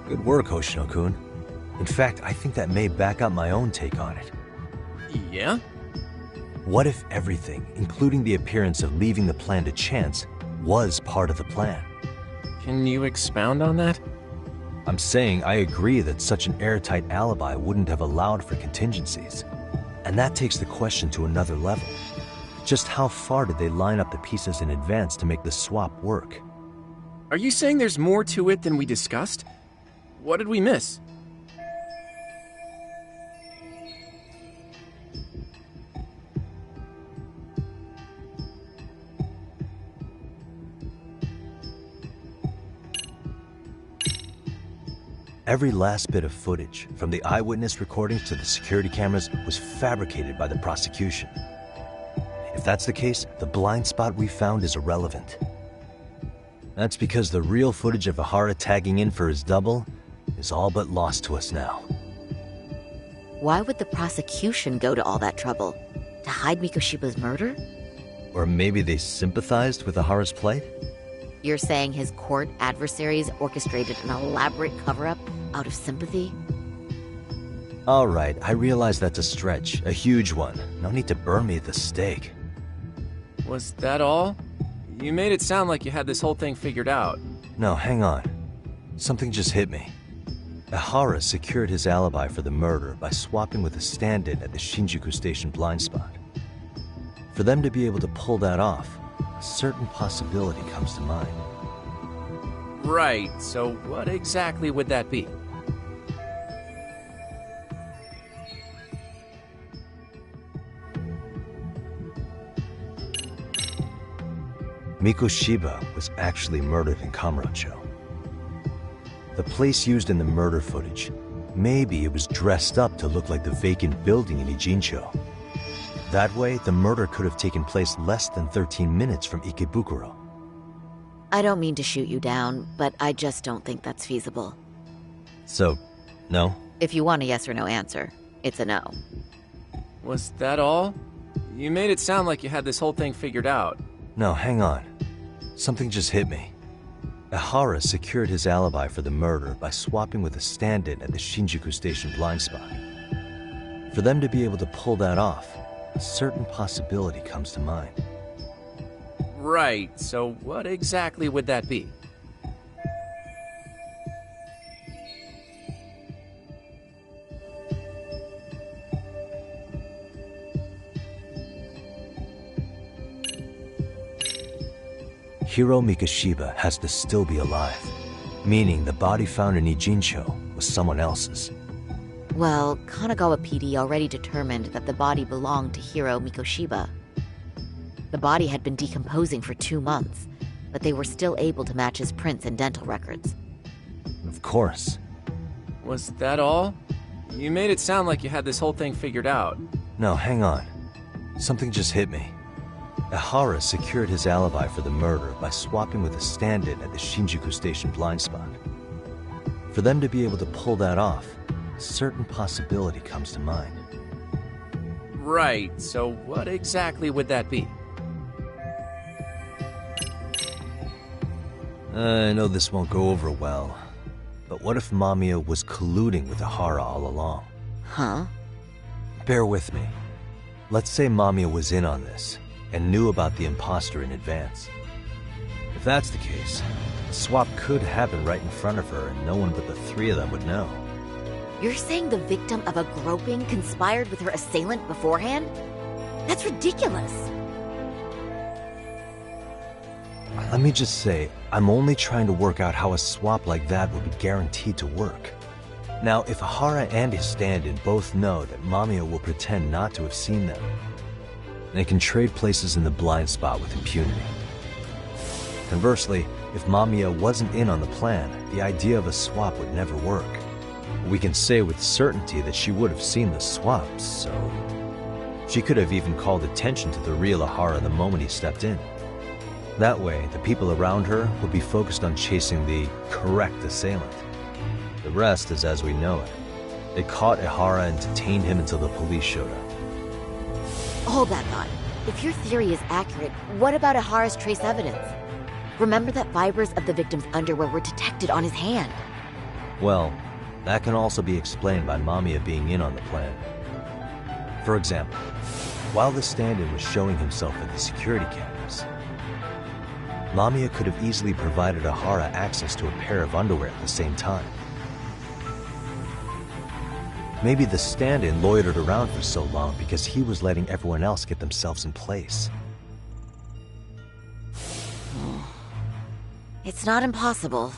Good work, Hoshino-kun. In fact, I think that may back up my own take on it. Yeah? What if everything, including the appearance of leaving the plan to chance, was part of the plan? Can you expound on that? I'm saying I agree that such an airtight alibi wouldn't have allowed for contingencies. And that takes the question to another level. Just how far did they line up the pieces in advance to make the swap work? Are you saying there's more to it than we discussed? What did we miss? Every last bit of footage, from the eyewitness recordings to the security cameras, was fabricated by the prosecution. If that's the case, the blind spot we found is irrelevant. That's because the real footage of Ihara tagging in for his double is all but lost to us now. Why would the prosecution go to all that trouble? To hide Mikoshiba's murder? Or maybe they sympathized with Ihara's plight? You're saying his court adversaries orchestrated an elaborate cover-up out of sympathy? All right, I realize that's a stretch, a huge one. No need to burn me at the stake. Was that all? You made it sound like you had this whole thing figured out. No, hang on. Something just hit me. Ihara secured his alibi for the murder by swapping with a stand-in at the Shinjuku Station blind spot. For them to be able to pull that off, a certain possibility comes to mind. Right, so what exactly would that be? Mikoshiba was actually murdered in Kamurocho. The place used in the murder footage, maybe it was dressed up to look like the vacant building in Ijincho. That way, the murder could have taken place less than 13 minutes from Ikebukuro. I don't mean to shoot you down, but I just don't think that's feasible. So, no? If you want a yes or no answer, it's a no. Was that all? You made it sound like you had this whole thing figured out. No, hang on. Something just hit me. Ihara secured his alibi for the murder by swapping with a stand-in at the Shinjuku Station blind spot. For them to be able to pull that off, a certain possibility comes to mind. Right, so what exactly would that be? Hiro Mikoshiba has to still be alive, meaning the body found in Ijincho was someone else's. Well, Kanagawa PD already determined that the body belonged to Hiro Mikoshiba. The body had been decomposing for 2 months, but they were still able to match his prints and dental records. Of course. Was that all? You made it sound like you had this whole thing figured out. No, hang on. Something just hit me. Ihara secured his alibi for the murder by swapping with a stand-in at the Shinjuku Station blind spot. For them to be able to pull that off, a certain possibility comes to mind. Right, so what exactly would that be? I know this won't go over well, but what if Mamiya was colluding with Ihara all along? Huh? Bear with me. Let's say Mamiya was in on this, and knew about the imposter in advance. If that's the case, the swap could happen right in front of her and no one but the 3 of them would know. You're saying the victim of a groping conspired with her assailant beforehand? That's ridiculous. Let me just say, I'm only trying to work out how a swap like that would be guaranteed to work. Now, if Ahara and his stand-in both know that Mamiya will pretend not to have seen them, they can trade places in the blind spot with impunity. Conversely, if Mamiya wasn't in on the plan, the idea of a swap would never work. We can say with certainty that she would have seen the swaps, so... She could have even called attention to the real Ahara the moment he stepped in. That way, the people around her would be focused on chasing the correct assailant. The rest is as we know it. They caught Ahara and detained him until the police showed up. Hold that thought. If your theory is accurate, what about Ahara's trace evidence? Remember that fibers of the victim's underwear were detected on his hand. Well, that can also be explained by Mamiya being in on the plan. For example, while the stand-in was showing himself at the security cameras, Mamiya could have easily provided Ahara access to a pair of underwear at the same time. Maybe the stand-in loitered around for so long because he was letting everyone else get themselves in place. It's not impossible.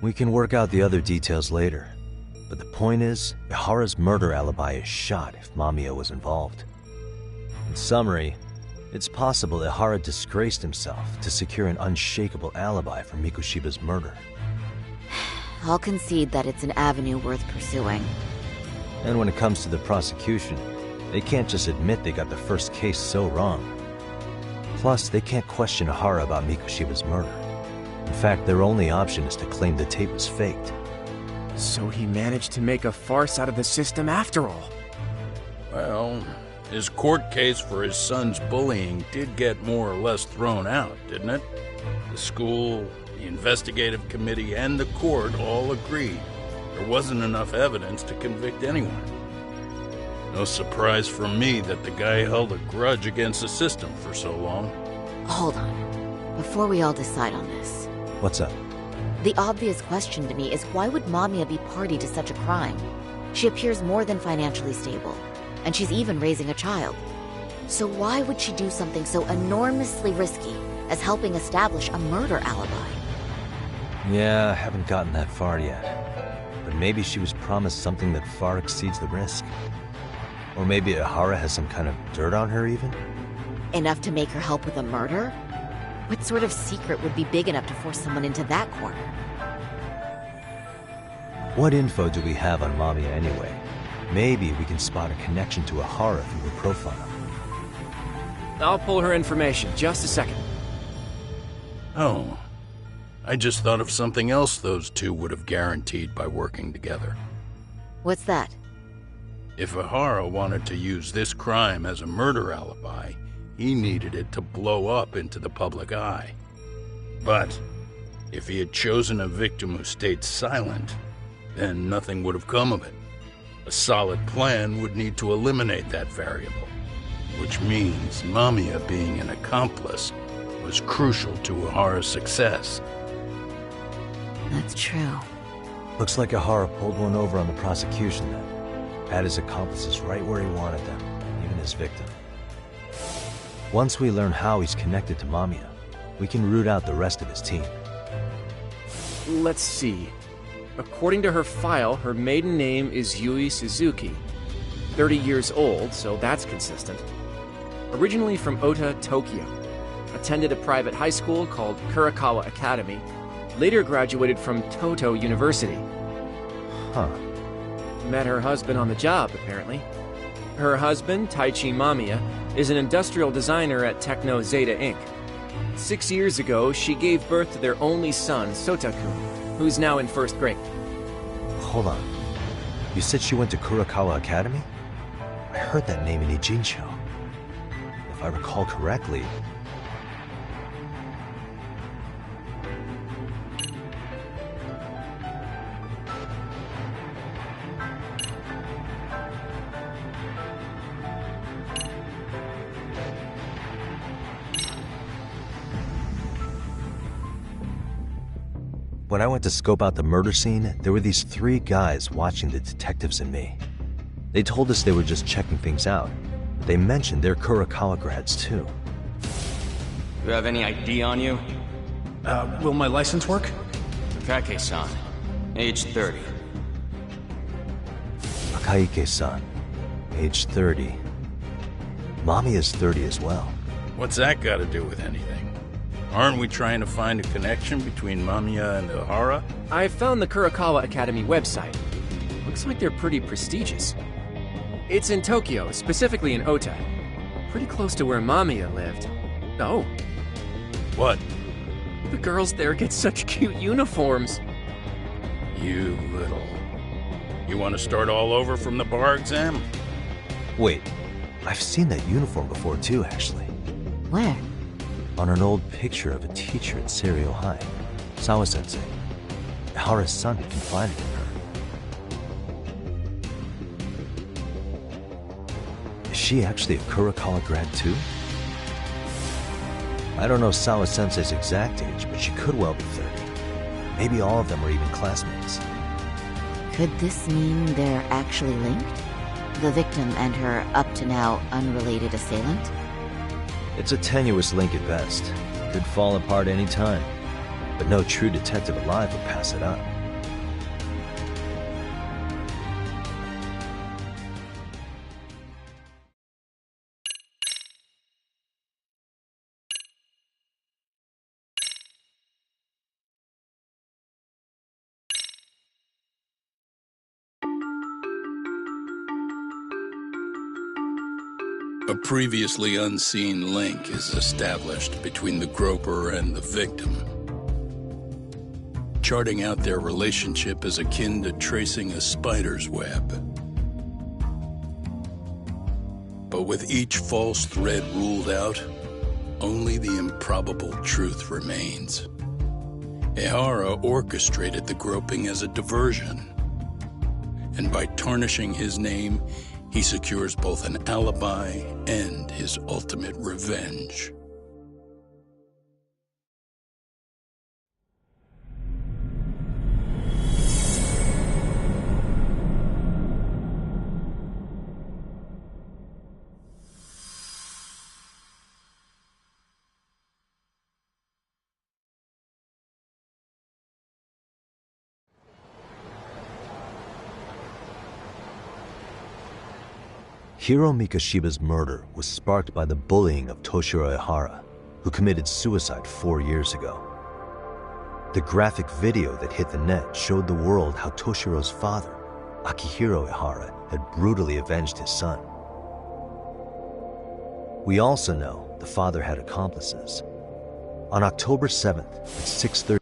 We can work out the other details later. But the point is, Ahara's murder alibi is shot if Mamiya was involved. In summary, it's possible Ahara disgraced himself to secure an unshakable alibi for Mikoshiba's murder. I'll concede that it's an avenue worth pursuing. And when it comes to the prosecution, they can't just admit they got the first case so wrong. Plus, they can't question Ahara about Mikoshiba's murder. In fact, their only option is to claim the tape was faked. So he managed to make a farce out of the system after all. Well, his court case for his son's bullying did get more or less thrown out, didn't it? The school, the investigative committee, and the court all agreed there wasn't enough evidence to convict anyone. No surprise for me that the guy held a grudge against the system for so long. Hold on. Before we all decide on this. What's up? The obvious question to me is why would Mamiya be party to such a crime? She appears more than financially stable, and she's even raising a child. So why would she do something so enormously risky as helping establish a murder alibi? Yeah, I haven't gotten that far yet. But maybe she was promised something that far exceeds the risk. Or maybe Ahara has some kind of dirt on her even? Enough to make her help with a murder? What sort of secret would be big enough to force someone into that corner? What info do we have on Mamiya anyway? Maybe we can spot a connection to Ahara through her profile. I'll pull her information. Just a second. Oh. I just thought of something else those two would have guaranteed by working together. What's that? If Ahara wanted to use this crime as a murder alibi, he needed it to blow up into the public eye. But if he had chosen a victim who stayed silent, then nothing would have come of it. A solid plan would need to eliminate that variable, which means Mamiya being an accomplice was crucial to Ahara's success. That's true. Looks like Ahara pulled one over on the prosecution then. Had his accomplices right where he wanted them, even his victim. Once we learn how he's connected to Mamiya, we can root out the rest of his team. Let's see. According to her file, her maiden name is Yui Suzuki. 30 years old, so that's consistent. Originally from Ota, Tokyo. Attended a private high school called Kurakawa Academy. Later graduated from Toto University. Huh. Met her husband on the job, apparently. Her husband, Taichi Mamiya, is an industrial designer at Techno Zeta Inc. 6 years ago, she gave birth to their only son, Sota-kun, who's now in first grade. Hold on. You said she went to Kurakawa Academy? I heard that name in Ijincho. If I recall correctly... When I went to scope out the murder scene, there were these 3 guys watching the detectives and me. They told us they were just checking things out. They mentioned they're Kurokawa grads too. You have any ID on you? Will my license work? Kake-san, age 30. Akaike-san, age 30. Mommy is 30 as well. What's that got to do with anything? Aren't we trying to find a connection between Mamiya and Ihara? I found the Kurokawa Academy website. Looks like they're pretty prestigious. It's in Tokyo, specifically in Ota. Pretty close to where Mamiya lived. Oh. What? The girls there get such cute uniforms. You little... You want to start all over from the bar exam? Wait, I've seen that uniform before too, actually. Where? On an old picture of a teacher at Seiryo High, Sawa-sensei. Ihara's son had confided in her. Is she actually a Kurokawa grad too? I don't know Sawa-sensei's exact age, but she could well be 30. Maybe all of them are even classmates. Could this mean they're actually linked? The victim and her up-to-now unrelated assailant? It's a tenuous link at best. Could fall apart any time. But no true detective alive would pass it up. A previously unseen link is established between the groper and the victim. Charting out their relationship is akin to tracing a spider's web. But with each false thread ruled out, only the improbable truth remains. Ihara orchestrated the groping as a diversion, and by tarnishing his name, he secures both an alibi and his ultimate revenge. Hiro Mikashiba's murder was sparked by the bullying of Toshiro Ihara, who committed suicide 4 years ago. The graphic video that hit the net showed the world how Toshiro's father, Akihiro Ihara, had brutally avenged his son. We also know the father had accomplices. On October 7th at 6:30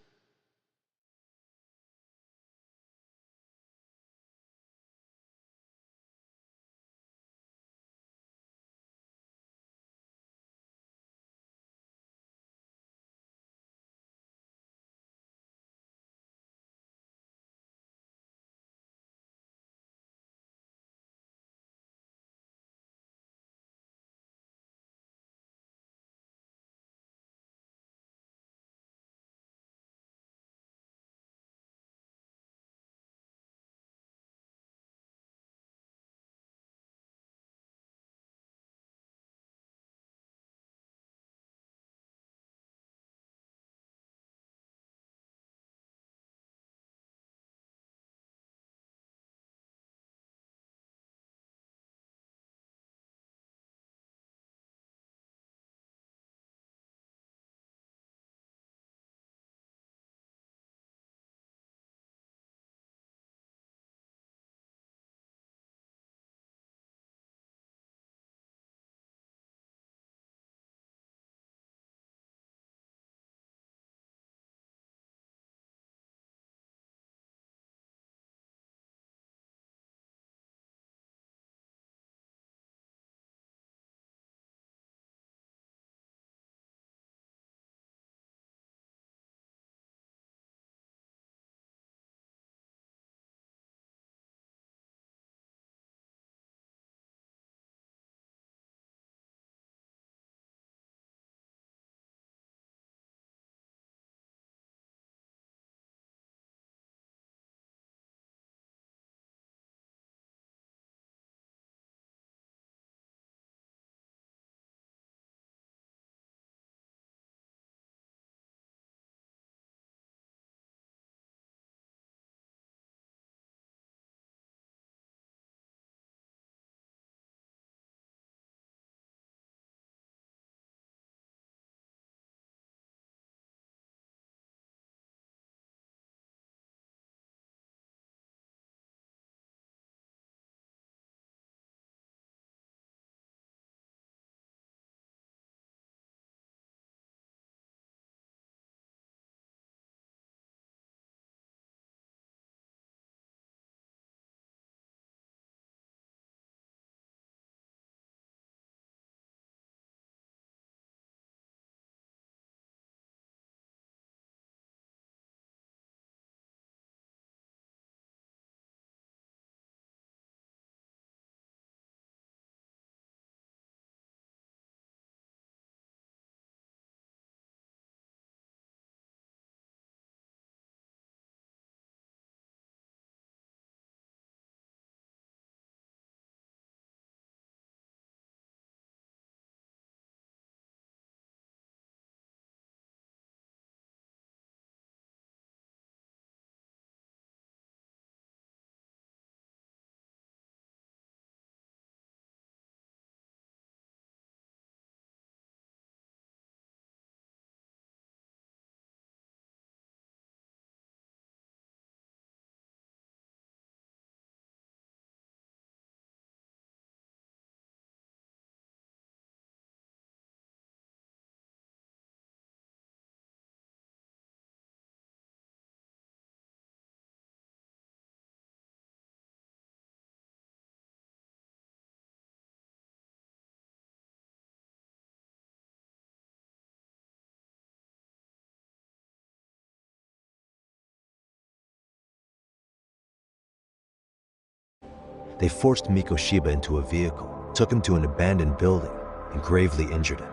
they forced Mikoshiba into a vehicle, took him to an abandoned building, and gravely injured him.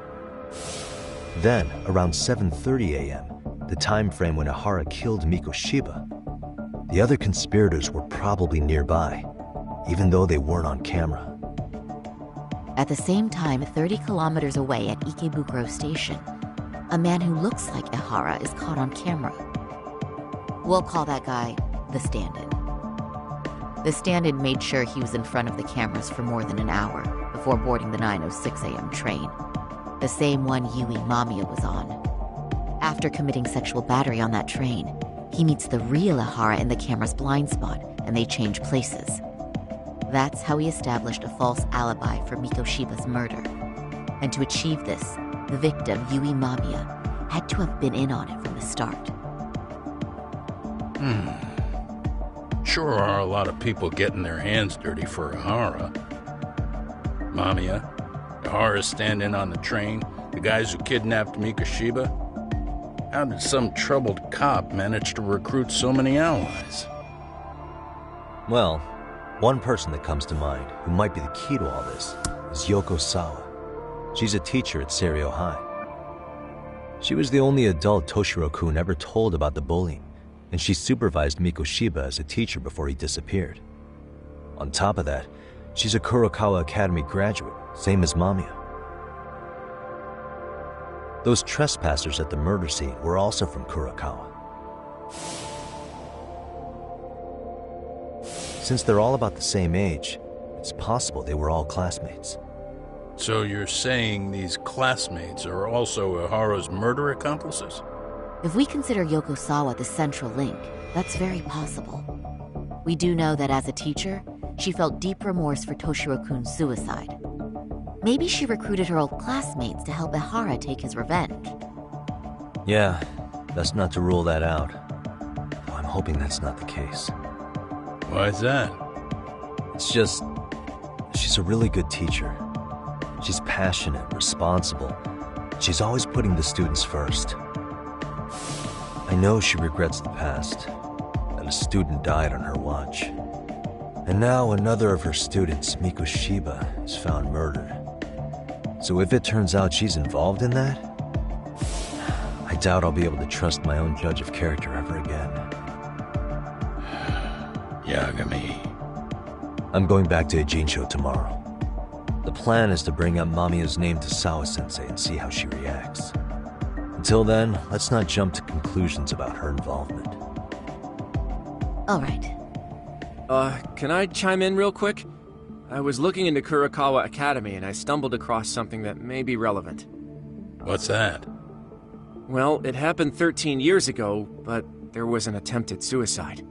Then, around 7:30 a.m., the time frame when Ihara killed Mikoshiba, the other conspirators were probably nearby, even though they weren't on camera. At the same time, 30 kilometers away at Ikebukuro Station, a man who looks like Ihara is caught on camera. We'll call that guy the stand-in. The stand-in made sure he was in front of the cameras for more than an hour before boarding the 9:06 a.m. train, the same one Yui Mamiya was on. After committing sexual battery on that train, he meets the real Ihara in the camera's blind spot, and they change places. That's how he established a false alibi for Mikoshiba's murder. And to achieve this, the victim, Yui Mamiya, had to have been in on it from the start. Sure are a lot of people getting their hands dirty for Ihara. Mamiya, Ihara's stand-in on the train, the guys who kidnapped Mikoshiba. How did some troubled cop manage to recruit so many allies? Well, one person that comes to mind who might be the key to all this is Yoko Sawa. She's a teacher at Seiryo High. She was the only adult Toshiro-kun ever told about the bullying, and she supervised Mikoshiba as a teacher before he disappeared. On top of that, she's a Kurokawa Academy graduate, same as Mamiya. Those trespassers at the murder scene were also from Kurokawa. Since they're all about the same age, it's possible they were all classmates. So you're saying these classmates are also Ihara's murder accomplices? If we consider Yoko Sawa the central link, that's very possible. We do know that as a teacher, she felt deep remorse for Toshiro-kun's suicide. Maybe she recruited her old classmates to help Ihara take his revenge. Yeah, best not to rule that out. Though I'm hoping that's not the case. Why's that? It's just, she's a really good teacher. She's passionate, responsible. She's always putting the students first. I know she regrets the past, that a student died on her watch. And now another of her students, Mikoshiba, is found murdered. So if it turns out she's involved in that, I doubt I'll be able to trust my own judge of character ever again. Yagami. I'm going back to Ijincho tomorrow. The plan is to bring up Mamiya's name to Sawa-sensei and see how she reacts. Until then, let's not jump to conclusions about her involvement. All right. Can I chime in real quick? I was looking into Kurokawa Academy and I stumbled across something that may be relevant. What's that? Well, it happened 13 years ago, but there was an attempted suicide.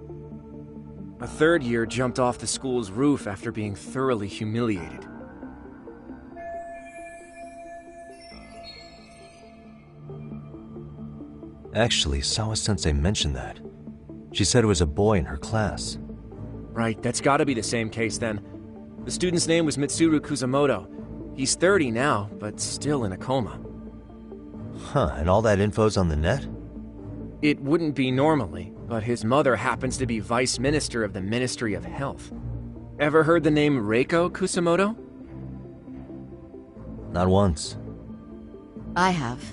A third year jumped off the school's roof after being thoroughly humiliated. Actually, Sawa-sensei mentioned that. She said it was a boy in her class. Right, that's gotta be the same case then. The student's name was Mitsuru Kusamoto. He's 30 now, but still in a coma. Huh, and all that info's on the net? It wouldn't be normally, but his mother happens to be Vice Minister of the Ministry of Health. Ever heard the name Reiko Kusamoto? Not once. I have.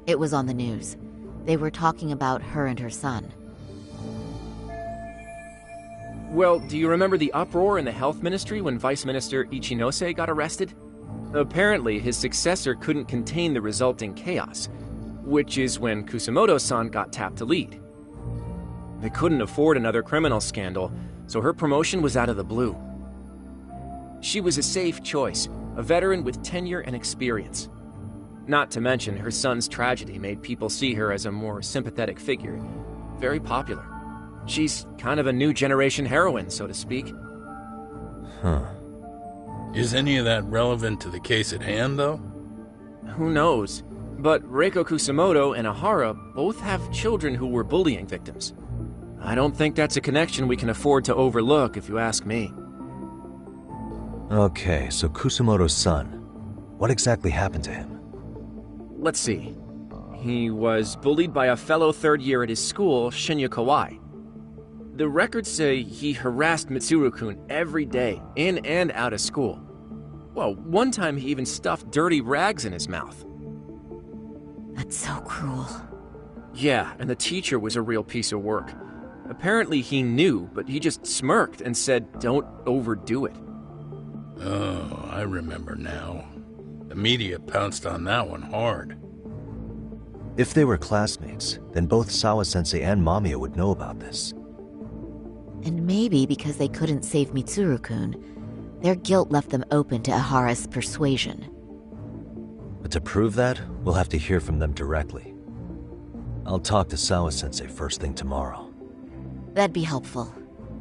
It was on the news. They were talking about her and her son. Well, do you remember the uproar in the health ministry when Vice Minister Ichinose got arrested? Apparently, his successor couldn't contain the resulting chaos, which is when Kusamoto-san got tapped to lead. They couldn't afford another criminal scandal, so her promotion was out of the blue. She was a safe choice, a veteran with tenure and experience. Not to mention, her son's tragedy made people see her as a more sympathetic figure. Very popular. She's kind of a new generation heroine, so to speak. Huh. Is any of that relevant to the case at hand, though? Who knows? But Reiko Kusamoto and Ihara both have children who were bullying victims. I don't think that's a connection we can afford to overlook, if you ask me. Okay, so Kusamoto's son. What exactly happened to him? Let's see. He was bullied by a fellow third year at his school, Shinya Kawai. The records say he harassed Mitsuru-kun every day, in and out of school. Well, one time he even stuffed dirty rags in his mouth. That's so cruel. Yeah, and the teacher was a real piece of work. Apparently he knew, but he just smirked and said, "Don't overdo it." Oh, I remember now. The media pounced on that one hard. If they were classmates, then both Sawa-sensei and Mamiya would know about this. And maybe because they couldn't save Mitsuru-kun, their guilt left them open to Ihara's persuasion. But to prove that, we'll have to hear from them directly. I'll talk to Sawa-sensei first thing tomorrow. That'd be helpful.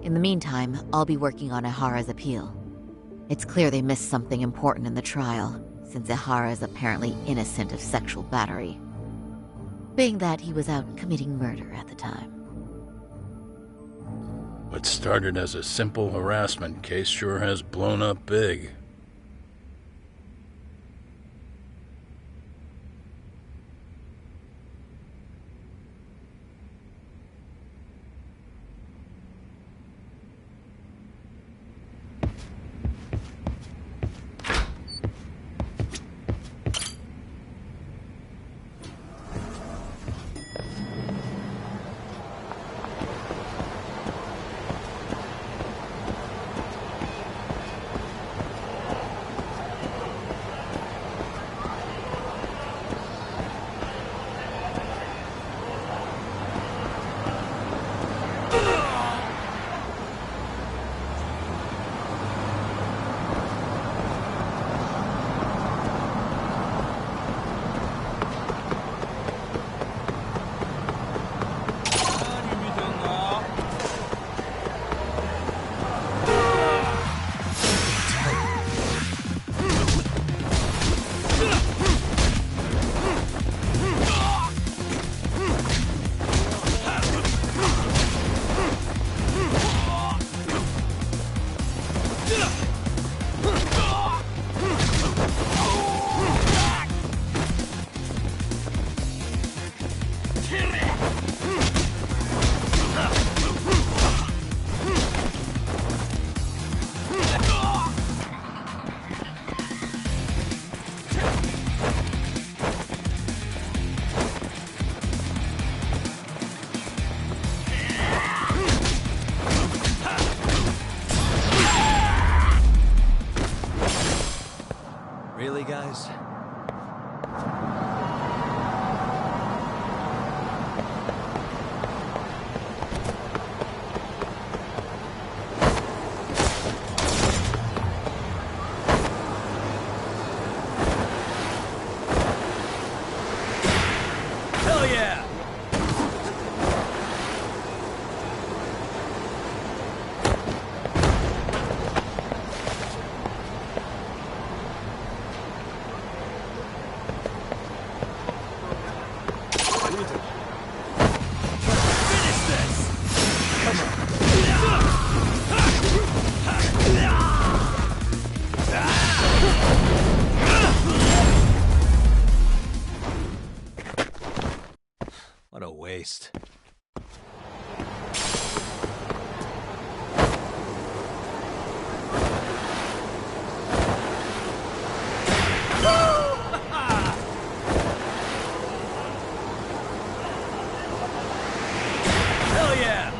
In the meantime, I'll be working on Ihara's appeal. It's clear they missed something important in the trial, since Ihara is apparently innocent of sexual battery. Being that he was out committing murder at the time. What started as a simple harassment case sure has blown up big. Really, guys? Hell yeah! What a waste. Hell yeah!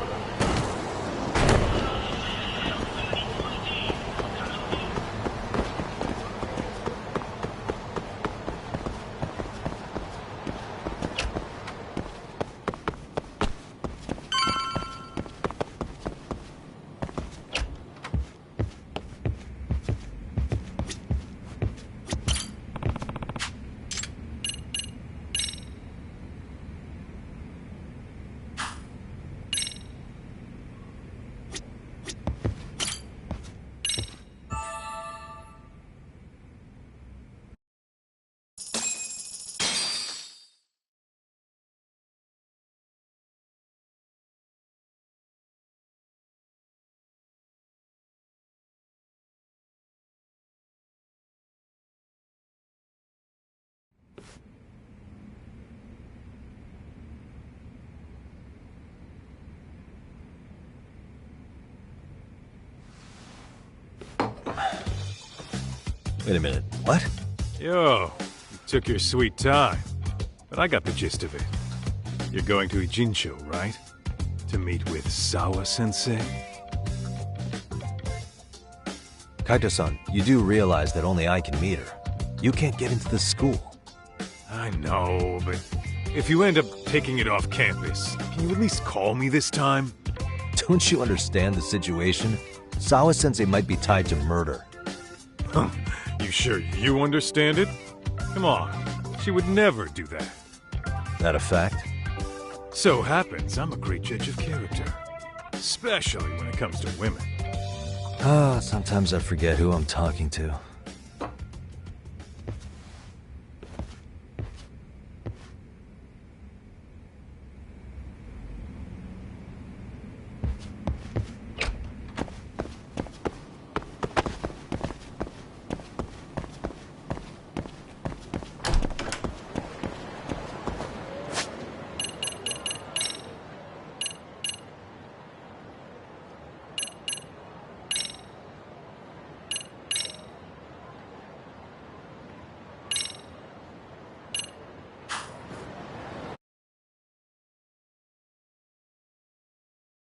Wait a minute, what? Yo, you took your sweet time. But I got the gist of it. You're going to Ijincho, right? To meet with Sawa-sensei? Kaito-san, you do realize that only I can meet her. You can't get into the school. I know, but if you end up taking it off campus, can you at least call me this time? Don't you understand the situation? Sawa-sensei might be tied to murder. You sure you understand it? Come on, she would never do that. That a fact? So happens I'm a great judge of character. Especially when it comes to women. Sometimes I forget who I'm talking to.